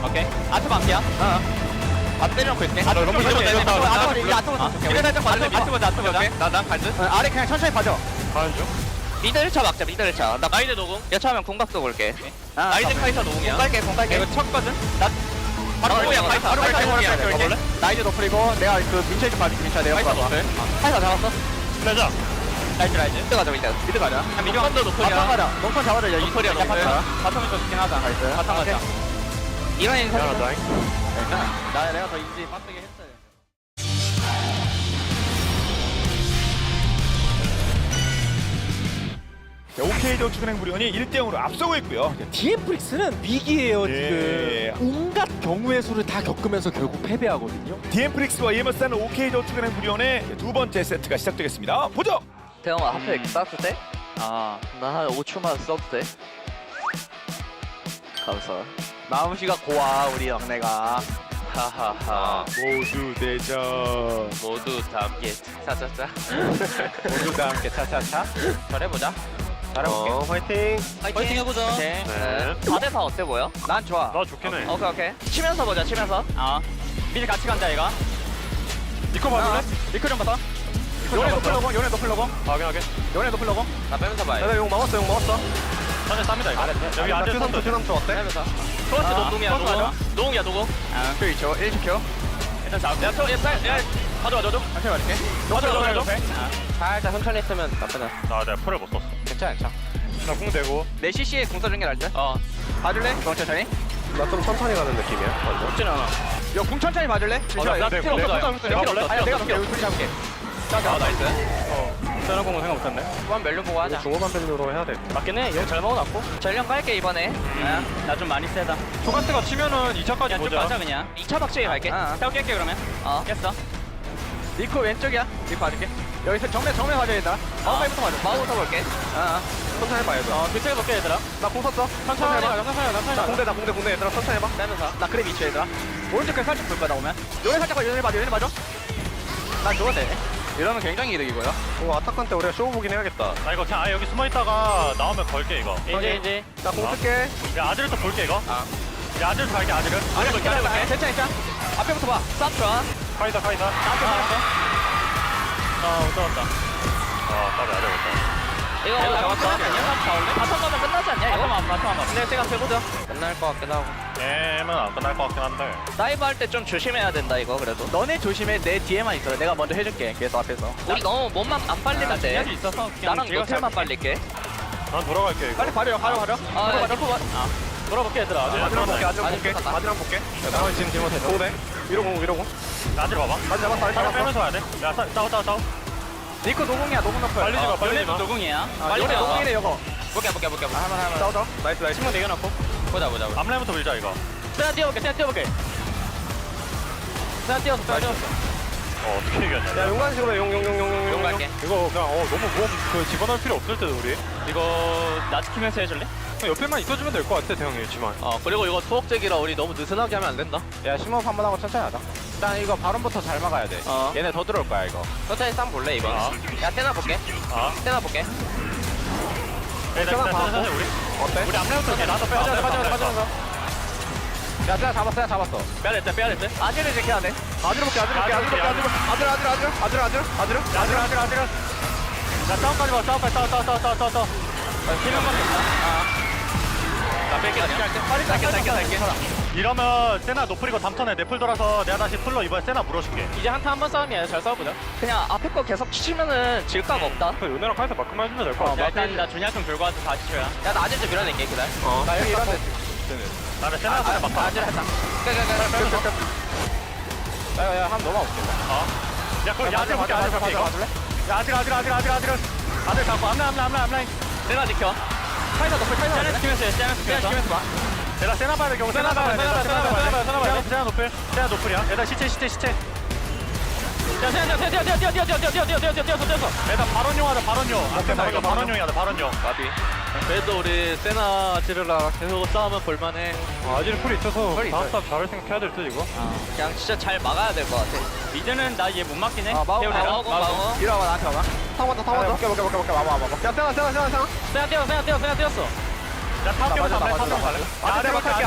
오케이. 아트 반피야. 아 때려놓고 있게. 아 너무 이제 미드 살짝 봐줘. 아트 보자. 난 갈드. 아래 그냥 천천히 봐줘. 봐줘. 미드 1차 막자. 미드 1차. 나 마이드 노공. 여차하면 공각도 볼게. 마이드 카이사 노공이야. 공 갈게. 이거 쳤거든. 나 바로 공이야. 카이사. 바로 공이야. 나이드 노플이고 내가 그 민철 좀 봐줄게. 민철 내가 봐봐. 카이사 잡았어. 레자. 라이즈. 미드 가자 미드. 미드 가자. 미드 한번더 노플이야. 바텀 가자. 노플 잡아줘. 이 소리야. 바텀이 좀 좋긴 하다. 바텀 가자. 이런 인사. 내가 더 인지 빡세게 했어요. OK 저축은행 브리온이 1대0으로 앞서고 있고요. DNF릭스는 위기예요 지금. 온갖 경우의 수를 다 겪으면서 결국 패배하거든요. DNF릭스와 EMS는 OK 저축은행 브리온의 두 번째 세트가 시작되겠습니다. 보죠. 태영아 하필 싸도 돼? 나 한 5초만 써도 돼? 감사. 마음씨가 고와 우리 막내가. 하하하. 모두 대전. 모두 다 함께 차차차. 모두 다 함께 차차차. 잘해보자. 잘해볼게. 화이팅. 화이팅 해보자. 오케이. 4대4 어때 보여? 난 좋아. 나 좋긴 해. 오케이. 치면서 보자. 치면서. 미리 같이 간다 얘가. 니코 봐줄래? 리크 좀 봐봐. 요네 높을 로고. 확인하게. 요네 높을 로고. 나 빼면서 봐야 돼. 용 먹었어. 사실 쌉니다 이거. 여기 앉아서 투삼초 어때? 빼면서. 초아치 노동이야 노동. 노동이야 노동. 표 2초. 1초. 일단 잡. 야 가져와. 천천히 맞을게. 가져와. 살짝 천천히 했으면 나쁘다. 내가 풀을 못 썼어. 괜찮아. 나 궁 대고. 내 CC에 궁 써준 게 나을 듯? 봐줄래? 천천히? 나 좀 천천히 가는 느낌이야. 없진 않아. 야, 궁 천천히 봐줄래? 나 필요 없어. 내가 볼게. 여기 둘이 잡을게. 나이스. 세라 공은 생각 못했네. 후반 멜론 보고 하자. 중후반 벨류로 해야 돼. 맞긴 해. 여기 잘 먹어놨고. 전령 갈게 이번에. 나 좀 많이 세다. 조가스가 치면은 2차까지 보자. 맞아 그냥. 2차 박치기 갈게. 태워 깰게 그러면. 깼어. 니코 왼쪽이야. 니코 봐줄게. 여기서 정면 봐줘야 얘들아. 마우스부터 봐줘. 마우스부터 볼게. 천천히 봐야 돼. 교체해 볼게 얘들아. 나 공 썼어. 천천히 해봐. 나 공대 얘들아. 천천히 해봐. 빼면서. 나 그래 미쳐 얘들아. 오른쪽에 살짝 볼 거야 나오면. 요네 살짝 요네 봐줘. 난 좋아 돼. 이러면 굉장히 이득이고요. 아타칸 때 우리가 쇼 보긴 해야겠다. 나 이거 그냥 아예 여기 숨어있다가 나오면 걸게 이거. 이제. 나 공 쓸게. 야 아들을 또 볼게 이거. 야 아들을 갈게 아들을. 아래 볼게. 괜찮아. 앞에부터 봐. 쌉 좋아. 카이다. 나한테 살았어. 못 잡았다. 빨리 아래 올까. 이거 잡았어? 바텀 가면 끝나지 않냐 이거? 바텀 근데 생각해보자. 끝날 것 같긴 하고. 게임은 안 끝날 것 같긴 한데. 다이브 할 때 좀 조심해야 된다 이거 그래도. 너네 조심해. 내 뒤에만 있어. 내가 먼저 해줄게. 계속 앞에서. 우리 너무 몸만 안 빨리면 돼. 있어서 나랑 노텔만 빨릴게. 난 돌아갈게 이거. 빨리 가려. 돌아볼게 얘들아. 아지랑 볼게. 나만 지금 잘못했어. 오네. 위로. 아들 봐봐. 잡았어. 빼면서 와야 돼. 야 싸워. 니코 노공이야. 노공 너플. 빨리 가. 노공이야. 빨리 노공이래 이거. 볼게. 하나. 싸워. 나이스. 친구 내겨놓고. 보자. 앞라인부터 밀자 이거. 세나 뛰어볼게. 세나 뛰었어. 어떻게 이겼냐. 야 용간 식으로 용 갈게. 이거 그냥 너무 몸 집어넣을 필요 없을 듯 우리. 이거 나 지키면서 해줄래? 옆에만 있어주면 될 것 같아 대형이 위치만. 그리고 이거 소극적이라 우리 너무 느슨하게 하면 안 된다. 야 심호흡 한번 하고 천천히 하자. 일단 이거 바론부터 잘 막아야 돼. 얘네 더 들어올 거야 이거. 천천히 싸움 볼래 이거? 야 세나 볼게. 일단 우리. 어때? 우리 앞라인부터 이렇게 나도 빠져. 야 세나 잡았어. 빼야 돼. 아지를 지켜야 돼. 아지를 볼게. 아지를. 야 싸움까지 봐. 싸워. 나 뺄게. 짧게. 이러면 세나 노플이고 담턴에 내풀 돌아서 내가 다시 풀로 이번에 세나 물어줄게. 이제 한타 한 번 싸움이야. 잘 싸워보자. 그냥 앞에 거 계속 치면은 질각 없다. 은혜랑 카이사 마크만 해주면 될 것 같아. 일단 나 준약형 들고 와서 다시 쳐야. 야 나 아질 좀 밀어낼게 기다려. 나 여기 이런데. 나는 세나 막 아질 했다. 야한 넘어 볼게. 야 그럼 아들 볼게. 야 아들 갖고 앞라인. 세나 지켜. 카이사 높을 세나 지키면서 봐. 얘들아 세나 봐야 될 경우 세나 봐야 돼. 세나 노플이야. 얘들아 시체. 야 세나 뛰어. 얘들아 바론용 하자. 바론용이야. 마비. 그래도 우리 세나 지르라 계속 싸우면 볼만해. 아질 풀이 있어서 다음 싸움 잘할 생각해야 될 듯 이거. 그냥 진짜 잘 막아야 될 것 같아. 이제는 나 얘 못 막긴 해. 마우. 이리 와봐 나한테 와봐. 타고 볼게. 와봐. 세나 뛰었어. 야 타워 깨면서 타워 갈래? 아들 막할게.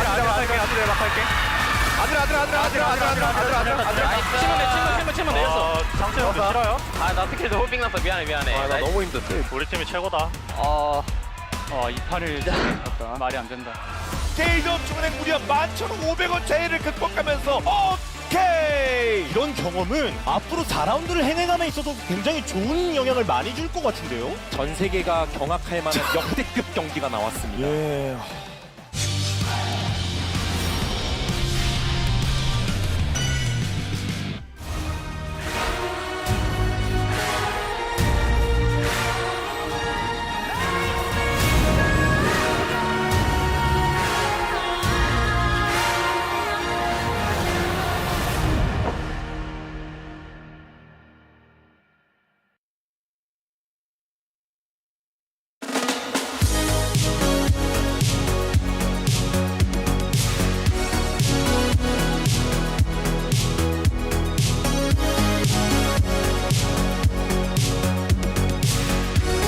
치면 내렸어. 장체 형도 싫어요? 나 특히 호빙 났어. 미안해. 나 너무 힘들어. 우리 팀이 최고다. 이 팔을 말이 안 된다. K저축은행 무려 11,500원 차이를 극복하면서 오케이! 이런 경험은 앞으로 4라운드를 해내감에 있어서 굉장히 좋은 영향을 많이 줄 것 같은데요? 전 세계가 경악할 만한 역대급 경기가 나왔습니다. 예.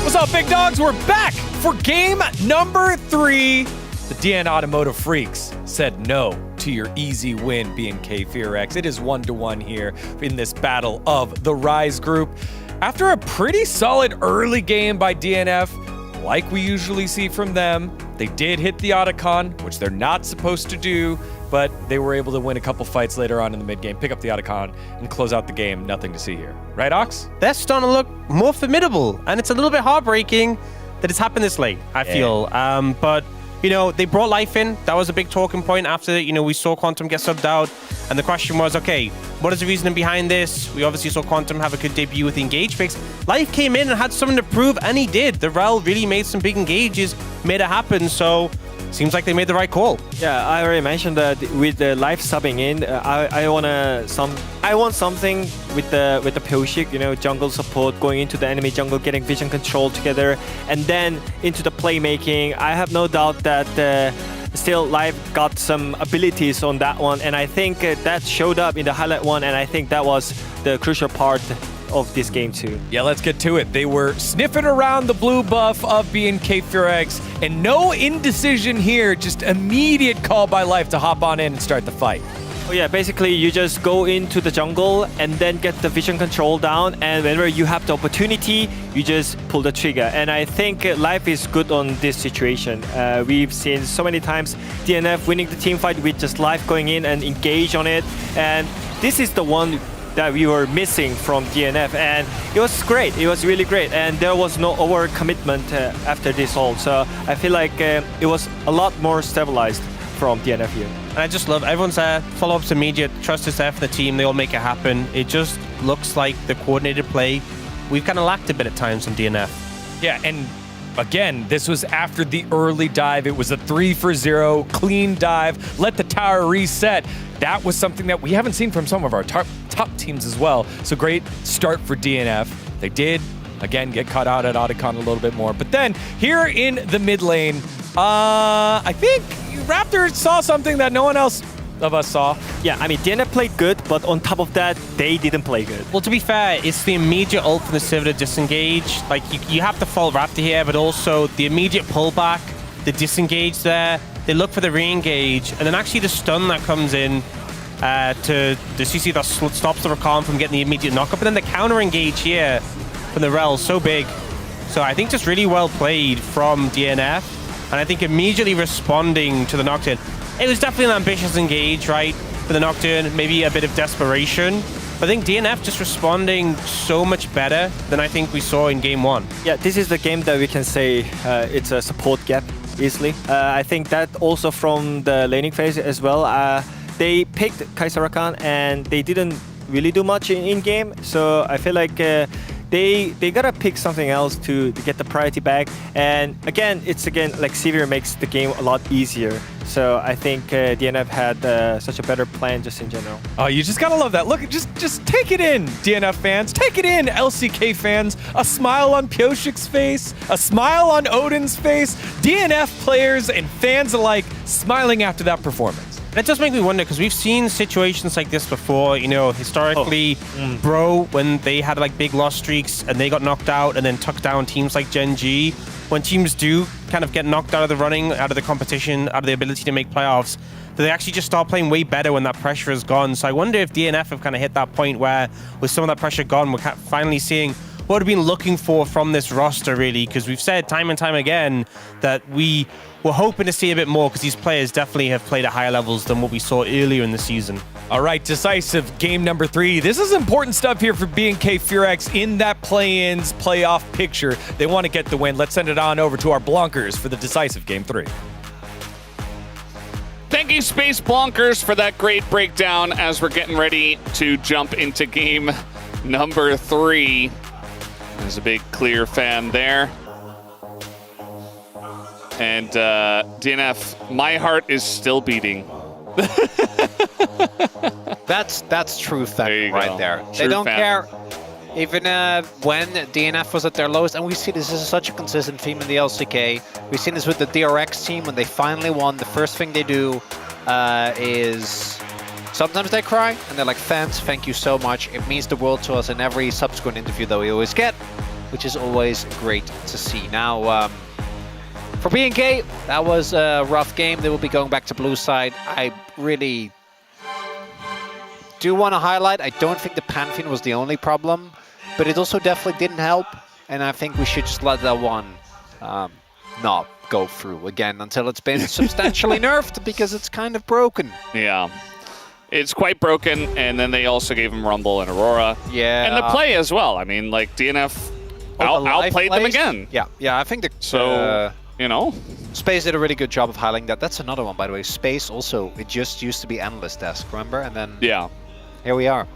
What's up, big dogs? We're back for game number 3. The DN Automotive Freaks said no to your easy win, BNK FearX. It is 1-1 here in this battle of the Rise group. After a pretty solid early game by DNF, like we usually see from them, they did hit the Otacon, which they're not supposed to do, but they were able to win a couple fights later on in the mid game, pick up the Otacon, and close out the game. Nothing to see here. Right, Ox? They're starting to look more formidable, and it's a little bit heartbreaking that it's happened this late, I feel. But, you know, they brought life in. That was a big talking point after, you know, we saw Quantum get subbed out. And the question was, okay, what is the reasoning behind this? We obviously saw Quantum have a good debut with the engage picks. Life came in and had something to prove, and he did. The Rel really made some big engages, made it happen. So seems like they made the right call. Yeah, I already mentioned that with the live subbing in, I want something with the Pyoshik, you know, jungle support, going into the enemy jungle, getting vision control together, and then into the playmaking. I have no doubt that still Live got some abilities on that one, and I think that showed up in the highlight one, and I think that was the crucial part of this game too. Yeah, let's get to it. They were sniffing around the blue buff of BNK Furex, and no indecision here, just immediate call by Life to hop on in and start the fight. Oh yeah, basically you just go into the jungle and then get the vision control down, and whenever you have the opportunity, you just pull the trigger. And I think Life is good on this situation. We've seen so many times DNF winning the team fight with just Life going in and engage on it, and this is the one that we were missing from DNF, and it was great. It was really great, and there was no overcommitment after this all. So I feel like it was a lot more stabilized from DNF here. And I just love everyone's there. Follow-ups immediate. Trust is there for the team. They all make it happen. It just looks like the coordinated play we've kind of lacked a bit at times from DNF. Yeah, and again, this was after the early dive. It was a 3-for-0 clean dive. Let the tower reset. That was something that we haven't seen from some of our top teams as well. So great start for DNF. They did, again, get caught out at Otacon a little bit more. But then here in the mid lane, I think Raptor saw something that no one else of us saw. Yeah, I mean, DNF played good, but on top of that, they didn't play good. Well, to be fair, it's the immediate ult from the Sivir to disengage. Like, you have to follow Raptor here, but also the immediate pullback, the disengage there. They look for the re-engage, and then actually the stun that comes in to the CC that stops the Rakan from getting the immediate knockup, and then the counter-engage here from the Rel, so big. So I think just really well played from DNF, and I think immediately responding to the Nocturne. It was definitely an ambitious engage, right, for the Nocturne, maybe a bit of desperation. But I think DNF just responding so much better than I think we saw in game one. Yeah, this is the game that we can say it's a support gap easily. I think that also from the laning phase as well. They picked Kai'Sa Rakan and they didn't really do much in game. So I feel like they gotta pick something else to get the priority back. And again, like Sivir makes the game a lot easier. So I think DNF had such a better plan just in general. Oh, you just gotta love that. Look, just take it in, DNF fans. Take it in, LCK fans. A smile on Pyoshik's face, a smile on Odin's face. DNF players and fans alike smiling after that performance. And it does make me wonder, because we've seen situations like this before, you know, historically, Bro, when they had like big loss streaks and they got knocked out and then took down teams like Gen G, when teams do kind of get knocked out of the running, out of the competition, out of the ability to make playoffs, they actually just start playing way better when that pressure is gone. So I wonder if DNF have kind of hit that point where, with some of that pressure gone, we're finally seeing what we've been looking for from this roster, really, because we've said time and time again that we were hoping to see a bit more, because these players definitely have played at higher levels than what we saw earlier in the season. All right, decisive game number 3. This is important stuff here for BNK Furex in that play-ins, playoff picture. They want to get the win. Let's send it on over to our Blonkers for the decisive game 3. Thank you, Space Blonkers, for that great breakdown as we're getting ready to jump into game number 3. There's a big Clear fan there. And DNF, my heart is still beating. That's true fact right there. True they don't fan. care. Even when DNF was at their lowest, and we see this is such a consistent theme in the LCK. We've seen this with the DRX team when they finally won. The first thing they do is sometimes they cry and they're like, fans, thank you so much. It means the world to us in every subsequent interview that we always get, which is always great to see. Now, for BNK, that was a rough game. They will be going back to blue side. I really do want to highlight, I don't think the Pantheon was the only problem, but it also definitely didn't help. And I think we should just let that one not go through again until it's been substantially nerfed, because it's kind of broken. Yeah, it's quite broken. And then they also gave him Rumble and Aurora. Yeah. And the play as well. I mean, like, DNF outplayed them again. Yeah, I think you know, Space did a really good job of highlighting that. That's another one, by the way. Space also, it just used to be Analyst Desk, remember? And then yeah, here we are.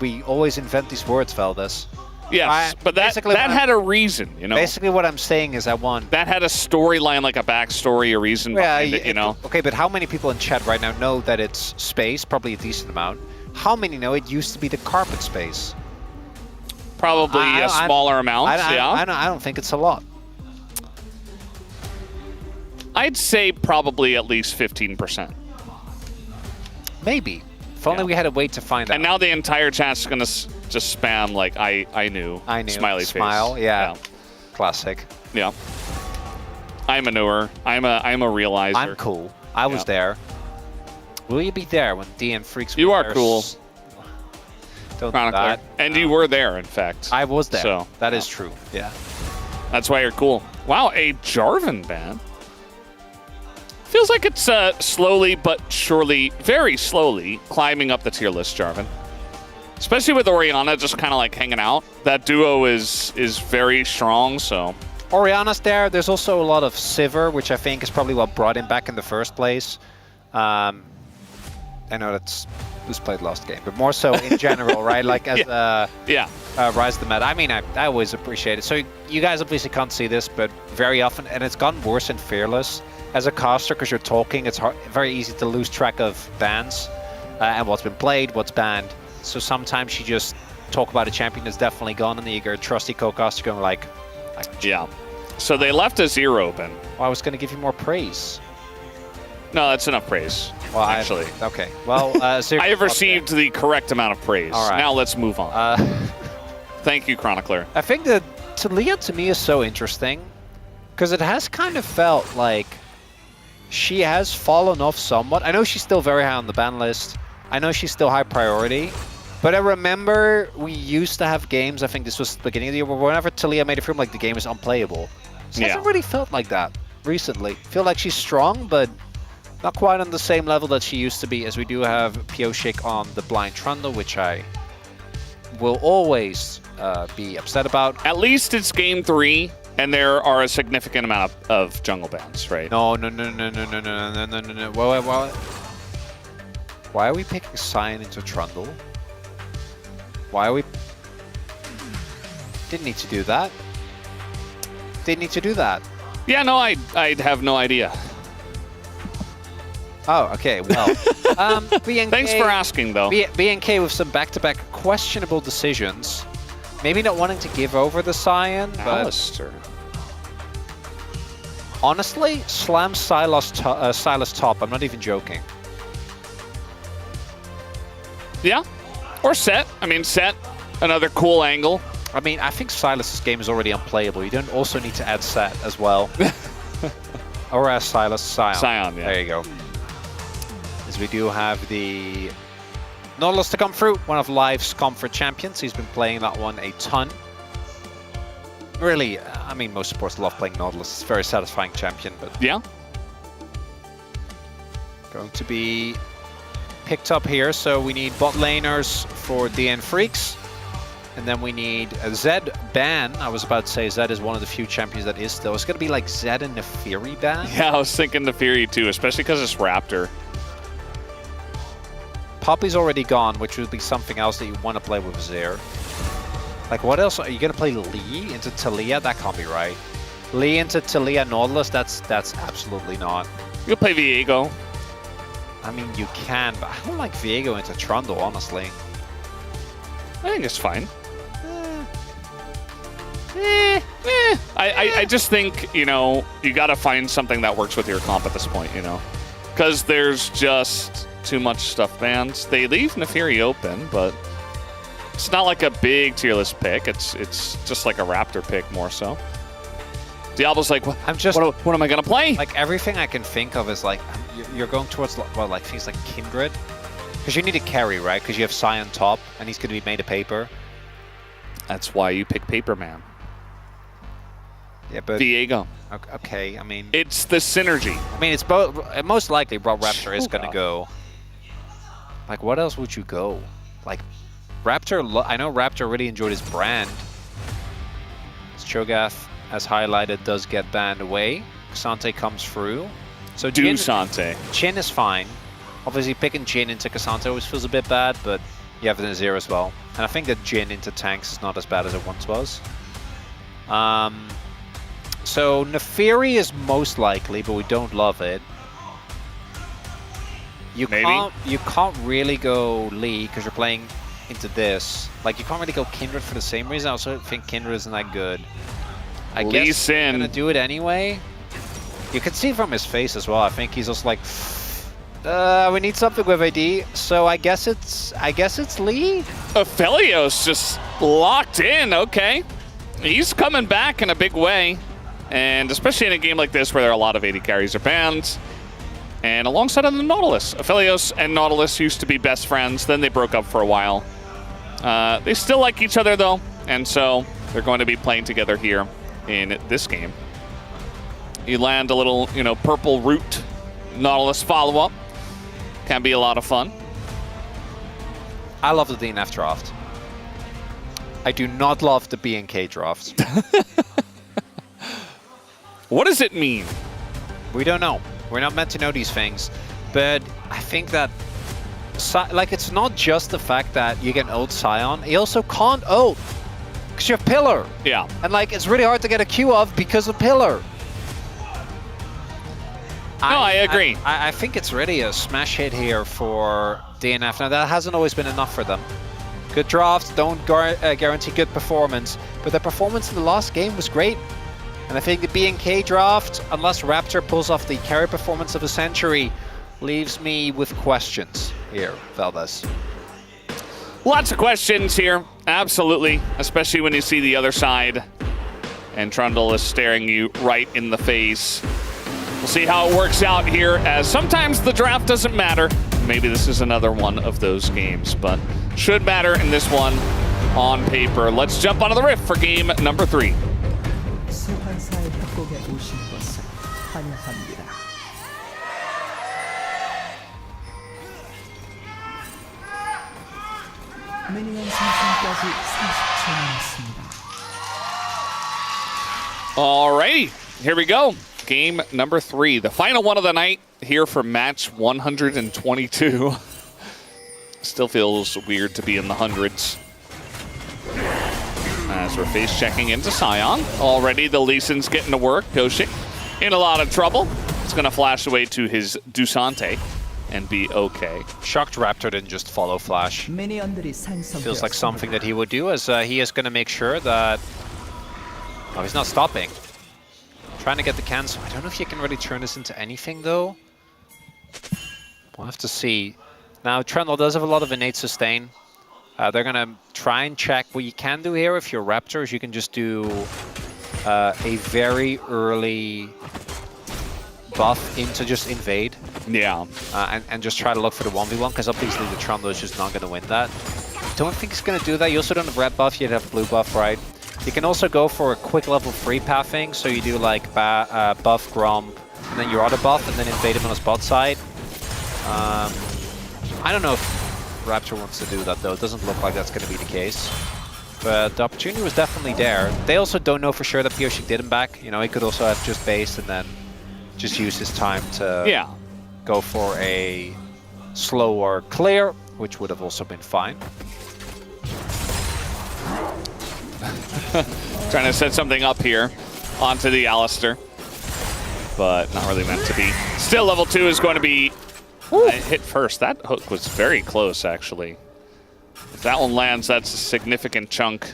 We always invent these words, Valdez. Yes, but that had a reason, you know. Basically, what I'm saying is I want... That had a storyline, like a backstory, a reason behind it, you know. Okay, but how many people in chat right now know that it's space? Probably a decent amount. How many know it used to be the carpet space? Probably a smaller amount, yeah. I don't think it's a lot. I'd say probably at least 15%. Maybe. If only we had a way to find out. And now the entire chat's going to just spam like, I knew. Smiley Smile, face. yeah. Classic. Yeah. I'm a knower. I'm a realizer. I'm cool. I was there. Will you be there when DN Freaks You are cool. Don't do that. And you were there, in fact. I was there. So, that is true. Yeah. That's why you're cool. Wow, a Jarvan ban. Feels like it's slowly but surely, very slowly, climbing up the tier list, Jarvan. Especially with Orianna just kind of like hanging out. That duo is very strong, so... Orianna's there. There's also a lot of Sivir, which I think is probably what brought him back in the first place. I know this played last game, but more so in general, right? Like as Rise the Meta. I mean, I always appreciate it. So you guys obviously can't see this, but very often, and it's gotten worse in Fearless. As a caster, because you're talking, it's very easy to lose track of bans and what's been played, what's banned. So sometimes you just talk about a champion that's definitely gone, and then you get a trusty co-caster going like... Yeah. So they left a 0 open. Well, I was going to give you more praise. No, that's enough praise, well, actually. Okay. Well, I have received the correct amount of praise. All right. Now let's move on. Thank you, Chronicler. I think that Talia, to me, is so interesting, because it has kind of felt like she has fallen off somewhat. I know she's still very high on the ban list. I know she's still high priority. But I remember we used to have games, I think this was the beginning of the year, where whenever Talia made it feel like the game is unplayable. She hasn't really felt like that recently. Feel like she's strong, but not quite on the same level that she used to be, as we do have Pioshik on the blind Trundle, which I will always be upset about. At least it's game 3. And there are a significant amount of jungle bans, right? No. Why are we picking Sion into Trundle? Why are we... Didn't need to do that. Didn't need to do that. Yeah, no, I'd have no idea. Oh, okay, well. BNK, thanks for asking, though. BNK with some back-to-back questionable decisions. Maybe not wanting to give over the Sion, but... Alistair. Honestly, slam Silas top. I'm not even joking. Yeah. Or Set. I mean, Set, another cool angle. I mean, I think Silas's game is already unplayable. You don't also need to add Set as well. Or as Silas, Sion. Sion, yeah. There you go. As we do have the Nautilus to come through, one of Live's comfort champions. He's been playing that one a ton. Really, I mean, most supporters love playing Nautilus. It's a very satisfying champion, but... Yeah. Going to be picked up here, so we need bot laners for DN Freaks. And then we need a Zed ban. I was about to say Zed is one of the few champions that is still. It's going to be like Zed and Nefiri ban. Yeah, I was thinking Nefiri too, especially because it's Raptor. Poppy's already gone, which would be something else that you want to play with Zir. Like, what else? Are you going to play Lee into Talia? That can't be right. Lee into Talia Nautilus? That's absolutely not. You can play Viego. I mean, you can, but I don't like Viego into Trundle, honestly. I think it's fine. I just think, you know, you got to find something that works with your comp at this point, you know. Because there's just too much stuff banned. They leave Nefiri open, but... It's not like a big tier list pick. It's just like a Raptor pick more so. Diablo's like, what am I gonna play? Like everything I can think of is like you're going towards like things like Kindred, because you need a carry, right? Because you have Sion top and he's gonna be made of paper. That's why you pick Paper Man. Yeah, but Viego. Okay, I mean it's the synergy. I mean it's both. Most likely, Raptor is gonna go. Like what else would you go? Like. Raptor, I know Raptor really enjoyed his brand. As Cho'Gath, as highlighted, does get banned away. K'Sante comes through. So Sante. Jhin is fine. Obviously, picking Jhin into K'Sante always feels a bit bad, but you have Nazir as well. And I think that Jhin into tanks is not as bad as it once was. So Neferi is most likely, but we don't love it. You can't really go Lee because you're playing into this. Like, you can't really go Kindred for the same reason. I also think Kindred isn't that good. I guess I'm gonna do it anyway. You can see from his face as well. I think he's just like, we need something with AD. So I guess it's Lee. Aphelios just locked in. Okay, he's coming back in a big way, and especially in a game like this where there are a lot of AD carries are banned. And alongside of the Nautilus, Aphelios and Nautilus used to be best friends. Then they broke up for a while. They still like each other though, and so they're going to be playing together here in this game. You land a little, purple root Nautilus follow-up. Can be a lot of fun. I love the DNF draft. I do not love the BNK draft. What does it mean? We don't know. We're not meant to know these things. But I think that, like, it's not just the fact that you get ult Sion. He also can't ult because you have Pillar. Yeah. And, like, it's really hard to get a Q of because of Pillar. No, I agree. I think it's really a smash hit here for DNF. Now, that hasn't always been enough for them. Good drafts don't guarantee good performance, but the performance in the last game was great. And I think the BNK draft, unless Raptor pulls off the carry performance of the century, leaves me with questions here, Valdez. Lots of questions here, absolutely, especially when you see the other side and Trundle is staring you right in the face. We'll see how it works out here, as sometimes the draft doesn't matter. Maybe this is another one of those games, but should matter in this one on paper. Let's jump onto the riff for game number 3. 소환사의 협곡에 오신 것을 환영합니다. 미니언 생성까지 30초 남았습니다. Alrighty, here we go. Game number 3, the final one of the night here for match 122. Still feels weird to be in the hundreds. As we're face checking into Sion. Already the Lee Sin's getting to work. Koshik in a lot of trouble. It's going to flash away to his Dusante and be okay. Shocked Raptor didn't just follow Flash. Feels like something that he would do, as he is going to make sure that... Oh, he's not stopping. Trying to get the cancel. I don't know if you can really turn this into anything, though. We'll have to see. Now, Trundle does have a lot of innate sustain. They're going to try and check. What you can do here, if you're Raptors, you can just do a very early buff into just invade. Yeah. And just try to look for the 1v1, because obviously the Trundle is just not going to win that. Don't think he's going to do that. You also don't have red buff, you'd have blue buff, right? You can also go for a quick level 3 pathing, so you do like buff Gromp, and then your other buff, and then invade him on his bot side. I don't know if Raptor wants to do that though. It doesn't look like that's going to be the case. But the opportunity was definitely there. They also don't know for sure that Pioshik did him back. You know, he could also have just based and then just use his time to go for a slower clear, which would have also been fine. Trying to set something up here onto the Alistair, but not really meant to be. Still, level 2 is going to be hit first. That hook was very close, actually. If that one lands, that's a significant chunk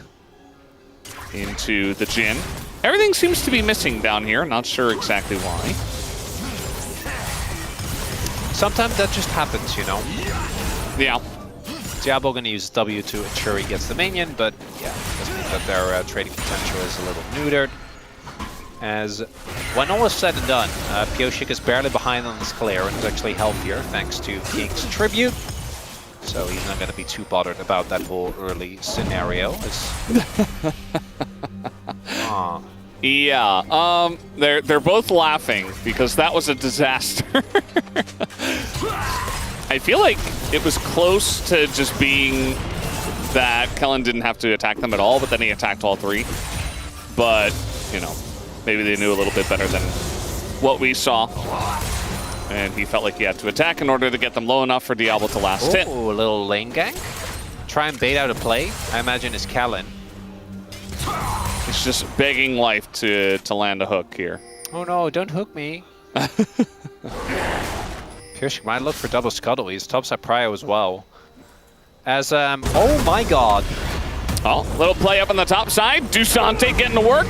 into the Jhin. Everything seems to be missing down here. Not sure exactly why. Sometimes that just happens, you know? Yeah. Diablo going to use W to ensure he gets the minion, but yeah, does mean that their trading potential is a little neutered. As when all is said and done, Pioshik is barely behind on this clear and is actually healthier thanks to King's Tribute. So he's not going to be too bothered about that whole early scenario. Yeah, they're both laughing because that was a disaster. I feel like it was close to just being that Kellen didn't have to attack them at all, but then he attacked all 3. But, you know, maybe they knew a little bit better than what we saw. And he felt like he had to attack in order to get them low enough for Diablo to last hit. Oh, a little lane gank. try and bait out a play, I imagine, is Kellen. He's just begging life to land a hook here. Oh no, don't hook me. Pierce might look for double scuttle. He's topside prio as well. As, oh my god. Oh, little play up on the top side. Dusante getting to work.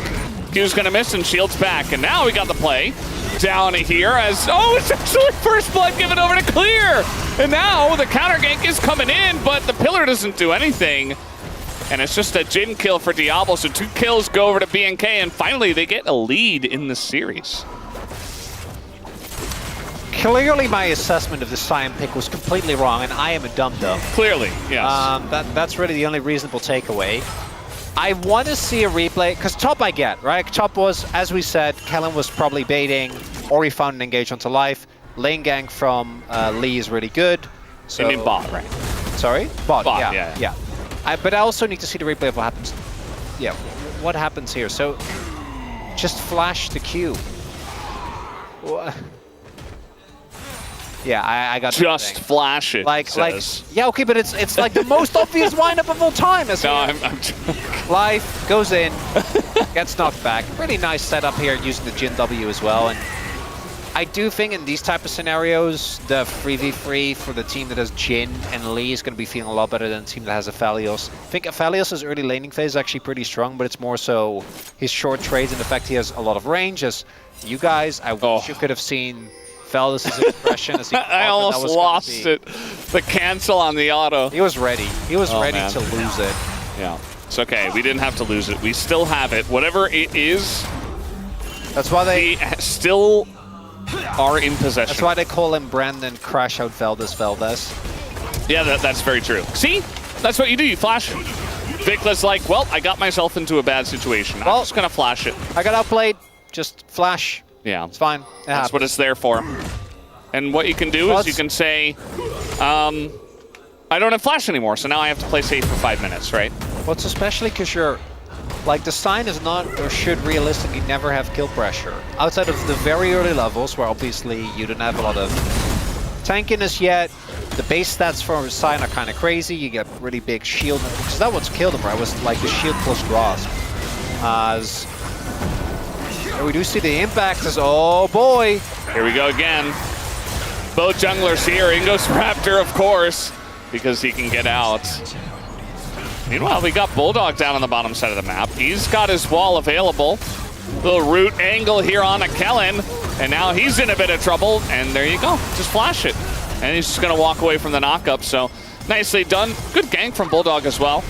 Q's gonna miss and shields back. And now we got the play down here as, oh, it's actually first blood given over to Clear. And now the counter gank is coming in, but the pillar doesn't do anything. And it's just a Jin kill for Diablo. So 2 kills go over to BNK, and finally they get a lead in the series. Clearly my assessment of the Sion pick was completely wrong, and I am a dum-dum. Clearly, yes. That's really the only reasonable takeaway. I want to see a replay, because top I get, right? Top was, as we said, Kellen was probably baiting, or he found an engage onto life. Lane gank from Lee is really good. So, you mean bot, right? Sorry? Bot, yeah. But I also need to see the replay of what happens. Yeah, what happens here? So, just flash the Q. Yeah, I got just flash it. Yeah, okay, but it's like the most obvious windup of all time. No, I'm Life goes in, gets knocked back. Really nice setup here using the Jin W as well. And I do think in these type of scenarios, the 3v3 for the team that has Jin and Lee is going to be feeling a lot better than the team that has Aphelios. I think Aphelios' early laning phase is actually pretty strong, but it's more so his short trades and the fact he has a lot of range. As you guys, I wish you could have seen Feldis' impression as he I almost lost it. The cancel on the auto. He was ready. He was ready to lose it. Yeah. It's okay. We didn't have to lose it. We still have it. Whatever it is, that's why they still are in possession. That's why they call him Brandon Crash Out Veldas. Yeah, that's very true. See? That's what you do. You flash it. Vicla's like, well, I got myself into a bad situation. I'm just going to flash it. I got outplayed. Just flash. Yeah. It's fine. That's what it's there for. And what you can do is you can say, I don't have flash anymore, so now I have to play safe for 5 minutes, right? Well, it's especially because you're, like, the sign is not, or should realistically never have kill pressure. Outside of the very early levels, where obviously you don't have a lot of tankiness yet, the base stats for Sign are kind of crazy. You get really big shield, because that what's killed him, right? Was like the shield plus grasp. As we do see the impact as, oh boy. Here we go again. Both junglers here. In goes Raptor, of course, because he can get out. Meanwhile, we got Bulldog down on the bottom side of the map. He's got his wall available. Little root angle here on a Kellen, and now he's in a bit of trouble, and there you go. Just flash it. And he's just going to walk away from the knockup, so nicely done. Good gank from Bulldog as well.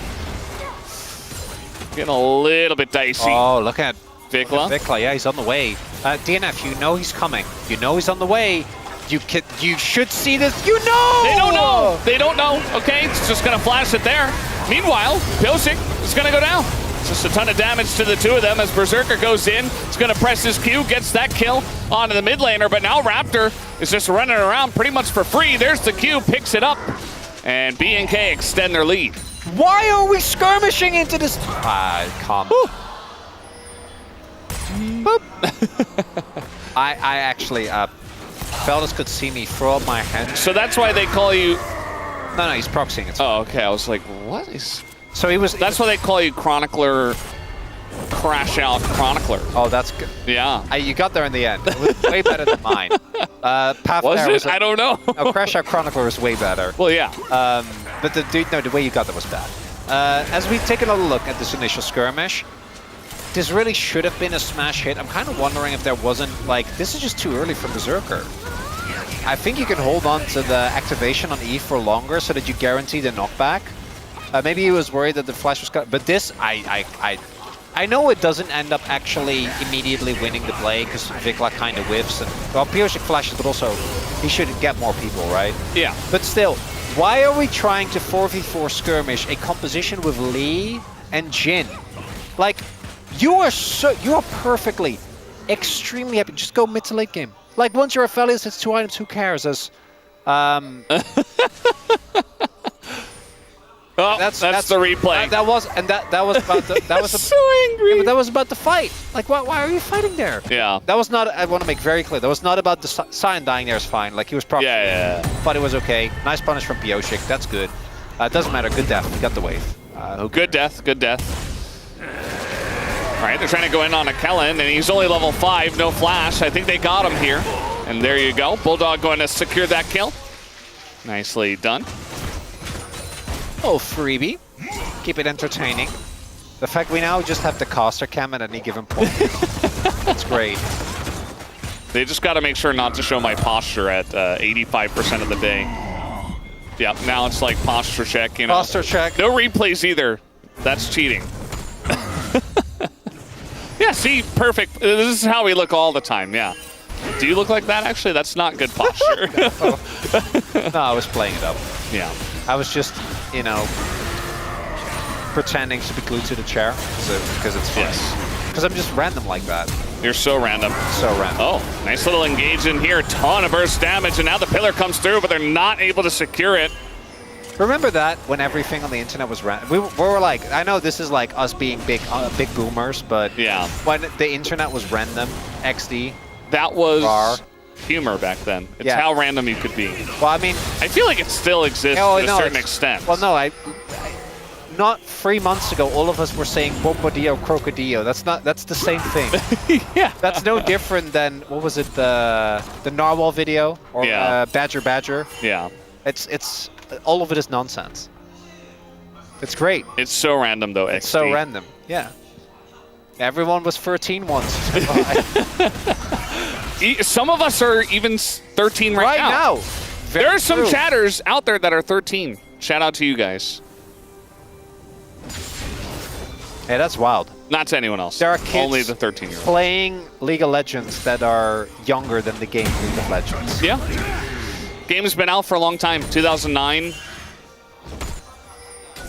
Getting a little bit dicey. Oh, look at Vikla. Vikla, yeah, he's on the way. DNF, you know he's coming. You know he's on the way. You should see this. You know! They don't know. They don't know. Okay, it's just going to flash it there. Meanwhile, Pilsic is going to go down. Just a ton of damage to the two of them as Berserker goes in. It's going to press his Q, gets that kill onto the mid laner, but now Raptor is just running around pretty much for free. There's the Q, picks it up, and BNK extend their lead. Why are we skirmishing into this? Calm. Boop. I actually, Feldis could see me throw up my hand. So that's why they call you... No, he's proxying it. Oh, okay. I was like, what is... So he was... That's why they call you Chronicler, Crash Out Chronicler. Oh, that's good. Yeah. You got there in the end. It was way better than mine. Was it? I don't know. No, Crash Out Chronicler was way better. Well, yeah. But the way you got there was bad. As we take another look at this initial skirmish, this really should have been a smash hit. I'm kind of wondering if there wasn't, like, this is just too early for Berserker. I think you can hold on to the activation on E for longer so that you guarantee the knockback. Maybe he was worried that the flash was cut, but this, I know it doesn't end up actually immediately winning the play because Vikla kind of whiffs, and well, Piosik flashes, but also he should get more people, right? Yeah. But still, why are we trying to 4v4 skirmish a composition with Lee and Jin? Like, you are perfectly, extremely happy. Just go mid to late game. Like, once you're Aphelios, it's 2 items, who cares? As, oh, that's the replay. That was about the, that was so angry. Yeah, but that was about the fight. Like, why are you fighting there? Yeah. That was not. I want to make very clear. That was not about the Sion dying there. Is fine. Like, he was probably. Yeah. But it was okay. Nice punish from Piosik. That's good. Doesn't matter. Good death. We got the wave. Good death. Good death. All right, they're trying to go in on a Kellen, and he's only level 5. No flash. I think they got him here. And there you go. Bulldog going to secure that kill. Nicely done. Oh, freebie. Keep it entertaining. The fact we now just have the caster cam at any given point. That's great. They just got to make sure not to show my posture at 85% of the day. Yeah, now it's like posture check, you know. Posture check. No replays either. That's cheating. Yeah, see, perfect. This is how we look all the time, yeah. Do you look like that, actually? That's not good posture. No, I was playing it up. Yeah. I was just, you know, pretending to be glued to the chair because it's fun. Yes. Because I'm just random like that. You're so random. So random. Oh, nice little engage in here. Ton of burst damage, and now the pillar comes through, but they're not able to secure it. Remember that when everything on the internet was random? We were like, I know this is like us being big boomers, but yeah, when the internet was random, XD. That was RAR. humor back then. It's Yeah. how random you could be. Well, I mean, I feel like it still exists to a certain extent. Well, no, not 3 months ago, all of us were saying Bombadillo, Crocodillo. That's the same thing. Yeah. That's no different than, what was it, the narwhal video? Or Badger. Yeah. It's all of it is nonsense. It's great. It's so random, though, It's so random, yeah. Everyone was 13 once. Some of us are even 13 right now. There are some chatters out there that are 13. Shout out to you guys. Hey, that's wild. Not to anyone else. There are kids only the 13-year-olds playing League of Legends that are younger than the game League of Legends. Yeah. Game's been out for a long time. 2009.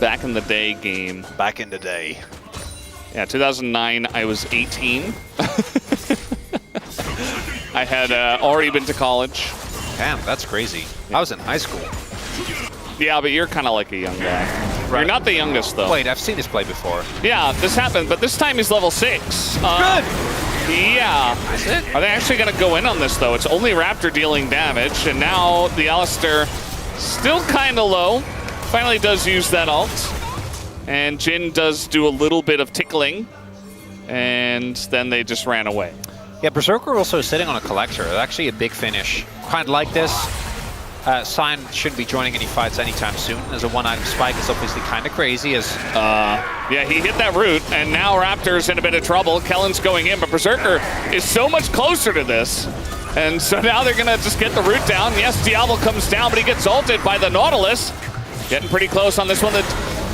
Back in the day game. Back in the day. Yeah, 2009, I was 18. I had already been to college. Damn, that's crazy. I was in high school. Yeah, but you're kind of like a young guy. Right. You're not the youngest, though. Wait, I've seen this play before. Yeah, this happened, but this time he's level 6. Good! Yeah. Is it? Are they actually going to go in on this, though? It's only Raptor dealing damage, and now the Alistair still kind of low. Finally does use that ult. And Jin does do a little bit of tickling, and then they just ran away. Yeah, Berserker also sitting on a collector. Actually a big finish. Kind of like this. Sign shouldn't be joining any fights anytime soon, as a one-item spike is obviously kind of crazy. As yeah, he hit that root, and now Raptor's in a bit of trouble. Kellen's going in, but Berserker is so much closer to this. And so now they're going to just get the root down. Yes, Diablo comes down, but he gets ulted by the Nautilus. Getting pretty close on this one.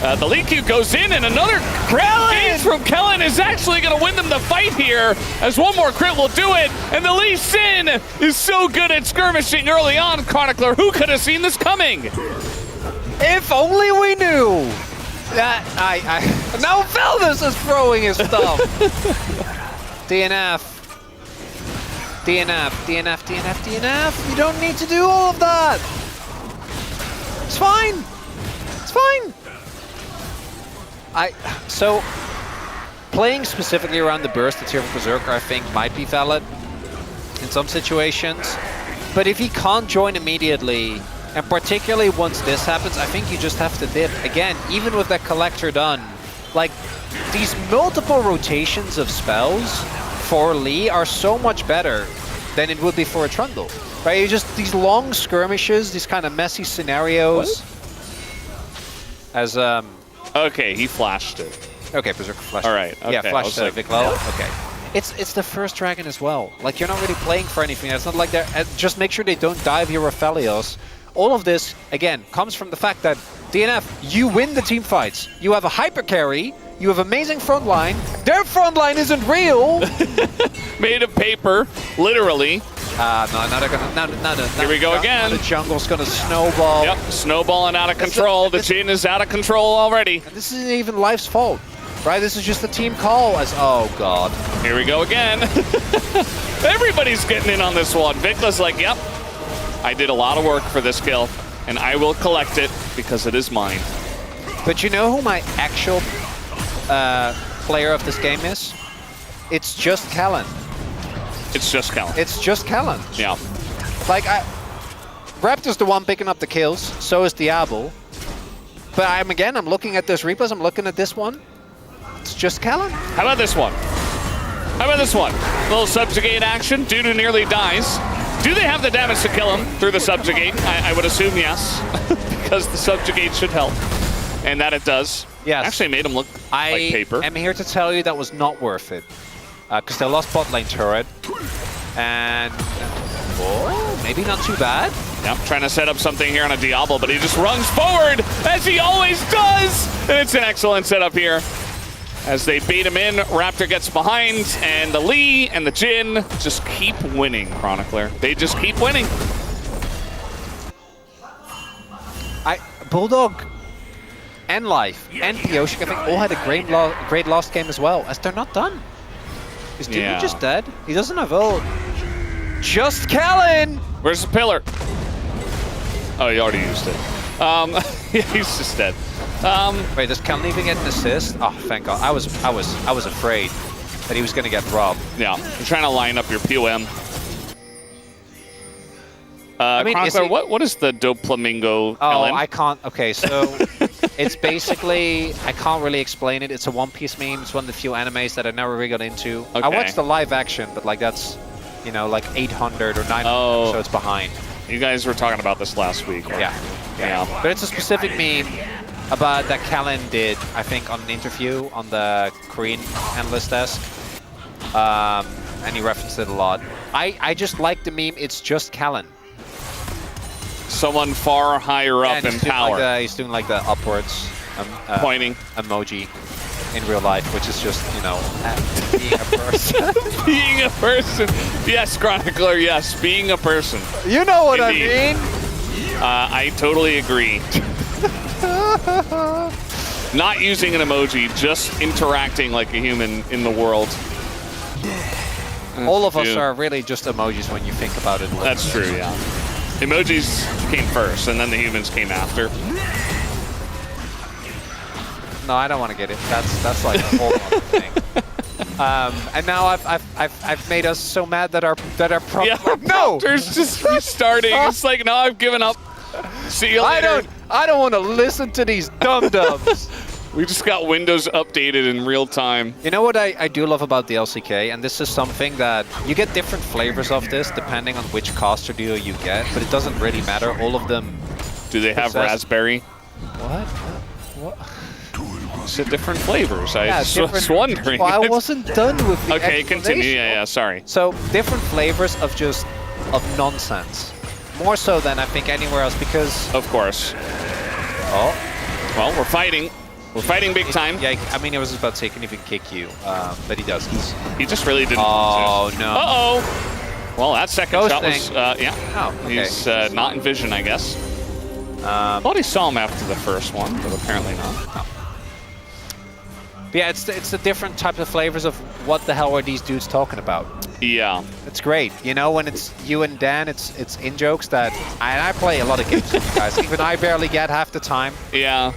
The lead Q goes in, and another engage from Kellen is actually going to win them the fight here, as one more crit will do it. And the Lee Sin is so good at skirmishing early on, Chronicler. Who could have seen this coming? If only we knew! That now Veldis is throwing his stuff. DNF. DNF, DNF, DNF, DNF. You don't need to do all of that. It's fine. It's fine. So playing specifically around the burst that's here for Berserker, I think might be valid in some situations. But if he can't join immediately, and particularly once this happens, I think you just have to dip. Again, even with that collector done, like these multiple rotations of spells for Lee are so much better than it would be for a Trundle. Right? You just these long skirmishes, these kind of messy scenarios. As okay, he flashed it. Okay, Berserker flashed. All right. Okay. Yeah, flashed like, Viclel. Okay. It's the first dragon as well. Like, you're not really playing for anything. It's not like they're... just make sure they don't dive your Aphelios. All of this, again, comes from the fact that DNF, you win the team fights. You have a hyper carry. You have amazing front line. Their front line isn't real. Made of paper, literally. Here we go again. The jungle's gonna snowball. Yep, snowballing out of control. The Jin is out of control already. And this isn't even Life's fault, right? This is just the team call. Oh god. Here we go again. Everybody's getting in on this one. Vicla's like, yep, I did a lot of work for this kill, and I will collect it because it is mine. But you know who my actual player of this game is? It's just Kellen. It's just Kellen. It's just Kellen. Yeah. Like, Raptor's the one picking up the kills, so is Diablo. but I'm looking at this replays. I'm looking at this one. It's just Callan. How about this one? How about this one? A little subjugate action. Dudu nearly dies. Do they have the damage to kill him through the subjugate? I would assume yes, because the subjugate should help. And that it does. Yes. Actually made him look like paper. I'm here to tell you that was not worth it. Because they lost bot lane turret. And maybe not too bad. Yep, trying to set up something here on a Diablo, but he just runs forward, as he always does! And it's an excellent setup here. As they bait him in, Raptor gets behind, and the Lee and the Jin just keep winning, Chronicler. They just keep winning. Bulldog and Life and Pioshik, I think, all had a great last game as well, as they're not done. Is Dudu just dead? He doesn't have ult. Just Callan! Where's the pillar? Oh, he already used it. Yeah, he's just dead. Wait, does Callan even get an assist? Oh, thank God. I was afraid that he was going to get robbed. Yeah, I'm trying to line up your POM. I mean, Chronicler, what is the Doflamingo? Oh, I can't. Okay, so it's basically, I can't really explain it. It's a One Piece meme. It's one of the few animes that I never really got into. Okay. I watched the live action, but like that's, you know, like 800 or 900 episodes behind. You guys were talking about this last week. Right? Yeah. But it's a specific meme about that Callan did, I think, on an interview on the Korean analyst desk. And he referenced it a lot. I just like the meme. It's just Callan. Someone far higher up in power. He's doing like the upwards pointing emoji in real life, which is just, you know, being a person. Being a person. Yes, Chronicler, yes, being a person. You know what Indeed. I mean? I totally agree. Not using an emoji, just interacting like a human in the world. All of us are really just emojis when you think about it. That's true, yeah. Emojis came first, and then the humans came after. No, I don't want to get it. That's like a whole other thing. And now I've made us so mad that our prompter's just restarting. It's like, no, I've given up. See you later. I don't want to listen to these dum-dums. We just got Windows updated in real time. You know what I do love about the LCK, and this is something that you get different flavors of this depending on which caster duo you get, but it doesn't really matter. All of them. Do they have raspberry? What? It's different flavors. I was wondering. Well, I wasn't done with the Okay, continue. Yeah, sorry. So different flavors of nonsense. More so than I think anywhere else, because of course. Oh. Well, we're fighting. We're fighting big time. Yeah, I mean, I was about to say, can even kick you, but he doesn't. He just really didn't. Oh, no. Uh-oh. Well, that second shot was, yeah. Oh, okay. He's not in vision, I guess. Thought he saw him after the first one, but apparently not. Oh. But yeah, it's the different types of flavors of what the hell are these dudes talking about. Yeah. It's great. You know, when it's you and Dan, it's in-jokes that... I play a lot of games with you guys. Even I barely get half the time. Yeah.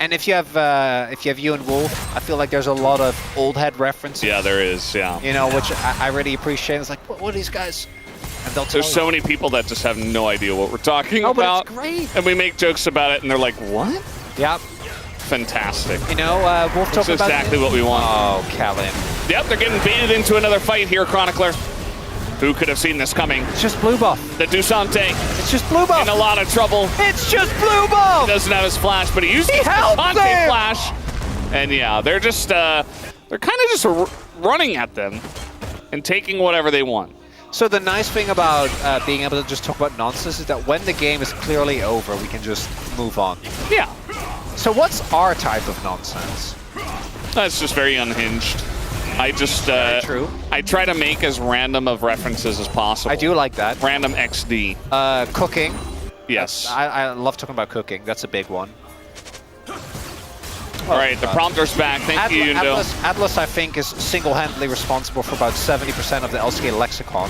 And if you have you and Wolf, I feel like there's a lot of old head references. Yeah, there is, yeah. You know, which I really appreciate. It's like, what are these guys? And they'll tell There's so many people that just have no idea what we're talking about. But it's great. And we make jokes about it, and they're like, what? Yep. Fantastic. You know, Wolf talking about... That's exactly what we want. Oh, Callan. Yep, they're getting baited into another fight here, Chronicler. Who could have seen this coming? It's just blue buff. The Dusante. It's just blue buff. In a lot of trouble. It's just blue buff. He doesn't have his flash, but he used his Dusante flash. And yeah, they're just, they're kind of just running at them and taking whatever they want. So the nice thing about being able to just talk about nonsense is that when the game is clearly over, we can just move on. Yeah. So what's our type of nonsense? That's just very unhinged. I just, true. I try to make as random of references as possible. I do like that. Random XD. Cooking. Yes. I love talking about cooking. That's a big one. All right, the prompter's back. Thank you, Yundo. Atlas, I think, is single-handedly responsible for about 70% of the LCK lexicon.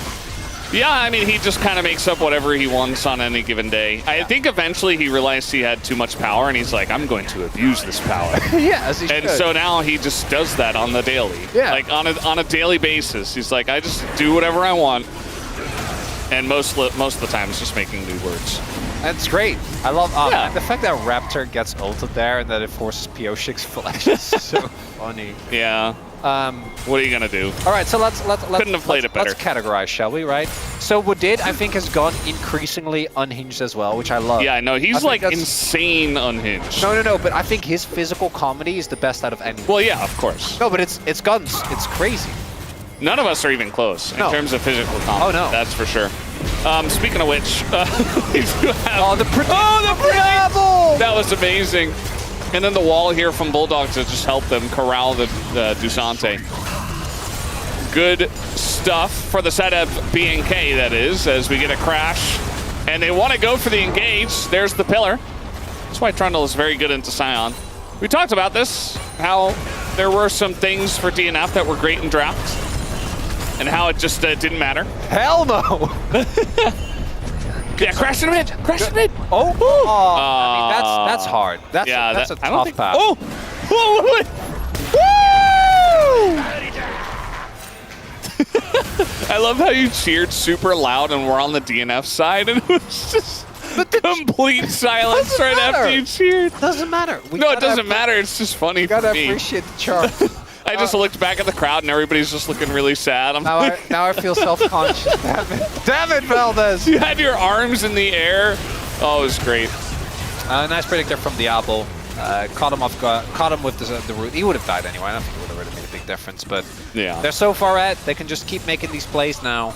Yeah, I mean, he just kind of makes up whatever he wants on any given day. Yeah. I think eventually he realized he had too much power, and he's like, I'm going to abuse this power. Yeah, as he should. And so now he just does that on the daily. Yeah. Like, on a daily basis. He's like, I just do whatever I want. And most of the time, it's just making new words. That's great. I love the fact that Raptor gets ulted there and that it forces Pioshik's flash is so funny. Yeah. What are you gonna do? All right, so let's couldn't have played it better. Let's categorize, shall we? Right. So Woodid, I think, has gone increasingly unhinged as well, which I love. Yeah, no, he's like insane unhinged. No, but I think his physical comedy is the best out of anyone. Well, yeah, of course. No, but it's guns. It's crazy. None of us are even close in terms of physical comedy. Oh no, that's for sure. Speaking of which, we do have the Predictable! That was amazing. And then the wall here from Bulldog to just help them corral the Dusante. Good stuff for the setup BNK, that is, as we get a crash. And they want to go for the engage. There's the pillar. That's why Trundle is very good into Scion. We talked about this, how there were some things for DNF that were great in draft. And how it just didn't matter. Hell no! Yeah, crash in mid! Crash in mid! Oh! I mean, that's hard. That's a tough path. Oh! Whoa! Woo! I love how you cheered super loud and we're on the DNF side and it was just complete silence right after you cheered. Doesn't matter. No, it doesn't matter. It's just funny you gotta for me. Appreciate the charm. I just looked back at the crowd and everybody's just looking really sad. Now I feel self-conscious. Damn it, Valdez! You had your arms in the air. Oh, it was great. Nice predictor from Diablo. Caught him with the root. He would have died anyway. I don't think it would have really made a big difference. But yeah, they're so far ahead. They can just keep making these plays now.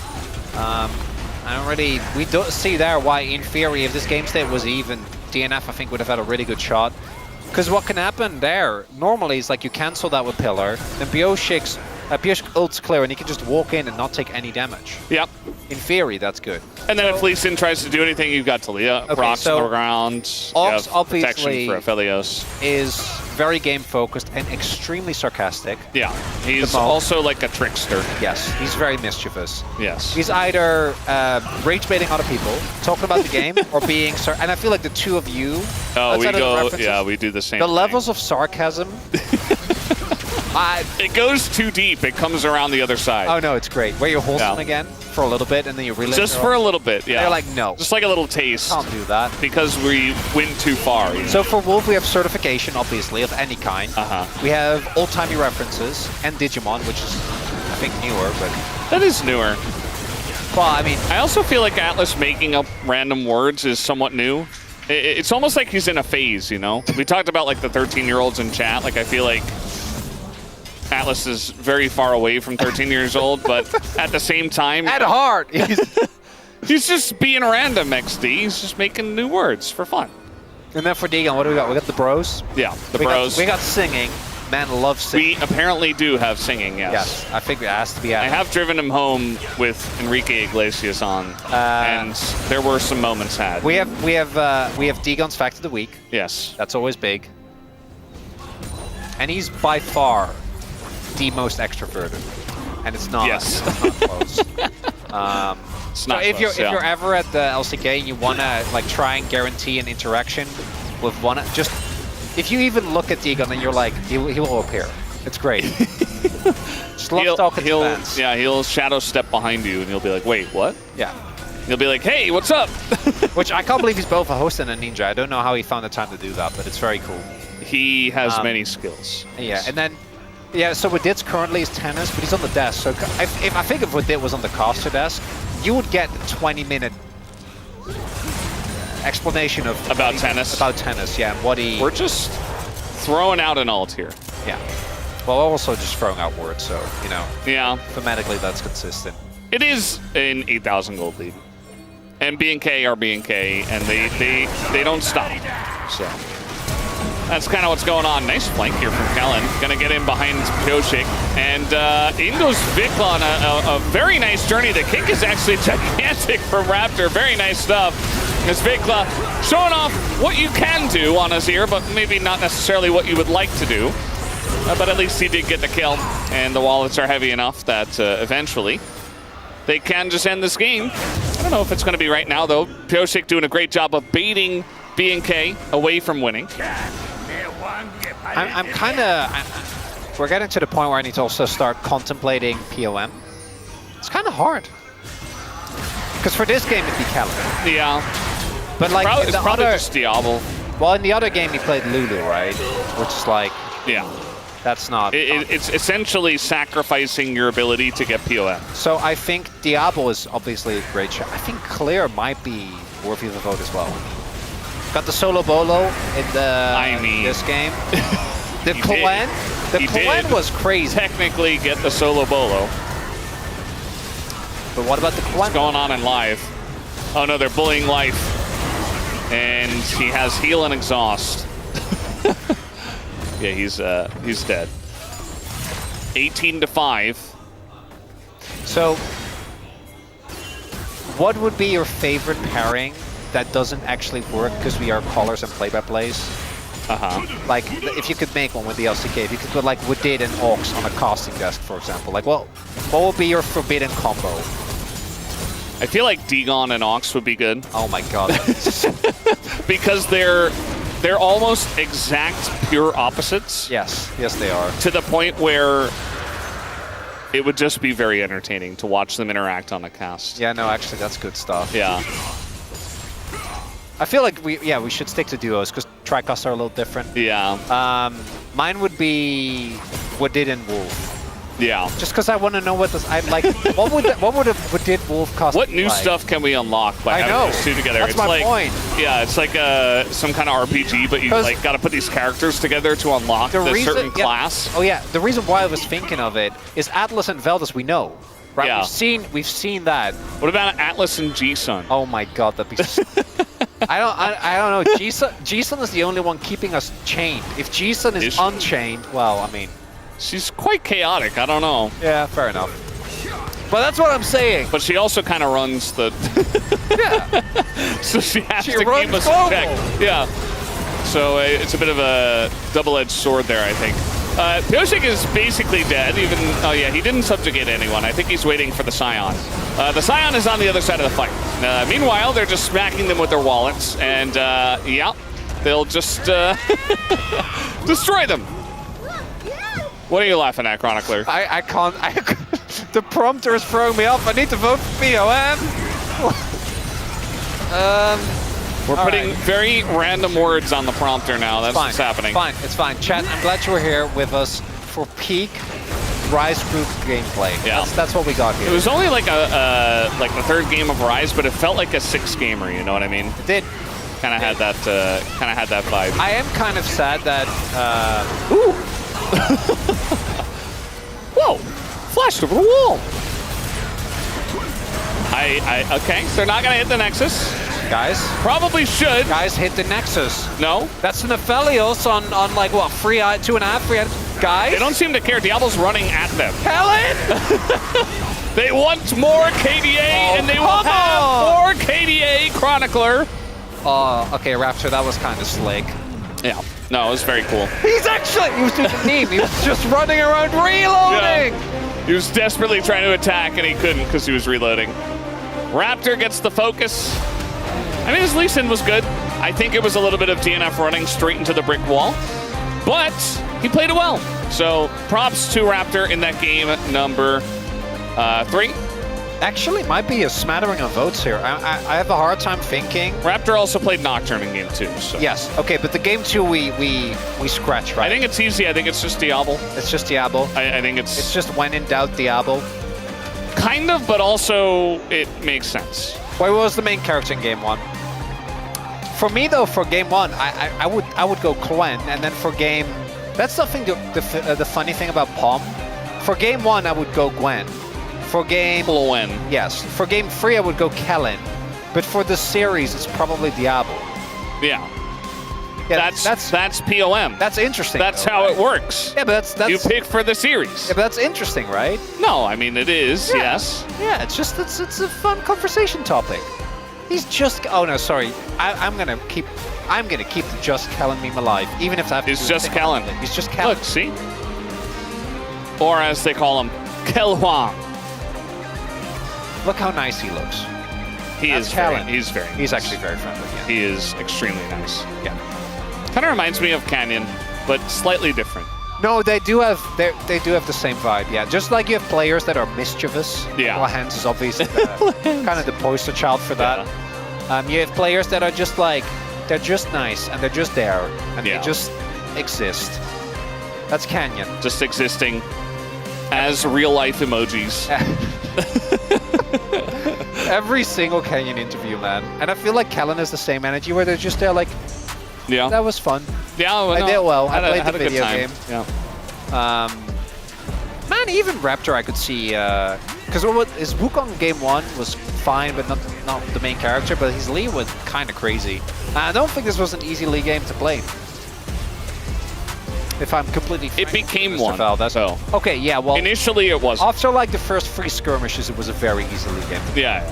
We don't see there why, in theory, if this game state was even, DNF I think would have had a really good shot. Because what can happen there, normally, is like you cancel that with Pillar, then Pioshik ults clear and he can just walk in and not take any damage. Yep. In theory, that's good. And then if Lee Sin tries to do anything, you've got Talia, rocks on the ground, Ox obviously for Aphelios. Is very game focused and extremely sarcastic. Yeah, he's also like a trickster. Yes, he's very mischievous. Yes. He's either rage baiting other people, talking about the game, or being and I feel like the two of you. Oh, we do the same. The levels of sarcasm. It goes too deep. It comes around the other side. Oh no, it's great. Where you hold them again for a little bit and then you relive. Just for a little bit, yeah. They're like, no. Just like a little taste. Can't do that. Because we went too far. You know? So for Wolf, we have certification, obviously, of any kind. We have old-timey references and Digimon, which is, I think, newer, but... That is newer. Well, I mean... I also feel like Atlas making up random words is somewhat new. It's almost like he's in a phase, you know? We talked about, like, the 13-year-olds in chat. Like, I feel like Atlas is very far away from 13 years old, but at the same time... At heart! He's just being random, XD. He's just making new words for fun. And then for Deegan, what do we got? We got the bros? Yeah, the bros. We got singing. Man loves singing. We apparently do have singing, yes. Yes, I think it has to be added. I have driven him home with Enrique Iglesias on, and there were some moments had. We have Deegan's Fact of the Week. Yes. That's always big. And he's by far the most extroverted. And it's not, it's not close. So if you're ever at the LCK and you wanna like try and guarantee an interaction with one, just if you even look at Deegan and you're like, he will appear. It's great. Just love talking to fans. Yeah, he'll shadow step behind you and he'll be like, wait, what? Yeah. He'll be like, hey, what's up? Which I can't believe he's both a host and a ninja. I don't know how he found the time to do that, but it's very cool. He has many skills. Yeah, and then so Wadid's currently is tennis, but he's on the desk. So I think if Wadid was on the caster desk, you would get the 20-minute explanation about tennis. About tennis, yeah, and what he. We're just throwing out an alt here. Yeah. Well, also just throwing out words, so you know. Yeah. Thematically, that's consistent. It is an 8,000 gold lead, and BNK are BNK, and they don't stop. So. That's kind of what's going on. Nice flank here from Kellen. Gonna get in behind Pioshik. And in goes Vikla on a very nice journey. The kick is actually gigantic from Raptor. Very nice stuff. As Vikla showing off what you can do on Azir, but maybe not necessarily what you would like to do. But at least he did get the kill. And the wallets are heavy enough that eventually they can just end this game. I don't know if it's going to be right now, though. Pioshik doing a great job of baiting BNK away from winning. I'm kind of... We're getting to the point where I need to also start contemplating POM. It's kind of hard. Because for this game, it'd be Kellen. Yeah. But like it's in the probably other, just Diablo. well, in the other game he played Lulu, right? Which is like, Yeah. that's not. It's essentially sacrificing your ability to get POM. So I think Diablo is obviously a great shot. I think Clear might be worthy of the vote as well. Got the solo bolo in this game. The Quen was crazy. Technically get the solo bolo. But what about the Quen? What's going on in live? Oh no, they're bullying life. And he has heal and exhaust. Yeah, he's dead. 18-5. So, what would be your favorite pairing that doesn't actually work because we are callers and play-by-plays? Like, if you could make one with the LCK, if you could put like Woodid and Ox on a casting desk, for example, like, what would be your forbidden combo? I feel like Dagon and Ox would be good. Oh my god. Because they're almost exact pure opposites. Yes, they are. To the point where it would just be very entertaining to watch them interact on a cast. Yeah, no, actually, that's good stuff. Yeah. I feel like we should stick to duos because tricasts are a little different. Yeah. Mine would be Woodid and Wolf. Yeah. Just because I want to know what this. I like. what would a Woodid Wolf cost? What new stuff can we unlock by having those two together? That's my point. Yeah, it's like some kind of RPG, but you like got to put these characters together to unlock the certain class. Oh yeah, the reason why I was thinking of it is Atlas and Veldus we know, right? Yeah. We've seen that. What about Atlas and G-Sun? Oh my god, that'd be. I don't know. G-Sun is the only one keeping us chained. If G-Sun is unchained, well, I mean. She's quite chaotic, I don't know. Yeah, fair enough. But that's what I'm saying. But she also kind of runs the... Yeah. So she has to keep us in check. Yeah. So it's a bit of a double-edged sword there, I think. Pyosik is basically dead, even... Oh yeah, he didn't subjugate anyone. I think he's waiting for the Scion. The Scion is on the other side of the fight. Meanwhile, they're just smacking them with their wallets, and yeah, they'll just destroy them. What are you laughing at, Chronicler? I can't. The prompter is throwing me off. I need to vote for POM. We're putting very random words on the prompter now. That's what's happening. It's fine. Chat, I'm glad you were here with us for peak Rise Group gameplay. Yeah. That's what we got here. It was only like like the third game of Rise, but it felt like a 6-gamer. You know what I mean? It did. Kind of had that vibe. I am kind of sad that. Ooh. Whoa! Flashed over the wall. Okay, they're not gonna hit the Nexus. Guys. Probably should. Guys, hit the Nexus. No. That's an Aphelios on like what, 2.5 free items. Guys. They don't seem to care. Diablo's running at them. Helen! They want more KDA, and they will have more KDA Chronicler. Oh, okay, Raptor, that was kind of slick. Yeah. No, it was very cool. He was doing the meme. He was just running around reloading. Yeah. He was desperately trying to attack, and he couldn't because he was reloading. Raptor gets the focus. I mean, his Lee Sin was good. I think it was a little bit of DNF running straight into the brick wall, but he played it well. So props to Raptor in that game number 3. Actually, might be a smattering of votes here. I have a hard time thinking. Raptor also played Nocturne in game 2. So. Yes. Okay, but the game 2 we scratch, right? I think it's easy. I think it's just Diablo. It's just Diablo. I think it's just when in doubt, Diablo. Kind of, but also it makes sense. What was the main character in game 1? For me though, for game 1, I would go Quen, and then for game. That's the funny thing about Palm. For game 1, I would go Gwen. For game... Quen. Yes. For game 3, I would go Kellen. But for the series, it's probably Diablo. Yeah. That's POM. That's interesting. That's how it works. Yeah, but that's... You pick for the series. Yeah, but that's interesting, right? No, I mean, it is, yes. Yeah, it's just... It's a fun conversation topic. He's just... Oh, no, sorry. I'm gonna keep the Just Kellen meme alive, even if I have to... He's just Kellen. He's just Kellen. Look, see? Or as they call him, Kelhuang. Look how nice he looks. He's actually very friendly. Yeah. He is extremely nice. Yeah. Kind of reminds me of Canyon, but slightly different. No, they do have the same vibe. Yeah, just like you have players that are mischievous. Yeah. Well, Hans is obviously kind of the poster child for that. You have players that are just like, they're just nice and they're just there and they just exist. That's Canyon. Just existing as real life emojis. Every single Canyon interview, man. And I feel like Kellen is the same energy where they're just there like, yeah, that was fun. Yeah, well, I did well. I played had the a good video time. game. Yeah. Man, even Raptor I could see, because his Wukong game 1 was fine, but not the main character, but his Lee was kind of crazy. I don't think this was an easy Lee game to play. If I'm completely frank, it became Mr. one. Val, so okay, yeah. Well, initially it was. After like the first 3 skirmishes, it was a very easy Lee game. Yeah.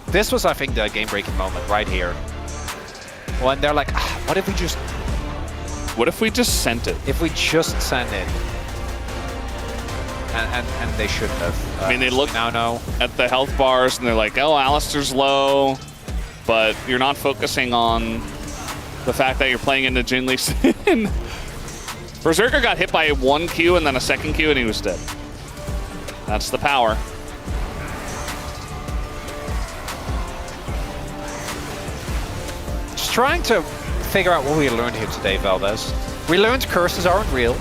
This was, I think, the game-breaking moment right here, when they're like, "What if we just? What if we just sent it? If we just sent it?" And they shouldn't have. I mean, they look at the health bars and they're like, "Oh, Alistair's low," but you're not focusing on the fact that you're playing into Jin Lee Sin. Berserker got hit by 1 Q and then a 2nd Q and he was dead. That's the power. Just trying to figure out what we learned here today, Valdez. We learned curses aren't real.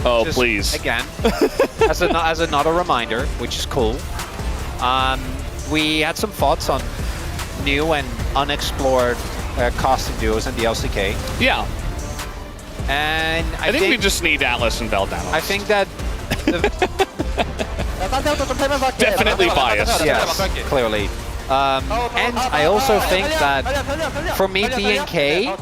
Oh, Just, please. Again, as another reminder, which is cool. We had some thoughts on new and unexplored casting duos in the LCK. Yeah. And I think we just need Atlas and Valdano. I think that... Definitely biased. Yes, clearly. And I also think that for me, BNK,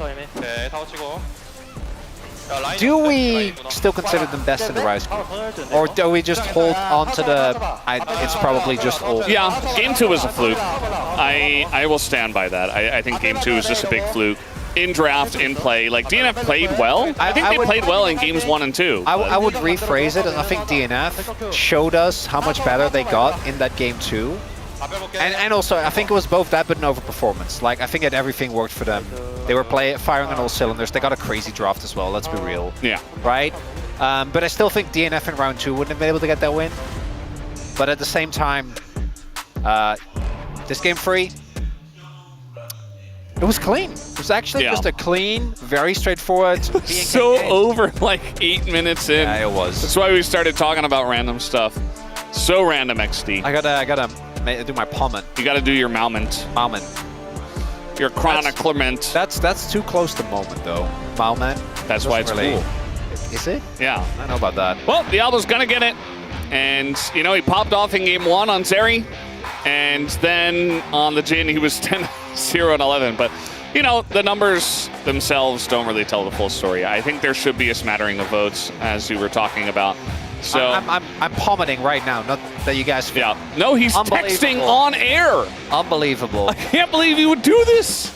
do we still consider them best in the Rise group? Or do we just hold on to the... it's probably just old. Yeah, Game 2 was a fluke. I will stand by that. I think Game 2 was just a big fluke. In draft, in play. Like, DNF played well. I think they played well in Games 1 and 2. I would rephrase it, and I think DNF showed us how much better they got in that Game 2. And also, I think it was both that but an overperformance. Like, I think that everything worked for them. They were firing on all cylinders. They got a crazy draft as well, let's be real. Yeah. Right? But I still think DNF in round 2 wouldn't have been able to get that win. But at the same time, this Game 3, it was clean. It was actually just a clean, very straightforward. So over like 8 minutes in. Yeah, it was. That's why we started talking about random stuff. So random, XD. I gotta do my Palment. You gotta do your Malment. Your Chroniclement. That's too close to moment though. Malment. That's why it's cool. Is it? Yeah. I don't know about that. Well, Diablo's gonna get it. And, you know, he popped off in Game 1 on Zeri. And then on the Jin, he was 10-0 and 11. But, you know, the numbers themselves don't really tell the full story. I think there should be a smattering of votes, as you were talking about. So I'm palmeting right now. Not that you guys feel. Yeah. No, he's texting on air. Unbelievable. I can't believe he would do this.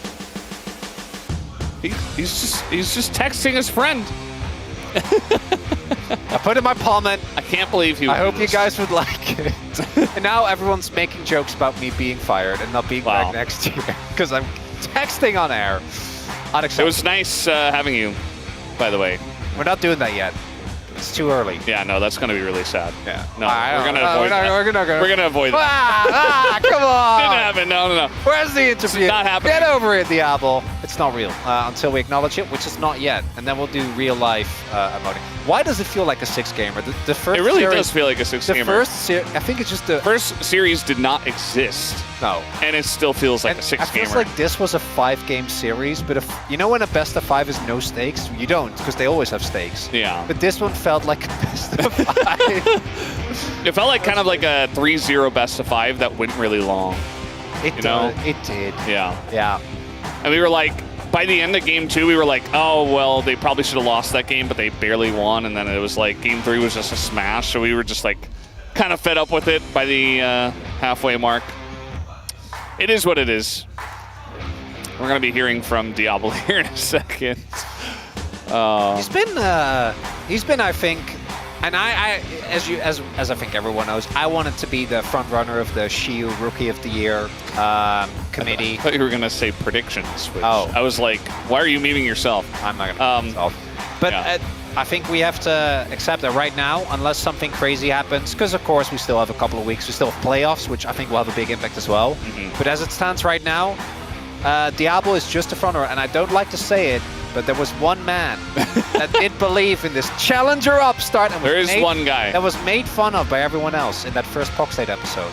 He's just texting his friend. I put in my Palment. I can't believe he would I hope you guys would like it. And now everyone's making jokes about me being fired and not being back next year because I'm texting on air. Unacceptable. It was nice having you, by the way. We're not doing that yet. It's too early. Yeah, no, that's going to be really sad. Yeah. No, we're going to avoid that. We're going to avoid that. Come on. Didn't happen. No. Where's the interview? Not happening. Get over it, Diablo. It's not real until we acknowledge it, which is not yet. And then we'll do real life emoting. Why does it feel like a 6-gamer? The first it really series, does feel like a 6-gamer. The first I think it's just the first series did not exist. No. And it still feels like a 6-gamer. It feels like this was a 5-game series, but if you know when a best of 5 is no stakes, you don't, because they always have stakes. Yeah. But this one felt like a best of 5. It felt like kind of like a 3-0 best of 5 that went really long. It did. Yeah. Yeah. And we were like, by the end of Game 2, we were like, oh, well, they probably should have lost that game, but they barely won. And then it was like Game 3 was just a smash. So we were just like kind of fed up with it by the halfway mark. It is what it is. We're going to be hearing from Diablo here in a second. He's been, I think, and as I think everyone knows, I wanted to be the front runner of the Shiyu Rookie of the Year committee. I thought you were going to say predictions. Which I was like, why are you memeing yourself? I'm not going to meme myself. But I think we have to accept that right now, unless something crazy happens, because of course we still have a couple of weeks, we still have playoffs, which I think will have a big impact as well. But as it stands right now, Diablo is just a frontrunner, and I don't like to say it, but there was one man that did believe in this challenger upstart. And there is one guy that was made fun of by everyone else in that first Poxtate episode.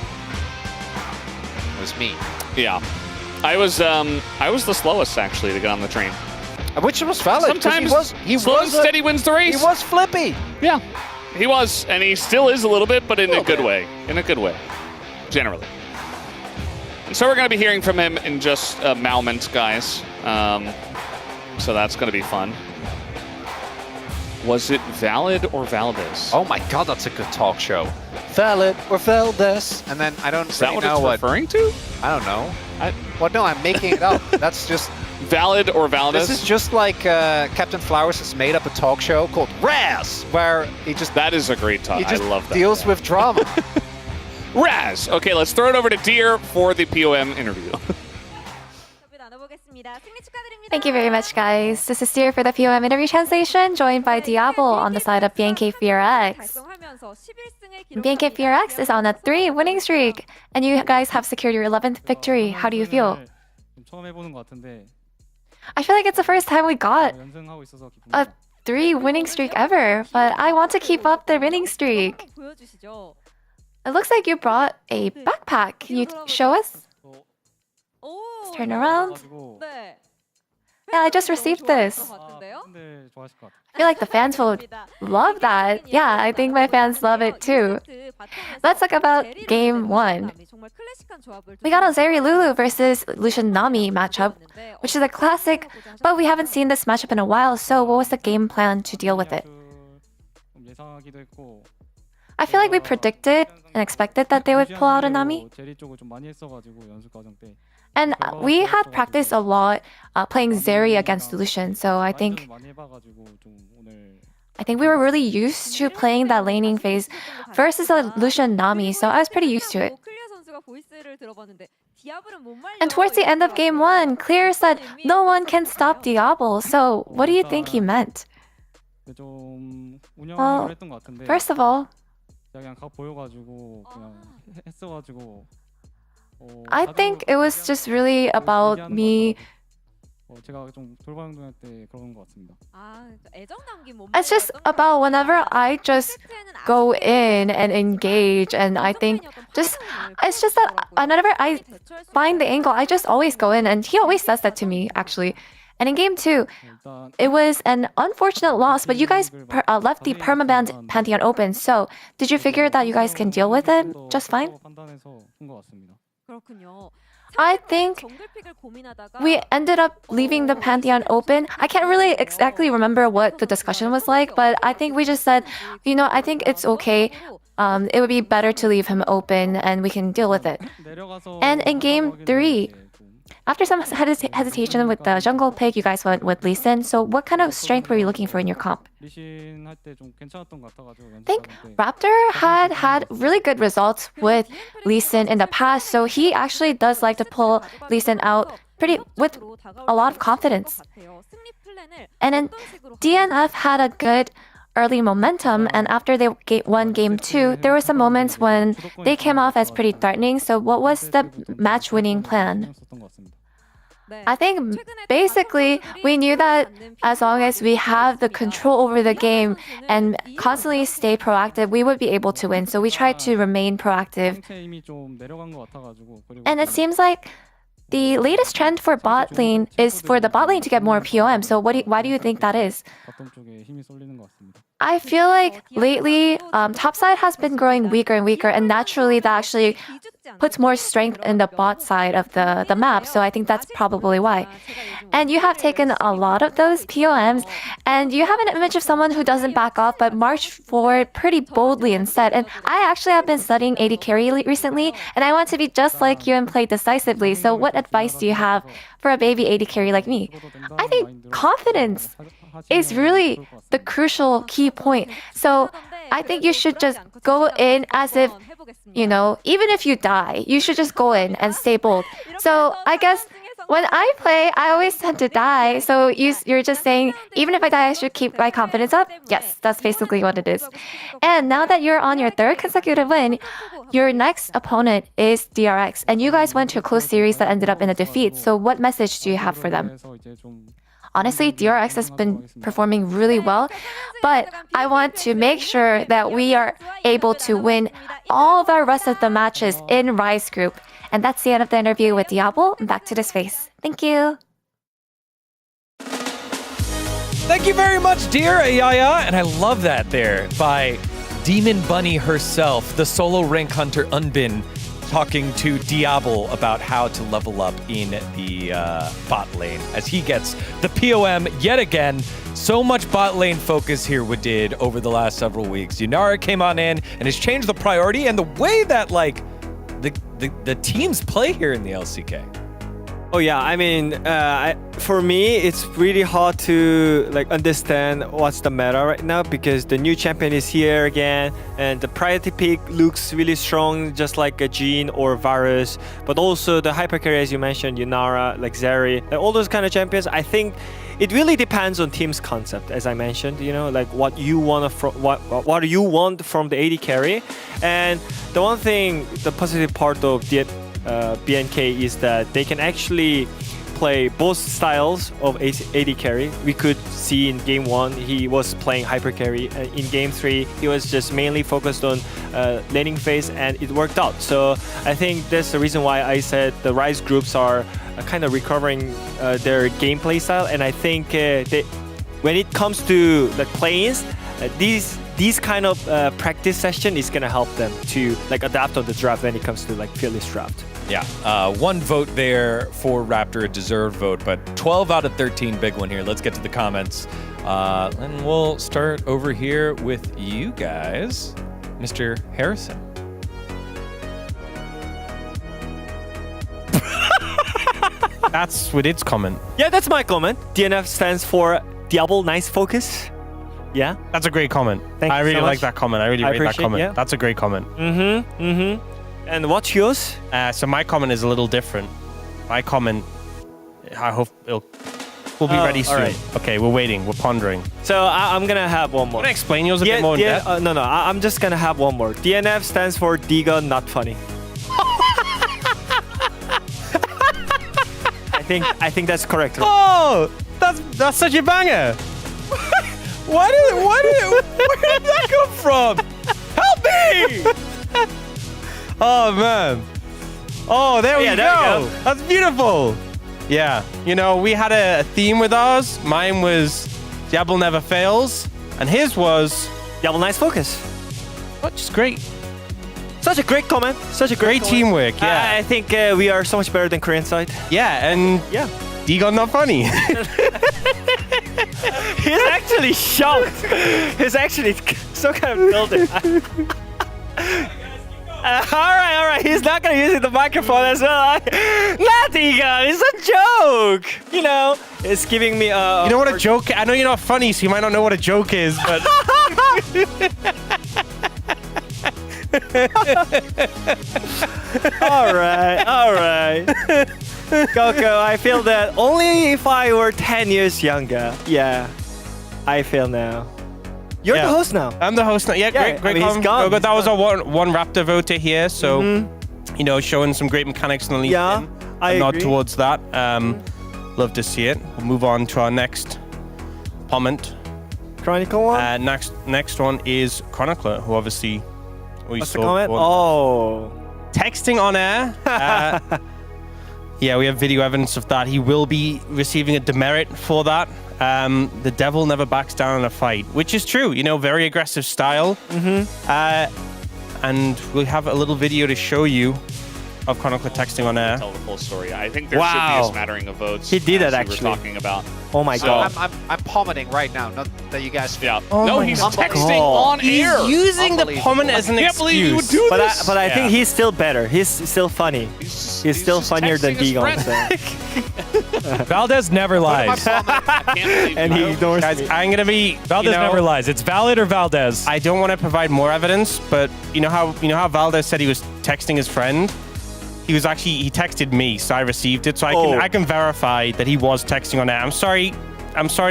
It was me. Yeah, I was the slowest actually to get on the train. Which was valid. Sometimes he slow was and steady wins the race. He was flippy. Yeah, he was, and he still is a little bit, but in a good way. In a good way, generally. And so we're going to be hearing from him in just a moment, guys. So that's going to be fun. Was it Valid or Valdez? Oh my god, that's a good talk show. Valid or Valdez. And then I don't really know what referring to? I don't know. Well, no, I'm making it up. That's just Valid or Valdez. This is just like Captain Flowers has made up a talk show called Raz, where he just that is a great talk. I love that. Deals with drama. Raz. Okay, let's throw it over to Deer for the POM interview. Thank you very much, guys. This is Deer for the POM interview translation, joined by Diablo on the side of BNK4X. BNK4X is on a 3 winning streak, and you guys have secured your 11th victory. How do you feel? I feel like it's the first time we got a 3 winning streak ever, but I want to keep up the winning streak. It looks like you brought a backpack. Can you show us? Let's turn around. Yeah, I just received this. I feel like the fans will love that. Yeah, I think my fans love it too. Let's talk about game 1. We got a Zeri Lulu versus Lucian Nami matchup, which is a classic, but we haven't seen this matchup in a while, so what was the game plan to deal with it? I feel like we predicted and expected that they would pull out a Nami. And we had practiced a lot playing Zeri against Lucian, so I think we were really used to playing that laning phase versus a Lucian Nami, so I was pretty used to it. And towards the end of game 1, Clear said no one can stop Diablo, so what do you think he meant? Well, first of all, I think it was just really about me. It's just about whenever I just go in and engage, and I think it's just that whenever I find the angle, I just always go in, and he always says that to me, actually. And in game 2, it was an unfortunate loss, but you guys left the permaban Pantheon open, so did you figure that you guys can deal with it just fine? I think we ended up leaving the Pantheon open. I can't really exactly remember what the discussion was like, but I think we just said, I think it's okay. It would be better to leave him open and we can deal with it. And in game 3, after some hesitation with the jungle pick, you guys went with Lee Sin. So what kind of strength were you looking for in your comp? I think Raptor had really good results with Lee Sin in the past, so he actually does like to pull Lee Sin out with a lot of confidence. And then DNF had a good early momentum, and after they won game 2, there were some moments when they came off as pretty threatening. So what was the match-winning plan? I think basically we knew that as long as we have the control over the game and constantly stay proactive, we would be able to win. So we tried to remain proactive. And it seems like the latest trend for bot lane is for the bot lane to get more POM. So why do you think that is? I feel like lately, topside has been growing weaker and weaker, and naturally that actually puts more strength in the bot side of the map, so I think that's probably why. And you have taken a lot of those POMs, and you have an image of someone who doesn't back off but march forward pretty boldly instead. And I actually have been studying AD carry recently, and I want to be just like you and play decisively. So what advice do you have for a baby AD carry like me? I think confidence is really the crucial key point. So I think you should just go in as if, even if you die, you should just go in and stay bold. So I guess When I play, I always tend to die. So you're just saying, even if I die, I should keep my confidence up? Yes, that's basically what it is. And now that you're on your third consecutive win, your next opponent is DRX. And you guys went to a close series that ended up in a defeat. So what message do you have for them? Honestly, DRX has been performing really well, but I want to make sure that we are able to win all of our rest of the matches in Rise Group. And that's the end of the interview with Diablo. Back to the space. Thank you. Thank you very much, dear Ayaya. And I love that there by Demon Bunny herself, the solo rank hunter Unbin, talking to Diablo about how to level up in the bot lane as he gets the POM yet again. So much bot lane focus here we did over the last several weeks. Yunara came on in and has changed the priority and the way that like the teams play here in the LCK. Oh yeah, I mean, for me, it's really hard to like understand what's the meta right now because the new champion is here again, and the priority pick looks really strong, just like a Jean or Varus. But also the hyper carry, as you mentioned, Yunara, like Zeri, like all those kind of champions. I think it really depends on team's concept, as I mentioned. You know, like what you want what you want from the AD carry, and the one thing, the positive part of the BNK is that they can actually play both styles of AD carry. We could see in game 1 he was playing hyper carry. In game 3 he was just mainly focused on laning phase, and it worked out. So I think that's the reason why I said the Rise groups are kind of recovering their gameplay style. And I think when it comes to like play-ins, these kind of practice session is gonna help them to like adapt on the draft when it comes to like fearless draft. Yeah, one vote there for Raptor, a deserved vote, but 12 out of 13, big one here. Let's get to the comments. And we'll start over here with you guys, Mr. Harrison. That's Widid's comment. Yeah, that's my comment. DNF stands for Diablo Nice Focus. Yeah, that's a great comment. I really like that comment. I really rate that comment. Yeah. That's a great comment. And what's yours? So my comment is a little different. My comment, I hope we'll be ready soon. Right. Okay, we're waiting. We're pondering. So I'm gonna have one more. Can I explain yours a bit more in depth? No, I'm just gonna have one more. DNF stands for Diga Not Funny. I think that's correct. Right? Oh, that's such a banger. Where did that come from? Help me! Oh man. Oh, there we go. That's beautiful. Yeah, you know, we had a theme with ours. Mine was Diablo Never Fails, and his was Diablo Nice Focus. Which is great. Such a great comment. Such a great teamwork. Yeah, I think we are so much better than Korean side. Yeah, and Digon Not Funny. He's actually shocked. He's actually so kind of building. All right. He's not gonna use the microphone as well. Not Digon. It's a joke. You know, it's giving me. You know what a joke? I know you're not funny, so you might not know what a joke is, but. All right. Coco, I feel that only if I were 10 years younger. Yeah, I feel now. You're the host now. I'm the host now. Yeah, great. I mean, he's gone. That was our one Raptor voter here, so you know, showing some great mechanics in the league. Yeah, I agree. Nod towards that. Love to see it. We'll move on to our next comment. Chronicle one. Next one is Chronicler, who obviously we What's saw. The comment? Oh, texting on air. Yeah, we have video evidence of that. He will be receiving a demerit for that. The devil never backs down in a fight, which is true. You know, very aggressive style. And we'll have a little video to show you of Chronicler texting on air. Tell the full story. I think there should be a smattering of votes. He did it actually. We're talking about. Oh my god. I'm commenting right now. Not that you guys. Yeah. Oh no, he's texting on air. He's using the comment as an excuse. But I think he's still better. He's still funny. He's still funnier than Digon. Valdez never lies. And he ignores me. I'm gonna be. Valdez never lies. It's Valid or Valdez. I don't want to provide more evidence, but you know how Valdez said he was texting his friend. he texted me, so I received it, so I can verify that he was texting on air. I'm sorry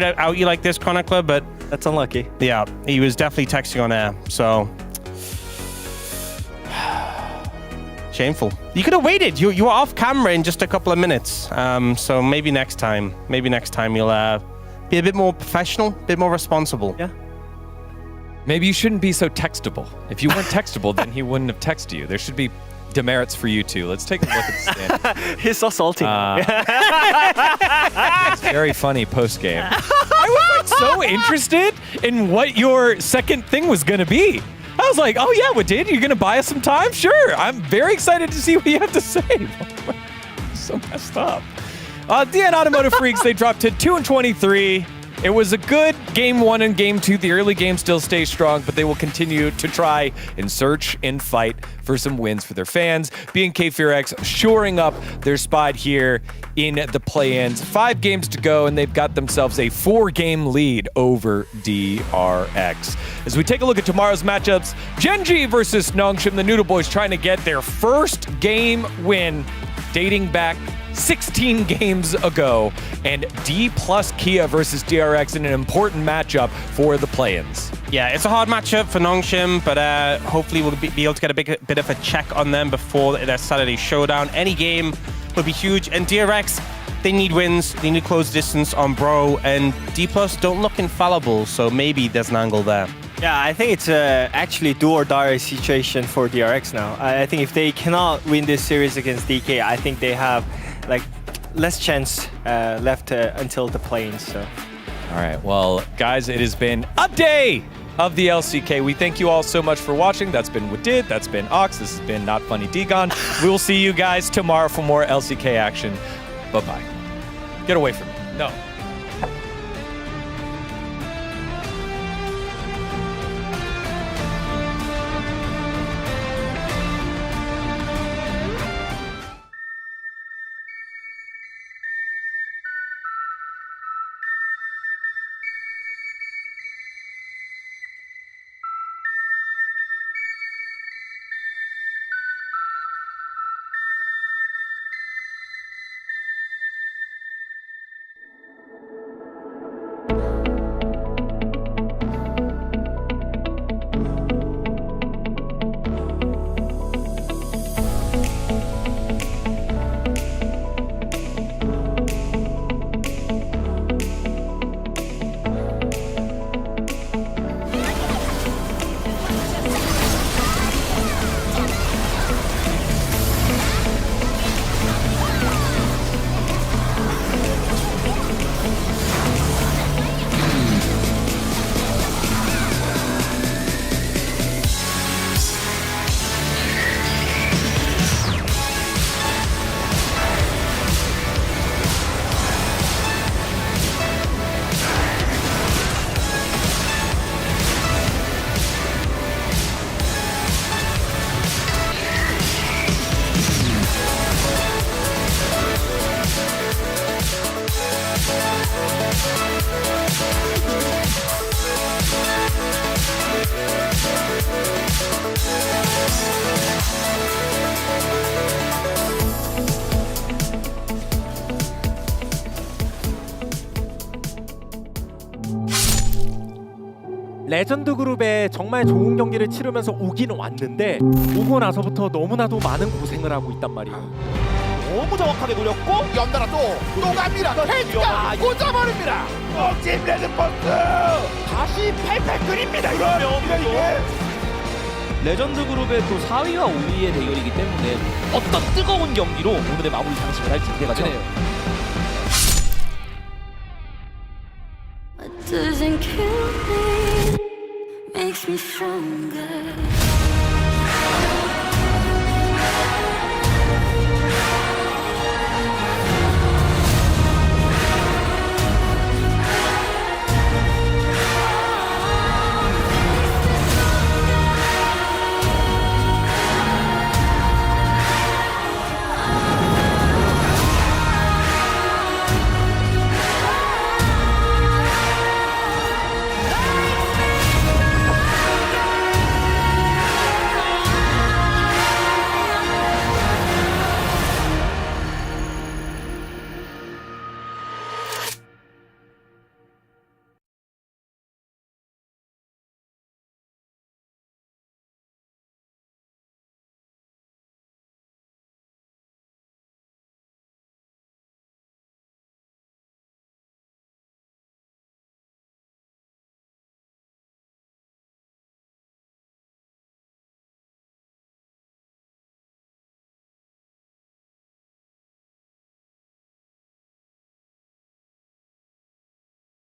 to out you like this, Chronicler, but that's unlucky. Yeah, he was definitely texting on air, so shameful. You could have waited. You were off camera in just a couple of minutes. So maybe next time you'll be a bit more professional, a bit more responsible. Yeah. Maybe you shouldn't be so textable. If you weren't textable, then he wouldn't have texted you. There should be demerits for you too. Let's take a look at the standings. He's so salty. It's very funny post game. I was like so interested in what your second thing was going to be. I was like, oh yeah, what did? You're going to buy us some time? Sure. I'm very excited to see what you have to say. So messed up. DN Automotive Freaks, they dropped to 2-23. It was a good game 1 and game 2. The early game still stays strong, but they will continue to try and search and fight for some wins for their fans. B&K FearX shoring up their spot here in the play-ins. 5 games to go, and they've got themselves a 4-game lead over DRX. As we take a look at tomorrow's matchups, Genji versus Nongshim. The Noodle Boys trying to get their first game win dating back 16 games ago, and D plus Kia versus DRX in an important matchup for the play-ins. Yeah, it's a hard matchup for Nongshim, but hopefully we'll be able to get a bit of a check on them before their Saturday showdown. Any game will be huge, and DRX, they need wins. They need to close distance on Bro, and D plus don't look infallible, so maybe there's an angle there. Yeah, I think it's actually do or die situation for DRX now. I think if they cannot win this series against DK, I think they have like less chance left until the play-ins. So. All right, well, guys, it has been a day of the LCK. We thank you all so much for watching. That's been Wadid, that's been Ox, this has been Not Funny Degon. We will see you guys tomorrow for more LCK action. Bye-bye. Get away from me. No. 레전드 그룹에 정말 좋은 경기를 치르면서 오기는 왔는데 오고 나서부터 너무나도 많은 고생을 하고 있단 말이에요. 너무 정확하게 노렸고 연달아 또 갑니다. 헤이즈가 꽂아버립니다. 팀 레드버스 다시 88 끓입니다. 그러면 이게 레전드 그룹의 또 4위와 5위의 대결이기 때문에 어떤 뜨거운 경기로 오늘의 마무리 장식을 할지 기대가 되네요. Doesn't kill me, makes me stronger.